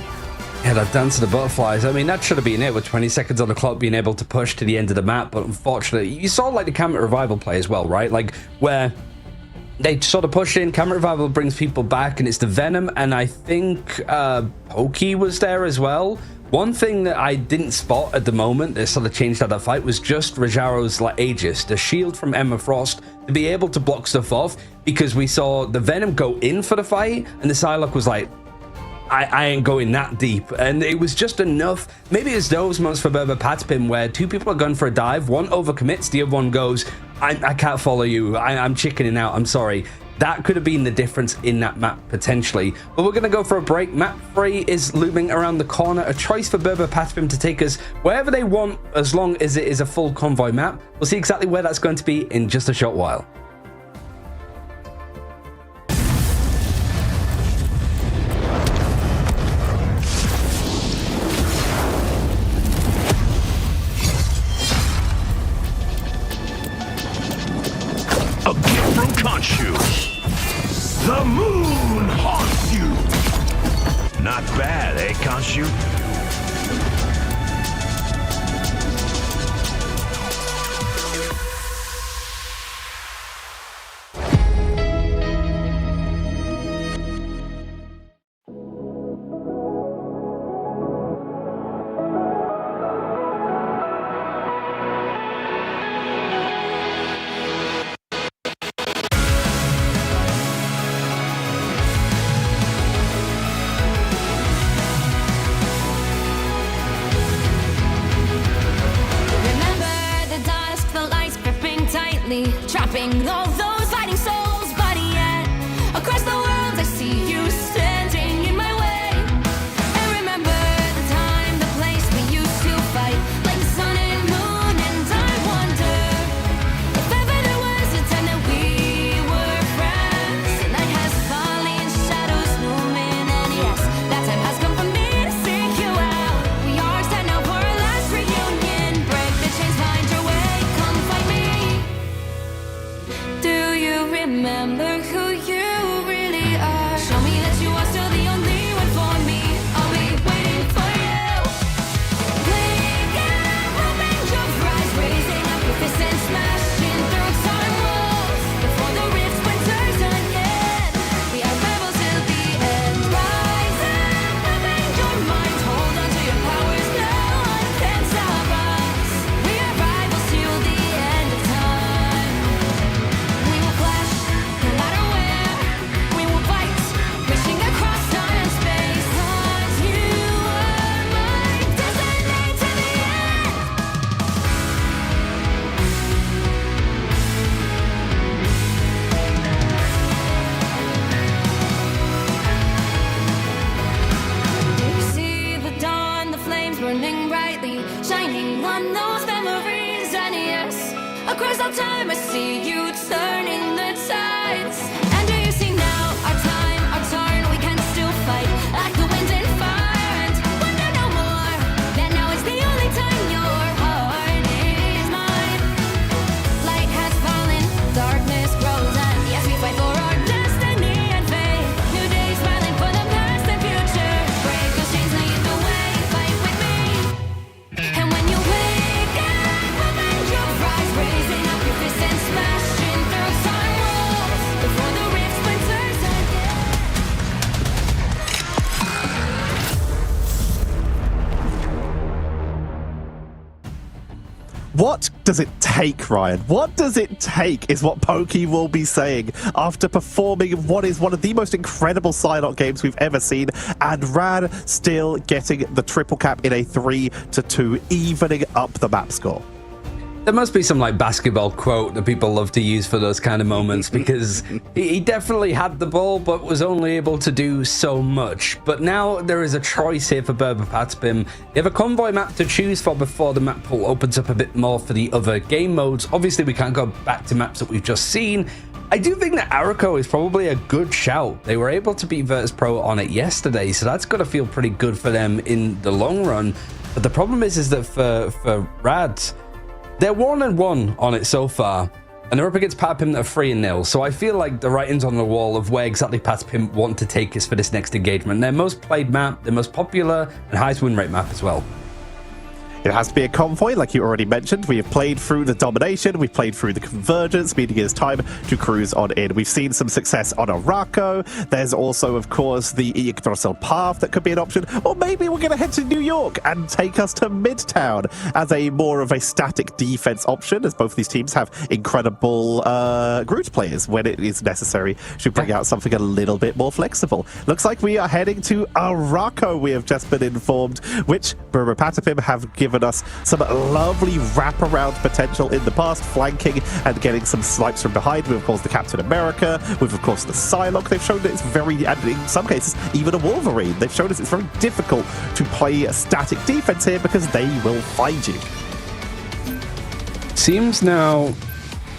Yeah, that Dance of the Butterflies. I mean, that should have been it with 20 seconds on the clock, being able to push to the end of the map. But unfortunately, you saw like the Karmic Revival play as well, right? Like where they sort of push in, Karmic Revival brings people back, and it's the Venom, and I think Pokey was there as well. One thing that I didn't spot at the moment that sort of changed out that fight was just Rajaro's like Aegis, the shield from Emma Frost, to be able to block stuff off, because we saw the Venom go in for the fight, and the Psylocke was like, I ain't going that deep. And it was just enough. Maybe it's those moments for Burma Patapim where 2 people are going for a dive, one overcommits, the other one goes, I can't follow you, I'm chickening out, I'm sorry. That could have been the difference in that map potentially. But we're going to go for a break. Map 3 is looming around the corner, a choice for Burma Patapim to take us wherever they want, as long as it is a full convoy map. We'll see exactly where that's going to be in just a short while. A gift from Khonshu. The moon haunts you. Not bad, eh, Khonshu? chopping all those fighting souls. But yet, across the world, I see you standing in my way. And remember the time, the place we used to fight, like the sun and moon. And I wonder if ever there was a time that we were friends. The night has fallen, shadows looming, and yes, that time has come for me to seek you out. We are set now for our last reunion. Break the chains, find your way, come find me. Do you remember who you really are? Show me that you are still the only one for me. I'll be waiting for you. Wake up, open your eyes, raising up your fists and smashing through time walls. Before the rift splinters again, we are rebels till the end. Rise up, open your mind, hold on to your powers. No one can stop us. We are rivals till the end of time. We will clash, no matter where. We will fight, pushing across time and space. 'Cause you are my destiny to the end. You see the dawn, the flames burning brightly, shining on those memories. And yes, across all time I see you turning the tides. And do you see now our time, our turn? We can still fight like the wind and fire, and wonder no more that now is the only time your heart is mine. Light has fallen, darkness grows, and yes, we fight for our destiny and fate. New days smiling for the past and future. Break those chains, lead the way, fight with me. And when you wake up, open your eyes, raising up your fists and smashing through time walls. Before the rift splinters again. What does it take, Ryan? What does it take is what Pokey will be saying after performing what is one of the most incredible Psylocke games we've ever seen, and Rad still getting the triple cap in a 3-2, evening up the map score. There must be some like basketball quote that people love to use for those kind of moments, because he definitely had the ball but was only able to do so much. But now there is a choice here for buildup. They have a convoy map to choose for before the map pool opens up a bit more for the other game modes. Obviously we can't go back to maps that we've just seen. I do think that Araco is probably a good shout. They were able to beat Virtus Pro on it yesterday, so that's got to feel pretty good for them in the long run. But the problem is that for Rad, they're 1-1 on it so far, and they're up against Patapim that are 3-0. So I feel like the writing's on the wall of where exactly Patapim want to take us for this next engagement. Their most played map, their most popular and highest win rate map as well. It has to be a convoy, like you already mentioned. We have played through the domination, we've played through the convergence, meaning it's time to cruise on in. We've seen some success on Araco. There's also, of course, the Yggdrasil path that could be an option. Or maybe we're going to head to New York and take us to Midtown as a more of a static defense option, as both these teams have incredible Groot players when it is necessary to bring out something a little bit more flexible. Looks like we are heading to Araco, we have just been informed, which Burma Patapim have given us some lovely wraparound potential in the past, flanking and getting some snipes from behind with, of course, the Captain America, with, of course, the Psylocke. They've shown that it's very, and in some cases, even a Wolverine. They've shown us it's very difficult to play a static defense here because they will find you. Seems now...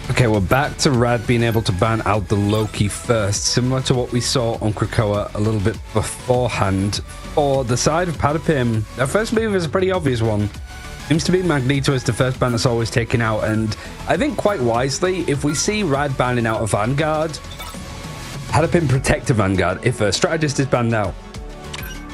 Okay, we're back to Rad being able to ban out the Loki first, similar to what we saw on Krakoa a little bit beforehand. For the side of Patapim, their first move is a pretty obvious one. Seems to be Magneto as the first ban that's always taken out, and I think quite wisely, if we see Rad banning out a Vanguard, Patapim protect a Vanguard. If a strategist is banned out,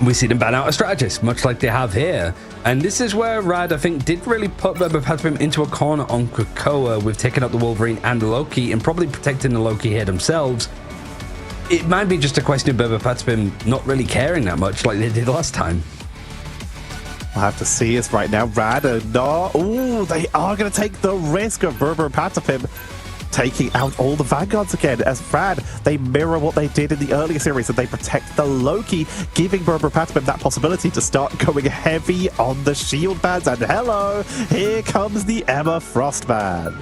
we see them ban out a strategist, much like they have here. And this is where Rad, I think, did really put Patapim into a corner on Krakoa with taking out the Wolverine and the Loki, and probably protecting the Loki here themselves. It might be just a question of Patapim not really caring that much like they did last time. We'll have to see us right now. Rad and no. Ooh, they are going to take the risk of Berber Patapim taking out all the Vanguards again. As Rad, they mirror what they did in the earlier series, and they protect the Loki, giving Berber Patapim that possibility to start going heavy on the shield bans. And hello, here comes the Emma Frost ban.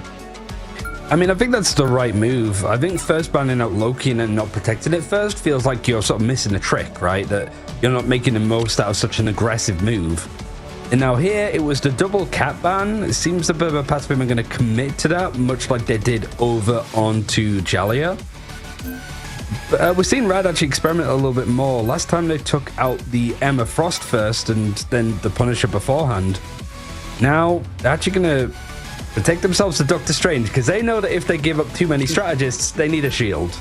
I mean, I think that's the right move. I think first banning out Loki and then not protecting it first feels like you're sort of missing a trick, right? That you're not making the most out of such an aggressive move. And now here, it was the double cat ban. It seems the Berber Patapim are going to commit to that, much like they did over onto Jalia. But we're seeing Rad actually experiment a little bit more. Last time they took out the Emma Frost first and then the Punisher beforehand. Now, they're actually going to protect themselves to Doctor Strange, because they know that if they give up too many strategists, they need a shield.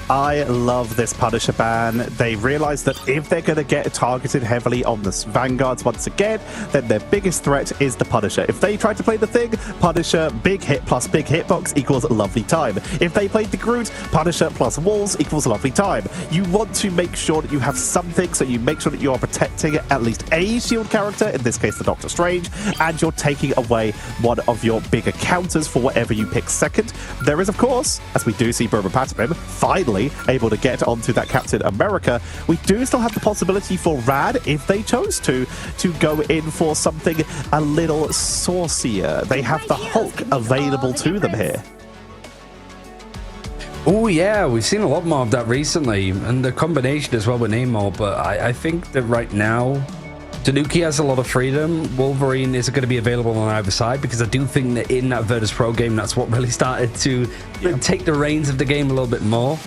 I love this Punisher ban. They realize that if they're going to get targeted heavily on the Vanguards once again, then their biggest threat is the Punisher. If they try to play the Thing, Punisher, big hit plus big hitbox equals lovely time. If they played the Groot, Punisher plus walls equals lovely time. You want to make sure that you have something, so you make sure that you are protecting at least a shield character, in this case the Doctor Strange, and you're taking away one of your bigger counters for whatever you pick second. There is, of course, as we do see Berber Patapim finally able to get onto that Captain America, we do still have the possibility for Rad, if they chose to go in for something a little saucier. They have the Hulk available to them here. Oh yeah, we've seen a lot more of that recently, and the combination as well with Namor, but I think that right now Tanuki has a lot of freedom. Wolverine is going to be available on either side, because I do think that in that Virtus Pro game, that's what really started to take the reins of the game a little bit more.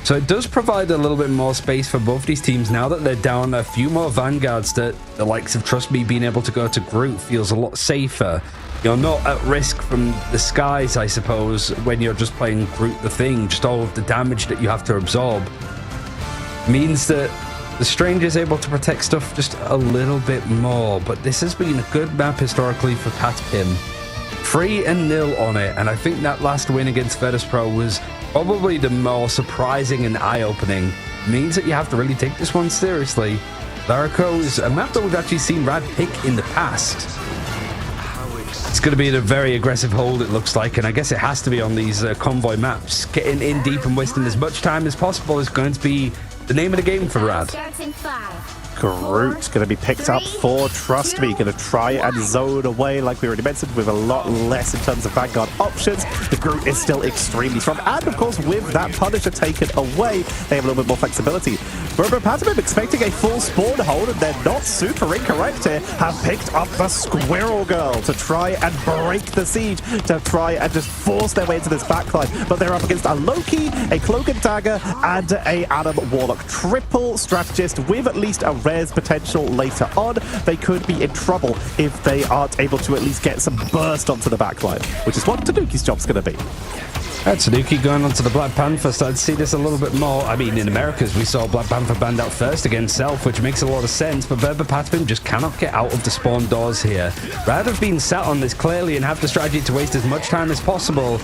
So it does provide a little bit more space for both these teams now that they're down a few more Vanguards. That the likes of Trust Me being able to go to Groot feels a lot safer. You're not at risk from the skies, I suppose, when you're just playing Groot the Thing. Just all of the damage that you have to absorb means that the Strange is able to protect stuff just a little bit more. But this has been a good map historically for Patapim. 3-0 on it, and I think that last win against Virtus Pro was probably the more surprising and eye-opening. It means that you have to really take this one seriously. Larico is a map that we've actually seen Rad pick in the past. It's going to be a very aggressive hold, it looks like, and I guess it has to be on these convoy maps. Getting in deep and wasting as much time as possible is going to be the name of the game for Rad. Groot going to be picked up for Trust Me. Going to try and zone away, like we already mentioned, with a lot less in terms of Vanguard options. The Groot is still extremely strong. And, of course, with that Punisher taken away, they have a little bit more flexibility. Berber Patapim expecting a full spawn hold, and they're not super incorrect here. Have picked up the Squirrel Girl to try and break the siege, to try and just force their way into this backline. But they're up against a Loki, a Cloak and Dagger, and a Adam Warlock. Triple strategist with at least a Rare's potential later on. They could be in trouble if they aren't able to at least get some burst onto the backline, which is what Tanuki's job's going to be. Tanuki going onto the Black Panther, started to see this a little bit more. I mean, in Americas, we saw Black Panther banned out first against Self, which makes a lot of sense, but Berber Patapim just cannot get out of the spawn doors here. Rad have been sat on this clearly and have the strategy to waste as much time as possible.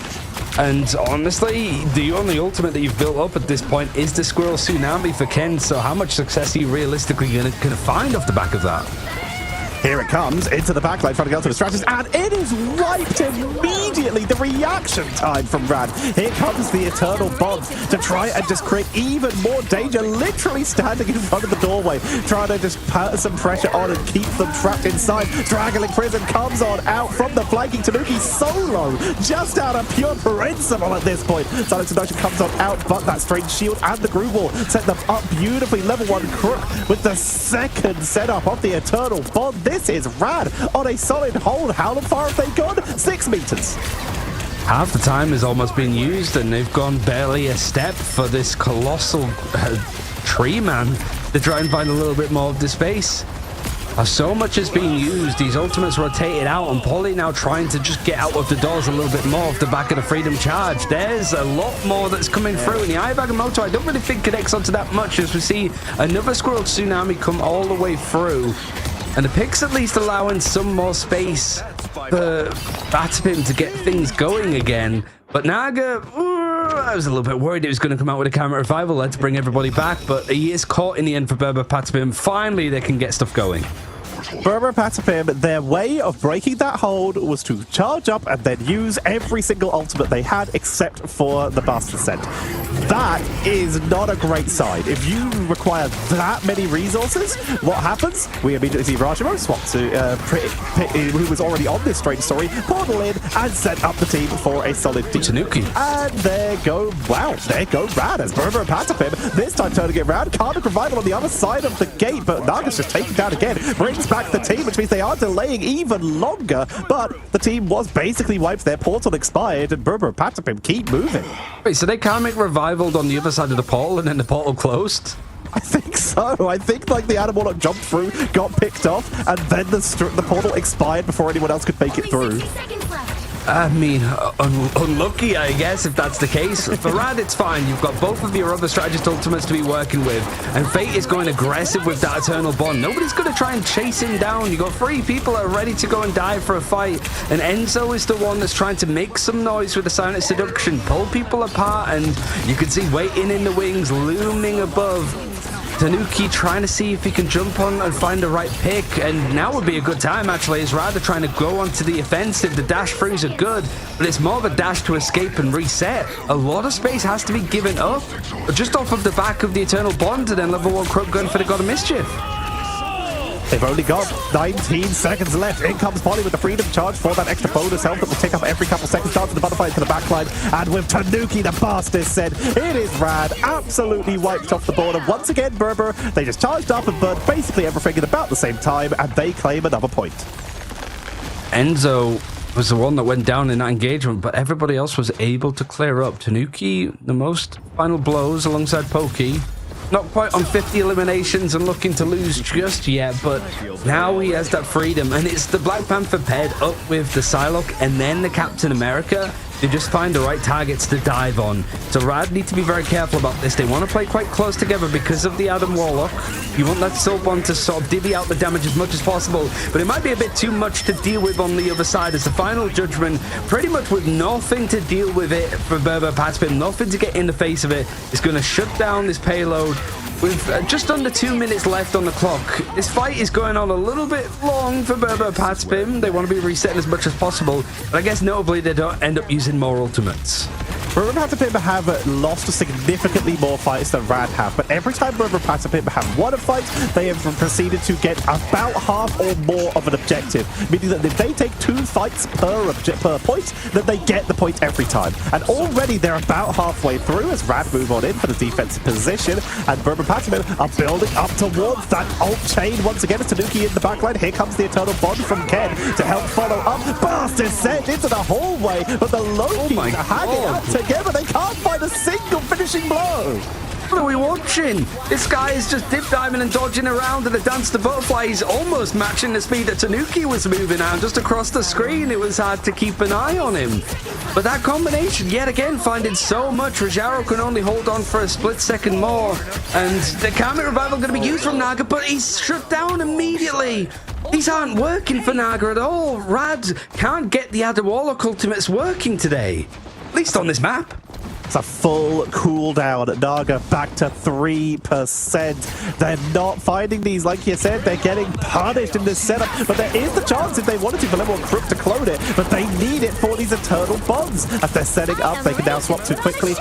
And honestly, the only ultimate that you've built up at this point is the Squirrel Tsunami for Ken, so how much success are you realistically going to find off the back of that? Here it comes, into the backline, trying to get onto the strategist, and it is wiped immediately. The reaction time from Rad. Here comes the Eternal Bond to try and just create even more danger, literally standing in front of the doorway, trying to just put some pressure on and keep them trapped inside. Draggling Prison comes on out from the flanking Tanuki solo, just out of pure principle at this point. Silent Seduction comes on out, but that strange shield and the Groove Wall set them up beautifully. Level 1 Crook with the second setup of the Eternal Bond. This is Rad on a solid hold. How far have they gone? 6 meters. Half the time has almost been used, and they've gone barely a step for this colossal tree man to try and find a little bit more of the space. So much is being used. These ultimates rotated out, and Polly now trying to just get out of the doors a little bit more off the back of the Freedom Charge. There's a lot more that's coming through, and the Eye of Agamotto I don't really think connects onto that much, as we see another Squirrel Tsunami come all the way through. And the picks at least allowing some more space for Patapim to get things going again. But Naga, I was a little bit worried it was going to come out with a camera revival. Let's bring everybody back. But he is caught in the end for Berber Patapim. Finally, they can get stuff going. Berber Patapim, their way of breaking that hold was to charge up and then use every single ultimate they had except for the Blast Descent. That is not a great sign. If you require that many resources, what happens? We immediately see Rajamo swap to who was already on this strange story, portal in and set up the team for a solid D. Tanuki. And there go Rad as Berber and Patapim, this time turning it around. Cardiff Revival on the other side of the gate, but Naga's just taken down again. Brings back the team, which means they are delaying even longer, but the team was basically wiped. Their portal expired, and Berber and Patapim keep moving. Wait, so they karmic revivaled on the other side of the portal and then the portal closed? I think so. I think like the Animal jumped through, got picked off, and then the portal expired before anyone else could make it through. 60 seconds left. I mean, unlucky, I guess, if that's the case. For Rad, it's fine. You've got both of your other strategist ultimates to be working with, and Fate is going aggressive with that Eternal Bond. Nobody's going to try and chase him down. You've got 3 people that are ready to go and die for a fight, and Enzo is the one that's trying to make some noise with the Silent Seduction, pull people apart, and you can see waiting in the wings, looming above. Tanuki trying to see if he can jump on and find the right pick, and now would be a good time actually. Is rather trying to go onto the offensive. The dash throughs are good, but it's more of a dash to escape and reset. A lot of space has to be given up just off of the back of the Eternal Bond, and then level 1 Crook gun for the God of Mischief. They've only got 19 seconds left. In comes Polly with the Freedom Charge for that extra bonus health that will tick up every couple seconds. Down to the butterfly to the backline. And with Tanuki, the bastard said, it is Rad. Absolutely wiped off the board. And once again, Berber, they just charged up and burned basically everything at about the same time. And they claim another point. Enzo was the one that went down in that engagement, but everybody else was able to clear up. Tanuki, the most final blows alongside Pokey. Not quite on 50 eliminations and looking to lose just yet, but now he has that freedom, and it's the Black Panther paired up with the Psylocke and then the Captain America to just find the right targets to dive on. So Rad need to be very careful about this. They want to play quite close together because of the Adam Warlock. You want that Soul Bond to sort of divvy out the damage as much as possible, but it might be a bit too much to deal with on the other side as the Final Judgment, pretty much with nothing to deal with it for Berber Patapim, nothing to get in the face of it, is going to shut down this payload. With just under 2 minutes left on the clock, this fight is going on a little bit long for Berber Patapim. They want to be resetting as much as possible, but I guess notably they don't end up using more ultimates. Berber Patapim have lost significantly more fights than Rad have, but every time Berber Patapim have won a fight, they have proceeded to get about half or more of an objective, meaning that if they take 2 fights per point, then they get the point every time. And already they're about halfway through as Rad move on in for the defensive position, and Berber Patapim are building up towards that ult chain once again. As Tanuki in the backline, here comes the Eternal Bond from Ken to help follow up. Bastard sent into the hallway, but the Loki are hanging out together. They can't find a single finishing blow. What are we watching? This guy is just dip diving and dodging around in a dance to butterfly. He's almost matching the speed that Tanuki was moving at. Just across the screen, it was hard to keep an eye on him. But that combination, yet again, finding so much. Rajaro can only hold on for a split second more. And the Karmic Revival going to be used from Naga, but he's shut down immediately. These aren't working for Naga at all. Rad can't get the Adam Warlock ultimates working today. At least on this map. It's a full cooldown. Naga back to 3%. They're not finding these, like you said. They're getting punished in this setup. But there is the chance, if they wanted to, for level 1 Crook to clone it. But they need it for these Eternal Bonds. As they're setting up, they can now swap too quickly.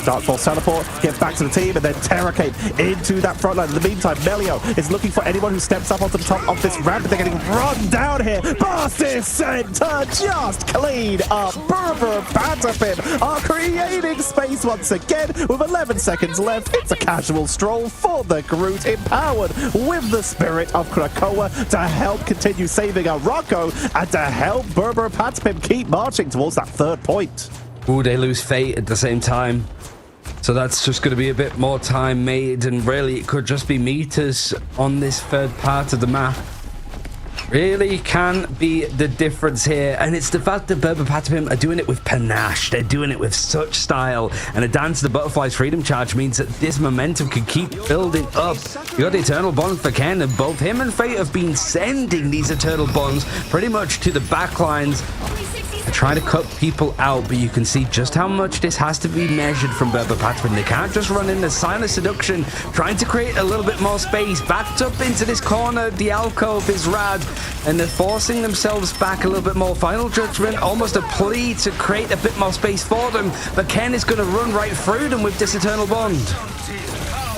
Dark Force teleport, get back to the team, and then Terracate into that front line. In the meantime, Melio is looking for anyone who steps up onto the top of this ramp. They're getting run down here. Bastard Center just clean up. Berber Patapim are creating space once again with 11 seconds left. It's a casual stroll for the Groot, empowered with the spirit of Krakoa to help continue saving our Rocco and to help Berber Patapim keep marching towards that 3rd point. Ooh, they lose Fate at the same time. So that's just going to be a bit more time made, and really it could just be meters on this 3rd part of the map. Really can be the difference here, and it's the fact that Berber Patapim are doing it with panache. They're doing it with such style, and a Dance to the Butterfly's Freedom Charge means that this momentum can keep building up. You got the Eternal Bond for Ken, and both him and Fate have been sending these Eternal Bonds pretty much to the back lines. Only 60 They're trying to cut people out, but you can see just how much this has to be measured from Berber Patapim. They can't just run in the silent seduction, trying to create a little bit more space. Backed up into this corner, the alcove is Rad, and they're forcing themselves back a little bit more. Final Judgment, almost a plea to create a bit more space for them, but Ken is going to run right through them with this Eternal Bond.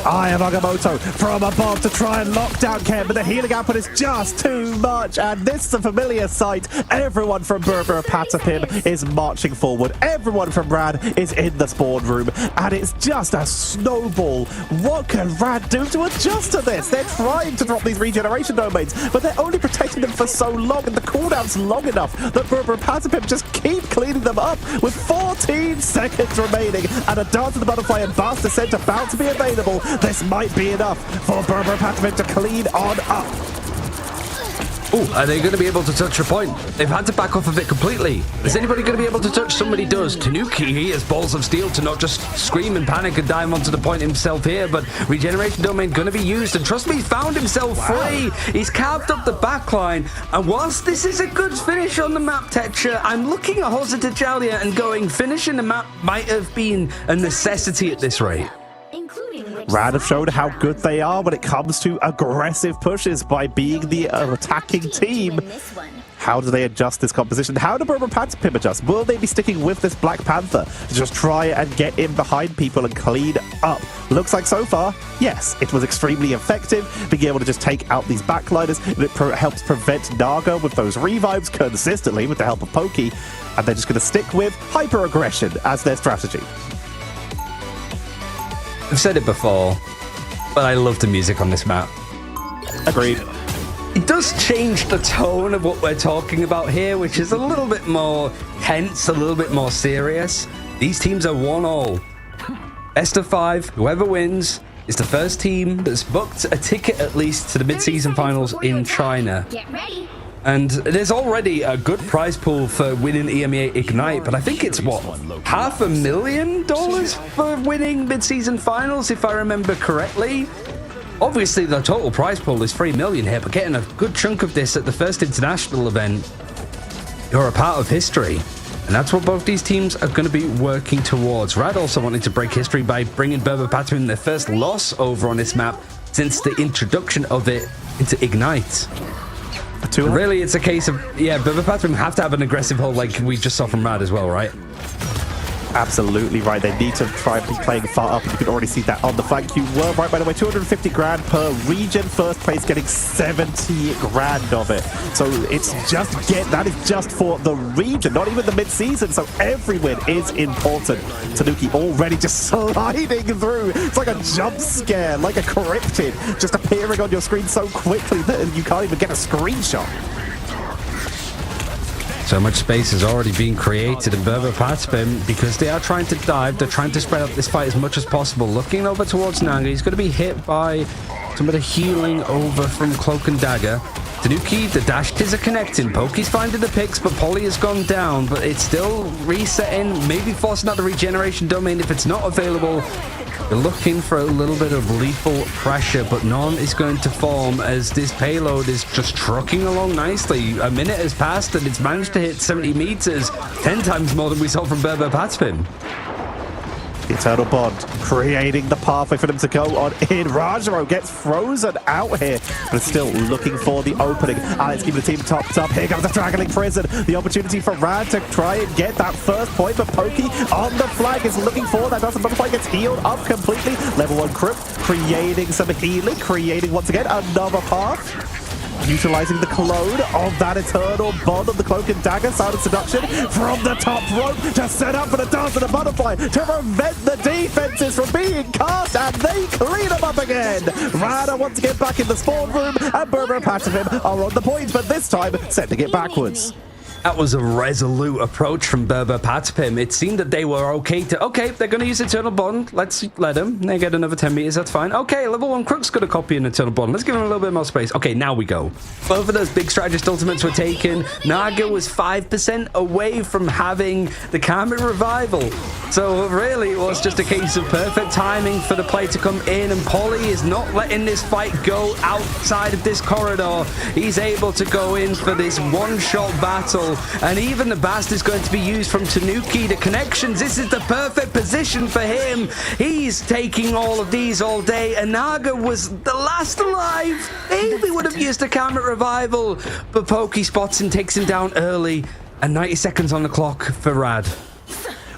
I am Agamotto from above to try and lock down Ken, but the healing output is just too much, and this is a familiar sight. Everyone from Berber Patapim is marching forward. Everyone from Rad is in the spawn room, and it's just a snowball. What can Rad do to adjust to this? They're trying to drop these regeneration domains, but they're only protecting them for so long, and the cooldown's long enough that Berber Patapim just keep cleaning them up with 14 seconds remaining, and a Dance of the Butterfly and Blast Descent about to be available. This might be enough for Berber Patapim to clean on up. Oh, are they going to be able to touch a point? They've had to back off of it completely. Is anybody going to be able to touch? Somebody does. Tanuki, he has balls of steel to not just scream and panic and dive onto the point himself here, but regeneration domain going to be used, and trust me, he's found himself free. He's carved up the backline, and whilst this is a good finish on the map texture, I'm looking at Jose Tajalia and going, finishing the map might have been a necessity at this rate. Rad have showed how good they are when it comes to aggressive pushes by being the attacking team. How do they adjust this composition? How do Berber Patapim adjust? Will they be sticking with this Black Panther to just try and get in behind people and clean up? Looks like so far, yes, it was extremely effective, being able to just take out these backliners. It helps prevent Naga with those revives consistently with the help of Pokey, and they're just going to stick with hyper-aggression as their strategy. I've said it before, but I love the music on this map. Agreed. It does change the tone of what we're talking about here, which is a little bit more tense, a little bit more serious. These teams are 1-1. Best of 5, whoever wins is the first team that's booked a ticket at least to the mid-season finals in China. Get ready. And there's already a good prize pool for winning EMEA Ignite, but I think it's, what, $500,000 for winning mid-season finals, if I remember correctly? Obviously, the total prize pool is $3 million here, but getting a good chunk of this at the first international event, you're a part of history. And that's what both these teams are going to be working towards. Rad also wanted to break history by bringing Berber Patapim their first loss over on this map since the introduction of it into Ignite. Really, it's a case of, yeah, Berber Patapim have to have an aggressive hold like we just saw from Rad as well, right? Absolutely right. They need to try and be playing far up, and you can already see that on the flank. You were right, by the way, 250 grand per region. First place getting 70 grand of it. So it's just that is just for the region, not even the mid-season. So every win is important. Tanuki already just sliding through. It's like a jump scare, like a cryptid, just appearing on your screen so quickly that you can't even get a screenshot. So much space has already been created in Berber Patapim because they are trying to dive. They're trying to spread out this fight as much as possible. Looking over towards Naga. He's going to be hit by some of the healing over from Cloak and Dagger. Tanuki, the dashes are connecting. Pokey's finding the picks, but Polly has gone down. But it's still resetting, maybe forcing out the regeneration domain if it's not available. They're looking for a little bit of lethal pressure, but none is going to form as this payload is just trucking along nicely. A minute has passed and it's managed to hit 70 meters, 10 times more than we saw from Berber Patapim. The Eternal Bond creating the pathway for them to go on in. Rajaro gets frozen out here, but still looking for the opening. Alex keeping the team topped up. Here comes the Straggling Prison. The opportunity for Rad to try and get that first point, but Pokey on the flag is looking for that. Doesn't Butterfly gets healed up completely. Level 1 Crypt creating some healing, creating once again another path. Utilizing the clone of that Eternal Bond of the Cloak and Dagger, Silent Seduction from the top rope to set up for the Dance of the Butterfly to prevent the defenses from being cast, and they clean them up again. Rada once again back in the spawn room, and Berber Patapim are on the point, but this time sending it backwards. That was a resolute approach from Berber Patapim. It seemed that they were okay, they're going to use Eternal Bond. Let's let them. They get another 10 meters, that's fine. Okay, level 1 Crook's going to copy an Eternal Bond. Let's give him a little bit more space. Okay, now we go. Both of those big strategist ultimates were taken. Naga was 5% away from having the Karmic Revival. So really, it was just a case of perfect timing for the play to come in, and Polly is not letting this fight go outside of this corridor. He's able to go in for this one-shot battle, and even the Bast is going to be used from Tanuki. The connections, this is the perfect position for him. He's taking all of these all day, and Naga was the last alive. Maybe would have used a Karmic Revival, but Pokey spots and takes him down early, and 90 seconds on the clock for Rad.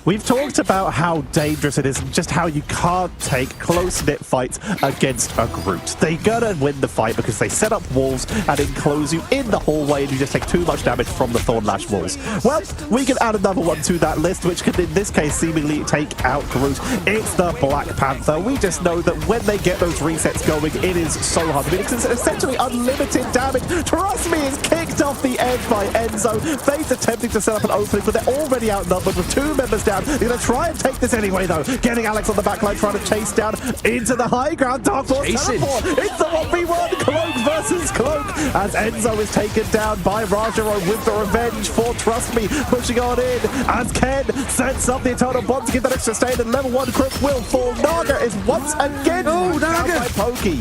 We've talked about how dangerous it is and just how you can't take close-knit fights against a Groot. They gotta win the fight because they set up walls and enclose you in the hallway and you just take too much damage from the Thornlash walls. Well, we can add another one to that list, which could in this case seemingly take out Groot. It's the Black Panther. We just know that when they get those resets going, it is so hard. I mean, it's essentially unlimited damage. Trust me, it's kicked off the edge by Enzo. Fate's attempting to set up an opening, but they're already outnumbered with 2 members down. They're going to try and take this anyway, though. Getting Alex on the backline, trying to chase down into the high ground. Dark Horse teleport. It's the 1v1. Cloak versus Cloak. As Enzo is taken down by Rajaro with the revenge for Trust Me. Pushing on in as Ken sets up the Eternal Bond to give that extra stain. And level 1 Crook will fall. Naga is once again down by Pokey.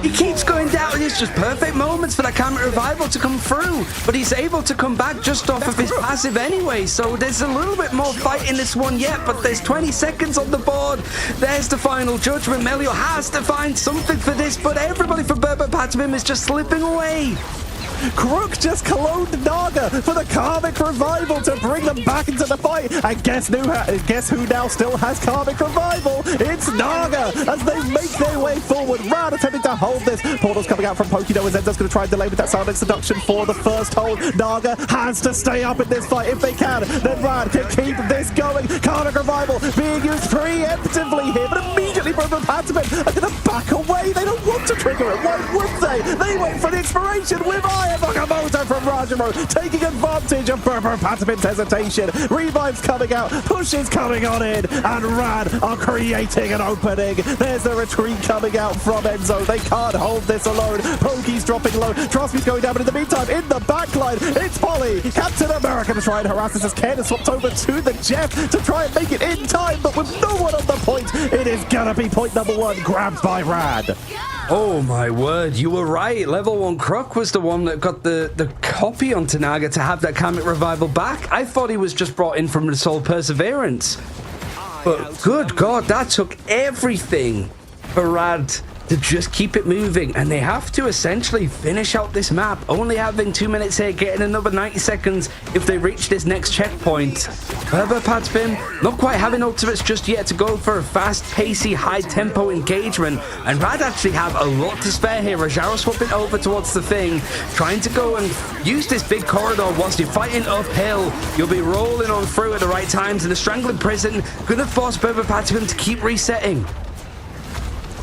He keeps going down, and it's just perfect moments for that Karmic Revival to come through. But he's able to come back just off of his passive anyway, so there's a little bit more fight in this one yet, but there's 20 seconds on the board. There's the final judgment. Melio has to find something for this, but everybody for Berber Patmim is just slipping away. Crook just cloned Naga for the Karmic Revival to bring them back into the fight. And guess who now still has Karmic Revival? It's Naga as they make their way forward. Rad attempting to hold this. Portal's coming out from Pokido as Enzo's going to try and delay with that sound seduction for the first hold. Naga has to stay up in this fight if they can. Then Rad can keep this going. Karmic Revival being used preemptively here, but immediately Berber Patmim are going to back away. They don't want to trigger it. Why would they? They went for the inspiration with Bakamoto from Rajaro, taking advantage of Berber Patmim's hesitation. Revives coming out, pushes coming on in, and Rad are creating an opening. There's the retreat coming out from Enzo. They can't hold this alone. Pokey's dropping low. Trust Me's going down, but in the meantime, in the backline, it's Polly. Captain America to try and harass this as Ken has swapped over to the Jeff to try and make it in time, but with no one on the point, it is gonna be point number 1, grabbed by Rad. Oh my word, you were right. Level 1 Crook was the one that got the copy onto Naga to have that Karmic Revival back. I thought he was just brought in from the Soul Perseverance. But good God, that took everything for Rad to just keep it moving, and they have to essentially finish out this map, only having 2 minutes here, getting another 90 seconds if they reach this next checkpoint. Berber Patmim not quite having ultimates just yet to go for a fast, pacey, high-tempo engagement, and Rad actually have a lot to spare here. Rajaro swapping over towards the thing, trying to go and use this big corridor whilst you're fighting uphill. You'll be rolling on through at the right times, and the Strangling Prison gonna force Berber Patmim to keep resetting.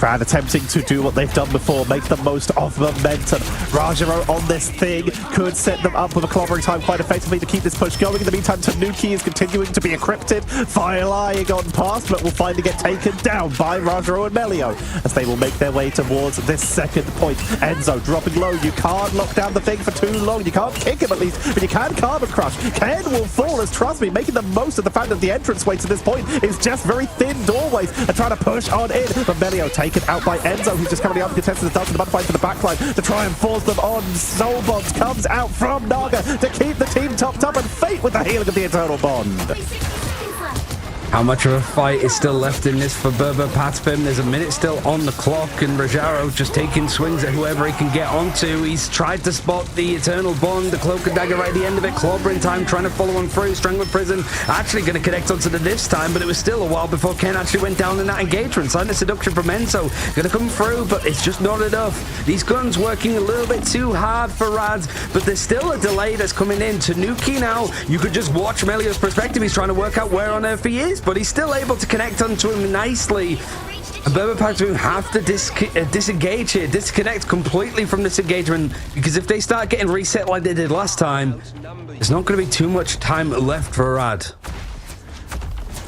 Rad attempting to do what they've done before, make the most of momentum. Rajaro on this thing could set them up with a clobbering time quite effectively to keep this push going. In the meantime, Tanuki is continuing to be encrypted. Firelying on past, but will finally get taken down by Rajaro and Melio as they will make their way towards this second point. Enzo dropping low. You can't lock down the thing for too long. You can't kick him at least, but you can Carbon Crush. Ken will fall as Trust Me, making the most of the fact that the entranceway to this point is just very thin doorways and trying to push on in. But Melio taken out by Enzo, who's just currently up contested the dance and the butterfly for the backline to try and force them on. Soul Bond comes out from Naga to keep the team topped up, and Fate with the healing of the Eternal Bond. How much of a fight is still left in this for Berber Patmim? There's a minute still on the clock, and Rajaro just taking swings at whoever he can get onto. He's tried to spot the Eternal Bond, the Cloak and Dagger right at the end of it. Clobbering time, trying to follow on through. Strangler Prison actually going to connect onto the this time, but it was still a while before Ken actually went down in that engagement. Silent Seduction from Enzo going to come through, but it's just not enough. These guns working a little bit too hard for Rads, but there's still a delay that's coming in. Tanuki now, you could just watch Melio's perspective. He's trying to work out where on earth he is, but he's still able to connect onto him nicely. And Berber Patmim have to disengage here, disconnect completely from this engagement, because if they start getting reset like they did last time, there's not going to be too much time left for Rad.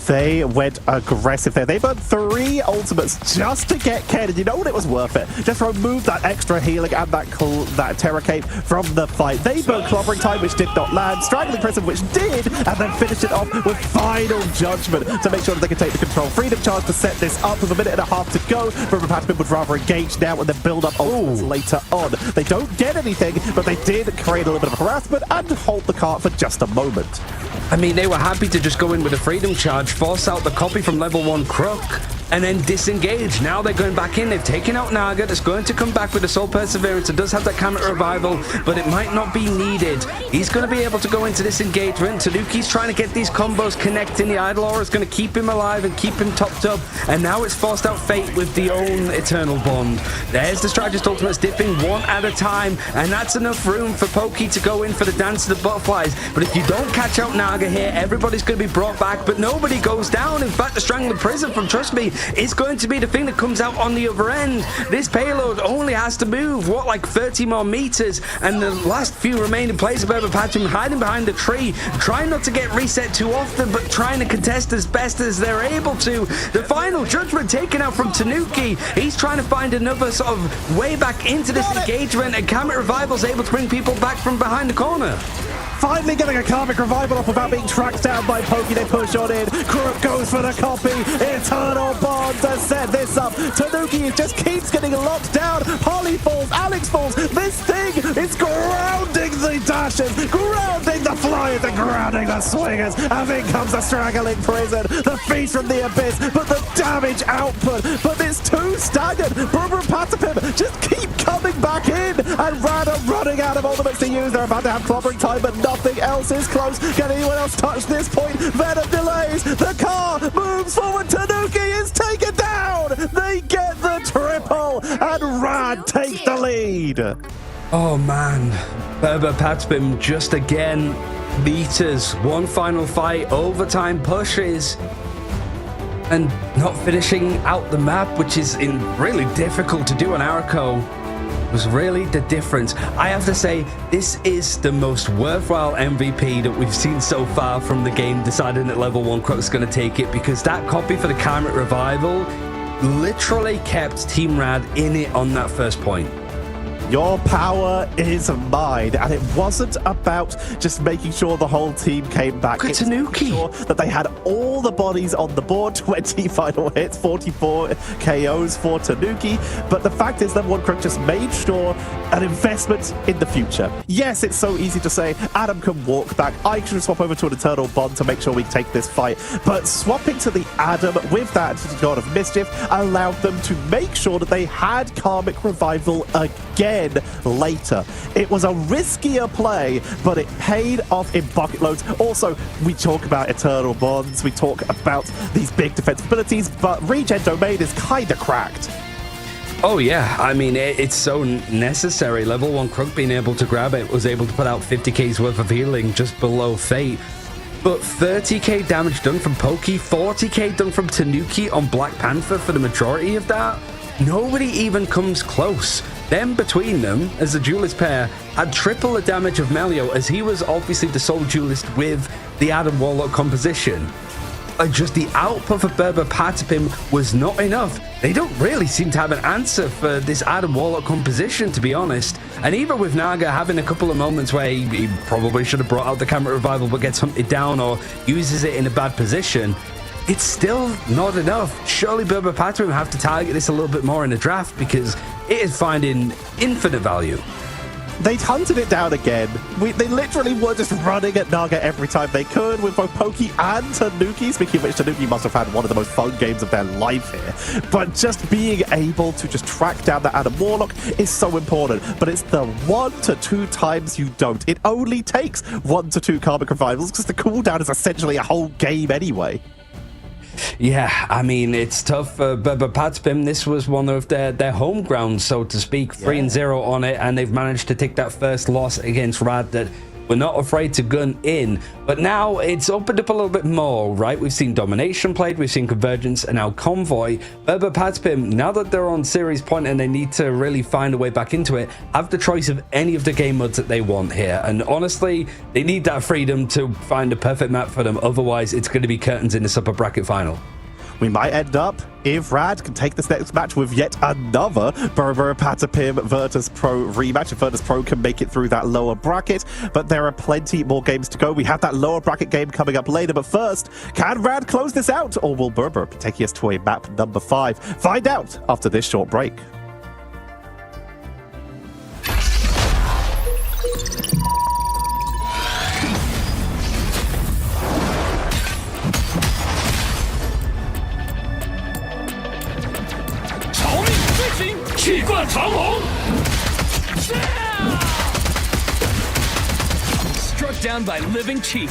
They went aggressive there. They burned 3 ultimates just to get Ken, and you know what? It was worth it. Just remove that extra healing and that Terror Cape from the fight. They burned Clobbering Time, which did not land, Strangling Prison, which did, and then finished it off with Final Judgment to make sure that they could take the control. Freedom Charge to set this up with 1.5 minutes to go. Patman would rather engage now and then build up ultimates later on. They don't get anything, but they did create a little bit of harassment and hold the cart for just a moment. I mean, they were happy to just go in with a Freedom Charge, force out the copy from level 1 Crook, and then disengage. Now they're going back in. They've taken out Naga. That's going to come back with a Soul Perseverance. It does have that Comet Revival, but it might not be needed. He's going to be able to go into this engagement. Tanuki's trying to get these combos connecting. The Idol Aura is going to keep him alive and keep him topped up. And now it's forced out Fate with the own Eternal Bond. There's the Strategist Ultimates dipping one at a time, and that's enough room for Pokey to go in for the Dance of the Butterflies. But if you don't catch out Naga here, everybody's going to be brought back, but nobody goes down. In fact, the Strangling Prison from Trust Me is going to be the thing that comes out on the other end. This payload only has to move, what, like 30 more meters, and the last few remaining players of Patman hiding behind the tree, trying not to get reset too often, but trying to contest as best as they're able to. The Final Judgment taken out from Tanuki. He's trying to find another sort of way back into this engagement, and Comet Revival's able to bring people back from behind the corner. Finally getting a Karmic Revival off without being tracked down by Pokey. They push on in. Crook goes for the copy. Eternal Bond to set this up. Tanuki just keeps getting locked down. Holly falls. Alex falls. This thing is grounding the dashes, grounding the flyers, and grounding the swingers. And in comes the Strangling Prison. The feast from the abyss, but the damage output. But it's too staggered. Brother Patapim just keep coming back in. And Rada running out of ultimates to use. They're about to have Clobbering Time, but nothing else is close. Can anyone else touch this point? Venom delays. The car moves forward. Tanuki is taken down. They get the triple, and Rad take the lead. Oh man, Berber Patspim just again meters. One final fight, overtime pushes, and not finishing out the map, which is really difficult to do on Arco, was really the difference. I have to say, this is the most worthwhile MVP that we've seen so far from the game, deciding that level 1 Crook's going to take it, because that copy for the Comet Revival literally kept Team Rad in it on that first point. Your power is mine, and it wasn't about just making sure the whole team came back. It's Tanuki. Sure that they had all the bodies on the board, 20 final hits, 44 KOs for Tanuki, but the fact is that One Crook just made sure an investment in the future. Yes, it's so easy to say, Adam can walk back, I can swap over to an Eternal Bond to make sure we take this fight, but swapping to the Adam with that God of Mischief allowed them to make sure that they had Karmic Revival again later. It was a riskier play, but it paid off in bucket loads. Also, we talk about Eternal Bonds, we talk about these big defense abilities, but Regen Domain is kind of cracked. Oh yeah, I mean, it's so necessary. Level 1 Crook being able to grab it was able to put out 50k's worth of healing just below Fate. But 30k damage done from Pokey, 40k done from Tanuki on Black Panther for the majority of that. Nobody even comes close. Them between them, as a duelist pair, had triple the damage of Melio, as he was obviously the sole duelist with the Adam Warlock composition. Just the output for Berber Patapim was not enough. They don't really seem to have an answer for this Adam Warlock composition, to be honest. And even with Naga having a couple of moments where he probably should have brought out the Comet Revival but gets hunted down or uses it in a bad position, it's still not enough. Surely Berber Patapim have to target this a little bit more in the draft, because it is finding infinite value. They hunted it down again. They literally were just running at Naga every time they could with both Pokey and Tanuki. Speaking of which, Tanuki must have had one of the most fun games of their life here. But just being able to just track down that Adam Warlock is so important. But it's the 1 to 2 times you don't. It only takes 1 to 2 Karmic Revivals, because the cooldown is essentially a whole game anyway. Yeah, I mean, it's tough for Berber Patspim. This was one of their home grounds, so to speak. 3-0 on it, and they've managed to take that first loss against Rad that were not afraid to gun in. But now it's opened up a little bit more, right? We've seen Domination played, we've seen Convergence, and now Convoy. Berber Patspim, now that they're on series point and they need to really find a way back into it, have the choice of any of the game modes that they want here. And honestly, they need that freedom to find a perfect map for them. Otherwise, it's going to be curtains in this upper bracket final. We might end up, if Rad can take this next match, with yet another Berber Patapim Virtus Pro rematch. If Virtus Pro can make it through that lower bracket, but there are plenty more games to go. We have that lower bracket game coming up later, but first, can Rad close this out, or will Berber be taking us to a map number 5? Find out after this short break. Struck down by living cheek.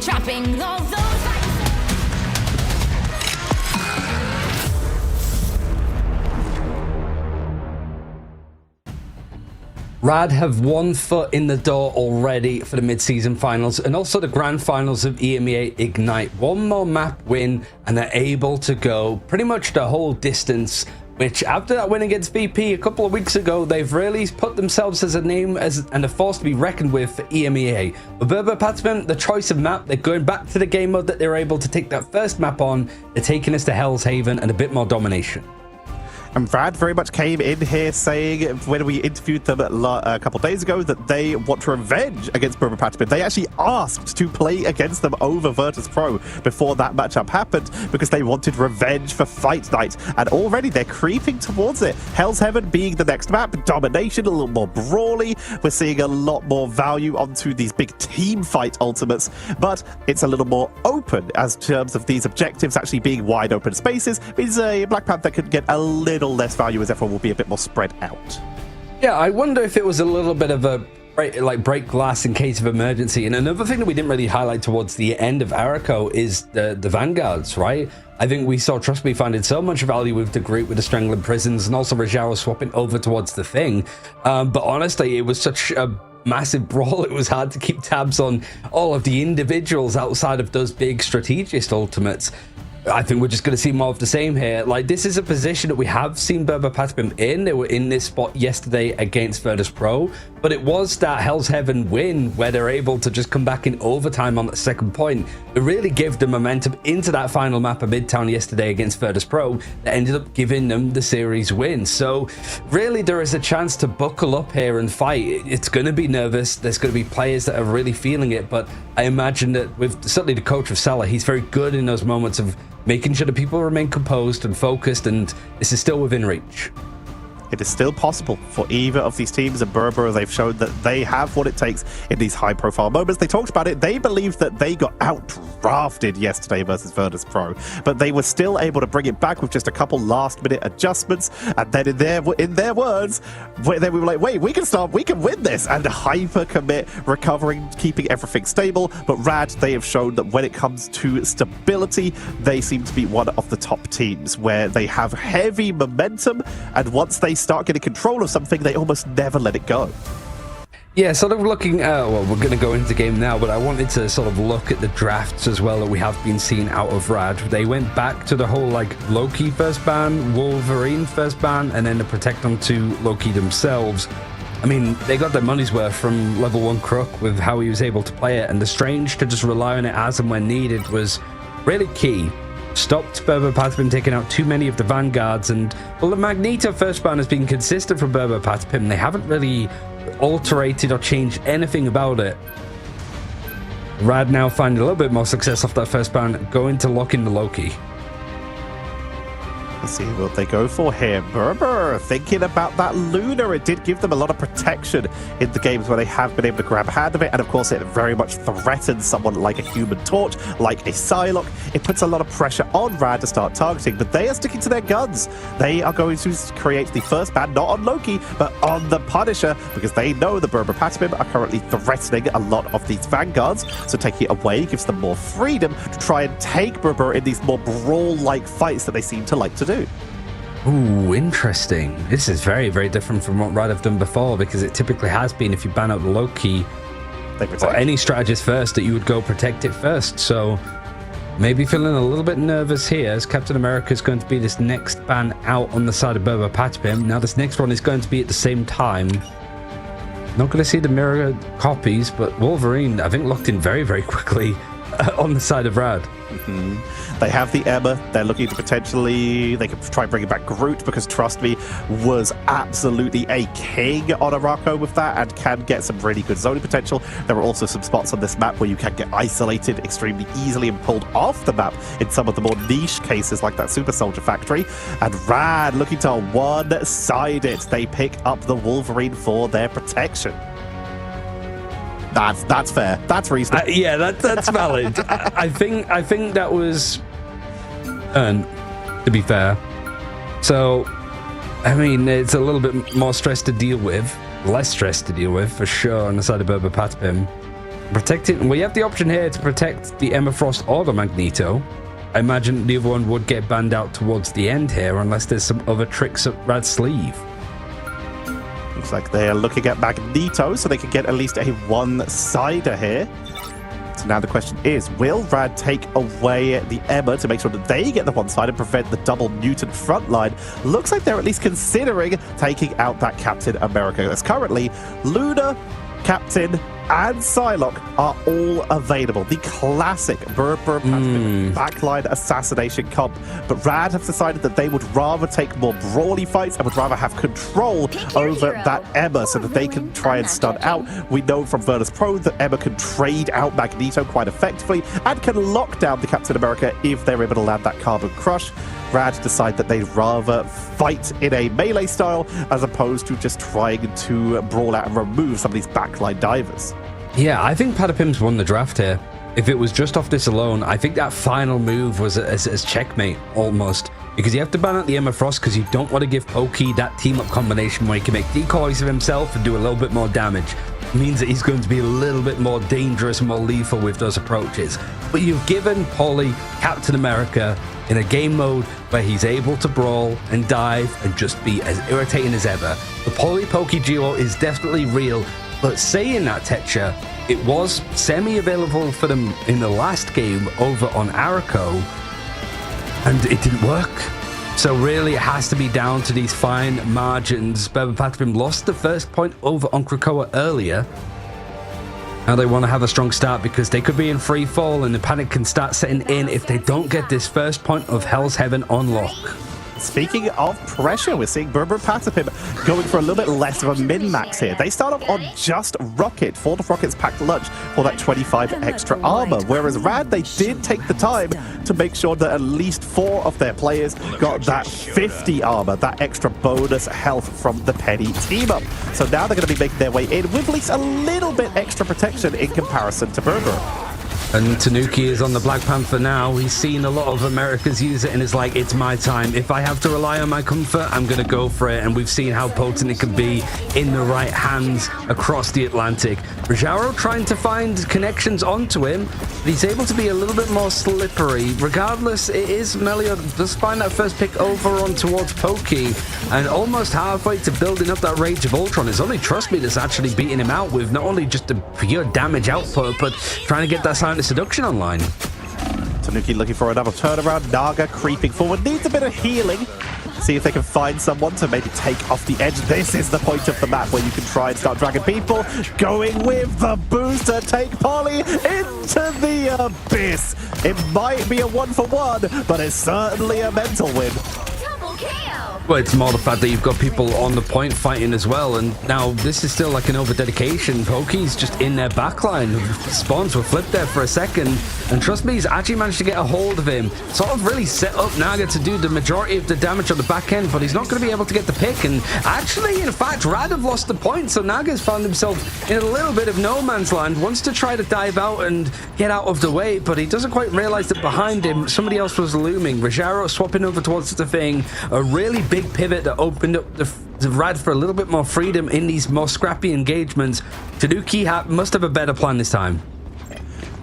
trapping all those Rad have 1 foot in the door already for the mid-season finals and also the grand finals of EMEA Ignite. 1 more map win and they're able to go pretty much the whole distance, which after that win against VP a couple of weeks ago, they've really put themselves as a name and a force to be reckoned with for EMEA. But Berber Patsman, the choice of map, they're going back to the game mode that they were able to take that first map on. They're taking us to Hell's Haven and a bit more domination. And Brad very much came in here saying, when we interviewed them a couple of days ago, that they want revenge against Berber Patapim. They actually asked to play against them over Virtus Pro before that matchup happened because they wanted revenge for Fight Night. And already they're creeping towards it. Hell's Heaven being the next map, domination, a little more brawly. We're seeing a lot more value onto these big team fight ultimates, but it's a little more open as terms of these objectives actually being wide open spaces. Means a Black Panther could get a little less value as everyone will be a bit more spread out. Yeah, I wonder if it was a little bit of a break glass in case of emergency. And another thing that we didn't really highlight towards the end of Arako is the vanguards, right? I think we saw Trust Me finding so much value with the group with the Strangling Prisons, and also Rivars swapping over towards the Thing. But honestly, it was such a massive brawl, it was hard to keep tabs on all of the individuals outside of those big strategist ultimates. I think we're just going to see more of the same here. Like, this is a position that we have seen buildup in. They were in this spot yesterday against Virtus Pro, but it was that Hell's Heaven win where they're able to just come back in overtime on that second point. It really gave them momentum into that final map of Midtown yesterday against Virtus Pro that ended up giving them the series win. So really, there is a chance to buckle up here and fight. It's going to be nervous. There's going to be players that are really feeling it, but I imagine that with certainly the coach of Salah, he's very good in those moments of making sure that people remain composed and focused, and this is still within reach. It is still possible for either of these teams, and Berber, they've shown that they have what it takes in these high-profile moments. They talked about it. They believed that they got out-drafted yesterday versus Virtus Pro, but they were still able to bring it back with just a couple last-minute adjustments. And then in their words, then we were like, wait, we can win this, and hyper-commit, recovering, keeping everything stable. But Rad, they have shown that when it comes to stability, they seem to be one of the top teams where they have heavy momentum, and once they start getting control of something, they almost never let it go. Yeah, sort of looking well, we're going to go into the game now, but I wanted to sort of look at the drafts as well that we have been seeing out of Rad. They went back to the whole like Loki first ban, Wolverine first ban, and then to protect onto Loki themselves. I mean, they got their money's worth from level 1 Crook with how he was able to play it, and the Strange to just rely on it as and when needed was really key. Stopped Berber Patipim taking out too many of the vanguards, and well, the Magneto first ban has been consistent for Berber Patipim. They haven't really alterated or changed anything about it. Rad now finding a little bit more success off that first ban, going to lock in the Loki. Let's see what they go for here. Berber thinking about that Luna. It did give them a lot of protection in the games where they have been able to grab a hand of it, and of course it very much threatens someone like a Human Torch, like a Psylocke. It puts a lot of pressure on Rad to start targeting, but they are sticking to their guns. They are going to create the first ban not on Loki, but on the Punisher, because they know the Berber Patipim are currently threatening a lot of these vanguards, so taking it away gives them more freedom to try and take Berber in these more brawl-like fights that they seem to like to do. Ooh, interesting. This is very, very different from what Rad have done before, because it typically has been if you ban out the Loki or any strategist first, that you would go protect it first. So maybe feeling a little bit nervous here as Captain America is going to be this next ban out on the side of Berber Patipim. Now this next one is going to be at the same time. Not going to see the mirror copies, but Wolverine, I think, locked in very, very quickly on the side of Rad. They have the Emma. They're looking to potentially, they could try bringing back Groot, because Trust Me was absolutely a king on Arako with that and can get some really good zoning potential. There are also some spots on this map where you can get isolated extremely easily and pulled off the map in some of the more niche cases like that Super Soldier Factory. And Rad looking to one-side it. They pick up the Wolverine for their protection. That's fair. That's reasonable. Yeah, that's valid. I think that was earned, to be fair. So, I mean, it's a little bit more stress to deal with, less stress to deal with for sure on the side of Berber Patipim. Protecting, well, you have the option here to protect the Emma Frost or the Magneto. I imagine the other one would get banned out towards the end here, unless there's some other tricks up Rad's sleeve. Looks like they are looking at Magneto, so they can get at least a one-sider here. So now the question is, will Rad take away the Emma to make sure that they get the one-side and prevent the double mutant frontline? Looks like they're at least considering taking out that Captain America. As currently, Luna, Captain, and Psylocke are all available. The classic Berber backline assassination comp. But Rad have decided that they would rather take more brawly fights and would rather have control over that Emma so that they can try and stun out. We know from Virtus Pro that Emma can trade out Magneto quite effectively and can lock down the Captain America if they're able to land that Carbon Crush. Rad decide that they'd rather fight in a melee style as opposed to just trying to brawl out and remove some of these backline divers. Yeah, I think Patipim's won the draft here. If it was just off this alone, I think that final move was as checkmate almost, because you have to ban out the Emma Frost because you don't want to give Pokey that team-up combination where he can make decoys of himself and do a little bit more damage. means that he's going to be a little bit more dangerous, more lethal with those approaches. But you've given Paulie Captain America in a game mode where he's able to brawl and dive and just be as irritating as ever. The Paulie-Pokey duo is definitely real, but saying that, Tetra, it was semi-available for them in the last game over on Araco, and it didn't work. So really, it has to be down to these fine margins. Burbopatapim lost the first point over on Krakoa earlier. Now they want to have a strong start because they could be in free fall and the panic can start setting in if they don't get this first point of Hell's Heaven on lock. Speaking of pressure, we're seeing Burbopatapim going for a little bit less of a min-max here. They start off on just Rocket, 4 of Rocket's packed lunch for that 25 extra armor, whereas Rad, they did take the time to make sure that at least 4 of their players got that 50 armor, that extra bonus health from the Penny team-up. So now they're going to be making their way in with at least a little bit extra protection in comparison to Burber. And Tanuki is on the Black Panther now. He's seen a lot of Americans use it and is like, it's my time. If I have to rely on my comfort, I'm going to go for it. And we've seen how potent it can be in the right hands across the Atlantic. Rajaro trying to find connections onto him, but he's able to be a little bit more slippery. Regardless, it is Melio does find that first pick over on towards Pokey, and almost halfway to building up that Rage of Ultron. It's only Trust Me that's actually beating him out with not only just the pure damage output, but trying to get that Silent Seduction online. Tanuki looking for another turnaround. Naga creeping forward, needs a bit of healing. See if they can find someone to maybe take off the edge. This is the point of the map where you can try and start dragging people. Going with the booster, take Polly into the abyss. It might be a 1-for-1, but it's certainly a mental win. Well, it's more the fact that you've got people on the point fighting as well, and now this is still like an over-dedication. Pokey's just in their backline. Spawns were flipped there for a second, and Trust Me, he's actually managed to get a hold of him. Sort of really set up Naga to do the majority of the damage on the back end, but he's not going to be able to get the pick, and actually, in fact, Rad have lost the point, so Naga's found himself in a little bit of no man's land, wants to try to dive out and get out of the way, but he doesn't quite realize that behind him, somebody else was looming. Rajaro swapping over towards the thing, a really big pivot that opened up the Rad for a little bit more freedom in these more scrappy engagements. Tanuki must have a better plan this time.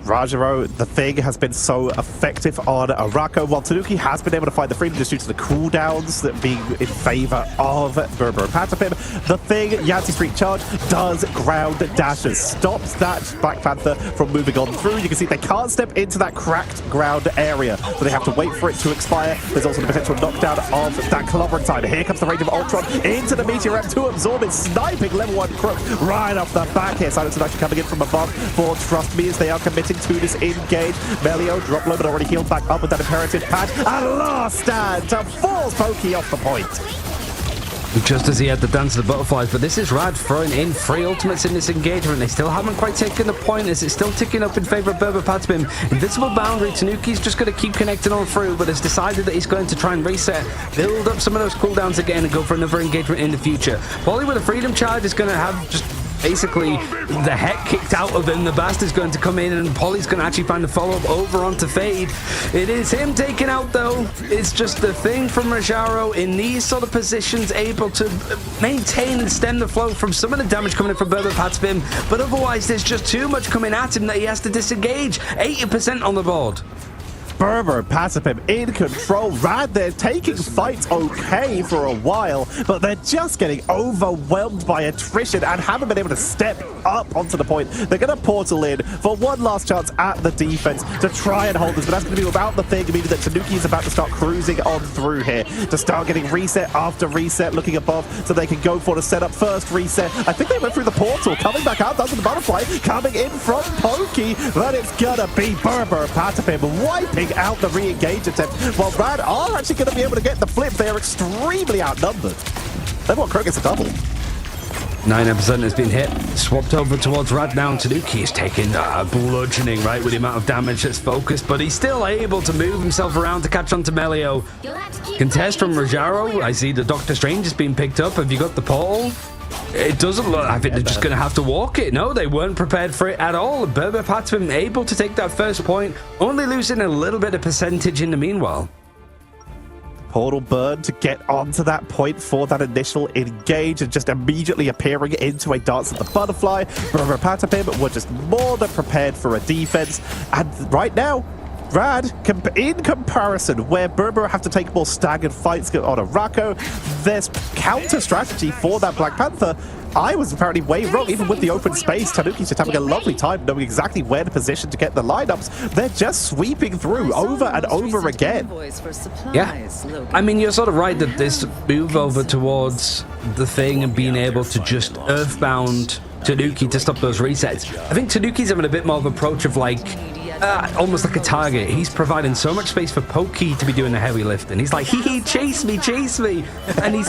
Rajaro, the thing has been so effective on Araco, while Tanuki has been able to find the freedom just due to the cooldowns that being in favor of Burbopatapim. The thing, Yancy Street Charge, does ground dashes, stops that Black Panther from moving on through. You can see they can't step into that cracked ground area, so they have to wait for it to expire. There's also the potential knockdown of that clobbering time. Here comes the Rage of Ultron into the Meteor M2, absorbing, sniping level 1 Crook right off the back here. Silent Seduction coming in from above for Trust Me as they are committing to this engage. Melio drop low, but already healed back up with that imperative pad. And last stand to force Pokey off the point. Just as he had the dance of the butterflies, but this is Rad throwing in 3 ultimates in this engagement. They still haven't quite taken the point as it's still ticking up in favor of Burbopatapim. Invincible boundary, Tanuki's just going to keep connecting on through, but has decided that he's going to try and reset, build up some of those cooldowns again and go for another engagement in the future. Paulie with a freedom charge is going to have just basically the heck kicked out of him. The bastard's going to come in and Polly's going to actually find the follow-up over onto Fade. It is him taken out though. It's just the thing from Rajaro in these sort of positions, able to maintain and stem the flow from some of the damage coming in from Burbopatapim, but otherwise there's just too much coming at him that he has to disengage. 80% on the board. Burbopatapim in control. Rad, they're taking fights okay for a while, but they're just getting overwhelmed by attrition and haven't been able to step up onto the point. They're going to portal in for one last chance at the defense to try and hold this, but that's going to be without the thing, meaning that Tanuki is about to start cruising on through here to start getting reset after reset, looking above so they can go for the setup. First reset, I think they went through the portal, coming back out, does the butterfly, coming in from Pokey, but it's going to be Burbopatapim wiping out the re-engage attempt, while Rad are actually going to be able to get the flip. They are extremely outnumbered. They want Crook gets a double. 9% has been hit, swapped over towards Rad now. Tanuki is taking bludgeoning, right, with the amount of damage that's focused, but he's still able to move himself around to catch on to Melio. Contest from Rajaro. I see the Doctor Strange is being picked up. Have you got the portal? It doesn't look, I think they're just going to have to walk it. No, they weren't prepared for it at all. Burbopatapim able to take that first point, only losing a little bit of percentage in the meanwhile. portal burn to get onto that point for that initial engage, and just immediately appearing into a Dance of the Butterfly. Berber Patapim were just more than prepared for a defense, and right now, Rad, in comparison, where Berber have to take more staggered fights on a Rako, there's counter strategy for that Black Panther. I was apparently way wrong, even with the open space. Tanuki's just having a lovely time knowing exactly where to position to get the lineups. They're just sweeping through over and over again. Yeah, I mean, you're sort of right that this move over towards the thing and being able to just earthbound Tanuki to stop those resets. I think Tanuki's having a bit more of an approach of like, almost like a target. He's providing so much space for Pokey to be doing the heavy lifting. He's like, hee, chase me, and he's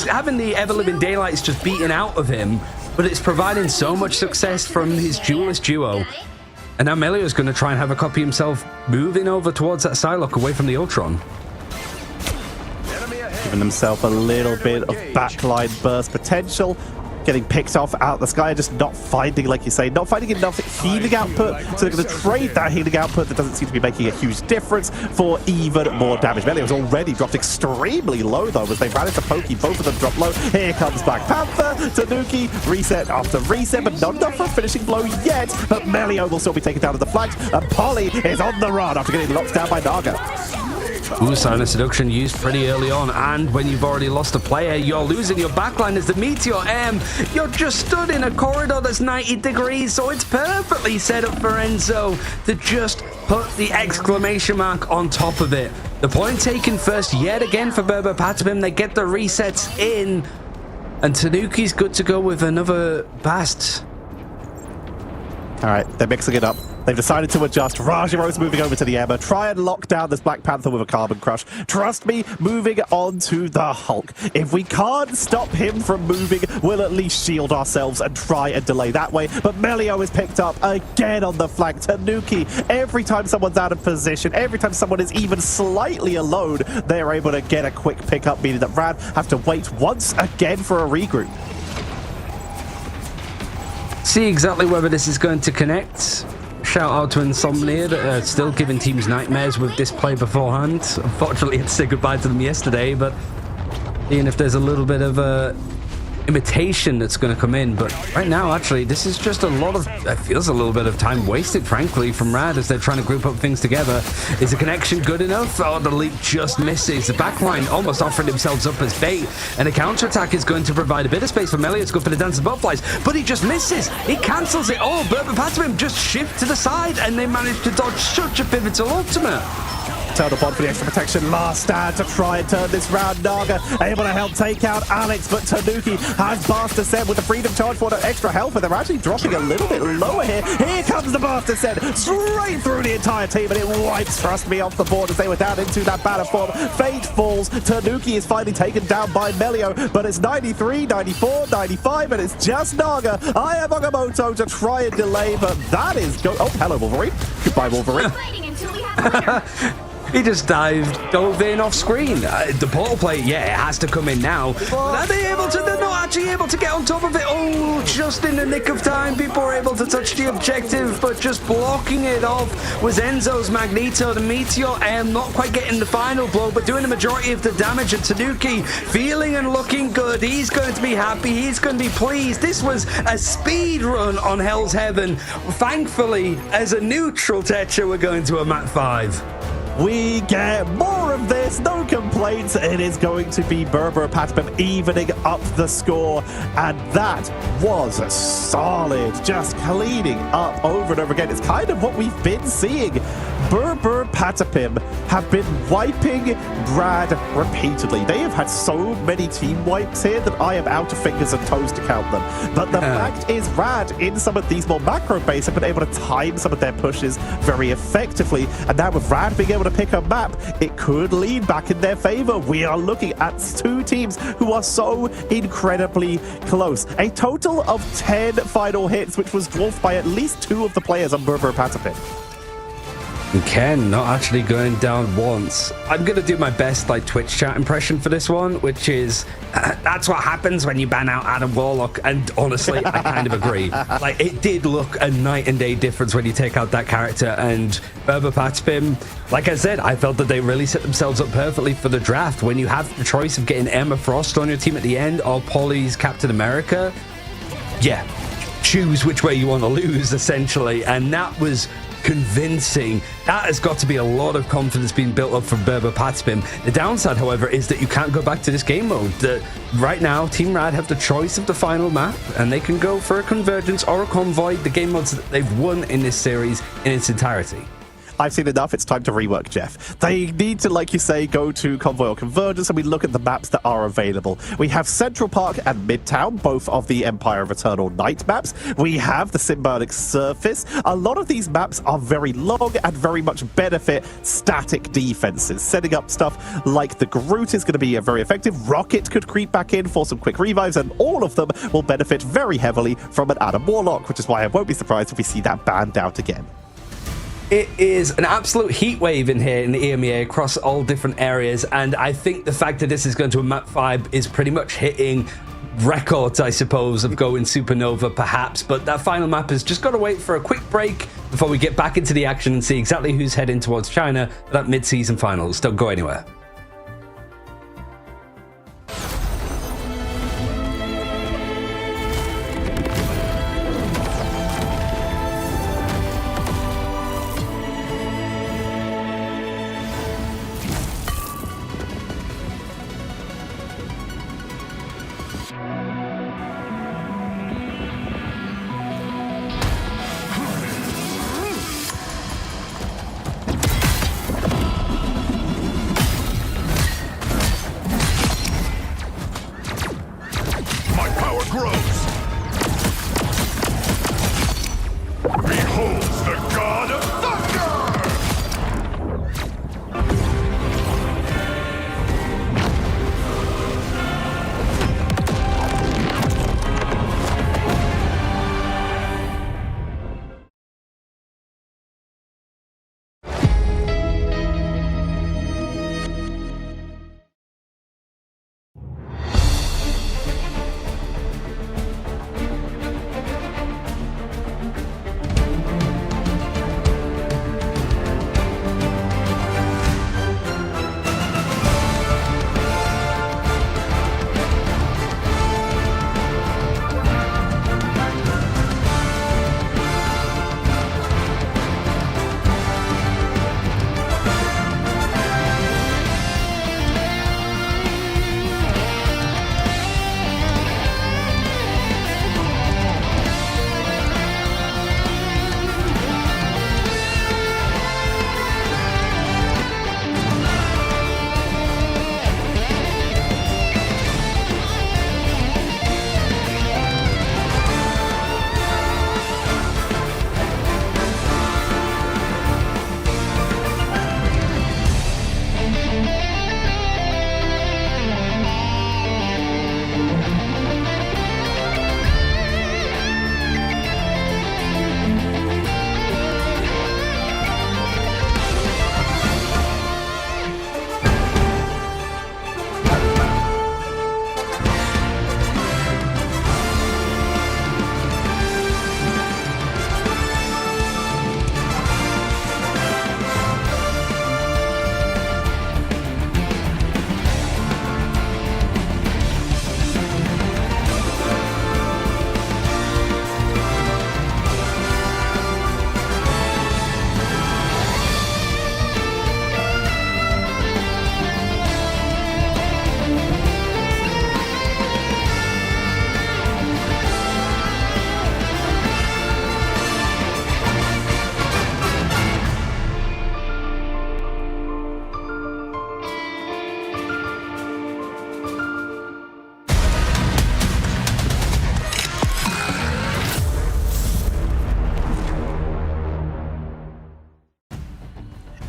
having the ever-living daylights just beating out of him, but it's providing so much success from his duelist duo. And now Melio's going to try and have a copy himself, moving over towards that Psylocke away from the Ultron. Giving himself a little bit of backline burst potential. Getting picked off out the sky, just not finding, like you say, not finding enough healing output. So they're going to trade that healing output that doesn't seem to be making a huge difference for even more damage. Melee was already dropped extremely low, though, as they ran into Pokey. Both of them drop low. Here comes Black Panther. Tanuki, reset after reset, but not enough for a finishing blow yet. But Melio will still be taken down to the flanks, and Polly is on the run after getting locked down by Naga. Ooh, Silent Seduction used pretty early on, and when you've already lost a player, you're losing your backline as the Meteor M. You're just stood in a corridor that's 90 degrees, so it's perfectly set up for Enzo to just put the exclamation mark on top of it. The point taken first yet again for Berber Patapim. They get the resets in, and Tanuki's good to go with another Bast. All right, they're mixing it up. They've decided to adjust. Rajiro's moving over to the Emma. Try and lock down this Black Panther with a Carbon Crush. Trust me, moving on to the Hulk. If we can't stop him from moving, we'll at least shield ourselves and try and delay that way. But Melio is picked up again on the flank. Tanuki, every time someone's out of position, every time someone is even slightly alone, they're able to get a quick pickup, meaning that Rad have to wait once again for a regroup. See exactly whether this is going to connect. Shout out to Insomnia that still giving teams nightmares with this play beforehand. Unfortunately, I had to say goodbye to them yesterday, but seeing if there's a little bit of a imitation that's going to come in. But right now, actually, this is just a lot of, it feels a little bit of time wasted, frankly, from Rad as they're trying to group up things together. Is the connection good enough? Oh, the leap just misses. The backline almost offered themselves up as bait, and a counterattack is going to provide a bit of space for Melio to go for the Dance of Butterflies, but he just misses. He cancels it all. Berber Patapim just shift to the side, and they manage to dodge such a pivotal ultimate. Turtle Bond for the extra protection. Last stand to try and turn this round. Naga able to help take out Alex, but Tanuki has Blast Descent with the Freedom Charge for the extra health, but they're actually dropping a little bit lower here. Here comes the Blast Descent straight through the entire team, and it wipes Trust Me off the board as they were down into that battle form. Fate falls. Tanuki is finally taken down by Melio, but it's 93, 94, 95, and it's just Naga. I have Agamotto to try and delay, but that is oh, hello, Wolverine. Goodbye, Wolverine. He just dove in off screen. The portal play, yeah, it has to come in now. But are they able to? They're not actually able to get on top of it. Oh, just in the nick of time, people were able to touch the objective, but just blocking it off was Enzo's Magneto. The Meteor M not quite getting the final blow, but doing the majority of the damage. And Tanuki feeling and looking good. He's going to be happy. He's going to be pleased. This was a speed run on Hell's Heaven. Thankfully, as a neutral Tetra, we're going to a map 5. We get more of this, no complaints. It is going to be Berber Patapim evening up the score, and that was solid, just cleaning up over and over again. It's kind of what we've been seeing. Berber Patapim have been wiping Brad repeatedly. They have had so many team wipes here that I am out of fingers and toes to count them. But the fact is, Rad in some of these more macro base have been able to time some of their pushes very effectively, and now with Rad being able to pick a map, it could lean back in their favor. We are looking at two teams who are so incredibly close. A total of 10 final hits, which was dwarfed by at least 2 of the players on Berber Patapim. And Ken not actually going down once. I'm gonna do my best like Twitch chat impression for this one, which is that's what happens when you ban out Adam Warlock. And honestly, I kind of agree. Like, it did look a night and day difference when you take out that character. And Berber Patspim, like I said, I felt that they really set themselves up perfectly for the draft. When you have the choice of getting Emma Frost on your team at the end or Polly's Captain America, yeah, choose which way you want to lose, essentially. And that was convincing. That has got to be a lot of confidence being built up from Berber Patspim. The downside, however, is that you can't go back to this game mode. Right now, Team Rad have the choice of the final map, and they can go for a convergence or a convoy, the game modes that they've won in this series in its entirety. I've seen enough. It's time to rework, Jeff. They need to, like you say, go to Convoy or Convergence, and we look at the maps that are available. We have Central Park and Midtown, both of the Empire of Eternal Night maps. We have the Symbiotic Surface. A lot of these maps are very long and very much benefit static defenses. Setting up stuff like the Groot is going to be very effective. Rocket could creep back in for some quick revives, and all of them will benefit very heavily from an Adam Warlock, which is why I won't be surprised if we see that banned out again. It is an absolute heat wave in here in the EMEA across all different areas, and I think the fact that this is going to a map 5 is pretty much hitting records, I suppose, of going supernova perhaps, but that final map has just got to wait for a quick break before we get back into the action and see exactly who's heading towards China for that mid-season finals. Don't go anywhere.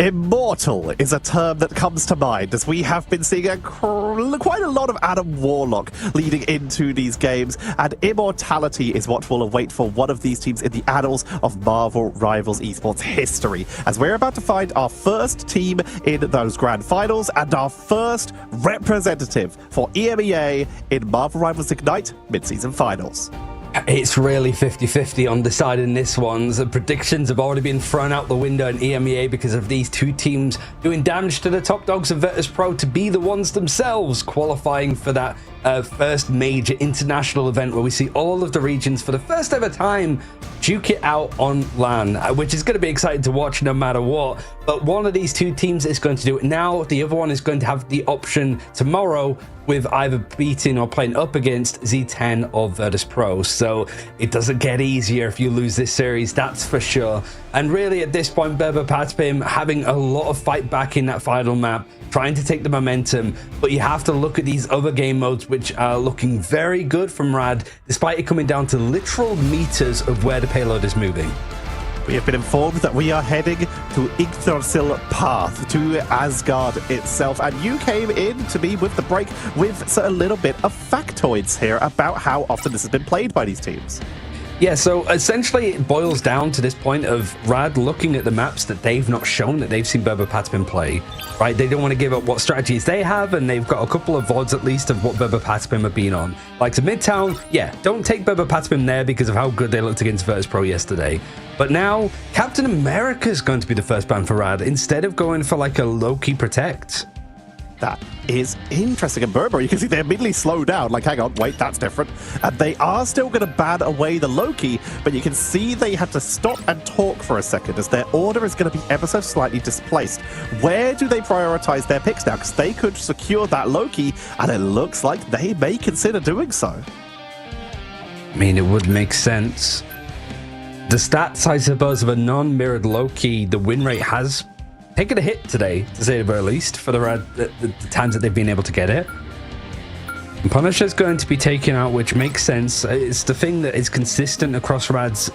Immortal is a term that comes to mind as we have been seeing quite a lot of Adam Warlock leading into these games, and immortality is what will await for one of these teams in the annals of Marvel Rivals esports history, as we're about to find our first team in those grand finals and our first representative for EMEA in Marvel Rivals Ignite mid-season finals. It's really 50-50 on deciding this one. The predictions have already been thrown out the window in EMEA because of these two teams doing damage to the top dogs of Virtus Pro to be the ones themselves qualifying for that first major international event where we see all of the regions for the first ever time duke it out on LAN, which is going to be exciting to watch no matter what. But one of these two teams is going to do it now. The other one is going to have the option tomorrow with either beating or playing up against Z10 or Virtus Pro. So it doesn't get easier if you lose this series, that's for sure. And really at this point, buildup having a lot of fight back in that final map, trying to take the momentum, but you have to look at these other game modes which are looking very good from Rad, despite it coming down to literal meters of where the payload is moving. We have been informed that we are heading to Yggdrasil Path, to Asgard itself, and you came in to me with the break with a little bit of factoids here about how often this has been played by these teams. Yeah, so essentially it boils down to this point of Rad looking at the maps that they've not shown that they've seen buildup play, right? They don't want to give up what strategies they have, and they've got a couple of VODs at least of what buildup have been on. Like to Midtown, yeah, don't take buildup there because of how good they looked against Virtus Pro yesterday. But now, Captain America is going to be the first ban for Rad instead of going for like a low-key protect. That is interesting. And Berber, you can see they immediately slow down. Like, hang on, wait, that's different. And they are still going to ban away the Loki, but you can see they had to stop and talk for a second as their order is going to be ever so slightly displaced. Where do they prioritize their picks now? Because they could secure that Loki, and it looks like they may consider doing so. I mean, it would make sense. The stats, I suppose, of a non-mirrored Loki, the win rate has taken a hit today, to say the very least, for the times that they've been able to get it. And Punisher's going to be taken out, which makes sense. It's the thing that is consistent across Rad's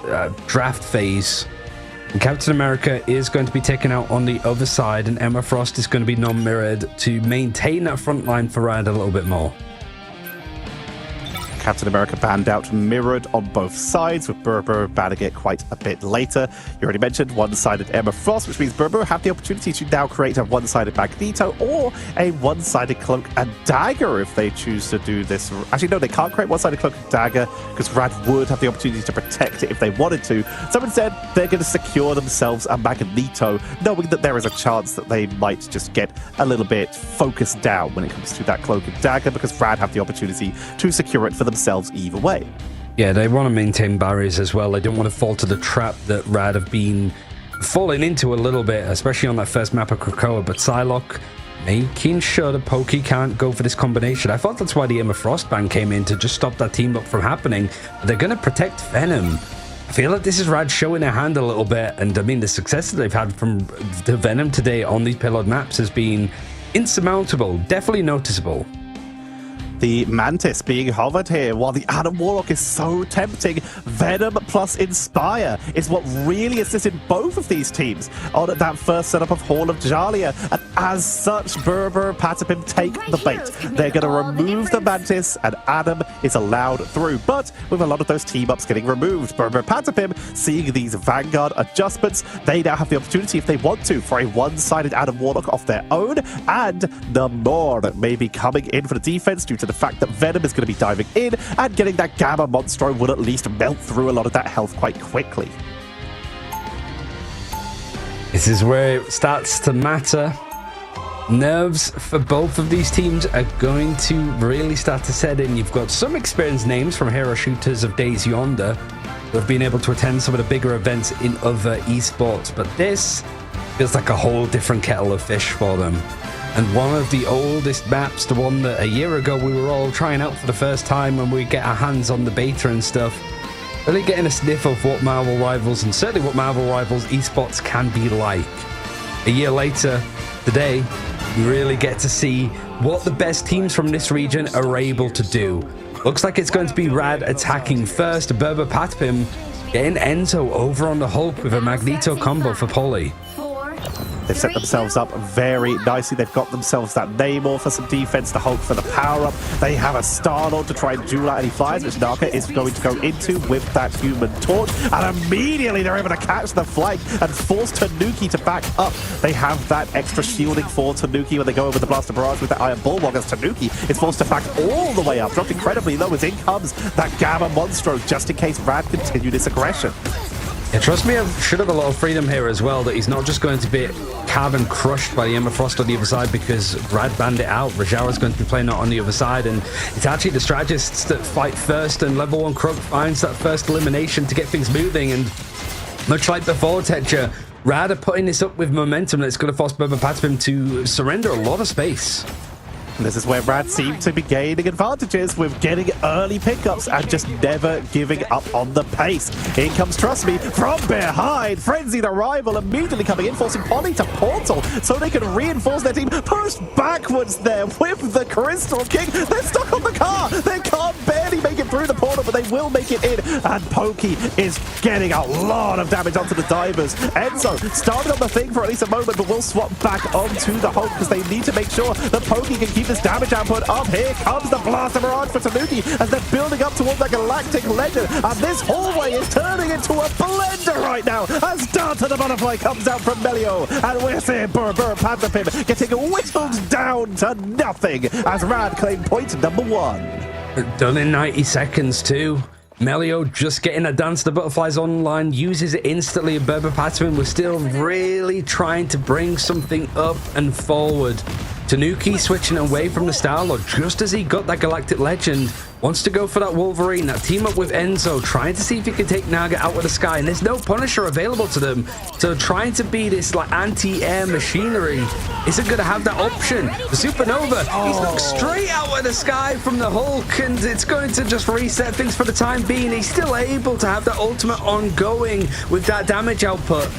draft phase. And Captain America is going to be taken out on the other side, and Emma Frost is going to be non-mirrored to maintain that front line for Rad a little bit more. Captain America banned out mirrored on both sides, with Berber banning it quite a bit later. You already mentioned one-sided Emma Frost, which means Berber have the opportunity to now create a one-sided Magneto or a one-sided Cloak and Dagger if they choose to do this. Actually, no, they can't create one-sided Cloak and Dagger because Rad would have the opportunity to protect it if they wanted to. So instead, they're going to secure themselves a Magneto, knowing that there is a chance that they might just get a little bit focused down when it comes to that Cloak and Dagger because Rad have the opportunity to secure it for themselves either way. Yeah, they want to maintain barriers as well. They don't want to fall to the trap that Rad have been falling into a little bit, especially on that first map of Krakoa. But Psylocke making sure that Pokey can't go for this combination. I thought that's why the Emma Frost ban came in, to just stop that team up from happening. But they're going to protect Venom. I feel like this is Rad showing their hand a little bit. And I mean, the success that they've had from the Venom today on these payload maps has been insurmountable, definitely noticeable. The Mantis being hovered here, while the Adam Warlock is so tempting. Venom plus Inspire is what really assisted both of these teams on that first setup of Hall of Jalia, and as such, Berber Patapim take the bait. They're going to remove the Mantis, and Adam is allowed through, but with a lot of those team-ups getting removed, Berber Patapim, seeing these Vanguard adjustments, they now have the opportunity, if they want to, for a one-sided Adam Warlock of their own, and the more that may be coming in for the defense due to the fact that Venom is going to be diving in, and getting that Gamma Monstro would at least melt through a lot of that health quite quickly. This is where it starts to matter. Nerves for both of these teams are going to really start to set in. You've got some experienced names from hero shooters of days yonder who have been able to attend some of the bigger events in other esports, but this feels like a whole different kettle of fish for them. And one of the oldest maps, the one that a year ago we were all trying out for the first time when we get our hands on the beta and stuff, really getting a sniff of what Marvel Rivals, and certainly what Marvel Rivals esports can be like. A year later, today, we really get to see what the best teams from this region are able to do. Looks like it's going to be Rad attacking first, Berber Patapim getting Enzo over on the Hulk with a Magneto combo for Polly. 4, They've set themselves up very nicely. They've got themselves that Namor for some defense, the Hulk for the power-up. They have a Star-Lord to try and duel out any flyers, which Naka is going to go into with that Human Torch. And immediately they're able to catch the flank and force Tanuki to back up. They have that extra shielding for Tanuki when they go over the Blaster Barrage with the Iron Bulwark, as Tanuki is forced to back all the way up, dropped incredibly low as in comes that Gamma Monstro, just in case Rad continued its aggression. Yeah, trust me, I should have a lot of freedom here as well, that he's not just going to be carbon crushed by the Emma Frost on the other side because Rad banned it out. Rajara's going to be playing on the other side, and it's actually the strategists that fight first, and level 1 Crook finds that first elimination to get things moving. And much like before, Tetra, Rad are putting this up with momentum that's going to force Berber Patspim to surrender a lot of space. This is where Rad seem to be gaining advantages with getting early pickups and just never giving up on the pace. In comes Trust Me from behind. Frenzied Arrival immediately coming in, forcing Polly to portal so they can reinforce their team. Pushed backwards there with the Crystal King. They're stuck on the car. They can't barely make it through the portal, but they will make it in. And Pokey is getting a lot of damage onto the divers. Enzo started on the thing for at least a moment, but will swap back onto the Hulk because they need to make sure that Pokey can keep this damage output up. Here comes the Blaster Barrage for Tanuki as they're building up towards that Galactic Legend, and this hallway is turning into a blender right now as Dart to the Butterfly comes out from Melio, and we're seeing Berber Patapim getting whittled down to nothing as Rad claim point number 1. Done in 90 seconds too. Melio just getting a Dance the Butterflies online, uses it instantly. Berber Patapim was still really trying to bring something up and forward. Tanuki switching away from the Star-Lord just as he got that Galactic Legend. Wants to go for that Wolverine, that team up with Enzo, trying to see if he can take Naga out of the sky, and there's no Punisher available to them. So trying to be this like anti-air machinery isn't going to have that option. The Supernova, he's looked straight out of the sky from the Hulk, and it's going to just reset things for the time being. He's still able to have that ultimate ongoing with that damage output.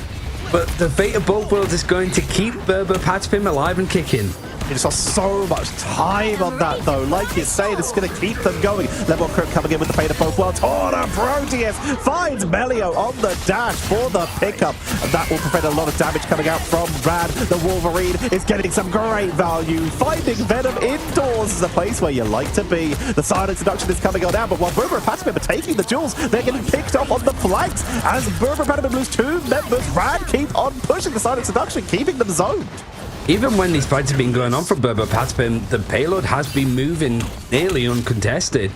But the fate of both worlds is going to keep Berber Patapim alive and kicking. You just got so much time on that, though. Like you say, it's going to keep them going. Level Crook coming in with the fate of both worlds. Order Proteus finds Melio on the dash for the pickup. And that will prevent a lot of damage coming out from Rad. The Wolverine is getting some great value. Finding Venom indoors is a place where you like to be. The silence seduction is coming on out, but while Berber and Patapim are taking the jewels, they're getting picked up on the flanks. As Berber and Patapim lose 2 members, Rad keep on pushing the silence seduction, keeping them zoned. Even when these fights have been going on for Berber Patapim, the payload has been moving nearly uncontested.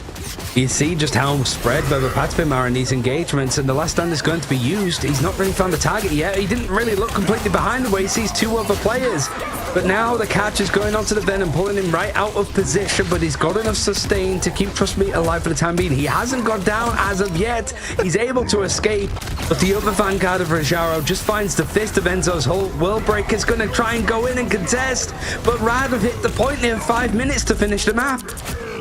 You see just how spread Berber Patapim are in these engagements, and the last stand is going to be used. He's not really found the target yet. He didn't really look completely behind the way he sees 2 other players. But now the catch is going onto the Venom, pulling him right out of position, but he's got enough sustain to keep Trust Me alive for the time being. He hasn't gone down as of yet. He's able to escape, but the other Vanguard of Rajaro just finds the fist of Enzo's Hulk. Worldbreaker is going to try and go in and contest, but Rad have hit the point near 5 minutes to finish the map.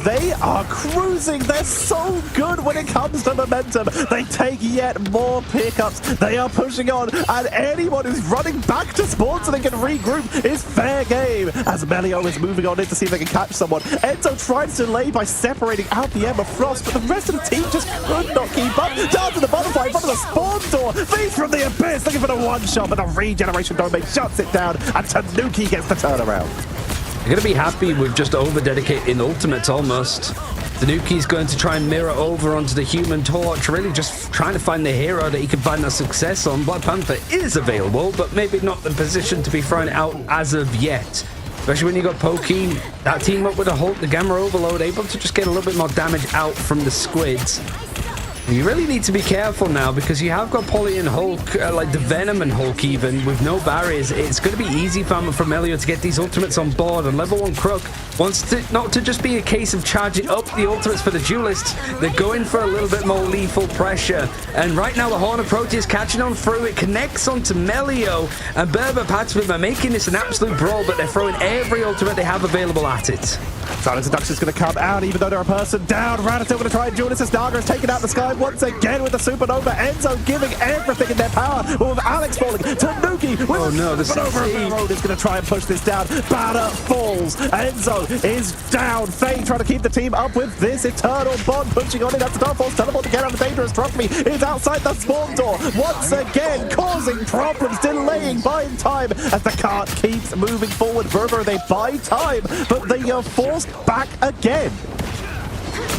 They are cruising. They're so good when it comes to momentum. They take yet more pickups. They are pushing on, and anyone who's running back to spawn so they can regroup is fair game. As Melio is moving on in to see if they can catch someone. Enzo tries to delay by separating out the Emma Frost, but the rest of the team just could not keep up. Down to the Butterfly in front of the spawn door. Feast from the Abyss looking for the one-shot, but the regeneration domain shuts it down, and Tanuki gets the turnaround. They're going to be happy with just over-dedicating ultimates almost. Tanuki's going to try and mirror over onto the Human Torch, really just trying to find the hero that he can find that success on. Black Panther is available, but maybe not the position to be thrown out as of yet. Especially when you got Pokey, that team up with the Hulk, the Gamma Overload, able to just get a little bit more damage out from the squids. You really need to be careful now because you have got Polly and Hulk, like the Venom and Hulk even, with no barriers. It's going to be easy for Melio to get these ultimates on board, and level 1 Crook wants to not to just be a case of charging up the ultimates for the duelists. They're going for a little bit more lethal pressure, and right now the Horn of Proteus catching on through. It connects onto Melio, and Berber Patapim are making this an absolute brawl, but they're throwing every ultimate they have available at it. Silence Seduction is going to come out, even though they're a person down. Rad is still going to try and join us as Naga is taken out the sky once again with the Supernova. Enzo giving everything in their power. With Alex falling. Tanuki with the Supernova. Road is going to try and push this down. Banner falls. Enzo is down. Faye trying to keep the team up with this eternal bond. Pushing on it. That's the Dark Force. Teleport to get out of dangerous. Trust me, is outside the spawn door. Once again, causing problems. Delaying, buying time as the cart keeps moving forward. Berber, they buy time, but they are forced back again.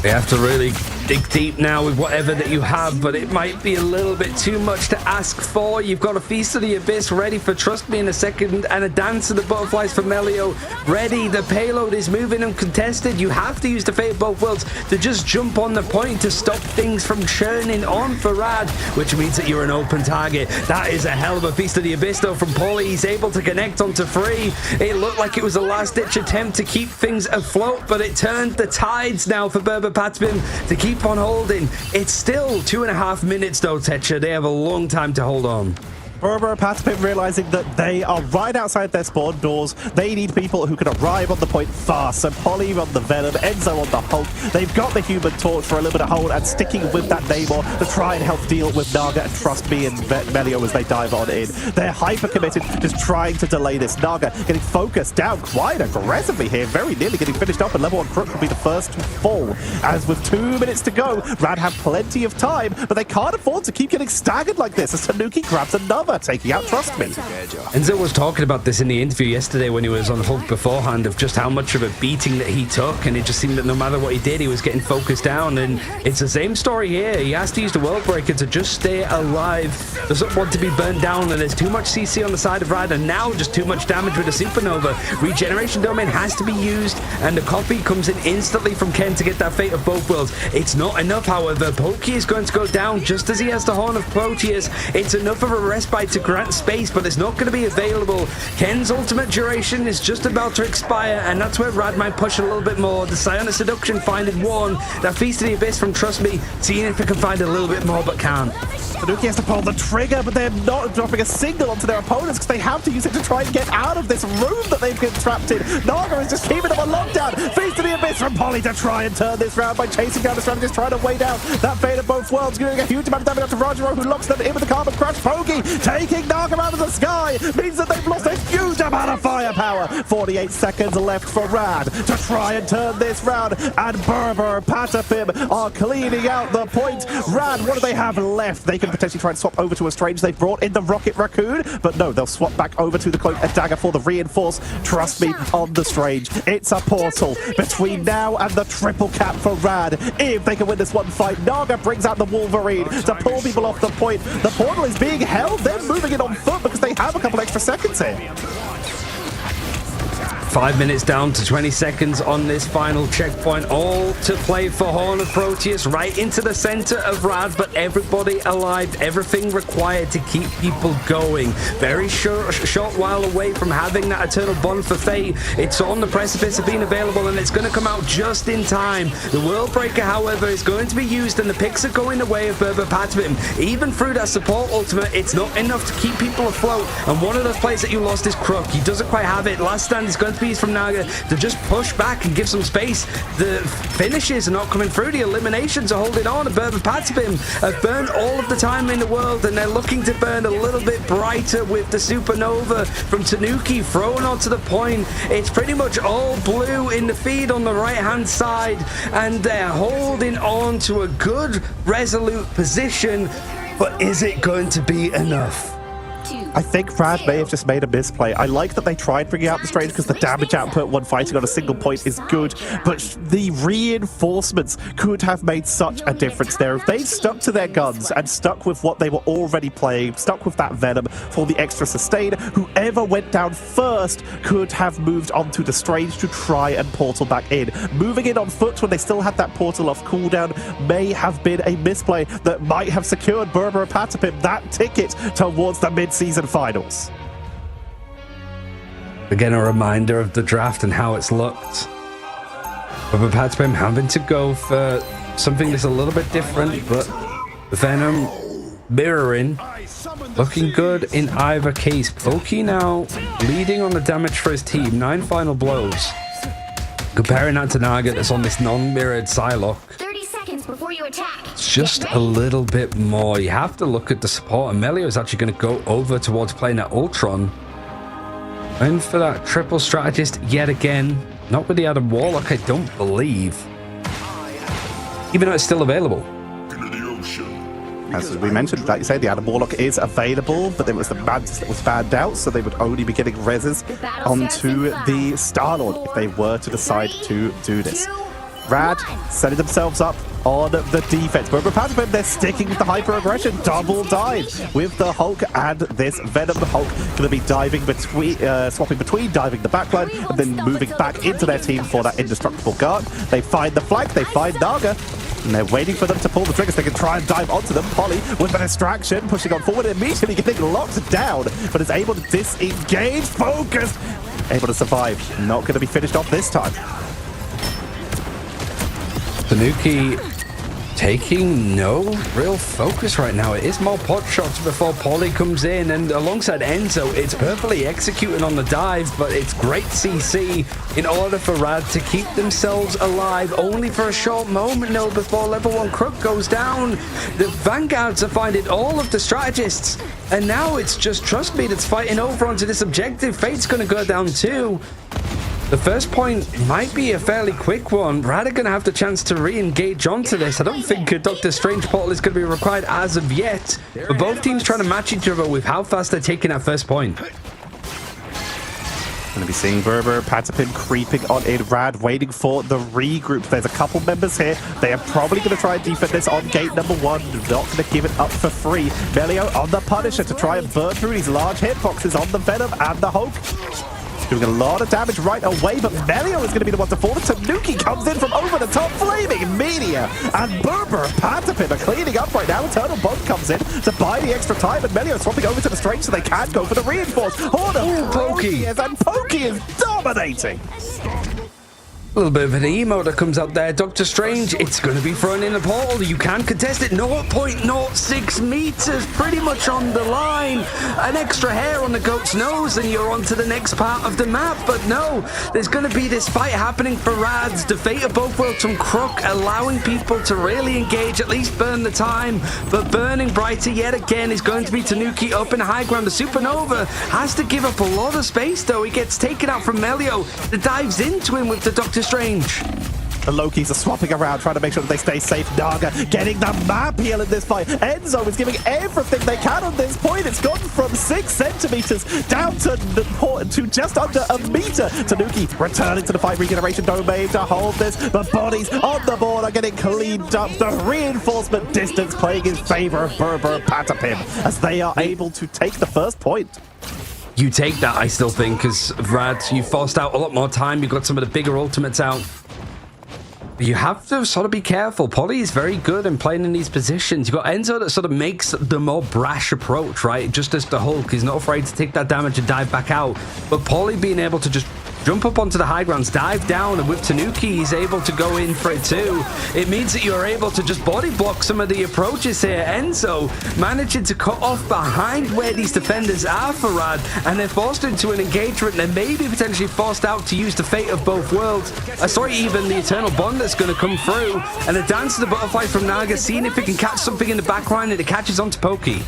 They have to really dig deep now with whatever that you have, but it might be a little bit too much to ask for. You've got a Feast of the Abyss ready for Trust Me in a second, and a Dance of the Butterflies for Melio ready. The payload is moving uncontested. You have to use the Fate of Both Worlds to just jump on the point to stop things from churning on for Rad, which means that you're an open target. That is a hell of a Feast of the Abyss though from Paulie. He's able to connect onto Free. It looked like it was a last-ditch attempt to keep things afloat, but it turned the tides now for Berber Patspim to keep on holding. It's still 2.5 minutes though, Tetra. They have a long time to hold on. Berber Patspim realizing that they are right outside their spawn doors. They need people who can arrive on the point fast. So Polly on the Venom, Enzo on the Hulk. They've got the Human Torch for a little bit of hold and sticking with that Namor to try and help deal with Naga and Trust Me and Melio as they dive on in. They're hyper committed, just trying to delay this. Naga getting focused down quite aggressively here, very nearly getting finished up, and level 1 Crook will be the first to fall. As with 2 minutes to go, Rad have plenty of time, but they can't afford to keep getting staggered like this as Tanuki grabs another, taking out Trust Me. Enzo was talking about this in the interview yesterday when he was on Hulk beforehand, of just how much of a beating that he took, and it just seemed that no matter what he did, he was getting focused down, and it's the same story here. He has to use the World Breaker to just stay alive, doesn't want to be burnt down, and there's too much CC on the side of Rad, and now just too much damage with the Supernova. Regeneration Domain has to be used, and the copy comes in instantly from Ken to get that Fate of Both Worlds. It's not enough, however. Pokey is going to go down just as he has the Horn of Proteus. It's enough of a respite to grant space, but it's not going to be available. Ken's ultimate duration is just about to expire, and that's where Rad might push a little bit more. The Psionic Seduction finding one. That Feast of the Abyss from Trust Me, seeing if it can find a little bit more, but can't. Tanuki has to pull the trigger, but they're not dropping a single onto their opponents because they have to use it to try and get out of this room that they've been trapped in. Naga is just keeping them on lockdown. Feast of the Abyss from Polly to try and turn this round by chasing down the strategist, trying to weigh down that Fate of Both Worlds, doing a huge amount of damage to Rajaro, who locks them in with the Carbon Crash. Pokey taking Naga out of the sky means that they've lost a huge amount of firepower. 48 seconds left for Rad to try and turn this round, and Berber Patapim are cleaning out the point. Rad, what do they have left? They can potentially try and swap over to a Strange. They've brought in the Rocket Raccoon, but no, they'll swap back over to the Cloak and Dagger for the reinforce. Trust Me on the Strange. It's a portal between now and the triple cap for Rad. If they can win this one fight, Naga brings out the Wolverine to pull people off the point. The portal is being held. They're moving it on foot because they have a couple extra seconds here. 5 minutes down to 20 seconds on this final checkpoint. All to play for Horn of Proteus, right into the center of Rad, but everybody alive, everything required to keep people going. Very short while away from having that eternal bond for Fate. It's on the precipice of being available, and it's going to come out just in time. The World Breaker, however, is going to be used, and the picks are going away of Berber Patapim. Even through that support ultimate, it's not enough to keep people afloat, and one of those players that you lost is Crook. He doesn't quite have it. Last stand is going to be from Naga to just push back and give some space. The finishes are not coming through. The eliminations are holding on. Berber Patapim have burned all of the time in the world, and they're looking to burn a little bit brighter with the Supernova from Tanuki thrown onto the point. It's pretty much all blue in the feed on the right-hand side, and they're holding on to a good, resolute position, but is it going to be enough? I think Rad may have just made a misplay. I like that they tried bringing out the Strange because the damage output when fighting on a single point is good, but the reinforcements could have made such a difference there. If they'd stuck to their guns and stuck with what they were already playing, stuck with that Venom for the extra sustain, whoever went down first could have moved on to the Strange to try and portal back in. Moving in on foot when they still had that portal off cooldown may have been a misplay that might have secured Berber Patapim that ticket towards the mid-season finals. Again, a reminder of the draft and how it's looked. Berber Patapim having to go for something that's a little bit different, but Venom mirroring, looking good in either case. Pokey now leading on the damage for his team, 9 final blows. Comparing that to Naga that's on this non-mirrored Psylocke, 30 seconds before you attack. it's just a little bit more. You have to look at the support, and Melio is actually going to go over towards playing at Ultron. And for that triple strategist yet again, not with the Adam Warlock, I don't believe. Even though it's still available. As we mentioned, like you say, the Adam Warlock is available, but it was the Mantis that was banned out, so they would only be getting reses onto the Star-Lord if they were to decide to do this. Rad setting themselves up on the defense. But Patapim, they're sticking with the hyper-aggression. Double dive with the Hulk and this Venom. The Hulk going to be diving between, swapping between diving the backline and then moving back into their team for that indestructible guard. They find the flank, they find Naga. And they're waiting for them to pull the triggers. They can try and dive onto them. Polly with a distraction, pushing on forward, immediately getting locked down, but is able to disengage. Focus! Able to survive. Not going to be finished off this time. Tanuki taking no real focus right now. It is more pot shots before Polly comes in, and alongside Enzo, it's perfectly executing on the dive, but it's great CC in order for Rad to keep themselves alive, only for a short moment though before level 1 Crook goes down. The Vanguards are finding all of the strategists, and now it's just Trust Me that's fighting over onto this objective. Fate's gonna go down too. The first point might be a fairly quick one. Rad are going to have the chance to re-engage onto this. I don't think a Doctor Strange portal is going to be required as of yet. But both teams trying to match each other with how fast they're taking that first point. Going to be seeing Berber, Patapim creeping on in. Rad waiting for the regroup. There's a couple members here. They are probably going to try and defend this on gate number 1. Not going to give it up for free. Melio on the Punisher to try and burn through these large hitboxes on the Venom and the Hulk. Doing a lot of damage right away, but Melio is going to be the one to fall. Tanuki comes in from over the top, flaming media, and Berber and Patapim are cleaning up right now. Eternal Bond comes in to buy the extra time, and Melio swapping over to the Strange so they can go for the reinforce. Horde of Pokey, and Pokey is dominating. A little bit of an emo that comes out there. Doctor Strange, it's going to be thrown in the portal. You can contest it. 0.06 meters, pretty much on the line. An extra hair on the goat's nose and you're on to the next part of the map. But no, there's going to be this fight happening for Rads. The fate of both worlds from Crook, allowing people to really engage, at least burn the time. But burning brighter yet again is going to be Tanuki up in high ground. The Supernova has to give up a lot of space though. He gets taken out from Melio. That dives into him with the Doctor Strange. The Lokis are swapping around, trying to make sure that they stay safe. Naga getting the map heal in this fight. Enzo is giving everything they can on this point. It's gone from 6 centimeters down to just under a meter. Tanuki returning to the fight. Regeneration domain to hold this. The bodies on the board are getting cleaned up. The reinforcement distance playing in favor of Berber Patapim as they are able to take the first point. You take that, I still think, because Rad, you forced out a lot more time. You got some of the bigger ultimates out. You have to sort of be careful. Polly is very good in playing in these positions. You've got Enzo that sort of makes the more brash approach, right? Just as the Hulk, he's not afraid to take that damage and dive back out. But Polly being able to just jump up onto the high grounds, dive down, and with Tanuki, he's able to go in for it too. It means that you're able to just body block some of the approaches here. Enzo managing to cut off behind where these defenders are for Rad, and they're forced into an engagement. They're maybe potentially forced out to use the fate of both worlds. Sorry, even the Eternal Bond that's going to come through, and the dance of the butterfly from Naga, seeing if it can catch something in the back line, and it catches onto Pokey.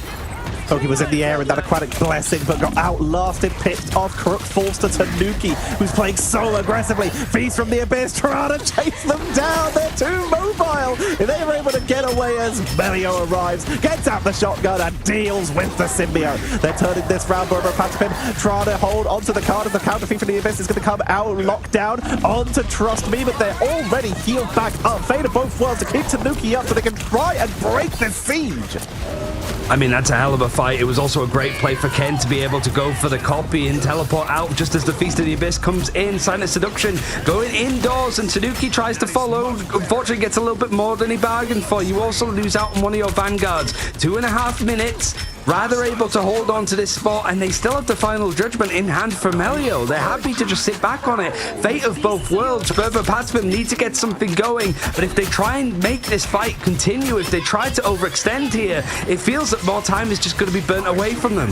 Pokey was in the air in that aquatic blessing, but got outlasted, picked off. Crook falls to Tanuki, who's playing so aggressively. Feast from the abyss, trying to chase them down. They're too mobile. They were able to get away as Melio arrives, gets out the shotgun and deals with the symbiote. They're turning this round. Berber Patapim trying to hold onto the card as the counter feed from the abyss is going to come out, locked down onto Trust Me, but they're already healed back up. Fate of both worlds to keep Tanuki up so they can try and break this siege. I mean, that's a hell of a fight. It was also a great play for Ken to be able to go for the copy and teleport out just as the Feast of the Abyss comes in. Silent Seduction going indoors, and Tanuki tries to follow. Unfortunately, gets a little bit more than he bargained for. You also lose out on one of your vanguards. 2.5 minutes. Rather able to hold on to this spot, and they still have the final judgment in hand for Melio. They're happy to just sit back on it. Fate of both worlds. Berber Patapim need to get something going, but if they try and make this fight continue, if they try to overextend here, it feels that more time is just going to be burnt away from them.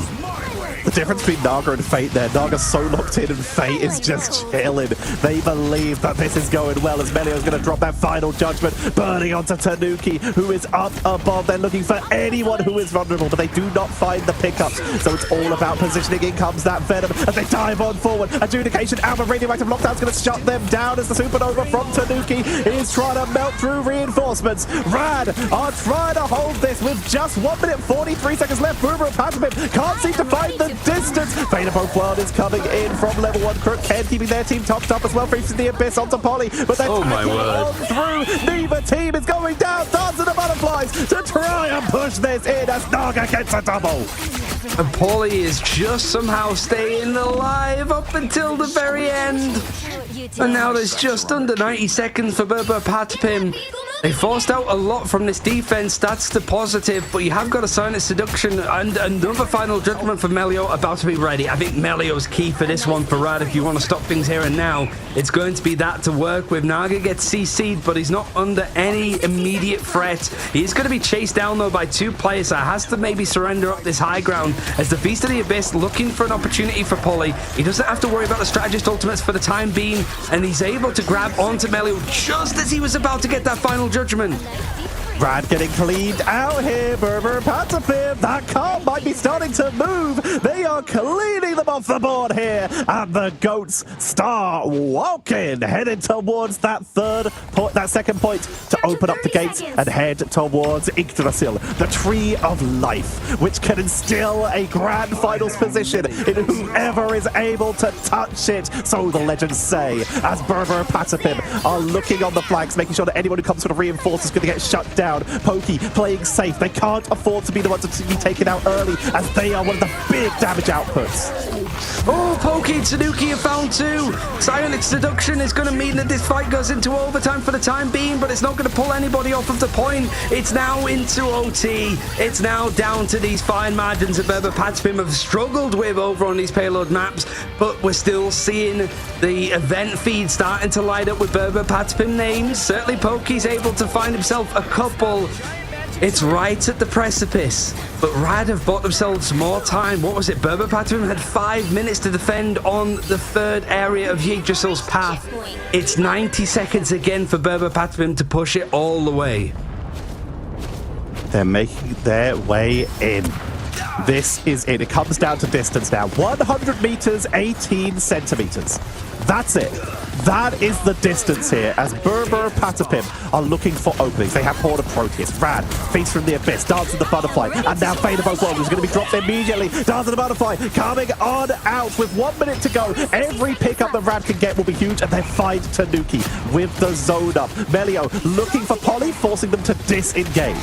The difference between Naga and Fate there, Naga's so locked in and Fate is just chilling. They believe that this is going well as Melio's going to drop that final judgment, burning onto Tanuki, who is up above. They're looking for anyone who is vulnerable, but they do not find the pickups. So it's all about positioning. In comes that Venom as they dive on forward. Adjudication out of radioactive lockdown's going to shut them down as the Supernova from Tanuki is trying to melt through reinforcements. Rad are trying to hold this with just 1 minute 43 seconds left. Boomer and Patapim can't seem to find the distance. Fate of both world is coming in from level 1. Crook Ken keeping their team topped up as well. Faces the Abyss onto Polly, but they're taking on through. Neither team is going down. Dancing the Butterflies to try and push this in as Naga gets a double. And Paulie is just somehow staying alive up until the very end. And now there's just under 90 seconds for Berber Patapim. They forced out a lot from this defense, that's the positive, but you have got a Silent Seduction and another final judgment for Melio about to be ready. I think Melio's key for this one for Rad. If you want to stop things here and now, it's going to be that to work with. Naga gets CC'd, but he's not under any immediate threat. He's going to be chased down though by 2 players, so has to maybe surrender up this high ground as the Feast of the Abyss looking for an opportunity for Polly. He doesn't have to worry about the strategist ultimates for the time being, and he's able to grab onto Melio just as he was about to get that final judgment. Brad getting cleaned out here. Berber Patapim. That car might be starting to move. They are cleaning them off the board here. And the goats start walking, headed towards that second point to open up the gates and head towards Yggdrasil, the Tree of Life, which can instill a grand finals position in whoever is able to touch it. So the legends say, as Berber Patapim are looking on the flanks, making sure that anyone who comes to the reinforce is going to get shut down. Pokey playing safe. They can't afford to be the ones to be taken out early as they are one of the big damage outputs. Oh, Pokey and Tanuki have found 2. Silent Seduction is going to mean that this fight goes into overtime for the time being, but it's not going to pull anybody off of the point. It's now into OT. It's now down to these fine margins that Berber Patapim have struggled with over on these payload maps, but we're still seeing the event feed starting to light up with Berber Patapim names. Certainly Pokey's able to find himself a couple. It's right at the precipice, but Rad have bought themselves more time. What was it? Berber Patapim had 5 minutes to defend on the 3rd area of Yggdrasil's path. It's 90 seconds again for Berber Patapim to push it all the way. They're making their way in. This is it. It comes down to distance now. 100 meters, 18 centimeters. That's it. That is the distance here as Berber Patapim are looking for openings. They have Horde of Proteus, Rad, Feast from the Abyss, Dance of the Butterfly, and now Fate of Both Worlds is going to be dropped immediately. Dance of the Butterfly coming on out with 1 minute to go. Every pickup that Rad can get will be huge, and they find Tanuki with the zone up. Melio looking for Polly, forcing them to disengage.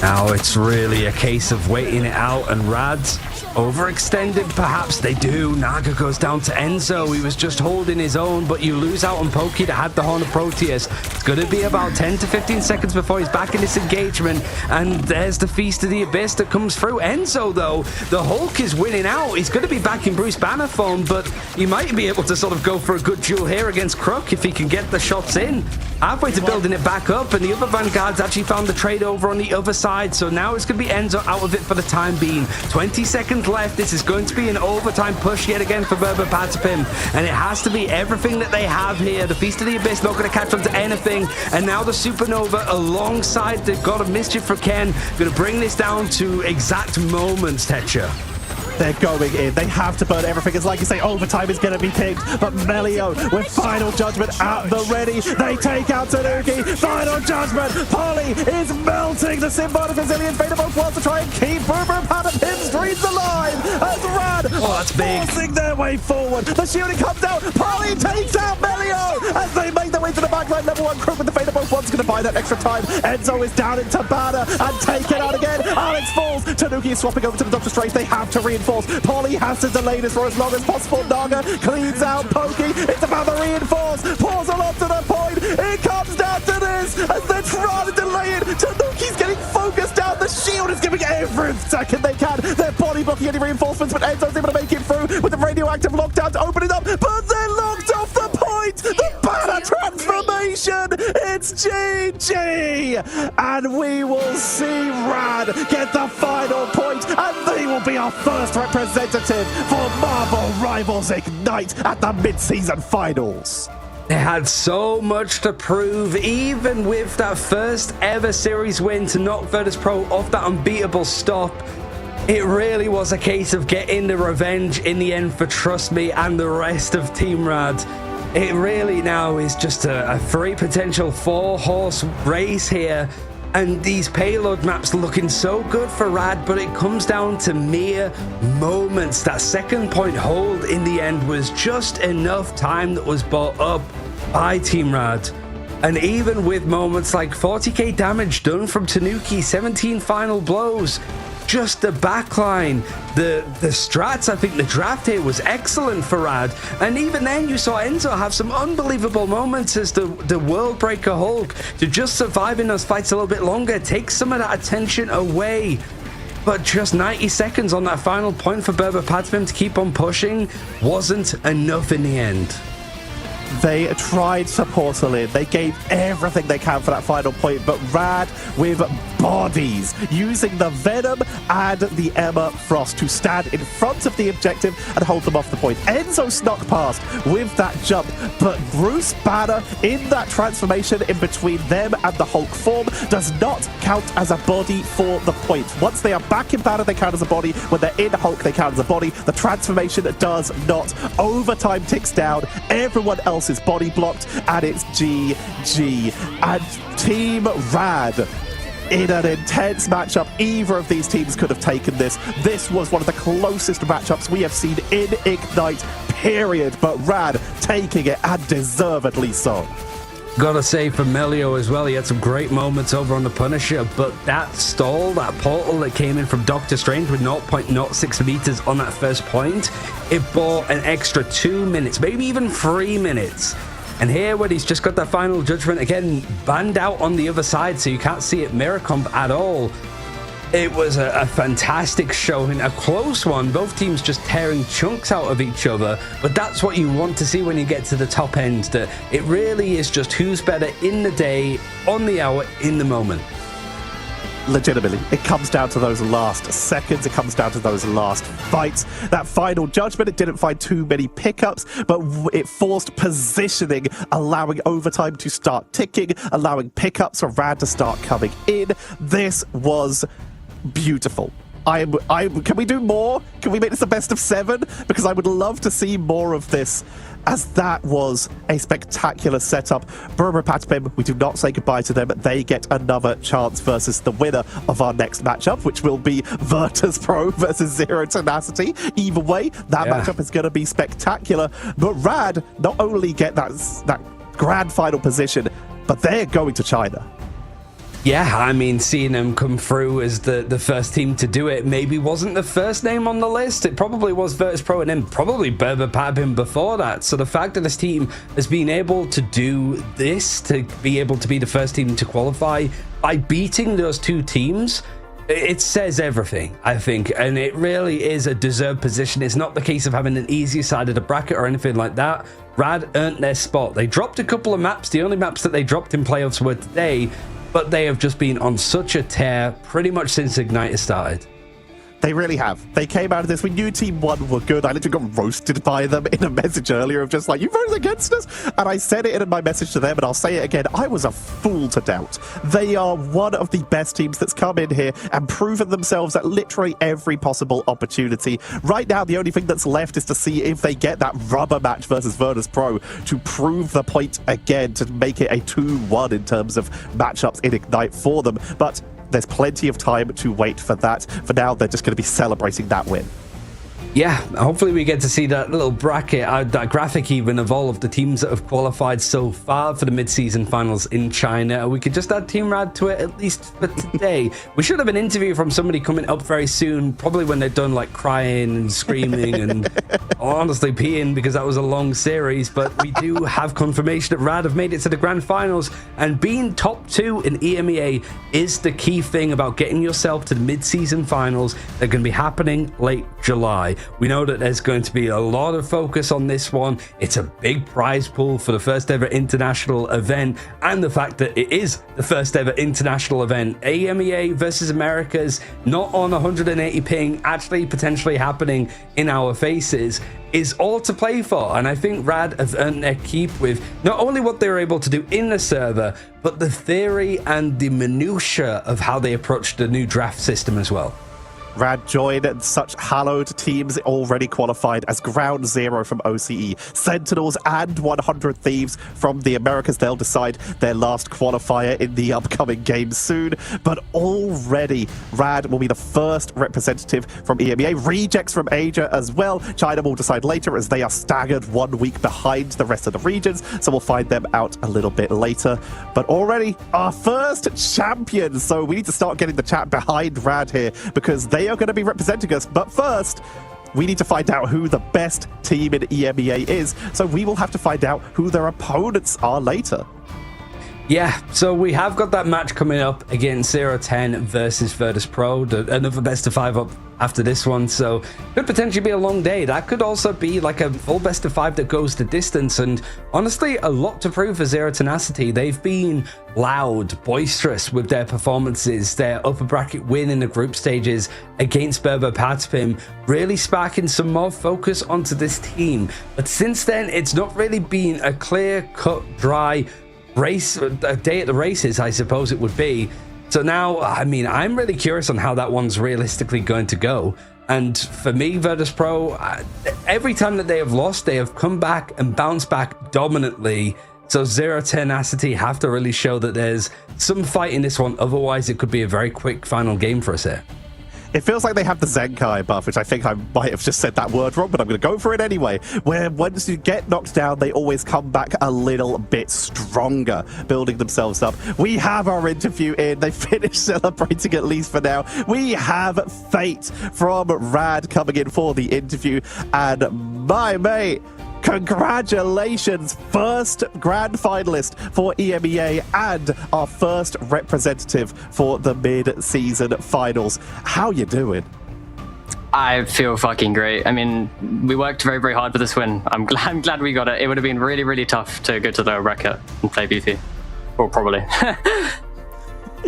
Now it's really a case of waiting it out, and Rad's overextended, perhaps they do. Naga goes down to Enzo. He was just holding his own, but you lose out on Pokey that had the Horn of Proteus. It's going to be about 10 to 15 seconds before he's back in this engagement, and there's the Feast of the Abyss that comes through. Enzo, though, the Hulk is winning out. He's going to be back in Bruce Banner form, but he might be able to sort of go for a good duel here against Crook if he can get the shots in. Halfway to building it back up, and the other Vanguards actually found the trade over on the other side, so now it's going to be Enzo out of it for the time being. 20 seconds left. This is going to be an overtime push yet again for Berber Patapim, and it has to be everything that they have here. The Feast of the Abyss not going to catch on to anything, and now the Supernova alongside the God of Mischief for Ken going to bring this down to exact moments, Tetcher. They're going in. They have to burn everything. It's like you say, overtime is going to be picked. But Melio with Final Judgment at the ready. They take out Tanuki. Final Judgment. Polly is melting the Symbiotic Resilience. Fate of Both Worlds to try and keep Berber Patapim's dreams alive. As Rad that's big. forcing their way forward. The shielding comes out. Polly takes out Melio as they make their way to the backline. Level 1 Crook with the Fate of Both Worlds is going to buy that extra time. Enzo is down into Banner and taken out again. Alex falls. Tanuki is swapping over to the Doctor Strange. They have to reinforce. Polly has to delay this for as long as possible. Naga cleans out Pokey. It's about to reinforce. Pulls a lot to the point. It comes down to this as they're trying to delay it. Tanuki's getting focused down. The shield is giving every second they can. They're body blocking any reinforcements, but Enzo's able to make it through with the radioactive lockdowns opening up. But they're locked off the point. point! The banner transformation! It's GG! And we will see Rad get the final point, and they will be our first representative for Marvel Rivals Ignite at the mid-season finals. They had so much to prove, even with that first ever series win to knock Virtus.pro off that unbeatable stop. It really was a case of getting the revenge in the end for Trust Me and the rest of Team Rad. It really now is just a 3 potential 4-horse race here. And these payload maps looking so good for Rad, but it comes down to mere moments. That second point hold in the end was just enough time that was bought up by Team Rad. And even with moments like 40k damage done from Tanuki, 17 final blows, just the backline, the strats, I think the draft here was excellent for Rad. And even then you saw Enzo have some unbelievable moments as the World Breaker Hulk to just survive in those fights a little bit longer, take some of that attention away. But just 90 seconds on that final point for Berber Padfim to keep on pushing wasn't enough in the end. They tried to portal in. They gave everything they can for that final point, but Rad with bodies, using the Venom and the Emma Frost to stand in front of the objective and hold them off the point. Enzo snuck past with that jump, but Bruce Banner in that transformation in between them and the Hulk form does not count as a body for the point. Once they are back in Banner, they count as a body. When they're in Hulk, they count as a body. The transformation does not. Overtime ticks down. Everyone else is body blocked, and it's GG. And Team Rad, in an intense matchup, either of these teams could have taken this. This was one of the closest matchups we have seen in Ignite, period. But Rad taking it, and deservedly so. Gotta say for Melio as well, he had some great moments over on the Punisher, but that stall, that portal that came in from Doctor Strange with 0.06 meters on that first point, it bought an extra 2 minutes, maybe even 3 minutes. And here, when he's just got that final judgment, again, banned out on the other side, so you can't see it mirror comp at all. It was a fantastic showing, a close one, both teams just tearing chunks out of each other, but that's what you want to see when you get to the top end, that it really is just who's better in the day, on the hour, in the moment. Legitimately, it comes down to those last seconds, it comes down to those last fights. That final judgment, it didn't find too many pickups, but it forced positioning, allowing overtime to start ticking, allowing pickups for Rad to start coming in. This was beautiful. Can we do more? Can we make this a best of 7? Because I would love to see more of this, as that was a spectacular setup. Berber Patpim, we do not say goodbye to them. They get another chance versus the winner of our next matchup, which will be Virtus.pro versus Zero Tenacity. Either way, that matchup is going to be spectacular. But Rad not only get that grand final position, but they're going to China. Yeah, I mean, seeing them come through as the first team to do it maybe wasn't the first name on the list. It probably was Virtus.pro and then probably Berber Padbim before that. So the fact that this team has been able to do this, to be able to be the first team to qualify by beating those two teams, it says everything, I think. And it really is a deserved position. It's not the case of having an easier side of the bracket or anything like that. Rad earned their spot. They dropped a couple of maps. The only maps that they dropped in playoffs were today, but they have just been on such a tear pretty much since Ignite has started. They really have. They came out of this. We knew Team 1 were good. I literally got roasted by them in a message earlier of just like, you voted against us? And I said it in my message to them, and I'll say it again. I was a fool to doubt. They are one of the best teams that's come in here and proven themselves at literally every possible opportunity. Right now, the only thing that's left is to see if they get that rubber match versus Virtus.pro to prove the point again, to make it a 2-1 in terms of matchups in Ignite for them. But there's plenty of time to wait for that. For now, they're just going to be celebrating that win. Yeah, hopefully we get to see that little bracket, that graphic even, of all of the teams that have qualified so far for the mid-season finals in China. We could just add Team Rad to it, at least for today. We should have an interview from somebody coming up very soon, probably when they're done like crying and screaming and honestly peeing, because that was a long series. But we do have confirmation that Rad have made it to the grand finals, and being top 2 in EMEA is the key thing about getting yourself to the mid-season finals. They're going to be happening late July. We know that there's going to be a lot of focus on this one. It's a big prize pool for the first ever international event, and the fact that it is the first ever international event, EMEA versus Americas, not on 180 ping, actually potentially happening in our faces, is all to play for. And I think Rad have earned their keep with not only what they were able to do in the server, but the theory and the minutiae of how they approached the new draft system as well. Rad joined such hallowed teams already qualified as Ground Zero from OCE, Sentinels and 100 Thieves from the Americas. They'll decide their last qualifier in the upcoming game soon. But already, Rad will be the first representative from EMEA. Rejects from Asia as well. China will decide later as they are staggered 1 week behind the rest of the regions. So we'll find them out a little bit later. But already, our first champion. So we need to start getting the chat behind Rad here because they are going to be representing us. But first, we need to find out who the best team in EMEA is. So we will have to find out who their opponents are later. Yeah, so we have got that match coming up against 010 versus Virtus Pro, another best of 5 up after this one, so could potentially be a long day. That could also be like a full best of 5 that goes the distance, and honestly, a lot to prove for Zero Tenacity. They've been loud, boisterous with their performances, their upper bracket win in the group stages against Berber Patpim, really sparking some more focus onto this team. But since then, it's not really been a clear-cut, dry race, a day at the races, I suppose it would be. So now, I mean, I'm really curious on how that one's realistically going to go. And for me, Virtus Pro, every time that they have lost, they have come back and bounced back dominantly. So Zero Tenacity have to really show that there's some fight in this one. Otherwise, it could be a very quick final game for us here. It feels like they have the Zenkai buff, which I think I might have just said that word wrong, but I'm going to go for it anyway, where once you get knocked down, they always come back a little bit stronger, building themselves up. We have our interview in. They finished celebrating, at least for now. We have Fate from Rad coming in for the interview, and my mate, congratulations, first grand finalist for EMEA and our first representative for the mid-season finals. How you doing? I feel fucking great. I mean, we worked very, very hard for this win. I'm glad we got it. It would have been really, really tough to go to the bracket and play BT. Well, probably.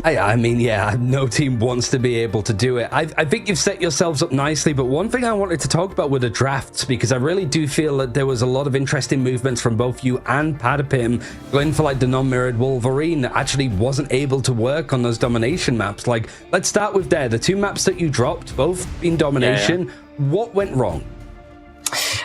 I mean, yeah, no team wants to be able to do it. I think you've set yourselves up nicely, but one thing I wanted to talk about were the drafts, because I really do feel that there was a lot of interesting movements from both you and Patapim going for like the non-mirrored Wolverine that actually wasn't able to work on those domination maps. Like, let's start with there. The 2 maps that you dropped, both in domination, what went wrong?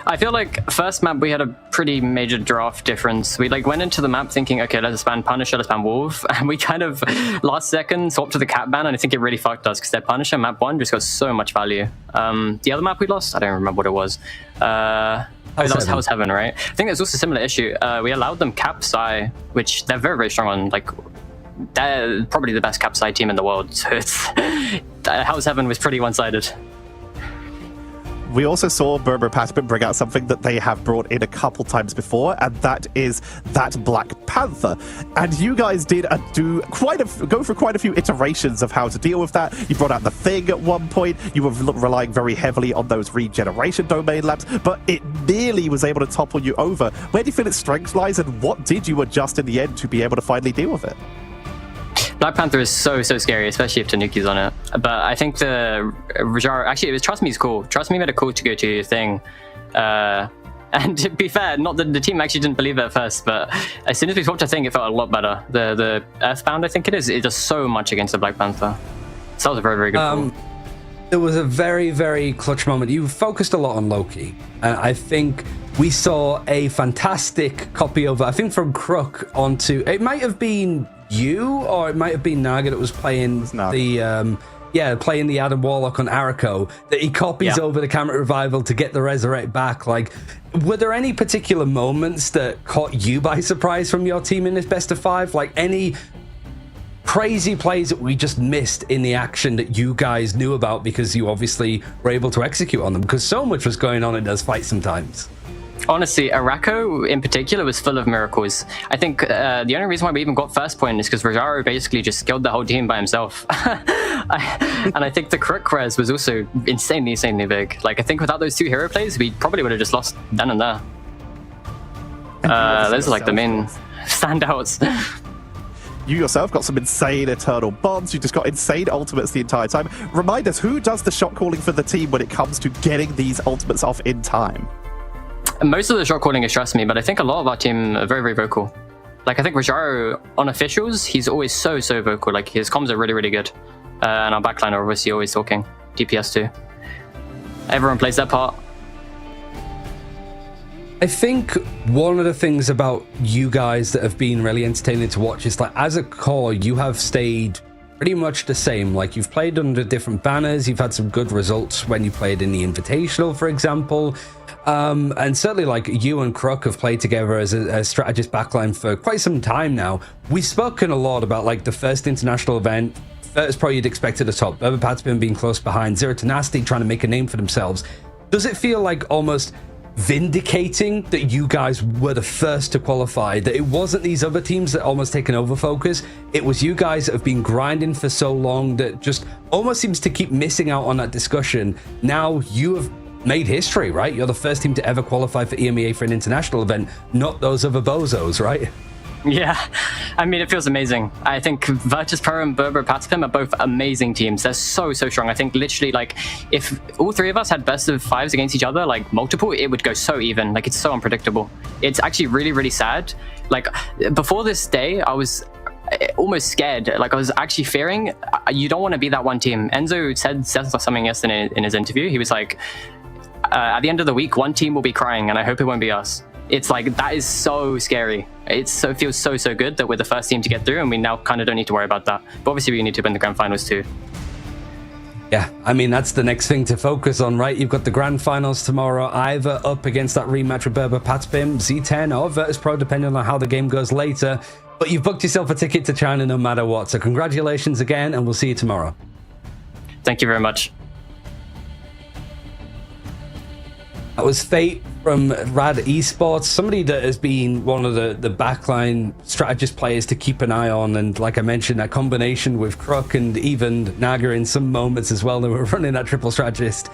I feel like first map we had a pretty major draft difference. We like went into the map thinking, okay, let's ban Punisher, let's ban Wolf, and we kind of last second swapped to the Cat ban, and I think it really fucked us because their Punisher map 1 just got so much value. The other map we lost, I don't remember what it was. That was House Heaven, right? I think there's also a similar issue. We allowed them Cap Psy, which they're very, very strong on. Like, they're probably the best Cap Psy team in the world. So it's House Heaven was pretty one-sided. We also saw Berber Patapim bring out something that they have brought in a couple times before, and that is that Black Panther. And you guys did go through quite a few iterations of how to deal with that. You brought out the Thing at one point. You were relying very heavily on those regeneration domain labs, but it nearly was able to topple you over. Where do you feel its strength lies, and what did you adjust in the end to be able to finally deal with it? Black Panther is so scary, especially if Tanuki's on it. But I think the Rivars, actually, it was Trust Me's cool. Trust Me made a cool to go to thing. And to be fair, not that the team actually didn't believe it at first, but as soon as we swapped a thing, it felt a lot better. The Earthbound, I think it does so much against the Black Panther. So that was a very, very good call. There was a very, very clutch moment. You focused a lot on Loki. I think we saw a fantastic copy of, I think from Crook onto, it might have been you, or it might have been Naga that was playing playing the Adam Warlock on Arako, that he copies over the Camera Revival to get the Resurrect back. Like, were there any particular moments that caught you by surprise from your team in this best of 5? Like any crazy plays that we just missed in the action that you guys knew about because you obviously were able to execute on them, because so much was going on in those fights sometimes? Honestly, Arako in particular was full of miracles. I think the only reason why we even got first point is because Rojaro basically just killed the whole team by himself. And I think the Crook res was also insanely big. Like, I think without those two hero plays, we probably would have just lost then and there. Those are like the main standouts. You yourself got some insane eternal bonds. You just got insane ultimates the entire time. Remind us, who does the shot calling for the team when it comes to getting these ultimates off in time? Most of the shot calling is trust me, but I think a lot of our team are very vocal. Like, I think Rojaro on officials, he's always so vocal. Like, his comms are really good. And our backline are obviously always talking. DPS too. Everyone plays their part. I think one of the things about you guys that have been really entertaining to watch is, like, as a core, you have stayed pretty much the same. Like, you've played under different banners, you've had some good results when you played in the Invitational, for example. And certainly, like, you and Crook have played together as a strategist backline for quite some time now. We've spoken a lot about, like, the first international event, first pro you'd expect at the top, Berber Patspin being close behind, Zero Tenacity trying to make a name for themselves. Does it feel like almost vindicating that you guys were the first to qualify, that it wasn't these other teams that almost taken over focus, it was you guys that have been grinding for so long that just almost seems to keep missing out on that discussion? Now you have made history, right? You're the first team to ever qualify for EMEA for an international event, not those other bozos, right? Yeah, I mean, it feels amazing. I think Virtus Pro and Berber Patspin are both amazing teams. They're so strong. I think literally, like, if all three of us had best of fives against each other, like multiple, it would go so even. Like, it's so unpredictable. It's actually really sad. Like, before this day, I was almost scared. Like, I was actually fearing, you don't want to be that one team. Enzo said something yesterday in his interview. He was like, at the end of the week, one team will be crying, and I hope it won't be us. It's like, that is so scary. It feels so good that we're the first team to get through, and we now kind of don't need to worry about that. But obviously we need to win the grand finals too. Yeah, I mean, that's the next thing to focus on, right? You've got the grand finals tomorrow, either up against that rematch with Berber Patspin, Z10 or Virtus Pro, depending on how the game goes later. But you've booked yourself a ticket to China no matter what. So congratulations again, and we'll see you tomorrow. Thank you very much. That was Fate from Rad Esports, somebody that has been one of the backline strategist players to keep an eye on. And like I mentioned, that combination with Crook and even Naga in some moments as well, they were running that triple strategist.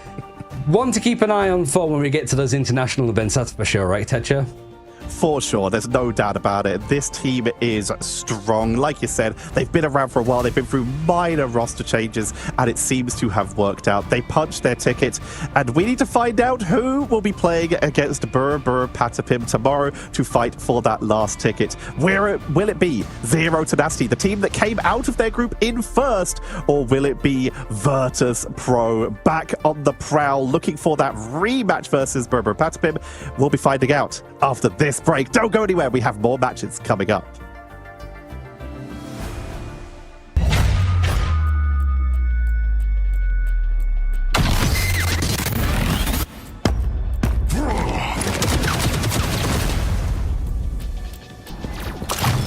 One to keep an eye on for when we get to those international events, that's for sure, right, Tetra? For sure, there's no doubt about it. This team is strong. Like you said, they've been around for a while. They've been through minor roster changes, and it seems to have worked out. They punched their ticket, and we need to find out who will be playing against Berber Patspin tomorrow to fight for that last ticket. Where will it be Zero Tenacity, the team that came out of their group in first, or will it be Virtus Pro back on the prowl, looking for that rematch versus Berber Patspin? We'll be finding out after this break. Don't go anywhere. We have more matches coming up.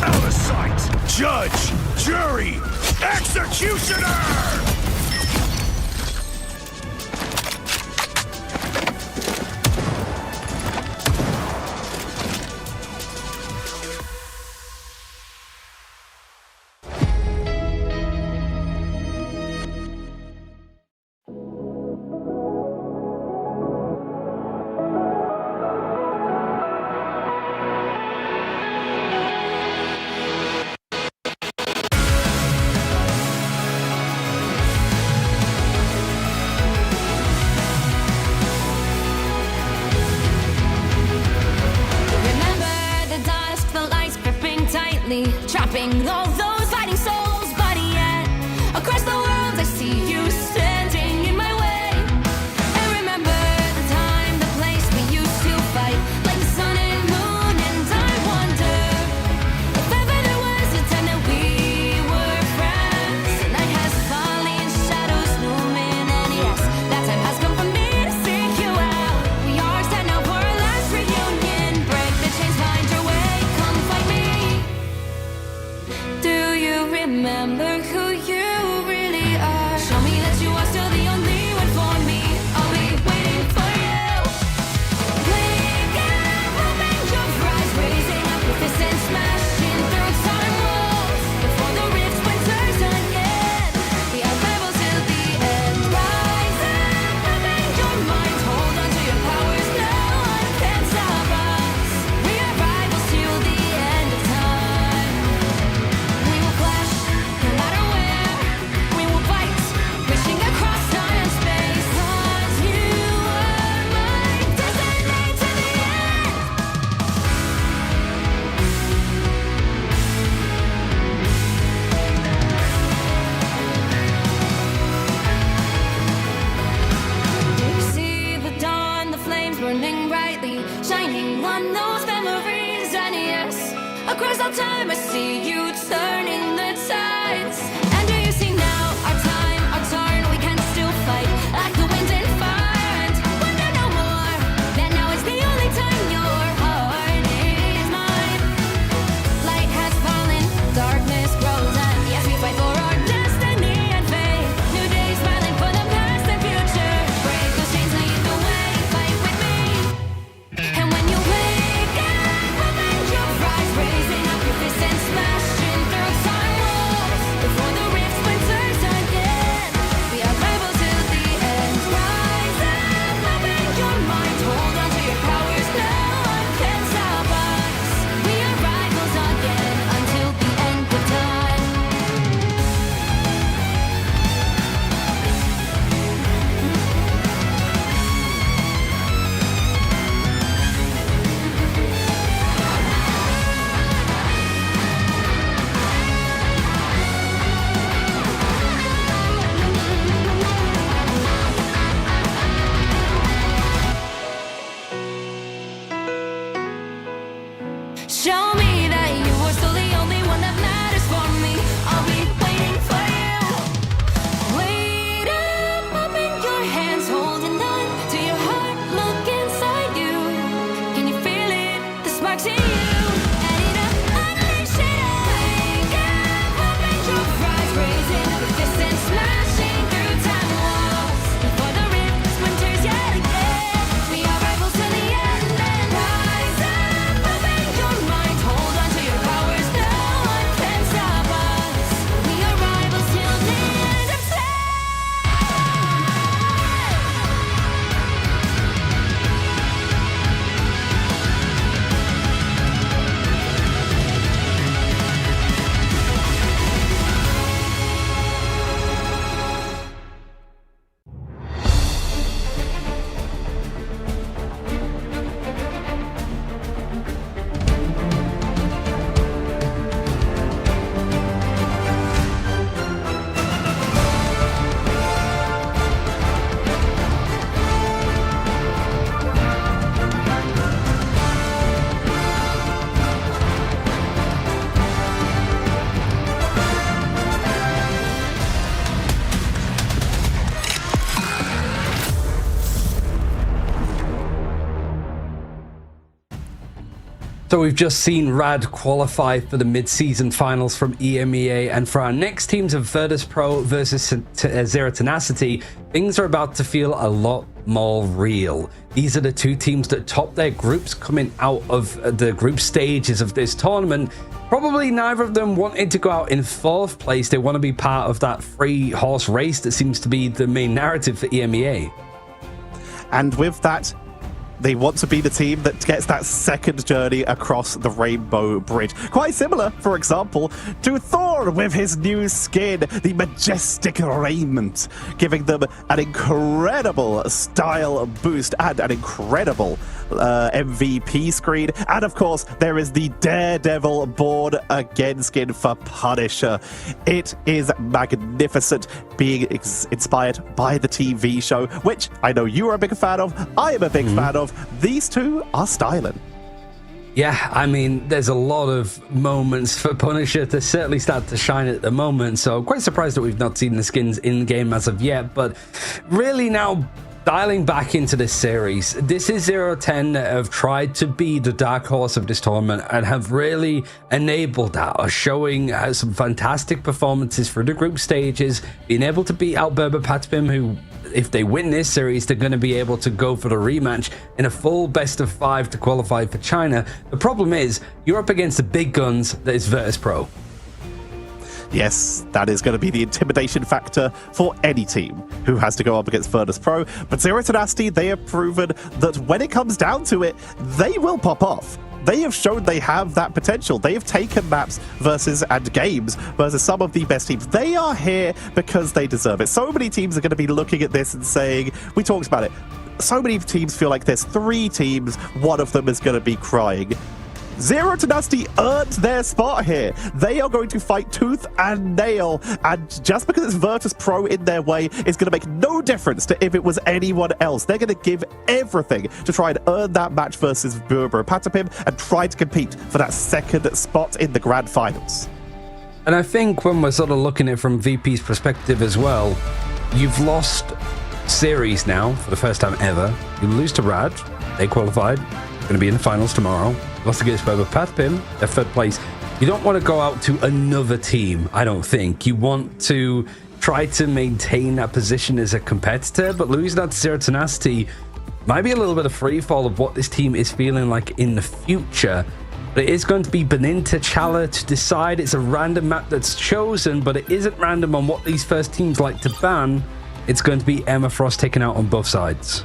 Out of sight! Judge! Jury! Executioner! Trapping all those fighting souls, but yet across the world I see you standing in my way. And remember the time, the place we used to fight, like the sun and moon, and I wonder if ever there was a time that we were friends. The night has fallen, shadows looming, and yes, that time has come for me to seek you out. We are set now for our last reunion. Break the chains, find your way, come fight me. Do you remember who you really are? Show me that you are still the only one for me. I'll be waiting for you. Play again. Across all time, I see you turning the tides. And do you see now our time, our turn? We can still fight like the wind and fire. And wonder no more that now is the only time your heart is mine. Light has fallen, darkness grows, and yes, we fight for our destiny and fate. New days smiling for the past and future. Break those chains, lead the way, fight with me. And when you wake up, open your eyes, raising up your fists and smashing through time walls. Before the rift splinters again, we are rivals till the end. Rise up, open your mind, hold on to your powers, no one can stop us. We are rivals again until the end of time. Show me that you are still the only one that matters for me. I'll be waiting for you. Wait up, open your hands, holding on to your heart. Look inside you. Can you feel it? The sparks in you. Adding up, unleash it. Wake up, open your eyes, raising up your fists and smashing through time walls. Before the rift splinters yet again, we are rivals till the end. And rise up, open your mind, hold on to your powers, no one can stop us. We are rivals till the end of time. So we've just seen Rad qualify for the mid-season finals from EMEA, and for our next teams of Virtus Pro versus Zero Tenacity, things are about to feel a lot more real. These are the two teams that top their groups coming out of the group stages of this tournament. Probably neither of them wanted to go out in 4th place. They want to be part of that 3-horse race that seems to be the main narrative for EMEA. And with that, they want to be the team that gets that second journey across the Rainbow Bridge. Quite similar, for example, to Thor with his new skin, the majestic raiment, giving them an incredible style boost and an incredible MVP screen. And of course, there is the Daredevil Born Again skin for Punisher. It is magnificent, being inspired by the TV show, which I know you are a big fan of, I am a big fan of. These two are styling. Yeah, I mean, there's a lot of moments for Punisher to certainly start to shine at the moment, so I'm quite surprised that we've not seen the skins in-game as of yet, but really now dialing back into this series, this is 0-10 that have tried to be the dark horse of this tournament and have really enabled that, are showing some fantastic performances through the group stages, being able to beat out Berber Patpim, who, if they win this series, they're going to be able to go for the rematch in a full best of 5 to qualify for China. The problem is, you're up against the big guns that is Virtus Pro. Yes, that is going to be the intimidation factor for any team who has to go up against Virtus Pro. But Zero Tenacity, they have proven that when it comes down to it, they will pop off. They have shown they have that potential. They have taken maps versus and games versus some of the best teams. They are here because they deserve it. So many teams are going to be looking at this and saying, we talked about it, so many teams feel like there's 3 teams, one of them is going to be crying. Zero Tenacity earned their spot here. They are going to fight tooth and nail, and just because it's Virtus Pro in their way is going to make no difference to if it was anyone else. They're going to give everything to try and earn that match versus Burbo Patapim and try to compete for that second spot in the grand finals. And I think when we're sort of looking at it from VP's perspective as well, you've lost series now for the first time ever. You lose to Rad. They qualified. Going to be in the finals tomorrow. Lost against Burbo Patapim. They're third place. You don't want to go out to another team, I don't think. You want to try to maintain that position as a competitor, but losing that to Zero Tenacity might be a little bit of free fall of what this team is feeling like in the future. But it is going to be Benin to Chala to decide. It's a random map that's chosen, but it isn't random on what these first teams like to ban. It's going to be EMEA Frost taken out on both sides.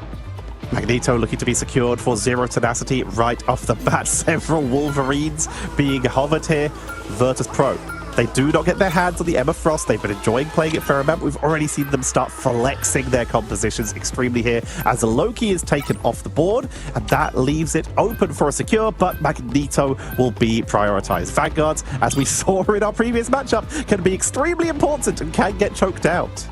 Magneto looking to be secured for Zero Tenacity right off the bat. Several Wolverines being hovered here. Virtus Pro. They do not get their hands on the EMEA Frost. They've been enjoying playing it for a moment. We've already seen them start flexing their compositions extremely here as Loki is taken off the board, and that leaves it open for a secure, but Magneto will be prioritized. Vanguards, as we saw in our previous matchup, can be extremely important and can get choked out.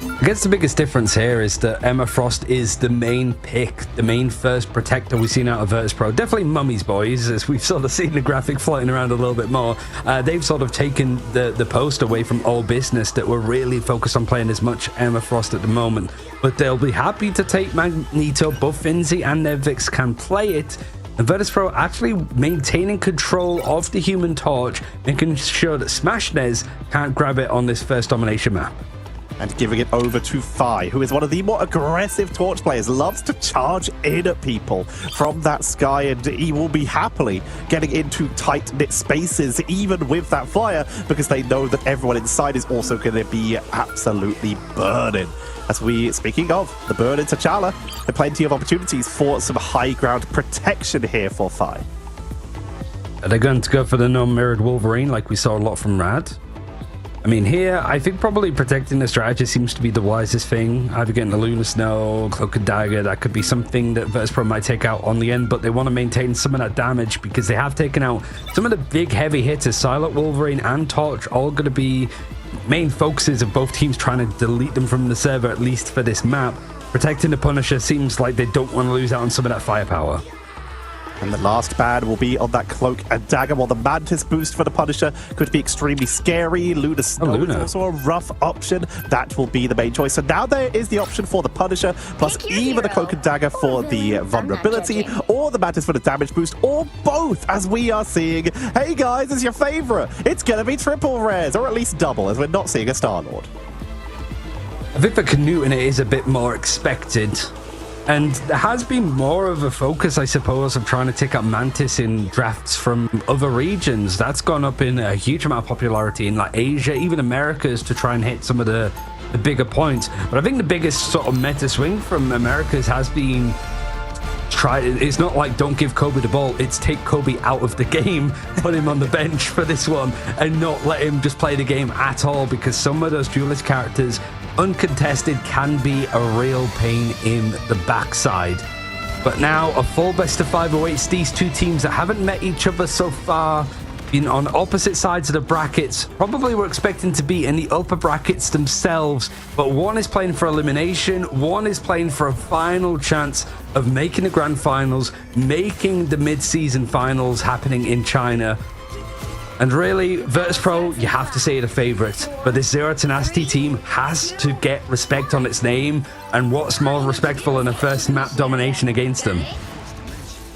I guess the biggest difference here is that EMEA Frost is the main pick, the main first protector we've seen out of Virtus Pro. Definitely Mummy's Boys, as we've sort of seen the graphic floating around a little bit more. They've sort of taken the post away from all business that we're really focused on playing as much EMEA Frost at the moment. But they'll be happy to take Magneto. Both Finzi and Nevix can play it. And Virtus Pro actually maintaining control of the Human Torch, making sure that Smashnez can't grab it on this first domination map. And giving it over to Fi, who is one of the more aggressive Torch players, loves to charge in at people from that sky, and he will be happily getting into tight-knit spaces, even with that flyer, because they know that everyone inside is also going to be absolutely burning. As we, speaking of the burn into T'Challa, there are plenty of opportunities for some high ground protection here for Fi. Are they going to go for the non-mirrored Wolverine like we saw a lot from Rad? I mean, here, I think probably protecting the strategy seems to be the wisest thing. Either getting the Lunar Snow, Cloak and Dagger, that could be something that Virtus Pro might take out on the end, but they want to maintain some of that damage because they have taken out some of the big heavy hitters. Silent Wolverine and Torch, all going to be main focuses of both teams trying to delete them from the server, at least for this map. Protecting the Punisher seems like they don't want to lose out on some of that firepower. And the last ban will be on that Cloak and Dagger, while the Mantis boost for the Punisher could be extremely scary. Lunar Snow is also a rough option. That will be the main choice. So now there is the option for the Punisher, plus either the Cloak and Dagger for the vulnerability, or the Mantis for the damage boost, or both, as we are seeing. Hey guys, it's your favorite. It's going to be triple rares, or at least double, as we're not seeing a Star-Lord. I think the Canute in it is a bit more expected. And there has been more of a focus, I suppose, of trying to take up Mantis in drafts from other regions. That's gone up in a huge amount of popularity in like Asia, even Americas, to try and hit some of the bigger points. But I think the biggest sort of meta swing from Americas has been it's not like don't give Kobe the ball, it's take Kobe out of the game, put him on the bench for this one, and not let him just play the game at all, because some of those duelist characters, uncontested, can be a real pain in the backside. But now a full best of 5 awaits these two teams that haven't met each other so far, been on opposite sides of the brackets. Probably were expecting to be in the upper brackets themselves, but one is playing for elimination, one is playing for a final chance of making the grand finals, making the mid-season finals happening in China. And really, Virtus Pro, you have to say the favorite, but this Zero Tenacity team has to get respect on its name, and what's more respectful than a first map domination against them?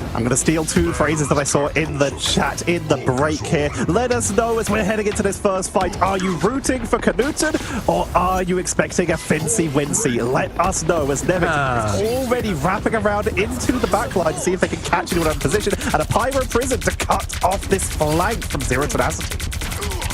I'm going to steal two phrases that I saw in the chat in the break here. Let us know as we're heading into this first fight. Are you rooting for Knuten, or are you expecting a Fincy Wincy? Let us know, as Nevix is already wrapping around into the backline to see if they can catch anyone in position, and a Pyro Prison to cut off this flank from Zero Tenacity.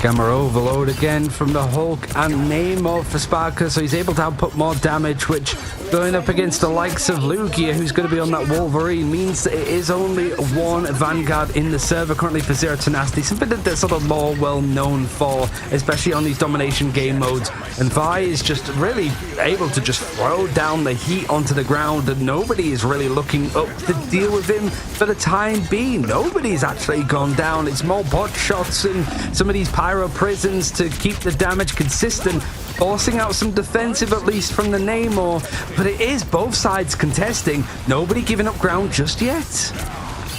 Gamma overload again from the Hulk and Namor for Sparker, so he's able to output more damage, which going up against the likes of Lugia, who's going to be on that Wolverine, means that it is only one Vanguard in the server currently for Zero Tenacity, something that they're sort of more well known for, especially on these domination game modes. And Vi is just really able to just throw down the heat onto the ground, and nobody is really looking up to deal with him for the time being. Nobody's actually gone down. It's more bot shots and some of these pyro prisons to keep the damage consistent, forcing out some defensive at least from the Namor, but it is both sides contesting, nobody giving up ground just yet.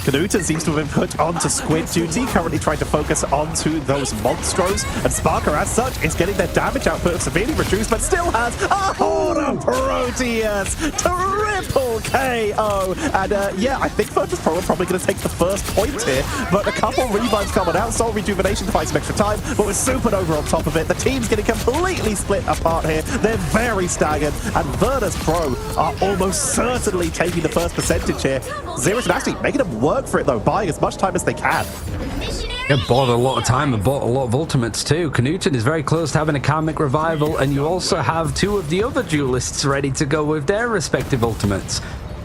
Knuten seems to have been put onto squid duty, currently trying to focus onto those monstros, and Sparker as such is getting their damage output severely reduced, but still has a horde of Proteus! Triple KO! And yeah, I think Virtus Pro are probably going to take the first point here, but a couple revives coming out, Soul Rejuvenation to find some extra time, but with Supernova on top of it, the team's getting completely split apart here. They're very staggered, and Virtus Pro are almost certainly taking the first percentage here. Zero Tenacity making them work for it though, buying as much time as they can. They bought a lot of time and bought a lot of ultimates too. Knuten is very close to having a Karmic Revival, and you also have two of the other duelists ready to go with their respective ultimates.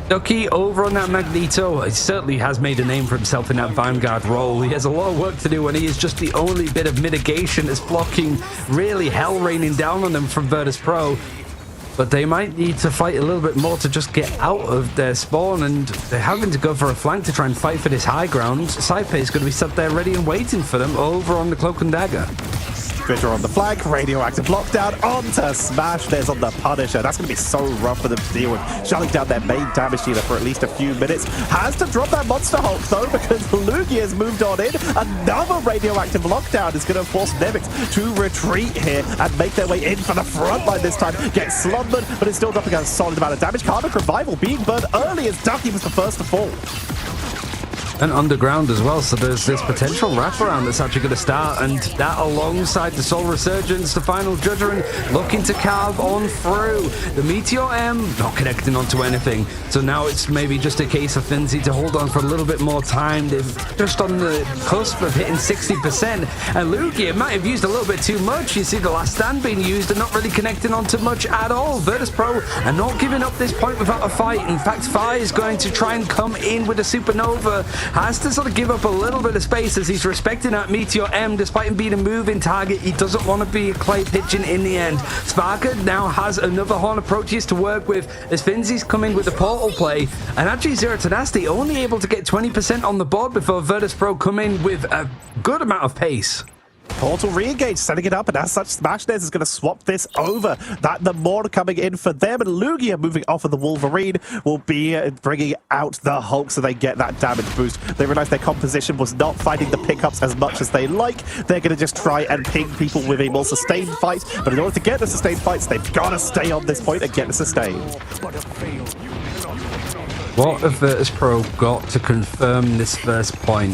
Ducky over on that Magneto, he certainly has made a name for himself in that Vanguard role. He has a lot of work to do, and he is just the only bit of mitigation that's blocking really hell raining down on them from Virtus Pro. But they might need to fight a little bit more to just get out of their spawn, and they're having to go for a flank to try and fight for this high ground. Saipe is going to be sat there ready and waiting for them over on the Cloak and Dagger. Twitter on the flank, radioactive lockdown onto Smash. There's on the Punisher. That's going to be so rough for them to deal with. Shutting down their main damage dealer for at least a few minutes. Has to drop that Monster Hulk though, because Lugia has moved on in. Another radioactive lockdown is going to force Nemix to retreat here and make their way in for the front line this time. Get slumbered, but it's still dropping a solid amount of damage. Karmic Revival being burned early as Ducky was the first to fall. And underground as well, so there's this potential wraparound that's actually going to start, and that alongside the Soul Resurgence, the final Judgment looking to carve on through. The Meteor M not connecting onto anything, so now it's maybe just a case of Finzi to hold on for a little bit more time. They've just on the cusp of hitting 60%, and Lugia might have used a little bit too much. You see the last stand being used and not really connecting onto much at all. Virtus Pro are not giving up this point without a fight. In fact, Fi is going to try and come in with a Supernova. Has to sort of give up a little bit of space as he's respecting that Meteor M despite him being a moving target. He doesn't want to be a clay pigeon in the end. Sparker now has another Horn of Proteus to work with as Finzi's coming with the portal play, and actually Zero Tenacity only able to get 20% on the board before Virtus Pro come in with a good amount of pace. Portal re-engage, setting it up, and as such, Smashnez is going to swap this over. That the Mortar coming in for them, and Lugia moving off of the Wolverine will be bringing out the Hulk so they get that damage boost. They realize their composition was not finding the pickups as much as they like. They're going to just try and ping people with a more sustained fight, but in order to get the sustained fights, they've got to stay on this point and get the sustain. What have Virtus Pro got to confirm this first point?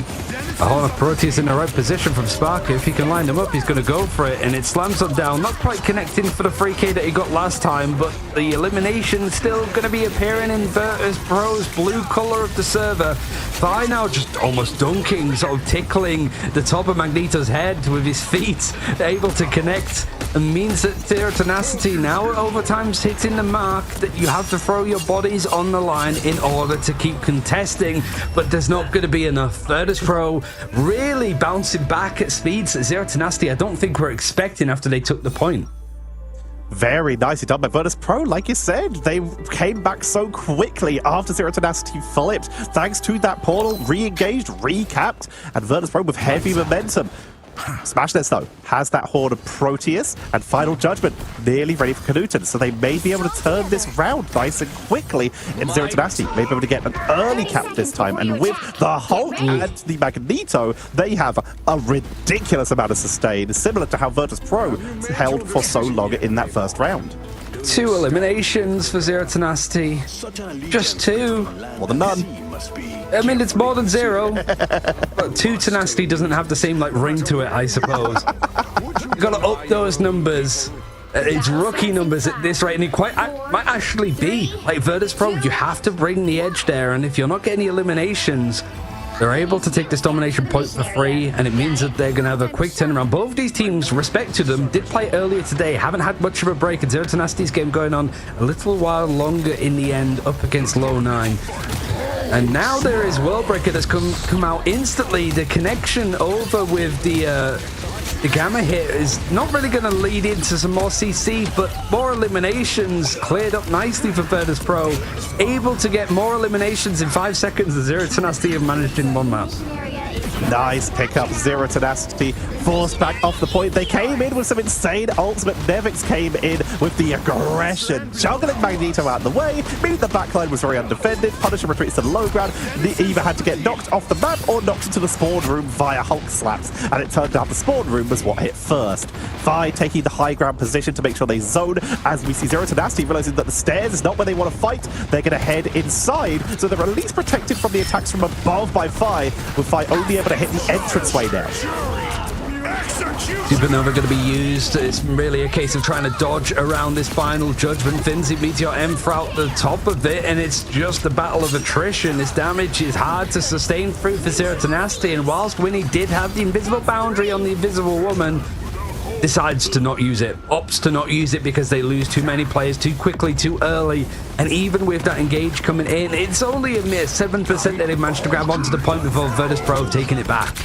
A Horn of Proteus in the right position from Sparker. If he can line them up, he's going to go for it, and it slams them down. Not quite connecting for the free K that he got last time, but the elimination still going to be appearing in Virtus Pro's blue color of the server. Fi now just almost dunking, sort of tickling the top of Magneto's head with his feet, able to connect, and means that Zero Tenacity now at overtime's hitting the mark that you have to throw your bodies on the line in order to keep contesting, but there's not going to be enough. Virtus Pro really bouncing back at speeds that Zero Tenacity I don't think we're expecting after they took the point. Very nicely done by Virtus Pro. Like you said, they came back so quickly after Zero Tenacity flipped, thanks to that portal, re-engaged, recapped, and Virtus Pro with heavy momentum. Smashnez, though, has that Horde of Proteus and Final Judgment nearly ready for Knuten, so they may be able to turn this round nice and quickly in Zero Tenacity. May be able to get an early cap this time, and with the Hulk and the Magneto, they have a ridiculous amount of sustain, similar to how Virtus Pro held for so long in that first round. 2 eliminations for Zero Tenacity. Just 2. More than none. I mean, it's more than 0. But 2 Tenacity doesn't have the same, like, ring to it, I suppose. You've got to up those numbers. It's rookie numbers at this rate, and it might actually be. Like, Virtus Pro, you have to bring the edge there, and if you're not getting the eliminations, They're able to take this domination point for free, and it means that they're going to have a quick turnaround. Both these teams, respect to them, did play earlier today, haven't had much of a break, and Zero Tenacity's game going on a little while longer in the end, up against Low 9. And now there is Worldbreaker that's come out instantly. The connection over with the Gamma hit is not really going to lead into some more CC, but more eliminations cleared up nicely for Virtus Pro. Able to get more eliminations in 5 seconds than Zero Tenacity have managed in one map. Nice pickup, Zero Tenacity forced back off the point. They came in with some insane ults, but Nevix came in with the aggression, juggling Magneto out of the way, meaning the backline was very undefended. Punisher retreats to the low ground. They either had to get knocked off the map or knocked into the spawn room via Hulk slaps, and it turned out the spawn room was what hit first. Vi taking the high ground position to make sure they zone, as we see Zero Tenacity realizing that the stairs is not where they want to fight. They're going to head inside, so they're at least protected from the attacks from above by Vi, with Vi only able to hit the entranceway now. Supernova going to be used. It's really a case of trying to dodge around this final judgment. Finzi, Meteor M throughout the top of it, and it's just a battle of attrition. This damage is hard to sustain through for Zero Tenacity, and whilst Winnie did have the invisible boundary on the invisible woman, decides to not use it, opts to not use it because they lose too many players too quickly, too early. And even with that engage coming in, it's only a mere 7% that they've managed to grab onto the point before Virtus Pro have taken it back.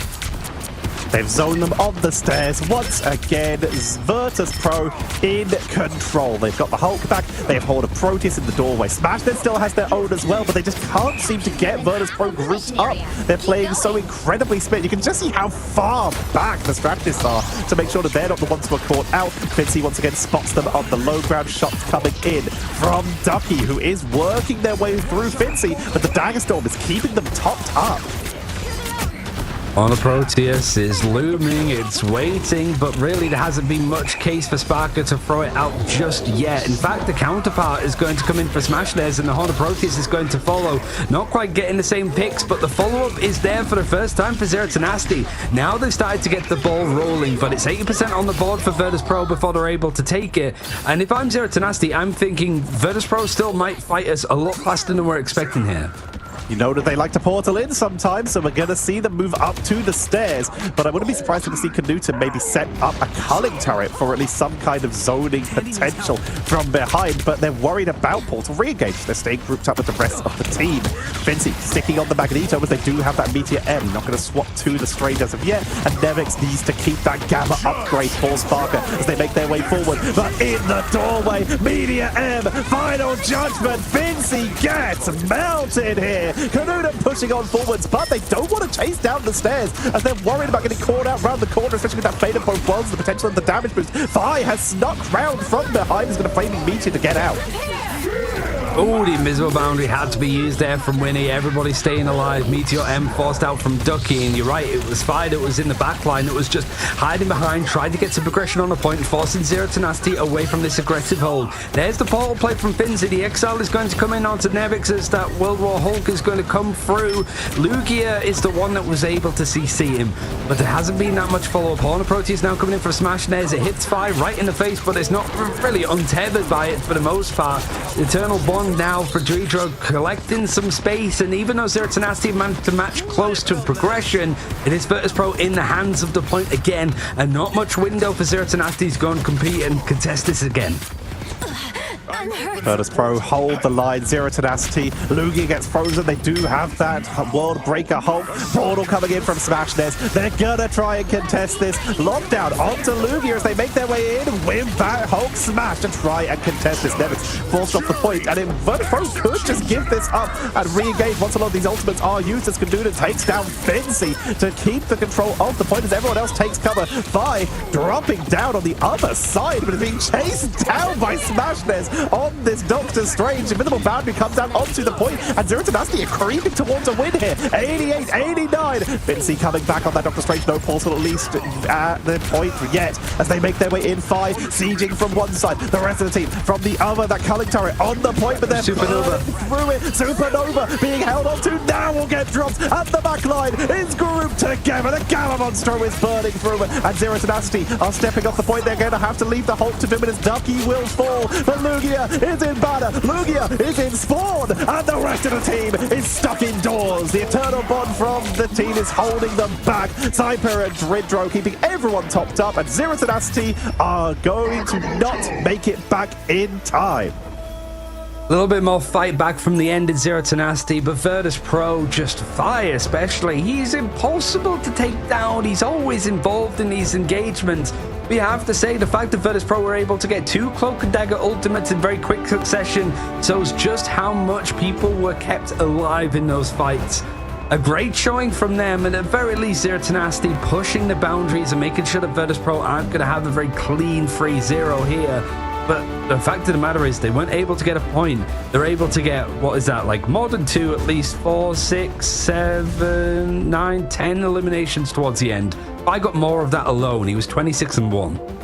They've zoned them on the stairs once again. Virtus Pro in control. They've got the Hulk back. They have Horde of Proteus in the doorway. Smashnet still has their own as well, but they just can't seem to get Virtus Pro grouped up. They're playing so incredibly split. You can just see how far back the strategists are to make sure that they're not the ones who are caught out. Finzi once again spots them on the low ground. Shots coming in from Ducky, who is working their way through Finzi, but the Dagger Storm is keeping them topped up. On the Proteus is looming, it's waiting, but really there hasn't been much case for Sparker to throw it out just yet. In fact, the counterpart is going to come in for Smashnares, and the Horn of Proteus is going to follow. Not quite getting the same picks, but the follow-up is there for the first time for Zero Tenacity. Now they've started to get the ball rolling, but it's 80% on the board for Virtus Pro before they're able to take it. And if I'm Zero Tenacity, I'm thinking Virtus Pro still might fight us a lot faster than we're expecting here. You know that they like to portal in sometimes, so we're going to see them move up to the stairs. But I wouldn't be surprised to see Canuta maybe set up a culling turret for at least some kind of zoning potential from behind. But they're worried about portal re-engage. They're staying grouped up with the rest of the team. Finzi sticking on the Magneto, as they do have that Meteor M. Not going to swap to the Strange as of yet. And Nevix needs to keep that Gamma upgrade for Sparker as they make their way forward. But in the doorway, Meteor M, final judgment. Finzi gets melted here. Canuta pushing on forwards, but they don't want to chase down the stairs as they're worried about getting caught out round the corner, especially with that Fade of both worlds, the potential of the damage boost. Vi has snuck round from behind, is going to Flaming Meteor to get out. Oh, the invisible boundary had to be used there from Winnie. Everybody staying alive. Meteor M forced out from Ducky, and you're right, it was Vi that was in the backline that was just hiding behind, trying to get some progression on the point, forcing Zero Tenacity away from this aggressive hold. There's the portal play from Finzi. The Exile is going to come in onto Nevix as that World War Hulk is going to come through. Lugia is the one that was able to CC him, but there hasn't been that much follow-up. Horn of Proteus now coming in for a smash. There's it hits Vi right in the face, but it's not really untethered by it for the most part. Eternal Bond now for Drog collecting some space, and even though Zero Tenacity managed to match close to progression, it is Virtus Pro in the hands of the point again, and not much window for Zero Tenacity to go and compete and contest this again. Virtus Pro hold the line. Zero Tenacity. Lugia gets frozen. They do have that World Breaker Hulk. Portal coming in from Smashnes. They're gonna try and contest this. Lockdown onto Lugia as they make their way in. Win back. Hulk smash to try and contest this. Nevix forced off the point. And Virtus Pro could just give this up and re-engage once a lot of these ultimates are used as Canuta takes down Finzi to keep the control of the point as everyone else takes cover. Vi dropping down on the other side, but is being chased down by Smashnes on this Doctor Strange. Invisible boundary comes down onto the point, and Zero Tenacity are creeping towards a win here. 88-89. Finzi coming back on that Doctor Strange. No portal at least at the point yet as they make their way in. Vi sieging from one side, the rest of the team from the other. That culling turret on the point, but they're Supernova through it. Supernova being held on to now will get dropped at the back line. It's grouped together. The Gamma Monstro is burning through it, and Zero Tenacity are stepping off the point. They're going to have to leave the Hulk to him, and his Ducky will fall. But Lugia Lugia is in banner, Lugia is in spawn, and the rest of the team is stuck indoors. The eternal bond from the team is holding them back. Cyper and Dridro keeping everyone topped up, and Zero Tenacity are going to not make it back in time. A little bit more fight back from the end in Zero Tenacity, but Virtus Pro just fire especially. He's impossible to take down. He's always involved in these engagements. We have to say the fact that Virtus Pro were able to get 2 Cloak and Dagger ultimates in very quick succession shows just how much people were kept alive in those fights. A great showing from them, and at the very least Zero Tenacity pushing the boundaries and making sure that Virtus Pro aren't going to have a very clean 3-0 here. But the fact of the matter is they weren't able to get a point. They're able to get, what is that, like more than 2, at least 4, 6, 7, 9, 10 eliminations towards the end. I got more of that alone. He was 26-1.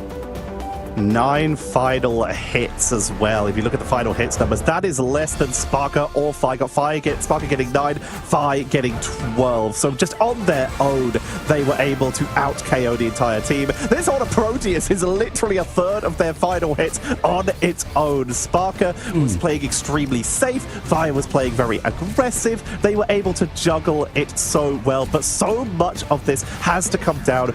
9 final hits as well. If you look at the final hits numbers, that is less than Sparker or Fi. Got Sparker getting 9, Fi getting 12. So just on their own, they were able to out KO the entire team. This Order Proteus is literally a third of their final hits on its own. Sparker was playing extremely safe. Fi was playing very aggressive. They were able to juggle it so well, but so much of this has to come down to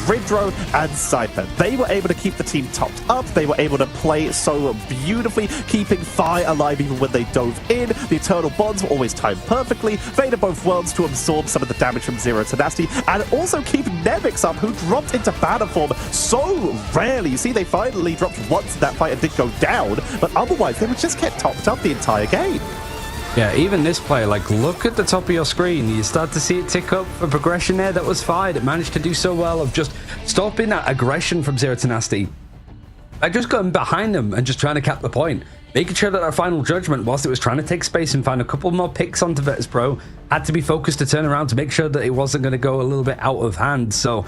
Dridro and Cyper. They were able to keep the team topped up. They were able to play so beautifully, keeping Fi alive even when they dove in. The Eternal Bonds were always timed perfectly. Vader both worlds to absorb some of the damage from Zero Tenacity, and also keep Nemix up, who dropped into banner form so rarely. You see, they finally dropped once in that fight and did go down, but otherwise they were just kept topped up the entire game. Yeah, even this play, like, look at the top of your screen. You start to see it tick up for progression there. That was fine. It managed to do so well of just stopping that aggression from Zero Tenacity. Like, just going behind them and just trying to cap the point. Making sure that our final judgment, whilst it was trying to take space and find a couple more picks onto Virtus Pro, had to be focused to turn around to make sure that it wasn't going to go a little bit out of hand. So,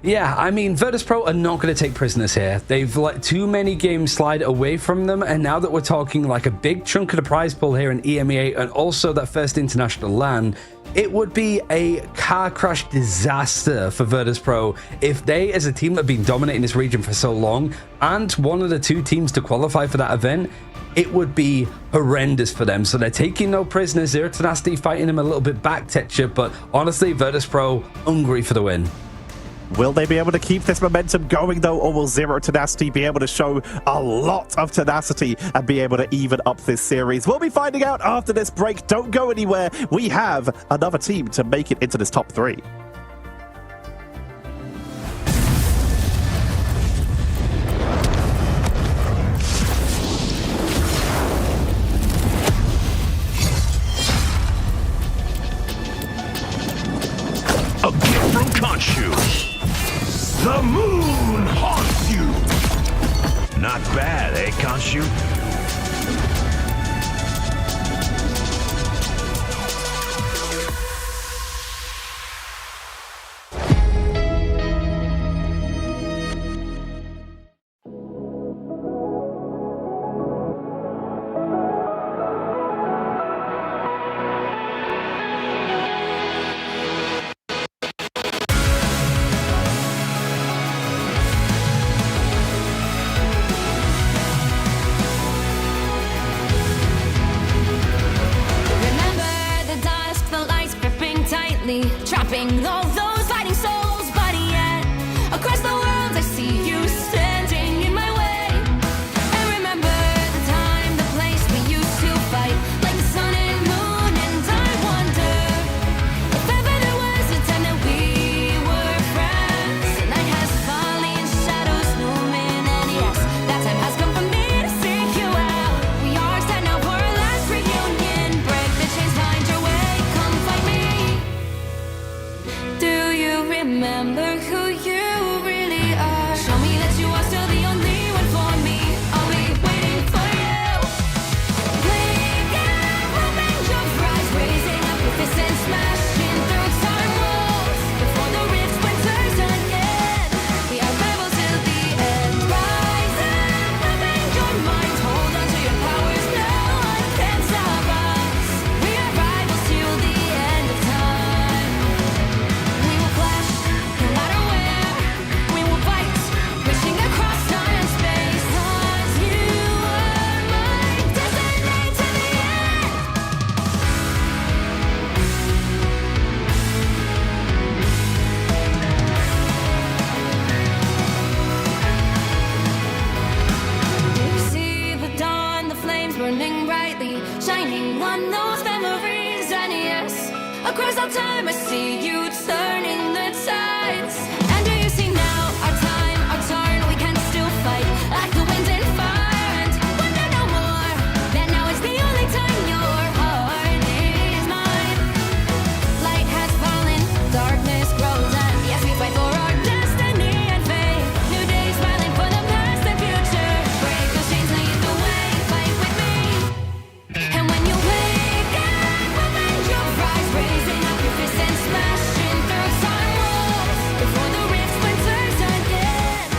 yeah, I mean, Virtus Pro are not going to take prisoners here. They've let too many games slide away from them, and now that we're talking like a big chunk of the prize pool here in EMEA and also that first international LAN, it would be a car crash disaster for Virtus Pro if they, as a team that have been dominating this region for so long, and one of the 2 teams to qualify for that event, it would be horrendous for them. So they're taking no prisoners. Zero Tenacity fighting them a little bit back texture, but honestly, Virtus Pro hungry for the win. Will they be able to keep this momentum going, though, or will Zero Tenacity be able to show a lot of tenacity and be able to even up this series? We'll be finding out after this break. Don't go anywhere. We have another team to make it into this top 3. A gift from Khonshu. The moon haunts you. Not bad, eh, Khonshu? Across all time, I see you turning the tides. And do you see now our time, our turn? We can still fight like the wind and fire. And when there no more, then now is the only time your heart is mine. Light has fallen, darkness grows, and yes, we fight for our destiny and fate. New days smiling for the past and future. Break those chains, lead the way, fight with me. And when you wake up, open your eyes, raising up your fists and smashing through time walls before the rift splinters again.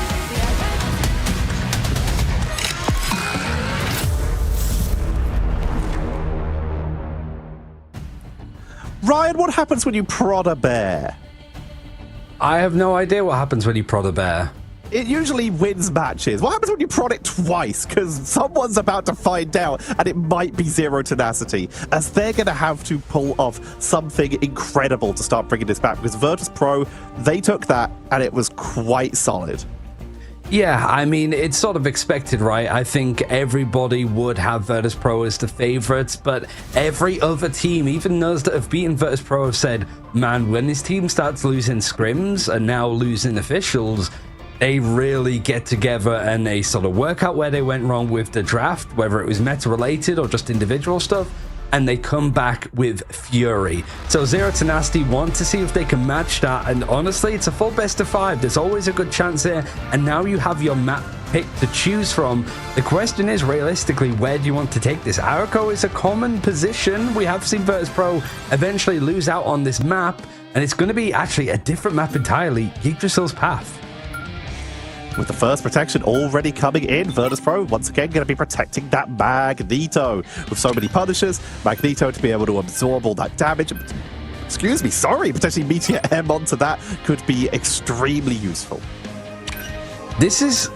Ryan, what happens when you prod a bear? I have no idea what happens when you prod a bear. It usually wins matches. What happens when you prod it twice? Because someone's about to find out, and it might be Zero Tenacity, as they're going to have to pull off something incredible to start bringing this back. Because Virtus Pro, they took that, and it was quite solid. Yeah, I mean, it's sort of expected, right? I think everybody would have Virtus Pro as the favorites, but every other team, even those that have beaten Virtus Pro, have said, man, when this team starts losing scrims and now losing officials, they really get together and they sort of work out where they went wrong with the draft, whether it was meta-related or just individual stuff, and they come back with fury. So Zero Tenacity want to see if they can match that, and honestly, it's a full best of 5. There's always a good chance there, and now you have your map pick to choose from. The question is, realistically, where do you want to take this? Arco is a common position. We have seen Virtus Pro eventually lose out on this map, and it's going to be actually a different map entirely, Yggdrasil's Path. With the first protection already coming in, Virtus Pro once again going to be protecting that Magneto. With so many Punishers, Magneto to be able to absorb all that damage. Excuse me, sorry, potentially Meteor M onto that could be extremely useful. This is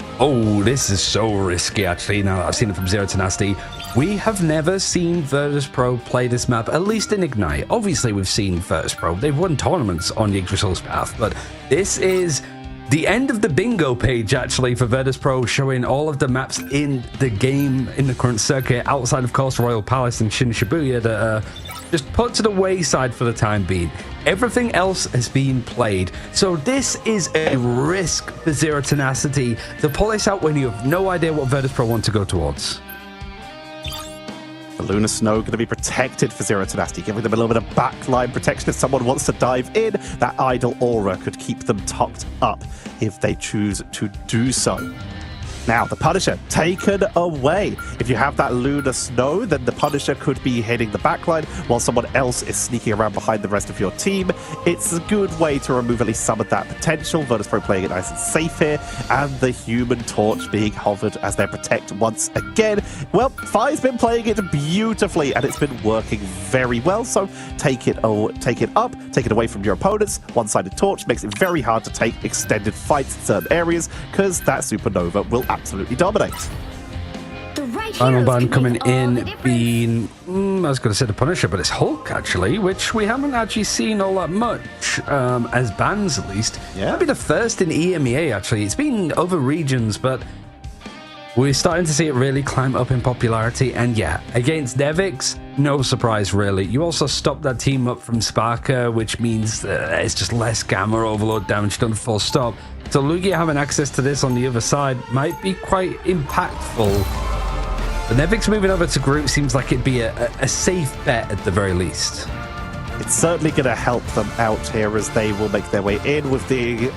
so risky, actually, now that I've seen it from Zero Tenacity. We have never seen Virtus Pro play this map, at least in Ignite. Obviously, we've seen Virtus Pro. They've won tournaments on Yggdrasil's Path, but this is the end of the bingo page, actually, for Virtus Pro, showing all of the maps in the game, in the current circuit, outside, of course, Royal Palace and Shin Shibuya, that are just put to the wayside for the time being. Everything else has been played. So this is a risk for Zero Tenacity to pull this out when you have no idea what Virtus Pro want to go towards. The Lunar Snow going to be protected for Zero Tenacity, giving them a little bit of backline protection if someone wants to dive in. That Idle Aura could keep them topped up if they choose to do so. Now, the Punisher taken away. If you have that Lunar Snow, then the Punisher could be hitting the backline while someone else is sneaking around behind the rest of your team. It's a good way to remove at least some of that potential. Virtus Pro playing it nice and safe here, and the Human Torch being hovered as their protect once again. Well, Fi's been playing it beautifully, and it's been working very well, so take it up, take it away from your opponents. One-sided Torch makes it very hard to take extended fights in certain areas, because that Supernova will absolutely dominate. Final ban coming in being, I was going to say the Punisher, but it's Hulk, actually, which we haven't actually seen all that much, as bans at least. Yeah. Might be the first in EMEA, actually. It's been other regions, but we're starting to see it really climb up in popularity. And yeah, against Nevix, no surprise, really. You also stopped that team up from Sparker, which means it's just less Gamma Overload damage done full stop. So Lugia having access to this on the other side might be quite impactful. The Nevix moving over to Groot seems like it'd be a safe bet at the very least. It's certainly going to help them out here as they will make their way in with the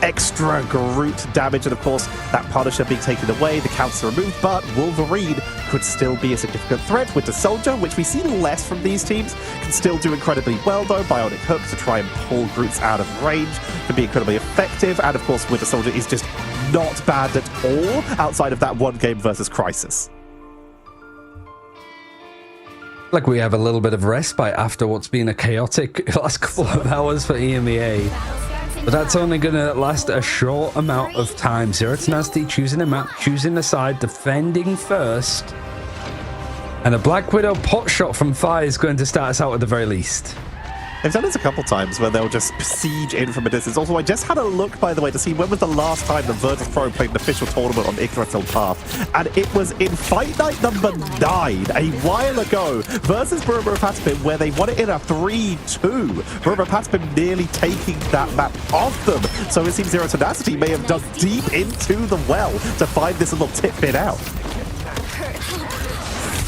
extra Groot damage, and of course that Punisher being taken away, the counts are removed, but Wolverine could still be a significant threat with the Soldier, which we see less from these teams. Can still do incredibly well though. Bionic Hook to try and pull Groots out of range can be incredibly effective, and of course Winter Soldier is just not bad at all outside of that one game versus Crisis. Like we have a little bit of respite after what's been a chaotic last couple of hours for EMEA. But that's only going to last a short amount of time. Zero Tenacity choosing a map, choosing a side, defending first. And a Black Widow pot shot from Fi is going to start us out at the very least. They've done this a couple times where they'll just siege in from a distance. Also, I just had a look, by the way, to see when was the last time the Virtus Pro played an official tournament on Yggdrasil Path. And it was in Fight Night number 9, a while ago, versus Burma Patapim, where they won it in a 3-2. Burma Patapim nearly taking that map off them. So it seems Zero Tenacity may have dug deep into the well to find this little tidbit out.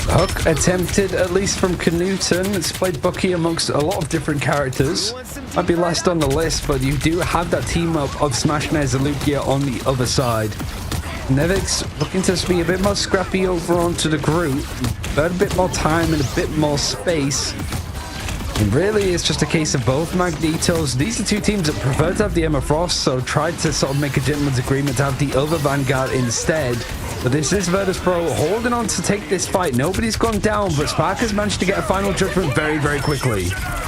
Hook attempted, at least from Knudsen. It's played Bucky amongst a lot of different characters. Might be last on the list, but you do have that team up of Smashnez and Lugia on the other side. Nevix looking to be a bit more scrappy over onto the group, but a bit more time and a bit more space. And really, it's just a case of both Magnetos. These are two teams that prefer to have the Emma Frost, so tried to sort of make a gentleman's agreement to have the other Vanguard instead. But this is Virtus Pro holding on to take this fight. Nobody's gone down, but Sparker's managed to get a final judgment very, very quickly.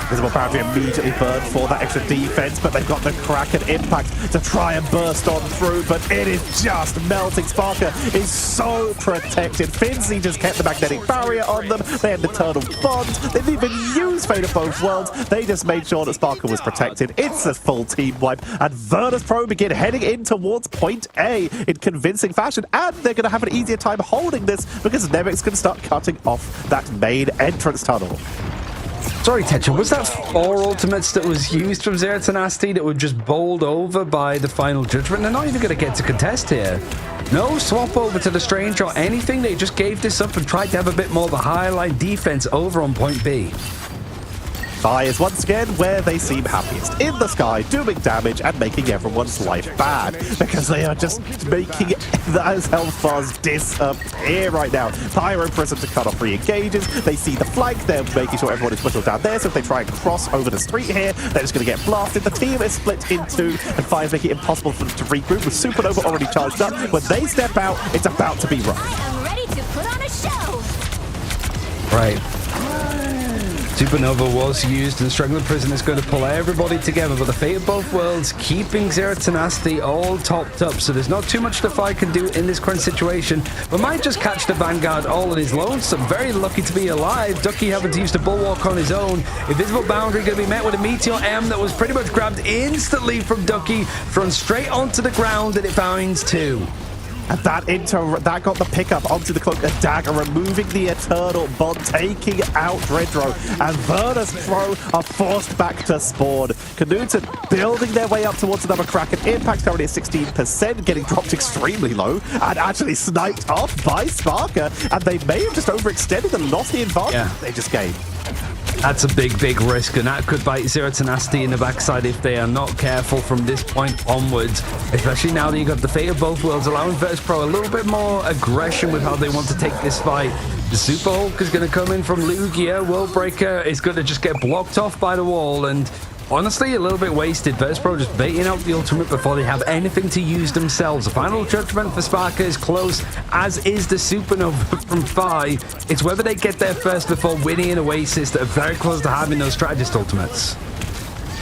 Visible Boundary immediately burned for that extra defense, but they've got the Kraken impact to try and burst on through, but it is just melting. Sparker is so protected. Finzi just kept the magnetic barrier on them. They had the Eternal Bond. They didn't even use Fate of Both Worlds. They just made sure that Sparker was protected. It's a full team wipe, and Virtus Pro begin heading in towards point A in convincing fashion, and they're going to have an easier time holding this because Nemix can start cutting off that main entrance tunnel. Sorry, Tetra, was that 4 ultimates that was used from Zero Tenacity that were just bowled over by the final judgment? They're not even going to get to contest here. No swap over to the Strange or anything. They just gave this up and tried to have a bit more of a high-line defense over on point B. Sky is once again where they seem happiest, in the sky, doing damage and making everyone's life bad, because they are just making that health bars disappear right now. Pyro Prism to cut off re-engages, they see the flank, they're making sure everyone is pushed down there, so if they try and cross over the street here, they're just going to get blasted. The team is split in 2, and 5 make it impossible for them to regroup, with Supernova already charged up. When they step out, it's about to be rough. I'm ready to put on a show. Right. Supernova was used, and Struggling Prison is going to pull everybody together, but the Fate of Both Worlds keeping Zero Tenacity all topped up, so there's not too much the Fi can do in this current situation, but might just catch the Vanguard all on his lonesome. Very lucky to be alive. Ducky having to use the Bulwark on his own. Invisible Boundary going to be met with a Meteor M that was pretty much grabbed instantly from Ducky, thrown straight onto the ground, and it finds 2. And that got the pickup onto the Cloak of Dagger, removing the Eternal Bond, taking out Redro, and Virtus Pro are forced back to spawn. Knudsen building their way up towards another Kraken. Impact currently at 16%, getting dropped extremely low, and actually sniped off by Sparker, and they may have just overextended and lost the advantage they just gained. That's a big, big risk, and that could bite Zero Tenacity in the backside if they are not careful from this point onwards, especially now that you've got the Fate of Both Worlds, allowing Virtus Pro a little bit more aggression with how they want to take this fight. The Super Hulk is going to come in from Lugia. Worldbreaker is going to just get blocked off by the wall, and honestly, a little bit wasted. Virtus Pro just baiting out the ultimate before they have anything to use themselves. The final judgment for Sparker is close, as is the Supernova from Fi. It's whether they get there first before winning an Oasis that are very close to having those strategist ultimates.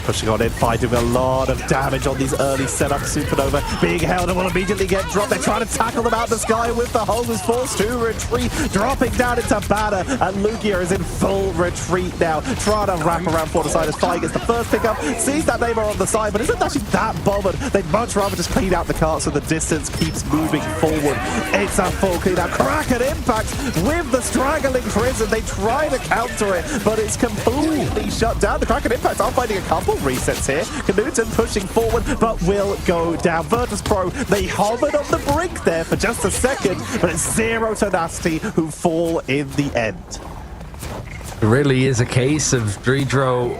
Pushing on in, fighting a lot of damage on these early setups. Supernova being held and will immediately get dropped. They're trying to tackle them out the sky with the Hulk, who's forced to retreat, dropping down into Banner, and Lugia is in full retreat now, trying to wrap around for the side as Fi gets the first pickup, sees that Neymar on the side, but isn't actually that bothered. They'd much rather just clean out the cart so the distance keeps moving forward. It's a full clean out. Kraken impact with the straggling prison. They try to counter it, but it's completely shut down. The Kraken impact are finding a couple resets here. Knudsen pushing forward, but will go down. Virtus Pro, they hovered on the brink there for just a second, but it's Zero Tenacity who fall in the end. It really is a case of Dredro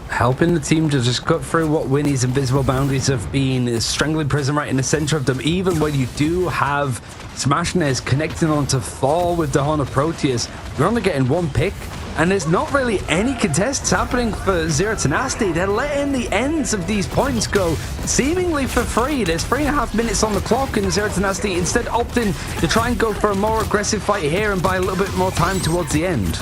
helping the team to just cut through what Winnie's invisible boundaries have been. Is Strangling Prison right in the center of them, even when you do have Smashnez connecting onto 4 with the Horn of Proteus. You're only getting 1 pick, and there's not really any contests happening for Zero Tenacity. They're letting the ends of these points go seemingly for free. There's 3.5 minutes on the clock, and Zero Tenacity instead opting to try and go for a more aggressive fight here and buy a little bit more time towards the end.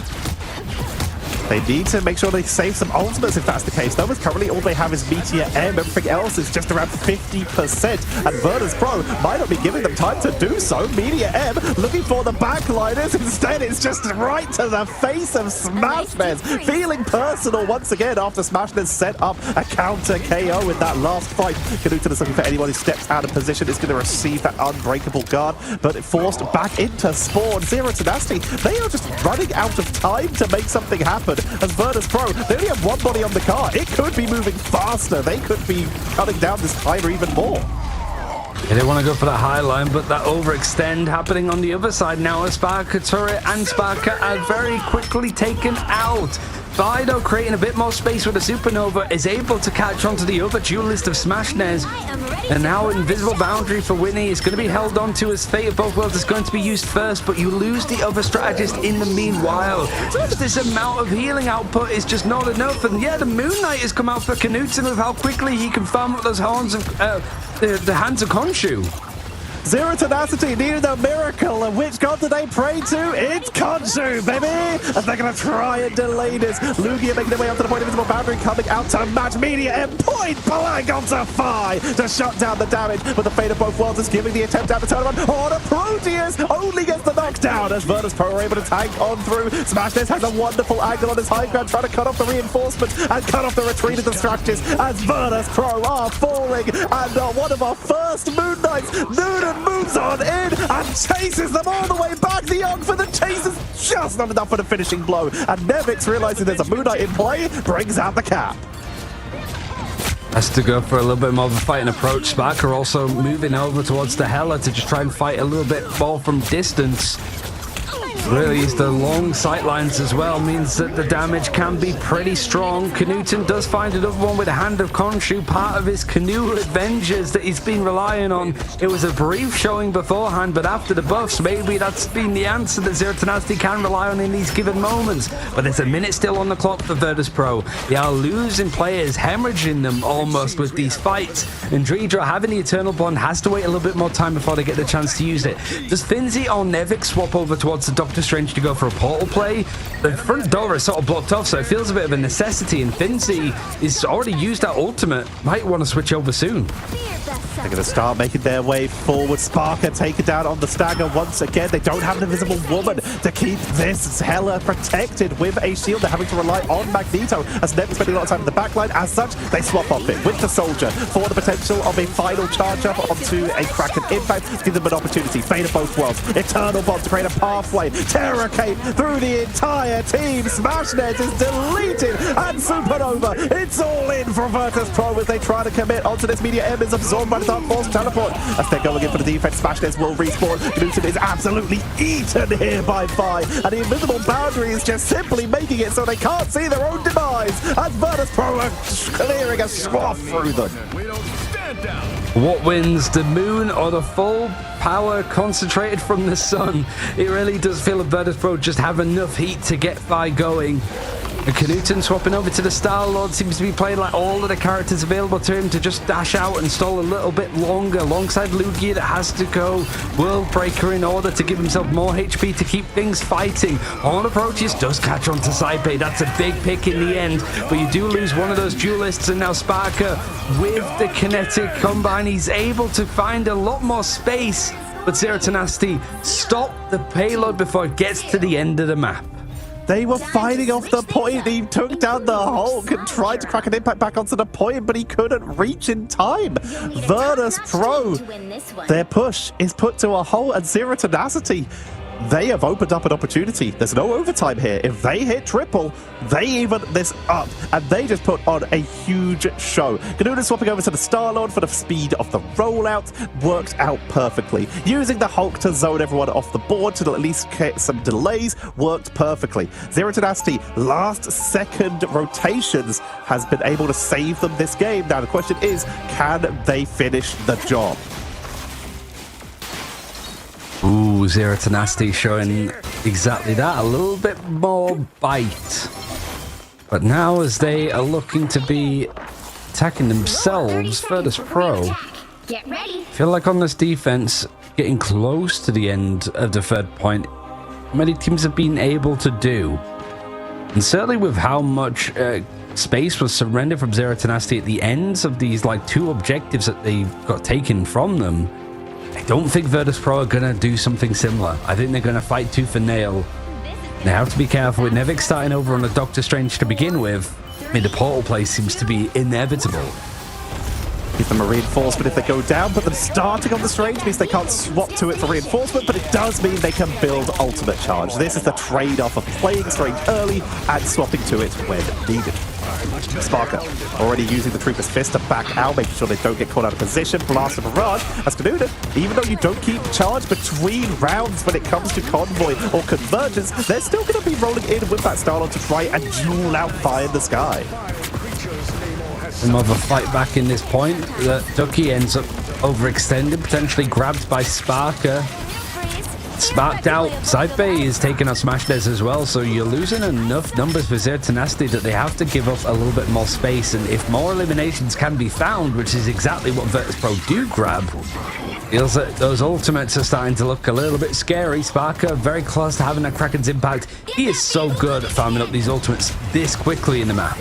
They need to make sure they save some ultimates if that's the case. Though, currently all they have is Meteor M. Everything else is just around 50%. And Virtus Pro might not be giving them time to do so. Meteor M looking for the backliners. Instead, it's just right to the face of Smashnes. Feeling personal once again after Smashnes set up a counter KO in that last fight. Knuten is looking for anyone who steps out of position is going to receive that unbreakable guard, but forced back into spawn. Zero Tenacity, they are just running out of time to make something happen. As Virtus Pro, they only have one body on the car. It could be moving faster. They could be cutting down this timer even more. They didn't want to go for that high line, but that overextend happening on the other side now. A Sparker turret and Sparker are very quickly taken out. Fido creating a bit more space with a Supernova is able to catch onto the other duelist of Smashnes. And now Invisible Boundary for Winnie is going to be held on to as Fate of Both Worlds is going to be used first, but you lose the other strategist in the meanwhile. Just this amount of healing output is just not enough. And yeah, the Moon Knight has come out for Knuten with how quickly he can farm up those horns of the hands of Khonshu. Zero Tenacity needed a miracle, and which god do they pray to? It's Khonshu, baby! As they're going to try and delay this. Lugia making their way up to the point of Invisible Boundary, coming out to match Meteor and point blank onto Phi to shut down the damage, but the Fate of Both Worlds is giving the attempt out the turnaround. Oh, the Proteus only gets the knockdown as Virtus Pro are able to tank on through. Smashnes has a wonderful angle on his high ground, trying to cut off the reinforcement and cut off the retreat of the strategists as Virtus Pro are falling. And one of our first Moon Knights, Noonan, moves on in and chases them all the way back. The young for the chase is just not enough for the finishing blow. And Nevix, realizing there's a Moon Knight in play, brings out the cap. Has to go for a little bit more of a fighting approach. Sparker also moving over towards the Hela to just try and fight a little bit more from distance. Really, the long sight lines as well means that the damage can be pretty strong. Knuten does find another one with a Hand of Khonshu, part of his canoe adventures that he's been relying on. It was a brief showing beforehand, but after the buffs, maybe that's been the answer that Zero Tenacity can rely on in these given moments. But there's a minute still on the clock for Virtus Pro. They are losing players, hemorrhaging them almost with these fights. And Dredra, having the Eternal Bond, has to wait a little bit more time before they get the chance to use it. Does Finzi or Nevik swap over towards the Doctor Strange to go for a portal play? The front door is sort of blocked off, so it feels a bit of a necessity, and Finzi is already used that ultimate. Might want to switch over soon. They're going to start making their way forward. Sparker taken down on the stagger once again. They don't have an invisible woman to keep this Hela protected with a shield. They're having to rely on Magneto as Nev's spending a lot of time in the backline. As such, they swap off it with the Soldier for the potential of a final charge up onto a Kraken impact to give them an opportunity. Fate of Both Worlds, Eternal Bond to create a pathway. Terror Cape through the entire team. Smashnet is deleted and Supernova. It's all in for Virtus Pro as they try to commit onto this. Meteor M is absorbed by the Dark Force teleport. As they're going in for the defense, Smashnes will respawn. Knuten is absolutely eaten here by Phi, and the invisible boundary is just simply making it so they can't see their own demise as Virtus Pro are clearing a swath through them. What wins, the moon or the full power concentrated from the sun? It really does feel like Virtus Pro just have enough heat to get Phi going. And Knuten swapping over to the Star-Lord seems to be playing like all of the characters available to him to just dash out and stall a little bit longer alongside Lugia that has to go World Breaker in order to give himself more HP to keep things fighting. On approaches does catch on to Saipei. That's a big pick in the end, but you do lose one of those duelists, and now Sparker with the kinetic combine, he's able to find a lot more space, but Zero Tenacity stop the payload before it gets to the end of the map. They were fighting off the point. He took down the Hulk and tried to crack an impact back onto the point, but he couldn't reach in time. Virtus Pro, their push is put to a halt, and Zero Tenacity, they have opened up an opportunity. There's no overtime here. If they hit triple, they even this up, and they just put on a huge show. Knuten swapping over to the Star-Lord for the speed of the rollout worked out perfectly. Using the Hulk to zone everyone off the board to at least get some delays worked perfectly. Zero Tenacity, last second rotations has been able to save them this game. Now the question is, can they finish the job? Ooh, Zero Tenacity showing exactly that, a little bit more bite. But now as they are looking to be attacking themselves, Virtus Pro, Get ready. feel like on this defense, getting close to the end of the third point, many teams have been able to do. And certainly with how much space was surrendered from Zero Tenacity at the ends of these like 2 objectives that they got taken from them, I don't think Virtus Pro are going to do something similar. I think they're going to fight tooth and nail. They have to be careful with Nevik starting over on a Doctor Strange to begin with. I mean, the portal play seems to be inevitable. Give them a reinforcement if they go down, but them starting on the Strange means they can't swap to it for reinforcement, but it does mean they can build ultimate charge. This is the trade-off of playing Strange early and swapping to it when needed. Sparker already using the Trooper's Fist to back out, making sure they don't get caught out of position. Blast of Barrage as Canuda, even though you don't keep charge between rounds when it comes to Convoy or Convergence, they're still going to be rolling in with that Starlord to try and duel out Fire in the Sky. Some of a fight back in this point. Ducky ends up overextended, potentially grabbed by Sparker. Sparked out. Side Bay is taking out Smash Des as well, so you're losing enough numbers for Zero Tenacity that they have to give up a little bit more space, and if more eliminations can be found, which is exactly what Virtus Pro do grab, feels that those ultimates are starting to look a little bit scary. Sparker very close to having a Kraken's impact. He is so good at farming up these ultimates this quickly in the map.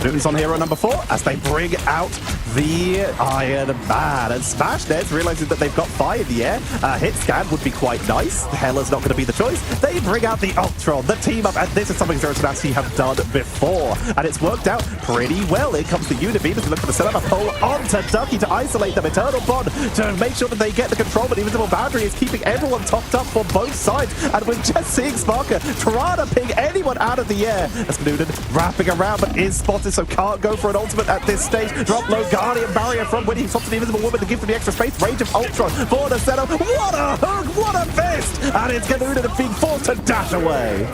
Newton's on hero number 4 as they bring out the Iron Man. And Smash Nets realizing that they've got Fire in the air. A hit scan would be quite nice. Hella's not going to be the choice. They bring out the Ultron, the team up, and this is something Zero Tenacity have done before. And it's worked out pretty well. In comes the Unibeam as we look for the setup. A pull onto Ducky to isolate them. Eternal Bond to make sure that they get the control, but Invisible Boundary is keeping everyone topped up for both sides. And we're just seeing Sparker trying to ping anyone out of the air. As Newton wrapping around, but is spotted, so can't go for an ultimate at this stage. Drop low Guardian Barrier from when he stops the Invisible Woman to give them the extra space. Range of Ultron for the setup. What a hook! What a fist! And it's Ganuda being forced to dash away.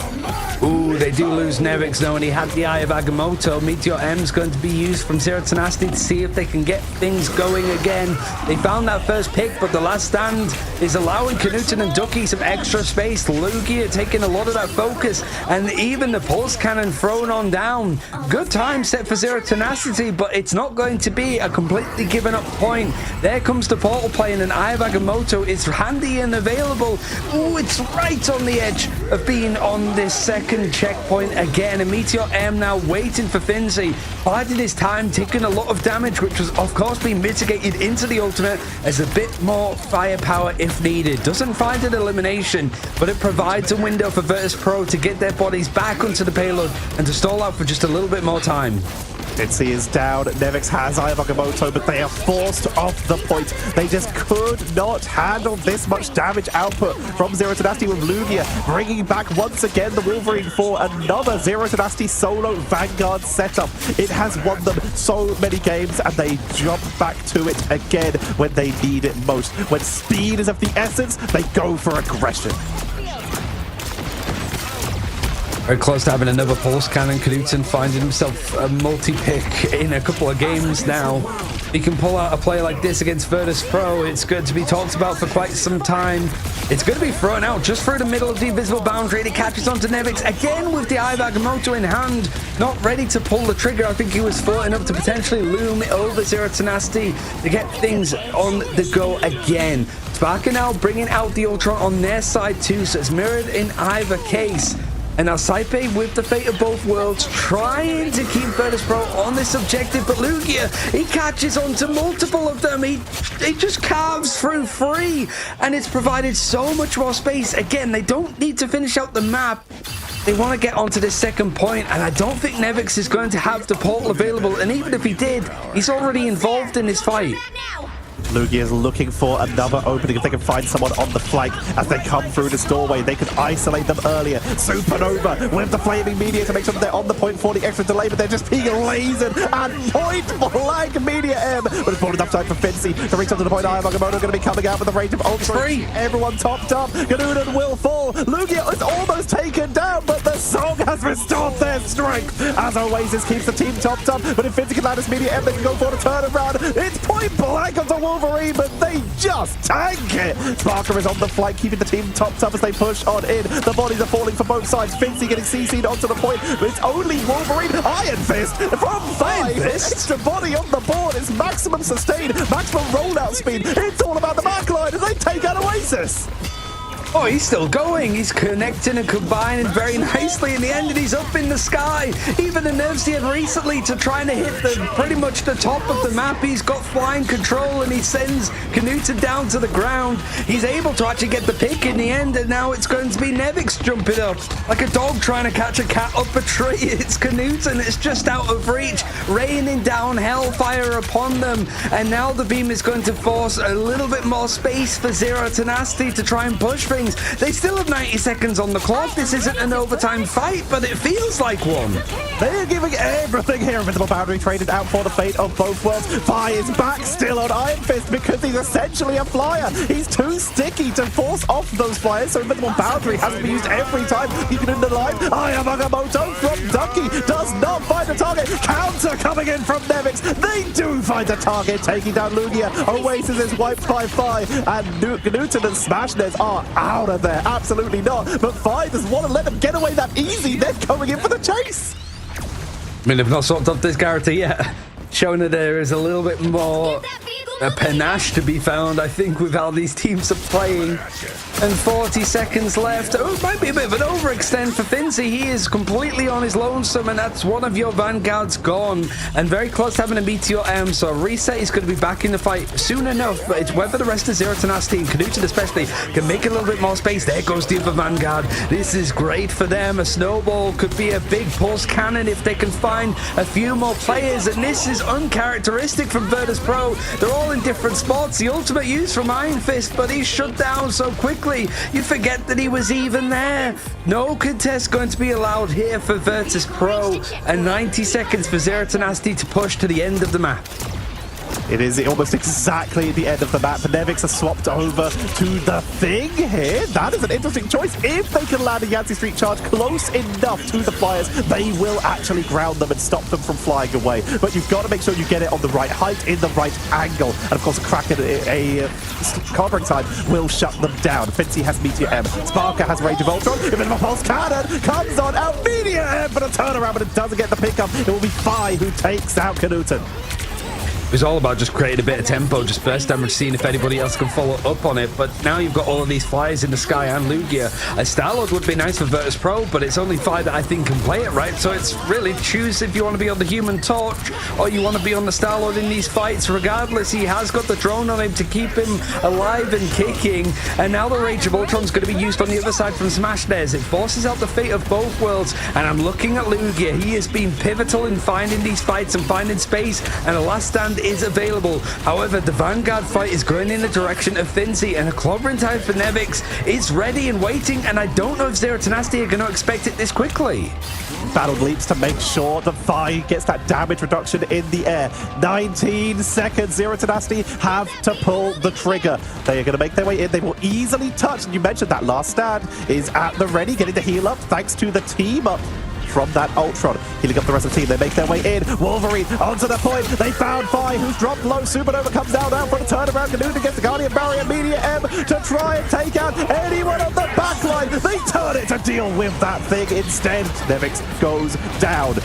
Ooh, they do lose Nevix though, and he had the Eye of Agamotto. Meteor M's going to be used from Zero Tenacity to see if they can get things going again. They found that first pick, but the last stand is allowing Knudsen and Ducky some extra space. Lugia taking a lot of that focus, and even the Pulse Cannon thrown on down. Good time set for Zero Tenacity, but it's not going to be a completely given up point. There comes the portal play, and an Eye of Agamotto is handy and available. Ooh, it's right on the edge of being on this second checkpoint again. And Meteor M now waiting for Finzi, biding his time, taking a lot of damage, which was of course being mitigated into the ultimate as a bit more firepower if needed. Doesn't find an elimination, but it provides a window for Virtus Pro to get their bodies back onto the payload and to stall out for just a little bit more time. Itzy is down. Nevix has Eye of Agamotto, but they are forced off the point. They just could not handle this much damage output from Zero Tenacity with Lugia bringing back once again the Wolverine for another Zero Tenacity solo Vanguard setup. It has won them so many games, and they jump back to it again when they need it most. When speed is of the essence, they go for aggression. Very close to having another Pulse Cannon. Knudsen finding himself a multi-pick in a couple of games now. He can pull out a play like this against Virtus Pro. It's going to be talked about for quite some time. It's going to be thrown out just through the middle of the Invisible Boundary, and it catches onto Nevix again with the Eye of Agamotto in hand. Not ready to pull the trigger. I think he was floating up to potentially loom over Zero Tenacity to get things on the go again. Sparker now bringing out the Ultron on their side too, so it's mirrored in either case. And now Saipe with the fate of both worlds, trying to keep Virtus Pro on this objective, but Lugia, he catches onto multiple of them. He just carves through 3, and it's provided so much more space. Again, they don't need to finish out the map. They want to get onto this second point, and I don't think Nevix is going to have the portal available, and even if he did, he's already involved in this fight. Lugia is looking for another opening. If they can find someone on the flank as they come through this doorway, they can isolate them earlier. Supernova with the flaming meteor to make sure that they're on the point for the extra delay, but they're just being lasered and point blank Meteor M. But it's brought enough time for Finzi to reach up to the point. Eye of Agamotto going to be coming out with the range of Ultra. Everyone topped up. Ganudan will fall. Lugia is almost taken down, but the song has restored their strength. As Oasis keeps the team topped up, but if Finzi can land this Meteor M, they can go for the turnaround. It's point blank onto Wolverine, but they just tank it. Sparker is on the flank, keeping the team topped up as they push on in. The bodies are falling for both sides. Finzi getting CC'd onto the point, but it's only Wolverine. Iron Fist from 5. Extra body on the board. It's maximum sustain, maximum rollout speed. It's all about the backline as they take out Oasis. Oh, he's still going. He's connecting and combining very nicely in the end, and he's up in the sky. Even the nerves he had recently to trying to hit pretty much the top of the map. He's got flying control, and he sends Knutson down to the ground. He's able to actually get the pick in the end, and now it's going to be Nevix jumping up like a dog trying to catch a cat up a tree. It's Knutson. It's just out of reach, raining down hellfire upon them, and now the beam is going to force a little bit more space for Zero Tenacity to try and push things. They still have 90 seconds on the clock. This isn't an overtime fight, but it feels like one. They're giving everything here. Invisible Boundary traded out for the fate of both worlds. Vi is back still on Iron Fist because he's essentially a flyer. He's too sticky to force off those flyers, so Invisible Boundary has to be used every time you can end the line. Ayamagamoto from Ducky does not find a target. Counter coming in from Nevix. They do find a target, taking down Lugia. Oasis is wiped by Vi, and Knutson and Smashness are out of there. Absolutely not. But Vi doesn't want to let them get away that easy. They're coming in for the chase. I mean, they've not sorted out this character yet, showing that there is a little bit more panache to be found, I think, with how these teams are playing. And 40 seconds left. Oh, it might be a bit of an overextend for Finzi. He is completely on his lonesome, and that's one of your vanguards gone. And very close to having a Meteor M, so Reset is going to be back in the fight soon enough. But it's whether the rest of Zero Tenacity and Knutson especially can make a little bit more space. There goes the other vanguard. This is great for them. A snowball could be a big pulse cannon if they can find a few more players. And this is uncharacteristic from Virtus Pro. They're all in different spots. The ultimate use from Iron Fist, but he's shut down so quickly. You forget that he was even there. No contest going to be allowed here for Virtus Pro, and 90 seconds for Zero Tenacity to push to the end of the map. It is almost exactly the end of the map. Nevix has swapped over to the Thing here. That is an interesting choice. If they can land a Yancey Street charge close enough to the flyers, they will actually ground them and stop them from flying away. But you've got to make sure you get it on the right height, in the right angle. And of course, a Kraken, a covering time will shut them down. Finzi has Meteor M. Sparker has Rage of Ultron. If a Pulse Cannon comes on out, Meteor M for the turnaround, but it doesn't get the pickup. It will be Vi who takes out Knutson. It was all about just creating a bit of tempo, just burst damage, seeing if anybody else can follow up on it. But now you've got all of these flyers in the sky and Lugia. A Star-Lord would be nice for Virtus Pro, but it's only Vi that I think can play it, right? So it's really choose if you want to be on the Human Torch or you want to be on the Star-Lord in these fights. Regardless, he has got the drone on him to keep him alive and kicking. And now the Rage of Ultron is going to be used on the other side from Smashness. It forces out the fate of both worlds. And I'm looking at Lugia. He has been pivotal in finding these fights and finding space. And a last stand is available. However, the Vanguard fight is going in the direction of Finzi, and a clobbering time for Nevix is ready and waiting, and I don't know if Zero Tenacity are going to expect it this quickly. Battle leaps to make sure that Vi gets that damage reduction in the air. 19 seconds. Zero Tenacity have to pull the trigger. They are going to make their way in. They will easily touch. And you mentioned that last stand is at the ready, getting the heal up thanks to the team up from that Ultron. Healing up the rest of the team. They make their way in. Wolverine onto the point. They found Vi, who's dropped low. Supernova comes down for the turnaround. Knutson gets the Guardian Barrier. Meteor M to try and take out anyone on the backline. They turn it to deal with that Thing instead. Nevix goes down.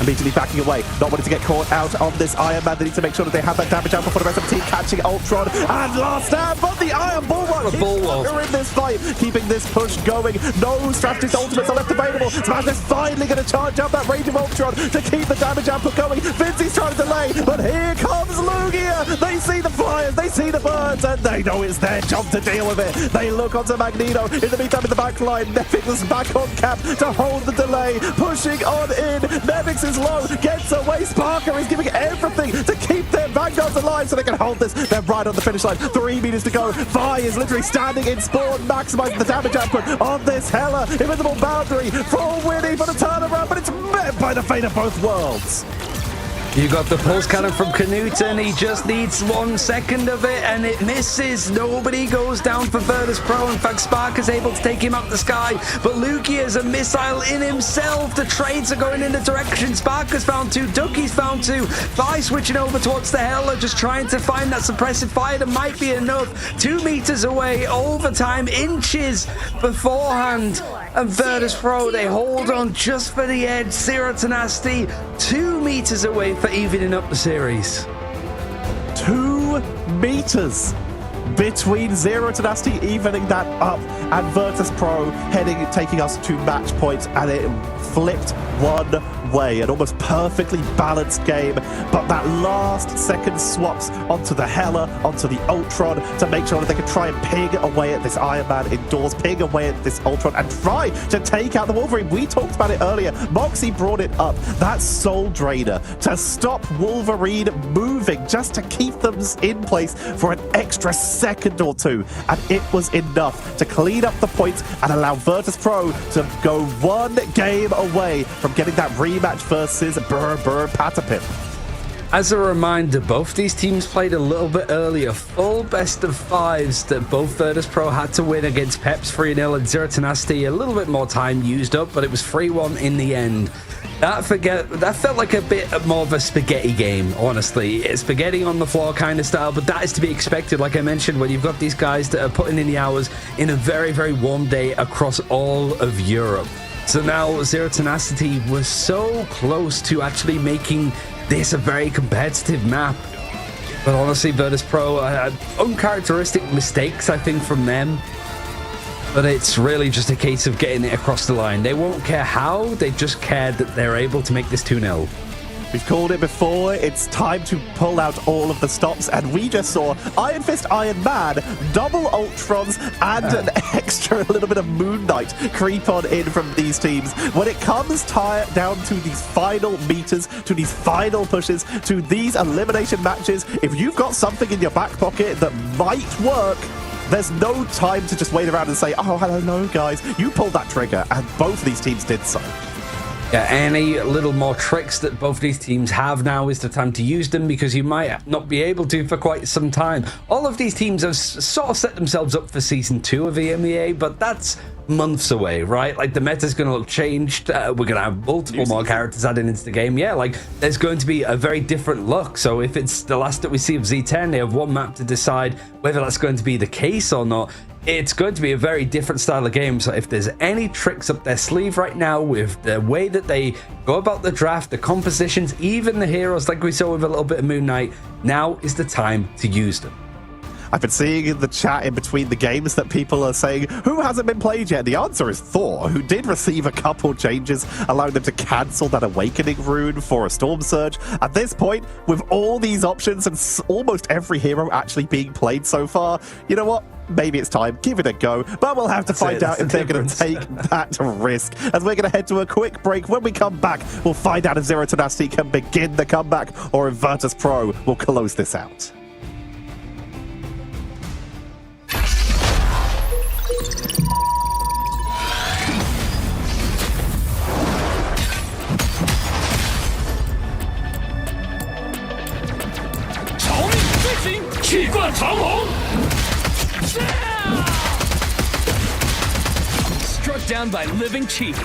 Immediately backing away, not wanting to get caught out on this Iron Man. They need to make sure that they have that damage out before the rest of the team catching Ultron. And last stand, but the Iron Bulwark is stronger in this fight, keeping this push going. No strategist ultimates are left available. Smash is finally going to charge up that Rage of Ultron to keep the damage output going. Finzi's trying to delay, but here comes Lugia. They see the flyers, they see the birds, and they know it's their job to deal with it. They look onto Magneto. In the meantime, in the back line, Nevix is back on cap to hold the delay, pushing on in. Nevix is low, gets away. Sparker is giving everything to keep their vanguards alive so they can hold this. They're right on the finish line. 3 meters to go. Vi is literally standing in spawn, maximizing the damage output on this Hela. Invisible Boundary for winning for the turnaround, but it's met by the fate of both worlds. You got the pulse cannon from Knutson. He just needs 1 second of it, and it misses. Nobody goes down for Virtus Pro. In fact, Spark is able to take him up the sky, but Lugia is a missile in himself. The trades are going in the direction. Spark has found 2. Ducky's found 2. Vi switching over towards the Hela, just trying to find that suppressive fire that might be enough. 2 meters away, overtime, inches beforehand. And Virtus Pro, they hold on just for the edge. Zero Tenacity, 2 meters away for evening up the series. 2 meters. between Zero Tenacity evening that up and Virtus Pro taking us to match point, and it flipped one way, an almost perfectly balanced game, but that last second swaps onto the Hela, onto the Ultron to make sure that they could try and ping away at this Iron Man indoors, ping away at this Ultron and try to take out the Wolverine. We talked about it earlier. Moxie brought it up. That Soul Drainer to stop Wolverine moving, just to keep them in place for an extra second or two, and it was enough to clean up the points and allow Virtus Pro to go one game away from getting that rematch versus Patapim. As a reminder, both these teams played a little bit earlier, full best of fives that both Virtus Pro had to win against Peps 3-0 and Zero Tenacity. A little bit more time used up, but it was 3-1 in the end. That felt like a bit more of a spaghetti game, honestly. It's spaghetti on the floor kind of style, but that is to be expected, like I mentioned, when you've got these guys that are putting in the hours in a very, very warm day across all of Europe. So now Zero Tenacity was so close to actually making this a very competitive map. But honestly, Virtus Pro had uncharacteristic mistakes, I think, from them. But it's really just a case of getting it across the line. They won't care how, they just care that they're able to make this 2-0. We've called it before, it's time to pull out all of the stops, and we just saw Iron Fist Iron Man, double Ultrons, and an extra little bit of Moon Knight creep on in from these teams. When it comes down to these final meters, to these final pushes, to these elimination matches, if you've got something in your back pocket that might work, there's no time to just wait around and say, oh, hello, no, guys. You pulled that trigger, and both of these teams did so. Yeah, any little more tricks that both these teams have now is the time to use them, because you might not be able to for quite some time. All of these teams have sort of set themselves up for Season 2 of EMEA, but that's months away, right? Like, the meta's going to look changed. We're going to have multiple more characters added into the game. Yeah, like, there's going to be a very different look. So if it's the last that we see of Z10, they have one map to decide whether that's going to be the case or not. It's going to be a very different style of game. So if there's any tricks up their sleeve right now with the way that they go about the draft, the compositions, even the heroes, like we saw with a little bit of Moon Knight, now is the time to use them. I've been seeing in the chat in between the games that people are saying, who hasn't been played yet? The answer is Thor, who did receive a couple changes, allowing them to cancel that Awakening rune for a Storm Surge. At this point, with all these options and almost every hero actually being played so far, you know what? Maybe it's time. Give it a go. But we'll have to find out if they're going to take that risk. As we're going to head to a quick break. When we come back, we'll find out if Zero Tenacity can begin the comeback or if Virtus Pro will close this out. Struck down by living cheek.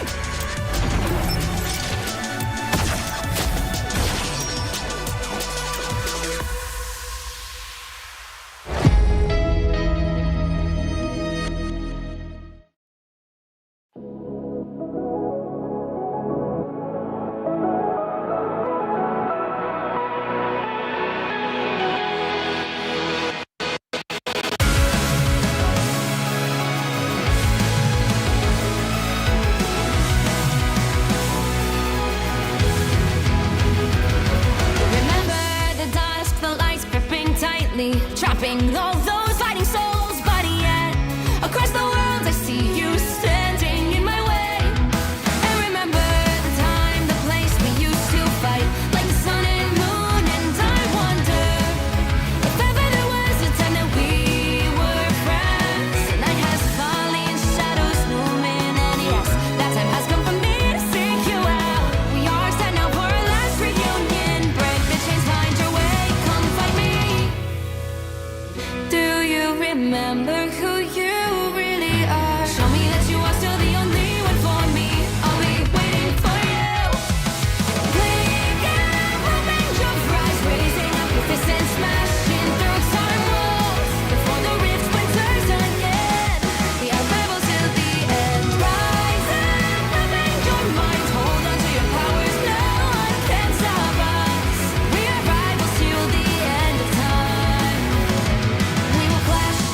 Trapping all those fighting souls, but yet across the world I see you standing in my way. And remember the time, the place we used to fight like the sun and moon. And I wonder if ever there was a time that we were friends. The night has fallen, shadows looming, and yes, that time has come for me to seek you out. We are set now for our last reunion. Break the chains, find your way, come fight me. Do you remember who you really are? Show me that you are still the only one for me. I'll be waiting for you. Playing out, hoping your rise, raising up your fists and smashing through time walls. Before the rift splinters again, we are rebels till the end. Rise up, hoping your mind, hold on to your powers. No one can stop us. We are rivals till the end of time. We will clash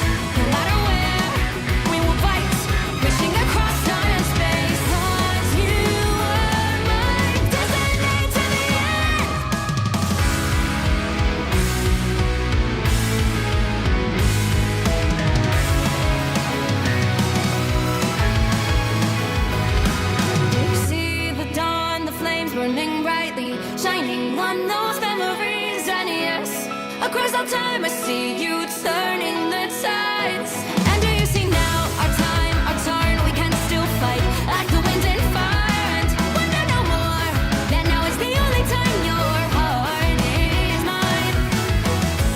Across all time, I see you turning the tides. And do you see now our time, our turn? We can still fight like the wind and fire. And wonder no more that now is the only time your heart is mine.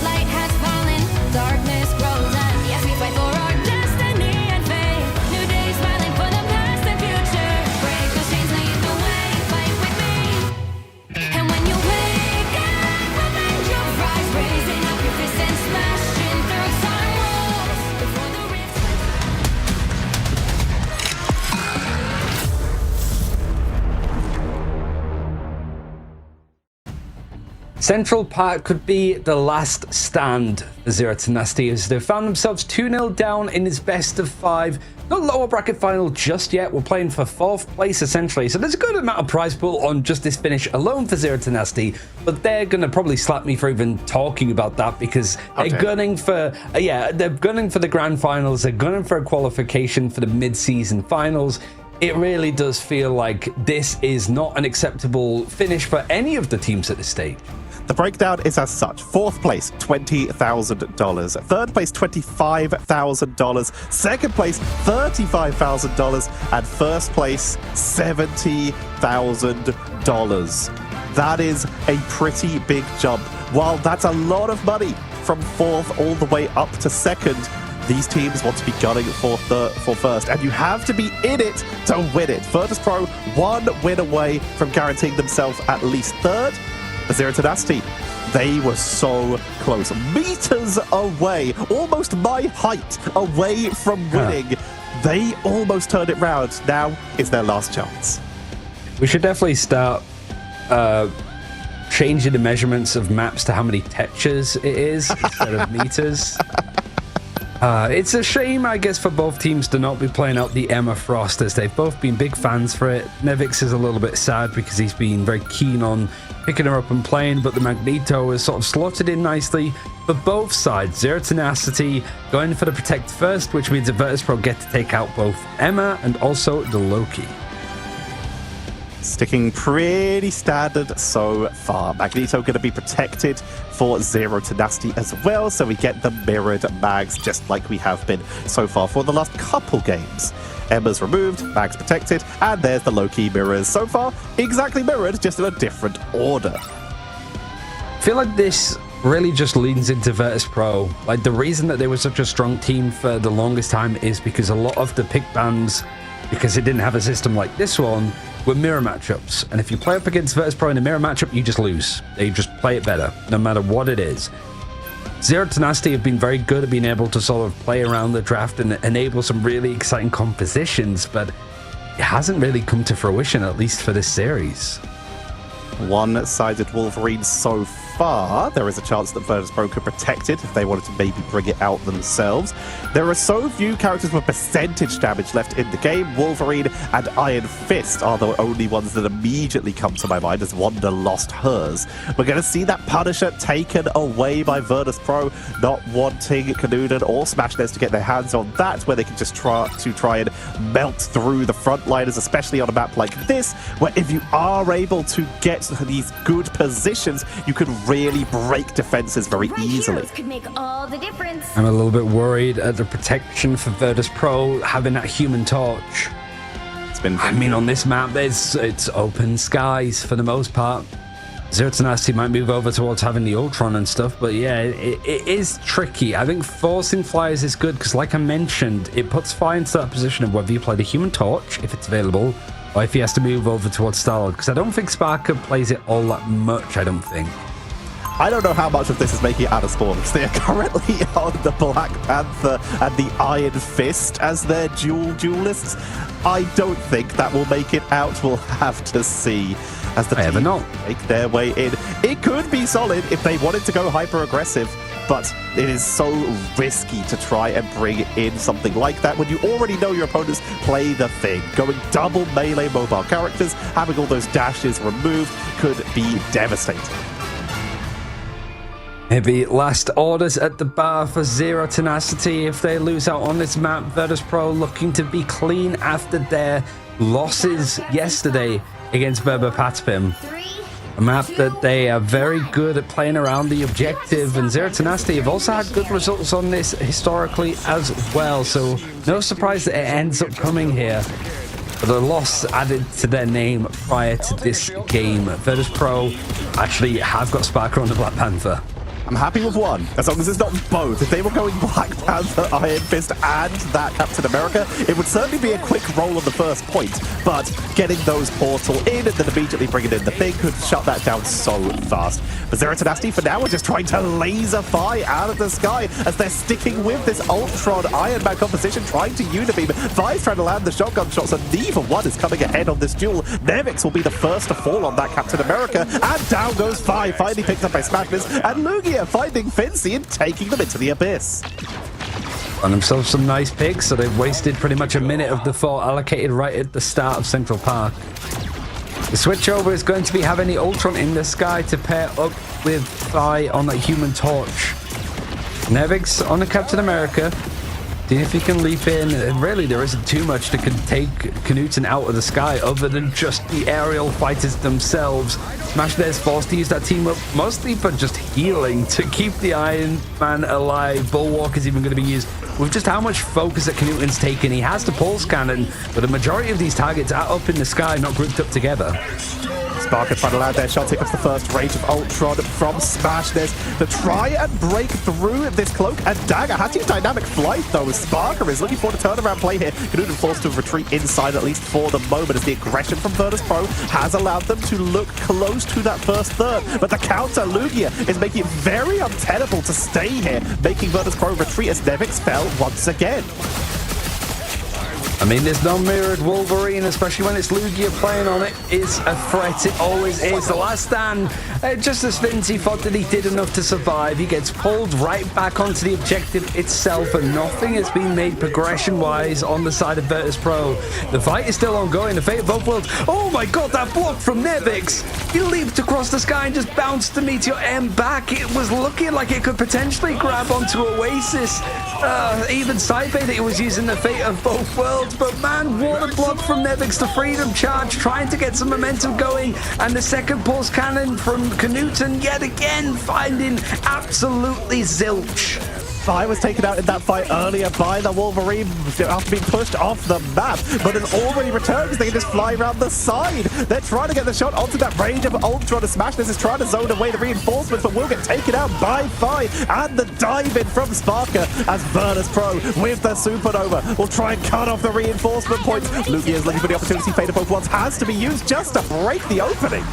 Light has fallen, darkness grows, and yes, we fight for our destiny and fate. New days smiling for the past and future. Break those chains, lead the way, fight with me. And when you wake up, revenge your rise, raising up your fists and smashing through time walls before the rift. Central Park could be the last stand for Zero Tenacity as they found themselves 2-0 down in his best of 5. Not lower bracket final just yet. We're playing for 4th place essentially. So there's a good amount of prize pool on just this finish alone for Zero Tenacity. But they're going to probably slap me for even talking about that because they're gunning for, they're gunning for the grand finals. They're gunning for a qualification for the mid-season finals. It really does feel like this is not an acceptable finish for any of the teams at this stage. The breakdown is as such. 4th place, $20,000. 3rd place, $25,000. 2nd place, $35,000. And 1st place, $70,000. That is a pretty big jump. While that's a lot of money from 4th all the way up to 2nd, these teams want to be gunning for first, and you have to be in it to win it. Virtus Pro, 1 win away from guaranteeing themselves at least 3rd. Zero Tenacity, they were so close, meters away, almost my height away from winning. They almost turned it round. Now is their last chance. We should definitely start changing the measurements of maps to how many tetras it is instead of meters. It's a shame, I guess, for both teams to not be playing out the EMEA Frost, as they've both been big fans for it. Nevix is a little bit sad because he's been very keen on picking her up and playing, but the Magneto is sort of slotted in nicely for both sides. Zero Tenacity going for the Protect first, which means the Virtus Pro get to take out both EMEA and also the Loki. Sticking pretty standard so far. Magneto going to be protected for Zero Tenacity as well, so we get the mirrored mags just like we have been so far for the last couple games. Emma's removed, mags protected, and there's the Loki mirrors. So far, exactly mirrored, just in a different order. I feel like this really just leans into Virtus Pro. Like, the reason that they were such a strong team for the longest time is because a lot of the pick bans, because it didn't have a system like this one, were mirror matchups. And if you play up against Virtus Pro in a mirror matchup, you just lose. They just play it better, no matter what it is. Zero Tenacity have been very good at being able to sort of play around the draft and enable some really exciting compositions, but it hasn't really come to fruition, at least for this series. One-sided Wolverine so far. There is a chance that Virtus Pro could protect it if they wanted to maybe bring it out themselves. There are so few characters with percentage damage left in the game. Wolverine and Iron Fist are the only ones that immediately come to my mind as Wanda lost hers. We're going to see that Punisher taken away by Virtus Pro, not wanting Canoodan or Smashness to get their hands on that, where they can just try and melt through the frontliners, especially on a map like this, where if you are able to get these good positions, you can really break defenses very easily. Could make all the difference. I'm a little bit worried at the protection for Virtus Pro having that Human Torch. I mean, on this map, it's open skies for the most part. Zero Tenacity might move over towards having the Ultron and stuff, but yeah, it is tricky. I think forcing flyers is good because, like I mentioned, it puts Fly into that position of whether you play the Human Torch, if it's available, or if he has to move over towards Star-Lord, because I don't think Sparker plays it all that much, I don't think. I don't know how much of this is making it out of spawn, because they are currently on the Black Panther and the Iron Fist as their duelists. I don't think that will make it out. We'll have to see as the team make their way in. It could be solid if they wanted to go hyper-aggressive, but it is so risky to try and bring in something like that when you already know your opponents play the thing. Going double melee mobile characters, having all those dashes removed could be devastating. Maybe last orders at the bar for Zero Tenacity if they lose out on this map. Virtus Pro looking to be clean after their losses yesterday against Berber Patpim. A map that they are very good at playing around the objective, and Zero to Nasty have also had good results on this historically as well, so no surprise that it ends up coming here. But a loss added to their name prior to this game. Virtus Pro actually have got Sparker on the Black Panther. I'm happy with one, as long as it's not both. If they were going Black Panther, Iron Fist, and that Captain America, it would certainly be a quick roll on the first point. But getting those portal in and then immediately bringing in the thing could shut that down so fast. But Zero to Nasty for now are just trying to laser fire out of the sky as they're sticking with this Ultron Iron Man composition, trying to unibeam. Vi's trying to land the shotgun shots, and neither one is coming ahead on this duel. Nevix will be the first to fall on that Captain America, and down goes Vi, finally picked up by Smashness, and Lugia finding Fincy and taking them into the abyss. On themselves some nice picks, so they've wasted pretty much a minute of the 4 allocated right at the start of Central Park. The switchover is going to be having the Ultron in the sky to pair up with Vi on that Human Torch. Nevix on the Captain America. See if he can leap in. Really, there isn't too much that can take Knudsen out of the sky other than just the aerial fighters themselves. Smashness forced to use that team up mostly for just healing to keep the Iron Man alive. Bulwark is even going to be used with just how much focus that Knudsen's taken. He has the pulse cannon, but the majority of these targets are up in the sky, not grouped up together. Sparker trying to land their shot, take up the first range of Ultron from Smashness to try and break through this cloak and dagger. Has to dynamic flight though, as Sparker is looking for the turnaround play here. Knudsen forced to retreat inside at least for the moment, as the aggression from Virtus Pro has allowed them to look close to that first third. But the counter, Lugia, is making it very untenable to stay here, making Virtus Pro retreat as Nevix fell once again. I mean, this non-mirrored Wolverine, especially when it's Lugia playing on it, is a threat. It always is. The last stand, just as Vinci thought that he did enough to survive, he gets pulled right back onto the objective itself, and nothing has been made progression-wise on the side of Virtus Pro. The fight is still ongoing. The fate of both worlds. Oh my god, that block from Nevix! He leaped across the sky and just bounced the Meteor M back. It was looking like it could potentially grab onto Oasis. Even Saipe that he was using the fate of both worlds. But man, what a block from Nevix, the freedom charge, trying to get some momentum going, and the second pulse cannon from Knudsen yet again finding absolutely zilch. Vi was taken out in that fight earlier by the Wolverine after being pushed off the map, but has already returned because they can just fly around the side. They're trying to get the shot onto that range of Ultron to smash. This is trying to zone away the reinforcements, but will get taken out by Vi, and the dive in from Sparker as Virtus Pro with the Supernova will try and cut off the reinforcement points. Lugia is looking for the opportunity. Fate of both ones has to be used just to break the opening.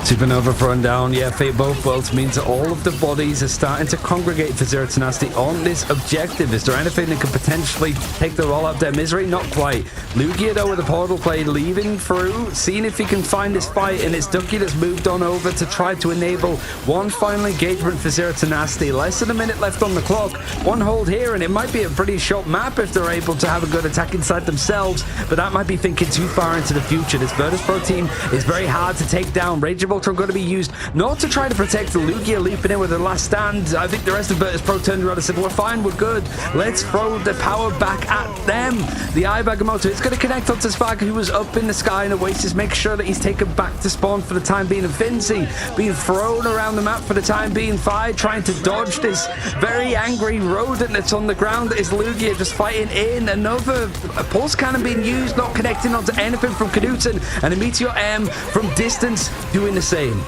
Supernova thrown down. Yeah, fate both worlds means that all of the bodies are starting to congregate for Zero to Nasty on this objective. Is there anything that could potentially take the roll out of their misery? Not quite. Lugia, though, with the portal play, leaving through, seeing if he can find this fight, and it's Ducky that's moved on over to try to enable one final engagement for Zero to Nasty. Less than a minute left on the clock. One hold here, and it might be a pretty short map if they're able to have a good attack inside themselves, but that might be thinking too far into the future. This Virtus Pro team is very hard to take down. Rage of Ultron going to be used not to try to protect the Lugia leaping in with the last stand. I think the rest of Virtus Pro turned around and said, we're fine, we're good. Let's throw the power back at them. The Eye Bagamoto is going to connect onto Sparker, who was up in the sky in Oasis, make sure that he's taken back to spawn for the time being. And Fincy being thrown around the map for the time being. Fi trying to dodge this very angry rodent that's on the ground. That is Lugia just fighting in. Another pulse cannon being used, not connecting onto anything from Knudsen, and a Meteor M from distance doing the same.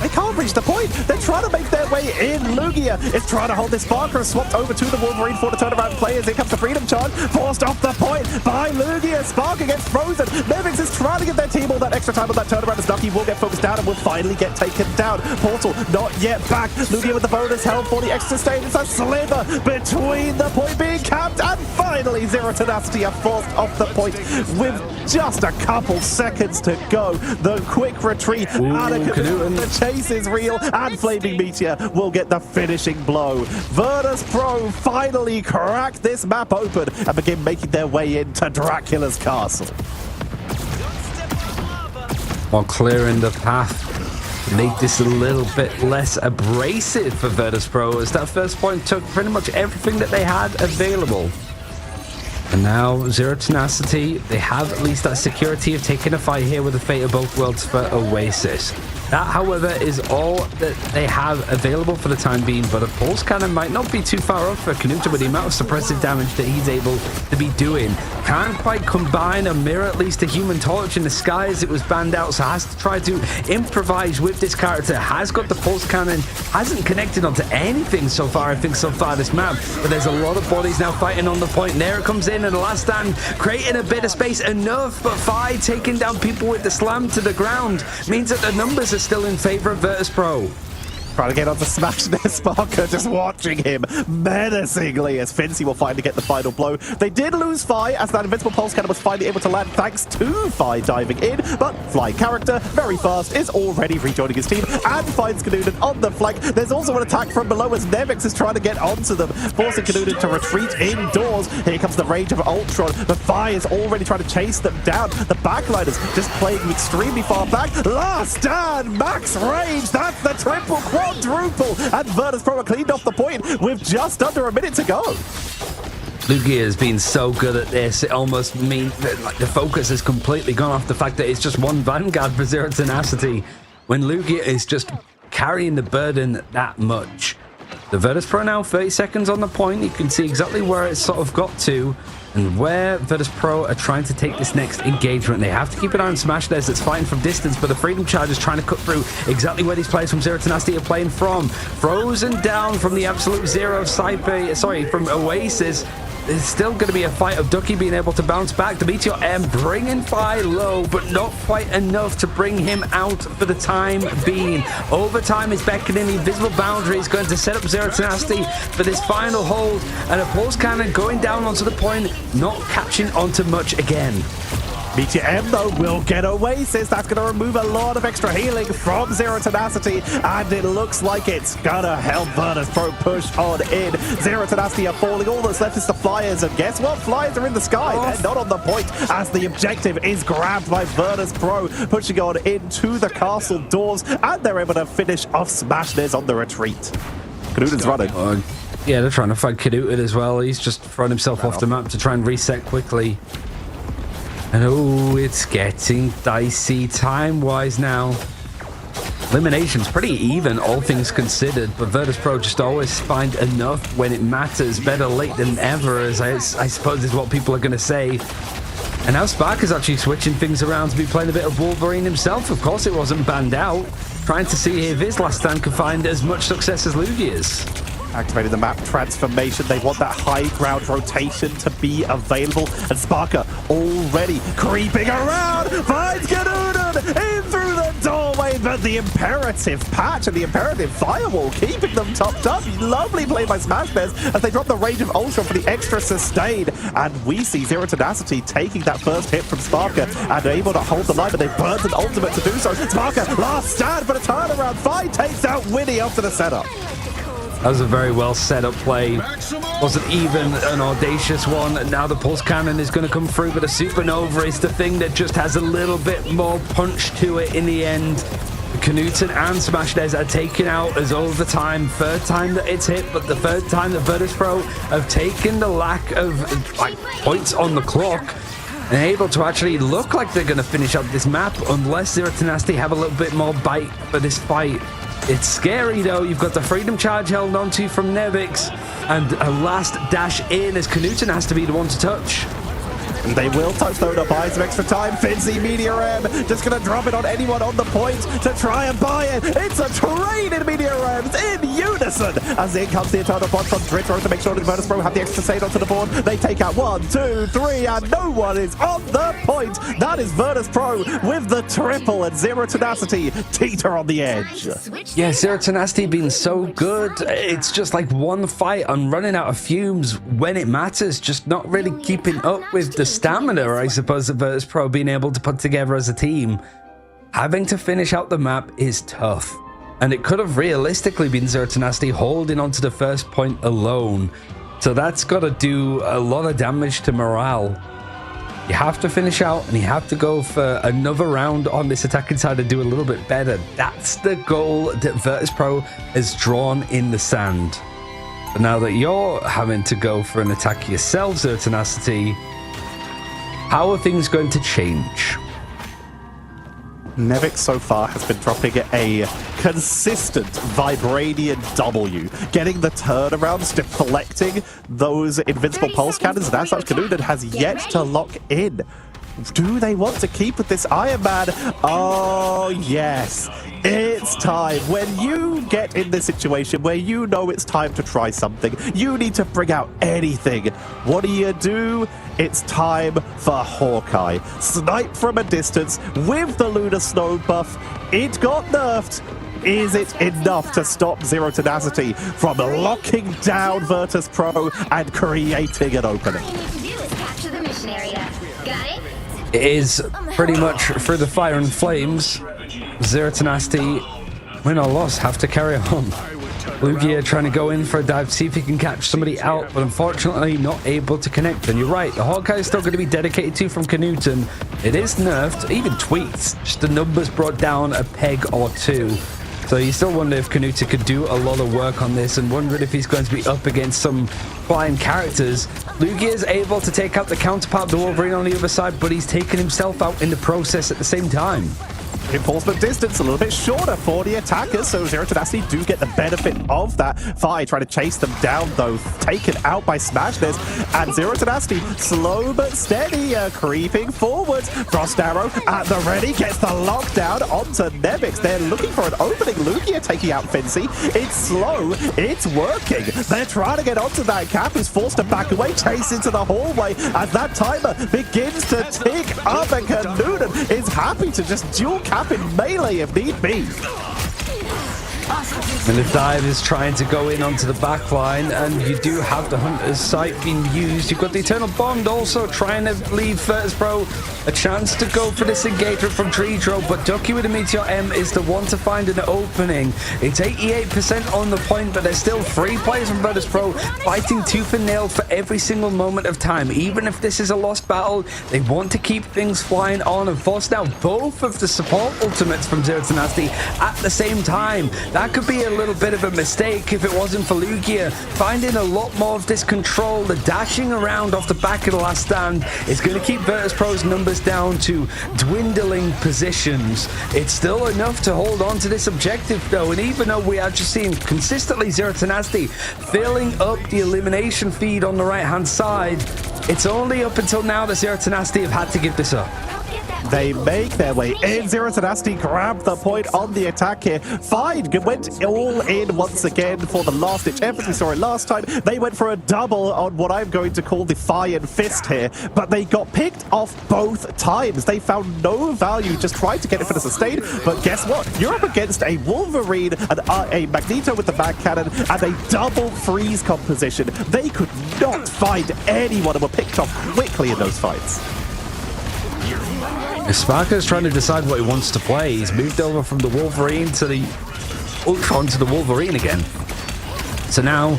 They can't reach the point. They're trying to make their way in. Lugia is trying to hold this Sparker, swapped over to the Wolverine for the turnaround players. Here comes the Freedom Charge, forced off the point by Lugia. Sparker gets frozen. Nevix is trying to give their team all that extra time on that turnaround as Ducky will get focused down and will finally get taken down. Portal not yet back. Lugia with the bonus health for the extra stage. It's a sliver between the point being capped, and finally Zero to Nasty are forced off the point with just a couple seconds to go. The quick retreat out of the chase is real, and Flaming Meteor will get the finishing blow. Virtus Pro finally crack this map open and begin making their way into Dracula's castle. While clearing the path to make this a little bit less abrasive for Virtus Pro, as that first point took pretty much everything that they had available. And now Zero Tenacity, they have at least that security of taking a fight here with the Fate of Both Worlds for Oasis. That, however, is all that they have available for the time being, but a pulse cannon might not be too far off for Knut with the amount of suppressive damage that he's able to be doing. Can't quite combine or mirror at least a Human Torch in the sky as it was banned out, so has to try to improvise with this character. Has got the pulse cannon, hasn't connected onto anything so far, I think, so far this map, but there's a lot of bodies now fighting on the point. And there it comes in, and the last stand creating a bit of space, enough, but Fi taking down people with the slam to the ground means that the numbers are still in favor of Virtus Pro. Trying to get on to smash this, Parker just watching him menacingly as Finzi will finally get the final blow. They did lose Fi as that invincible pulse cannon was finally able to land thanks to Fi diving in, but flying character, very fast, is already rejoining his team and finds Knudden on the flank. There's also an attack from below as Nevix is trying to get onto them, forcing Knudden to retreat indoors. Here comes the rage of Ultron, but Fi is already trying to chase them down. The backliners just playing extremely far back. Last stand, max range, that's the triple quadruple, and Virtus Pro are cleaned off the point with just under a minute to go. Lugia has been so good at this, it almost means that like, the focus has completely gone off the fact that it's just one Vanguard for Zero Tenacity when Lugia is just carrying the burden that much. The Virtus Pro now 30 seconds on the point. You can see exactly where it's sort of got to and where Virtus Pro are trying to take this next engagement. They have to keep an eye on Smash Des that's fighting from distance, but the Freedom Charge is trying to cut through exactly where these players from Zero Tenacity are playing from. Frozen down from the Absolute Zero of from Oasis. There's still going to be a fight of Ducky being able to bounce back. The Meteor M bringing Fi low, but not quite enough to bring him out for the time being. Overtime is beckoning. The invisible boundary is going to set up Zero Tenacity for this final hold, and a pulse cannon going down onto the point, not catching onto much again. Meteor M, though, will get Oasis. That's going to remove a lot of extra healing from Zero Tenacity, and it looks like it's going to help Virtus Pro push on in. Zero Tenacity are falling. All that's left is the Flyers, and guess what? Flyers are in the sky. They're not on the point as the objective is grabbed by Virtus Pro, pushing on into the castle doors, and they're able to finish off Smashness on the retreat. Knudden's running. Yeah, they're trying to fight Knudden as well. He's just thrown himself off the map to try and reset quickly. And oh, it's getting dicey time-wise now. Elimination's pretty even, all things considered, but Virtus Pro just always find enough when it matters. Better late than ever, as I suppose is what people are going to say. And now Spark is actually switching things around to be playing a bit of Wolverine himself. Of course it wasn't banned out. Trying to see if his last stand can find as much success as Lugia's. Activating the map transformation. They want that high ground rotation to be available. And Sparker already creeping around. Finds Knudden in through the doorway. But the imperative patch and the imperative firewall keeping them topped up. Lovely play by Smash Bears as they drop the range of Ultra for the extra sustain. And we see Zero Tenacity taking that first hit from Sparker and able to hold the line, but they burnt an ultimate to do so. Sparker, last stand, but a turnaround. Fi takes out Winnie after the setup. That was a very well set up play. Wasn't even an audacious one. Now the pulse cannon is going to come through, but a supernova is the thing that just has a little bit more punch to it in the end. Knudden and Smash Des are taken out as overtime. Third time that it's hit, but the third time that Virtus Pro have taken the lack of points on the clock and able to actually look like they're going to finish up this map unless Zero Tenacity have a little bit more bite for this fight. It's scary though. You've got the Freedom Charge held onto from Nevix and a last dash in as Knudden has to be the one to touch. They will touch though to buy some extra time. Finzi, Meteor M, just going to drop it on anyone on the point to try and buy it. It's a train in Meteor M's in unison as in comes the Eternal Bond from Dritro to make sure that Virtus Pro have the extra save onto the board. They take out 1, 2, 3, and no one is on the point. That is Virtus Pro with the triple, and Zero Tenacity teeter on the edge. Yeah, Zero Tenacity being so good. It's just like one fight on running out of fumes when it matters, just not really keeping up with the stamina, I suppose, that Virtus Pro being able to put together as a team. Having to finish out the map is tough, and it could have realistically been Zero Tenacity holding onto the first point alone, so that's got to do a lot of damage to morale. You have to finish out and you have to go for another round on this attacking side and do a little bit better. That's the goal that Virtus Pro has drawn in the sand. But now that you're having to go for an attack yourself, Zero Tenacity, how are things going to change? Nevik so far has been dropping a consistent Vibranian W, getting the turnarounds, deflecting those invincible pulse cannons, and as such, Knudsen has yet to lock in. Do they want to keep with this Iron Man? Oh, yes. It's time. When you get in this situation where you know it's time to try something, you need to bring out anything. What do? It's time for Hawkeye. Snipe from a distance with the Lunar Snow buff. It got nerfed. Is it enough to stop Zero Tenacity from locking down Virtus Pro and creating an opening? All you need to do is capture the mission area. Got it? It is pretty much through the fire and flames. Zero Tenacity, win or loss, have to carry on. Lugia trying to go in for a dive to see if he can catch somebody out, but unfortunately not able to connect. And you're right, the Hawkeye is still going to be dedicated to from Knudsen. It is nerfed, even tweaked, just the numbers brought down a peg or two. So you still wonder if Knudsen could do a lot of work on this, and wondering if he's going to be up against some flying characters. Lugia is able to take out the counterpart of the Wolverine on the other side, but he's taken himself out in the process at the same time. Enforcement distance a little bit shorter for the attackers, so Zero Tenacity do get the benefit of that. Fi trying to chase them down, though, taken out by Smashness, and Zero Tenacity, slow but steady, creeping forwards. Frost Arrow at the ready, gets the lockdown onto Nevix. They're looking for an opening. Lugia taking out Fincy. It's slow, it's working. They're trying to get onto that cap, who's forced to back away, chase into the hallway as that timer begins to tick up, and Knudsen is happy to just dual cap in melee if need be. And the dive is trying to go in onto the back line, and you do have the Hunter's Sight being used. You've got the Eternal Bond also trying to leave Virtus Pro a chance to go for this engagement from Tridro, but Ducky with a Meteor M is the one to find an opening. It's 88% on the point, but there's still 3 players from Virtus Pro fighting tooth and nail for every single moment of time. Even if this is a lost battle, they want to keep things flying on and force down both of the support ultimates from Zero Tenacity at the same time. That could be a little bit of a mistake if it wasn't for Lugia finding a lot more of this control. The dashing around off the back of the last stand is going to keep Virtus Pro's numbers down to dwindling positions. It's still enough to hold on to this objective, though, and even though we are just seeing consistently Zero Tenacity filling up the elimination feed on the right hand side, it's only up until now that Zero Tenacity have had to give this up. They make their way in. Zero Tenacity grab the point on the attack here. Fine went all in once again for the last ditch effort. We saw it last time. They went for a double on what I'm going to call the Fire and Fist here, but they got picked off both times. They found no value, just tried to get it for the sustain, but guess what? You're up against a Wolverine and a Magneto with the back cannon and a double freeze composition. They could not find anyone and were picked off quickly in those fights. Sparker's trying to decide what he wants to play. He's moved over from the Wolverine to the Ultron to the Wolverine again. So now,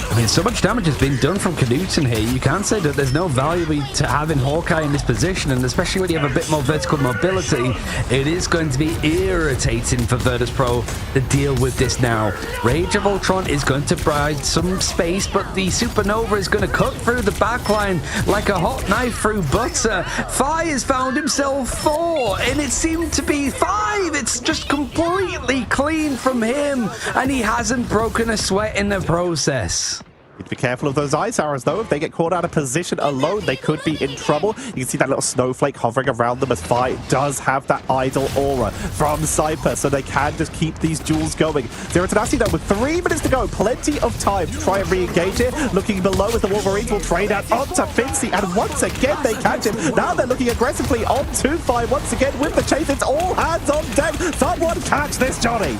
I mean, so much damage has been done from Knudsen here. You can't say that there's no value to having Hawkeye in this position, and especially when you have a bit more vertical mobility, it is going to be irritating for Virtus Pro to deal with this now. Rage of Ultron is going to provide some space, but the Supernova is going to cut through the backline like a hot knife through butter. Fi has found himself 4, and it seemed to be 5. It's just completely clean from him, and he hasn't broken a sweat in the process. Need to be careful of those ice arrows, though. If they get caught out of position alone, they could be in trouble. You can see that little snowflake hovering around them as Fi does have that idle aura from Cypher, so they can just keep these duels going. Zero Tenacity, though, with 3 minutes to go, plenty of time to try and re-engage it. Looking below as the Wolverines will trade out onto Fincy, and once again they catch him. Now they're looking aggressively onto Fi once again with the chase. It's all hands on deck. Someone catch this, Johnny!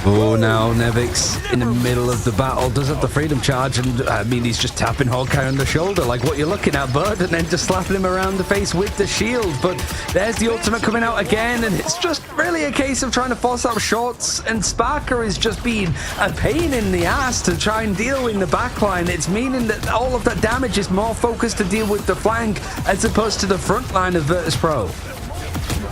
Oh, now Nevix in the middle of the battle does have the freedom charge, and I mean, he's just tapping Hawkeye on the shoulder like what you're looking at, bud, and then just slapping him around the face with the shield. But there's the ultimate coming out again, and it's just really a case of trying to force out shots, and Sparker is just being a pain in the ass to try and deal in the backline. It's meaning that all of that damage is more focused to deal with the flank as opposed to the front line of Virtus Pro.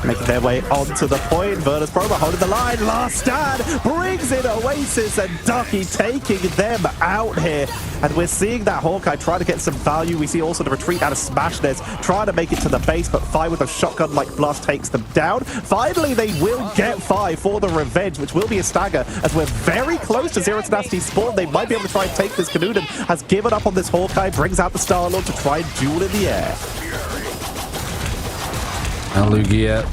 making their way onto the point. Virtus Pro holding the line. Last stand brings in Oasis and Ducky taking them out here. And we're seeing that Hawkeye try to get some value. We see also the retreat out of Smashness, trying to make it to the base, but Fi with a shotgun like Blast takes them down. Finally, they will get Fi for the revenge, which will be a stagger, as we're very close to Zero Tenacity spawn. They might be able to try and take this. Canoonan has given up on this Hawkeye, brings out the Star-Lord to try and duel in the air. And Lugia,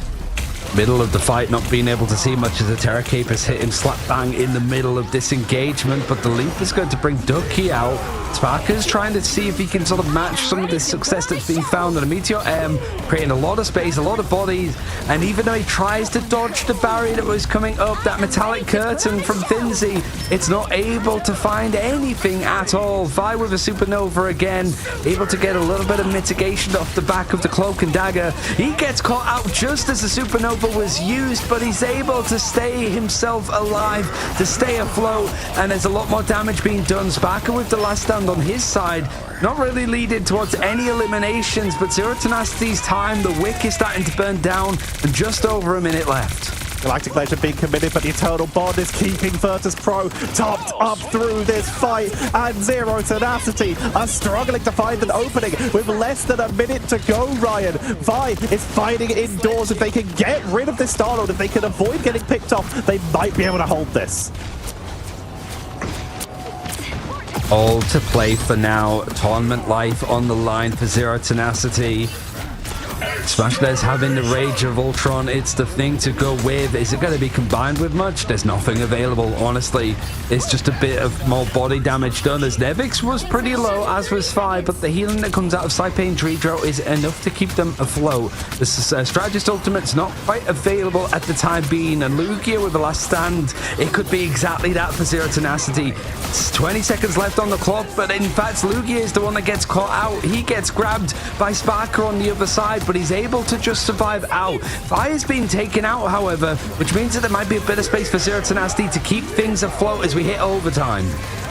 middle of the fight, not being able to see much as the Terra Cape is hitting slap bang in the middle of this engagement, but the leap is going to bring Ducky out. Sparker's trying to see if he can sort of match some of the success that's being found on a Meteor M, creating a lot of space, a lot of bodies, and even though he tries to dodge the barrier that was coming up, that metallic curtain from Finzi, it's not able to find anything at all. Vi with a Supernova again, able to get a little bit of mitigation off the back of the Cloak and Dagger. He gets caught out just as the Supernova was used, but he's able to stay himself alive, to stay afloat, and there's a lot more damage being done. Sparker with the last stand on his side, not really leading towards any eliminations, but Zero Tenacity's time, the wick is starting to burn down, and just over a minute left. Galactic Legend being committed, but the Eternal Bond is keeping Virtus Pro topped up through this fight, and Zero Tenacity are struggling to find an opening with less than a minute to go, Ryan. Vi is fighting indoors. If they can get rid of this Star-Lord, if they can avoid getting picked off, they might be able to hold this. All to play for now. Tournament life on the line for Zero Tenacity. Smashless having the Rage of Ultron, it's the thing to go with. Is it going to be combined with much? There's nothing available, honestly. It's just a bit of more body damage done, as Nevix was pretty low, as was Fi, but the healing that comes out of Saipain Dredro is enough to keep them afloat. The Strategist Ultimate's not quite available at the time being, and Lugia with the last stand, it could be exactly that for Zero Tenacity. It's 20 seconds left on the clock, but in fact, Lugia is the one that gets caught out. He gets grabbed by Sparker on the other side, but he's able to just survive out. Fire's been taken out, however, which means that there might be a bit of space for Zero Tenacity to keep things afloat as we hit overtime.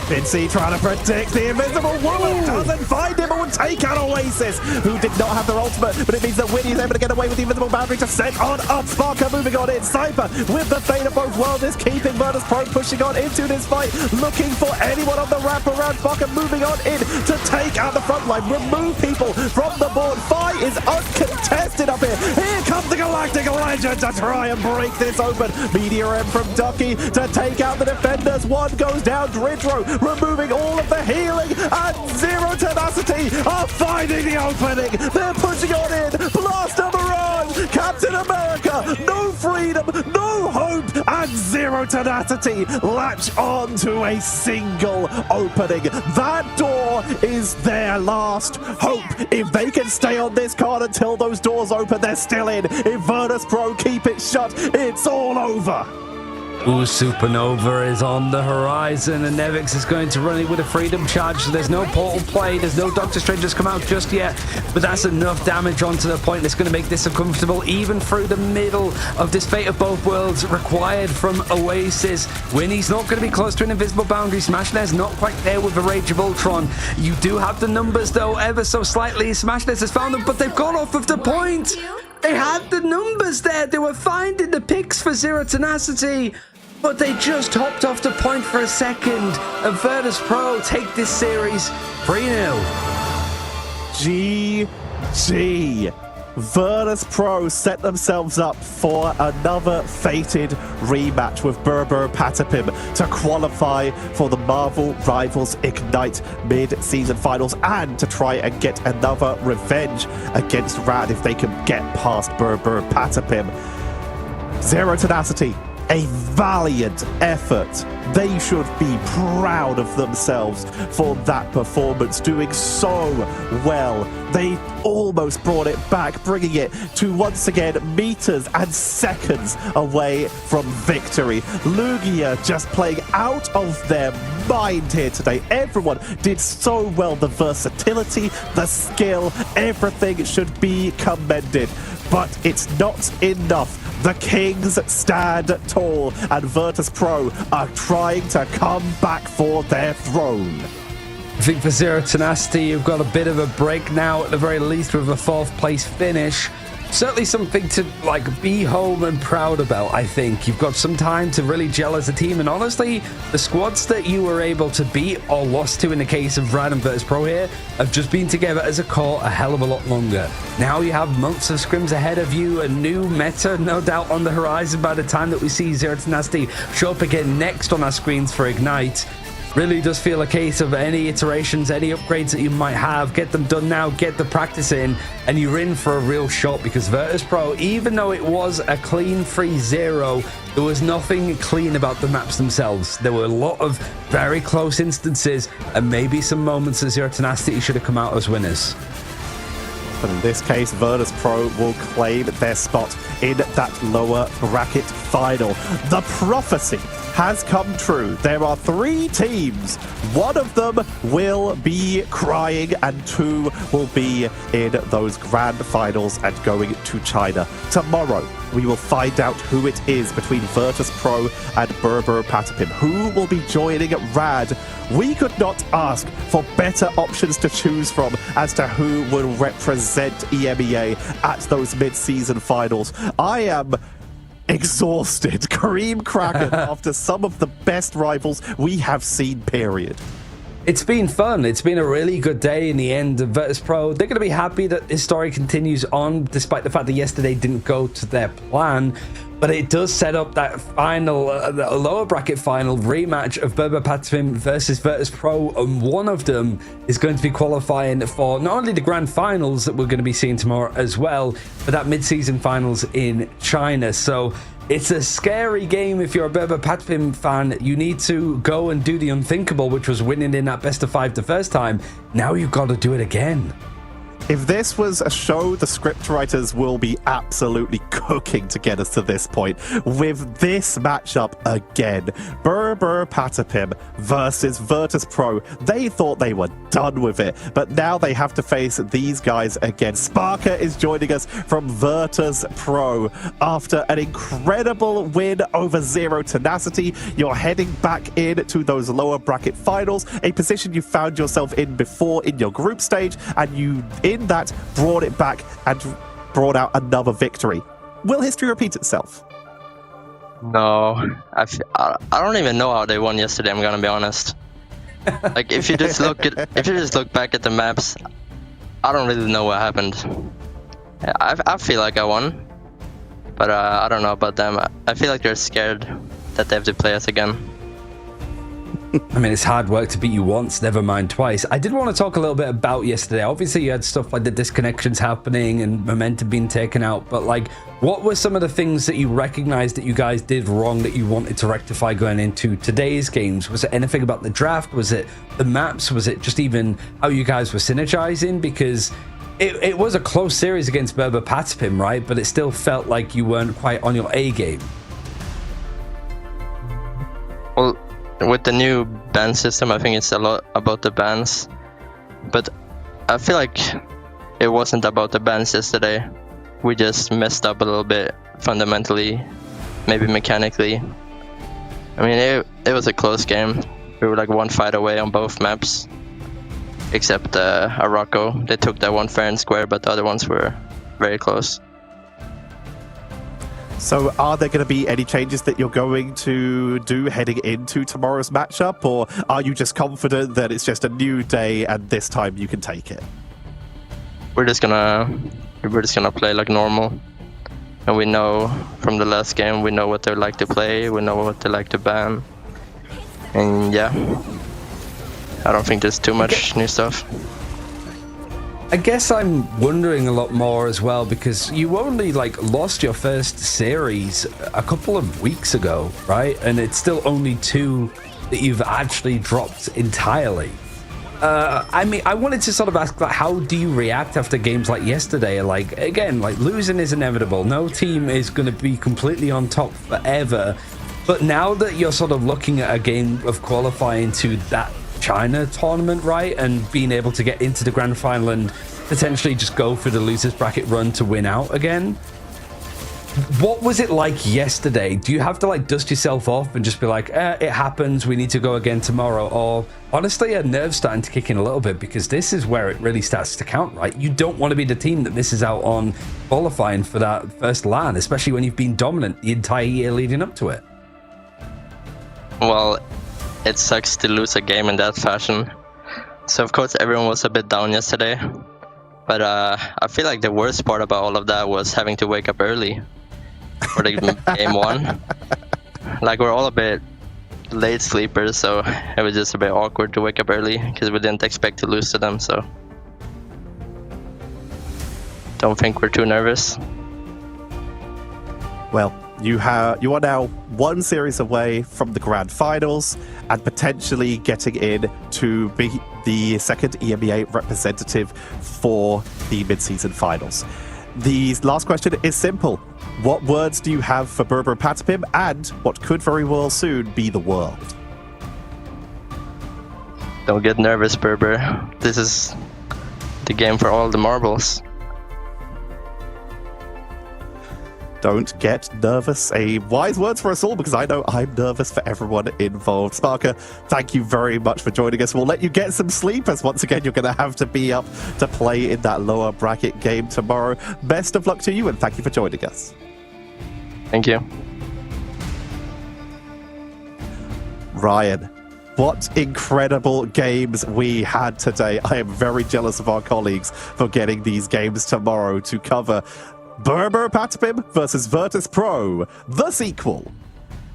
Vinci trying to protect the Invisible Woman, doesn't find him, and will take out Oasis, who did not have their ultimate, but it means that Winnie is able to get away with the Invisible Boundary to set on up. Sparker moving on in. Cypher with the Fate of Both Worlds is keeping Virtus Pro pushing on into this fight, looking for anyone on the wraparound. Sparker moving on in to take out the front line, remove people from the board. Fight is uncontested up here. Here comes the Galactic Legend to try and break this open. Meteor M from Ducky to take out the defenders. One goes down. Dredro removing all of the healing, and Zero Tenacity are finding the opening. They're pushing on in. Blast of Mirage, Captain America, no freedom, no hope, and Zero Tenacity latch on to a single opening. That door is their last hope. If they can stay on this card until those doors open, they're still in. If Virtus Pro keep it shut, it's all over. Ooh, Supernova is on the horizon, and Nevix is going to run it with a freedom charge, so there's no portal play, there's no Doctor Strange has come out just yet, but that's enough damage onto the point that's going to make this uncomfortable, even through the middle of this Fate of Both Worlds required from Oasis. Winnie's not going to be close to an Invisible Boundary. Smashness not quite there with the Rage of Ultron. You do have the numbers, though, ever so slightly. Smashness has found them, but they've gone off of the point. They had the numbers there. They were finding the picks for Zero Tenacity, but they just hopped off the point for a second, and Virtus Pro take this series 3-0. GG. Virtus Pro set themselves up for another fated rematch with Berber Patapim to qualify for the Marvel Rivals Ignite mid-season finals, and to try and get another revenge against Rad if they can get past Berber Patapim. Zero Tenacity, a valiant effort. They should be proud of themselves for that performance, doing so well. They almost brought it back, bringing it to once again meters and seconds away from victory. Lugia just playing out of their mind here today. Everyone did so well. The versatility, the skill, everything should be commended. But it's not enough. The Kings stand tall, and Virtus Pro are trying to come back for their throne. I think for Zero Tenacity, you've got a bit of a break now, at the very least, with a 4th place finish. certainly something to like be home and proud about. I think you've got some time to really gel as a team, and honestly, the squads that you were able to beat or lost to in the case of Rad and Virtus Pro here have just been together as a core a hell of a lot longer. Now you have months of scrims ahead of you, a new meta no doubt on the horizon by the time that we see Zero Tenacity show up again next on our screens for Ignite. Really does feel a case of any iterations, any upgrades that you might have, get them done now, get the practice in, and you're in for a real shot, because Virtus Pro, even though it was a clean 3-0, there was nothing clean about the maps themselves. There were a lot of very close instances, and maybe some moments that Zero Tenacity should have come out as winners. But in this case, Virtus Pro will claim their spot in that lower bracket final. The prophecy has come true. There are 3 teams. One of them will be crying and 2 will be in those grand finals and going to China. Tomorrow, we will find out who it is between Virtus Pro and Berber Patapim. Who will be joining Rad? We could not ask for better options to choose from as to who will represent EMEA at those mid-season finals. I am exhausted, cream cracker, after some of the best rivals we have seen, period. It's been fun. It's been a really good day in the end. Virtus Pro, they're going to be happy that this story continues on, despite the fact that yesterday didn't go to their plan. But it does set up that final, lower bracket final rematch of Berber Patapim versus Virtus Pro, and one of them is going to be qualifying for not only the grand finals that we're going to be seeing tomorrow as well, but that mid-season finals in China. So it's a scary game if you're a Berber Patapim fan. You need to go and do the unthinkable, which was winning in that best of 5 the first time. Now you've got to do it again. If this was a show, the scriptwriters will be absolutely cooking to get us to this point. With this matchup again, Berber Patapim versus Virtus Pro. They thought they were done with it, but now they have to face these guys again. Sparker is joining us from Virtus Pro. After an incredible win over Zero Tenacity, you're heading back into those lower bracket finals, a position you found yourself in before in your group stage, and you in that brought it back and brought out another victory. Will history repeat itself? No, I don't even know how they won yesterday. I'm gonna be honest. Like if you just look back at the maps, I don't really know what happened. I feel like I won, but I don't know about them. I feel like they're scared that they have to play us again. I mean, it's hard work to beat you once, never mind twice. I did want to talk a little bit about yesterday. Obviously, you had stuff like the disconnections happening and momentum being taken out, but like, what were some of the things that you recognized that you guys did wrong that you wanted to rectify going into today's games? Was it anything about the draft? Was it the maps? Was it just even how you guys were synergizing? Because it was a close series against Berber Patapim, right? But it still felt like you weren't quite on your A game. Well, with the new ban system, I think it's a lot about the bans, but I feel like it wasn't about the bans yesterday. We just messed up a little bit fundamentally, maybe mechanically. I mean, it was a close game. We were like one fight away on both maps, except Arocco. They took that one fair and square, but the other ones were very close. So are there going to be any changes that you're going to do heading into tomorrow's matchup, or are you just confident that it's just a new day and this time you can take it? We're just gonna play like normal, and we know from the last game, we know what they like to play, we know what they like to ban, and yeah, I don't think there's too much new stuff. I guess I'm wondering a lot more as well, because you only like lost your first series a couple of weeks ago, right? And it's still only 2 that you've actually dropped entirely. I mean, I wanted to sort of ask, like, how do you react after games like yesterday? Like, again, like, losing is inevitable. No team is going to be completely on top forever. But now that you're sort of looking at a game of qualifying to that China tournament, right, and being able to get into the grand final and potentially just go for the losers bracket run to win out again, What was it like yesterday? Do you have to like dust yourself off and just be like, it happens, we need to go again tomorrow? Or honestly, are nerves starting to kick in a little bit? Because this is where it really starts to count, right? You don't want to be the team that misses out on qualifying for that first LAN, especially when you've been dominant the entire year leading up to it. Well, it sucks to lose a game in that fashion. So of course everyone was a bit down yesterday. But I feel like the worst part about all of that was having to wake up early for the game one. Like, we're all a bit late sleepers, so it was just a bit awkward to wake up early because we didn't expect to lose to them, so don't think we're too nervous. Well, you are now one series away from the grand finals and potentially getting in to be the second EMEA representative for the mid-season finals. The last question is simple. What words do you have for Berber and Patapim and what could very well soon be the world? Don't get nervous, Berber. This is the game for all the marbles. Don't get nervous. A wise words for us all, because I know I'm nervous for everyone involved. Sparker, thank you very much for joining us. We'll let you get some sleep, as once again you're going to have to be up to play in that lower bracket game tomorrow. Best of luck to you, and thank you for joining us. Thank you. Ryan, what incredible games we had today. I am very jealous of our colleagues for getting these games tomorrow to cover. Berber Patapim versus Virtus Pro, the sequel.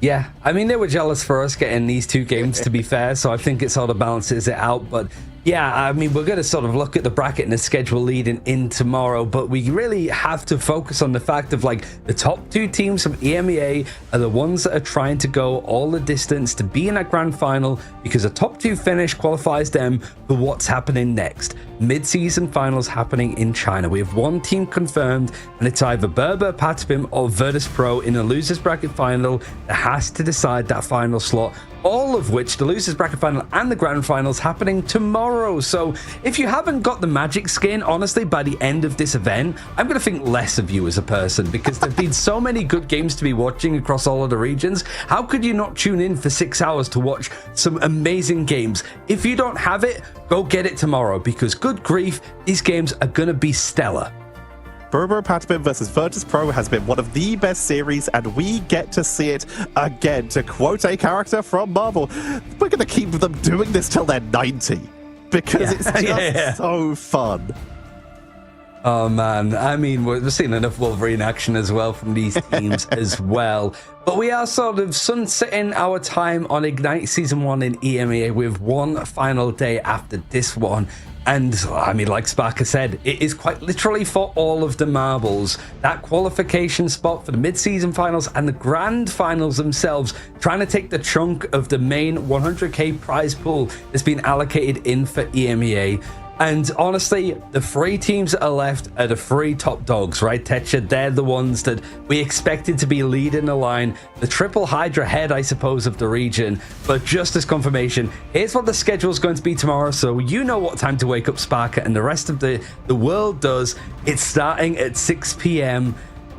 Yeah, I mean, they were jealous for us getting these two games, to be fair, so I think it sort of balances it out. But yeah, I mean, we're going to sort of look at the bracket and the schedule leading in tomorrow, but we really have to focus on the fact of, like, the top two teams from EMEA are the ones that are trying to go all the distance to be in that grand final, because a top two finish qualifies them for what's happening next. Mid-season finals happening in China. We have one team confirmed, and it's either Berber, Patapim, or Virtus Pro in a losers bracket final that has to decide that final slot. All of which, the losers bracket final and the grand finals, happening tomorrow. So if you haven't got the Magic skin, honestly, by the end of this event, I'm going to think less of you as a person, because there've been so many good games to be watching across all of the regions. How could you not tune in for 6 hours to watch some amazing games? If you don't have it, go get it tomorrow, because good grief, these games are going to be stellar. Berber Patapim versus Virtus Pro has been one of the best series, and we get to see it again. To quote a character from Marvel, we're going to keep them doing this till they're 90, because it's just so fun. Oh man, I mean, we're seeing enough Wolverine action as well from these teams as well. But we are sort of sunsetting our time on Ignite Season 1 in EMEA with one final day after this one. And I mean, like Sparker said, it is quite literally for all of the marbles. That qualification spot for the mid-season finals and the grand finals themselves, trying to take the chunk of the main 100k prize pool that's been allocated in for EMEA. And honestly, the three teams that are left are the three top dogs, right, Tetcher? They're the ones that we expected to be leading the line. The triple Hydra head, I suppose, of the region. But just as confirmation, here's what the schedule is going to be tomorrow. So you know what time to wake up, Sparker, and the rest of the world does. It's starting at 6 p.m.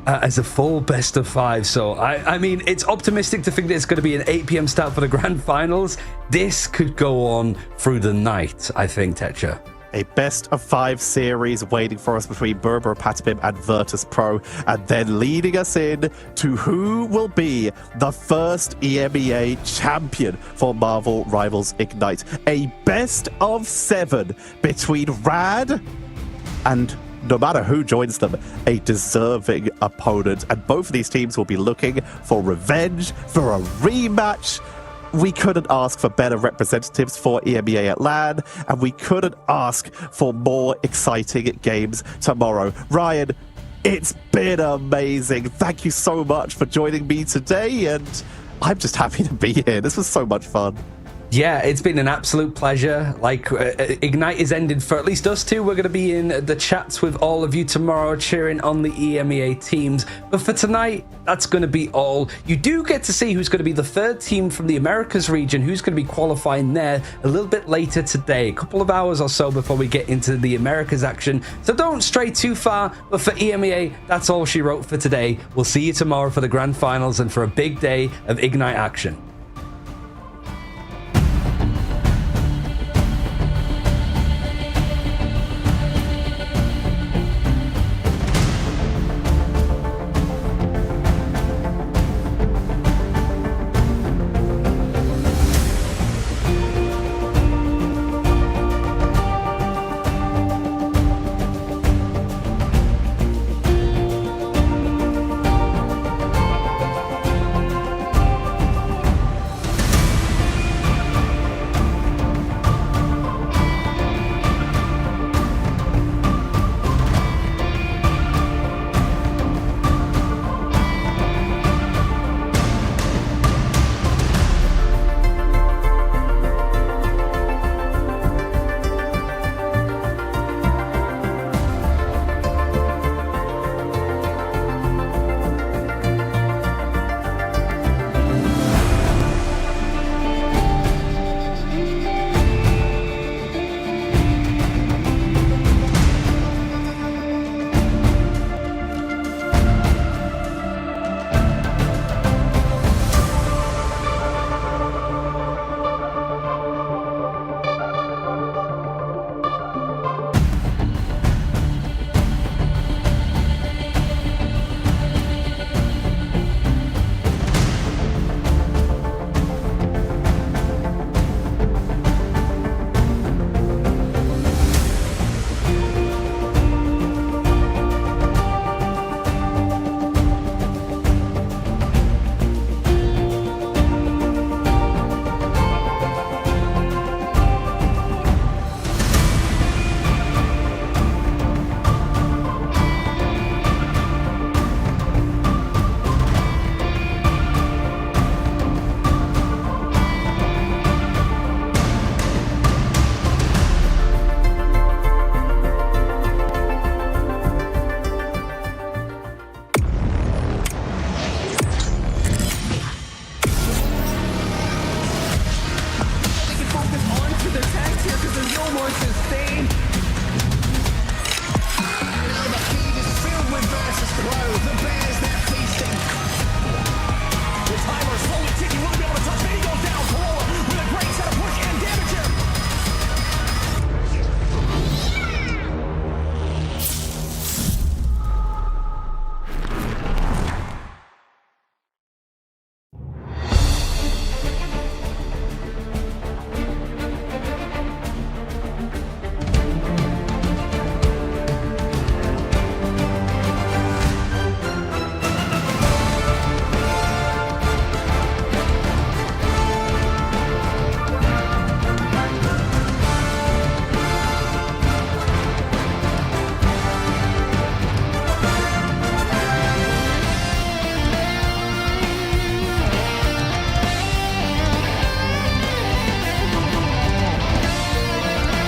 As a full best of 5. So, I mean, it's optimistic to think that it's going to be an 8 p.m. start for the grand finals. This could go on through the night, I think, Tetcher. A best of 5 series waiting for us between Berber Patapim and Virtus Pro, and then leading us in to who will be the first EMEA champion for Marvel Rivals Ignite. A best of 7 between Rad and, no matter who joins them, a deserving opponent. And both of these teams will be looking for revenge, for a rematch. We couldn't ask for better representatives for EMEA at LAN, and we couldn't ask for more exciting games tomorrow. Ryan, it's been amazing. Thank you so much for joining me today, and I'm just happy to be here. This was so much fun. Yeah, it's been an absolute pleasure. Like, Ignite is ended for at least us two. We're going to be in the chats with all of you tomorrow, cheering on the EMEA teams. But for tonight, that's going to be all. You do get to see who's going to be the third team from the Americas region, who's going to be qualifying there a little bit later today, a couple of hours or so before we get into the Americas action. So don't stray too far. But for EMEA, that's all she wrote for today. We'll see you tomorrow for the grand finals and for a big day of Ignite action.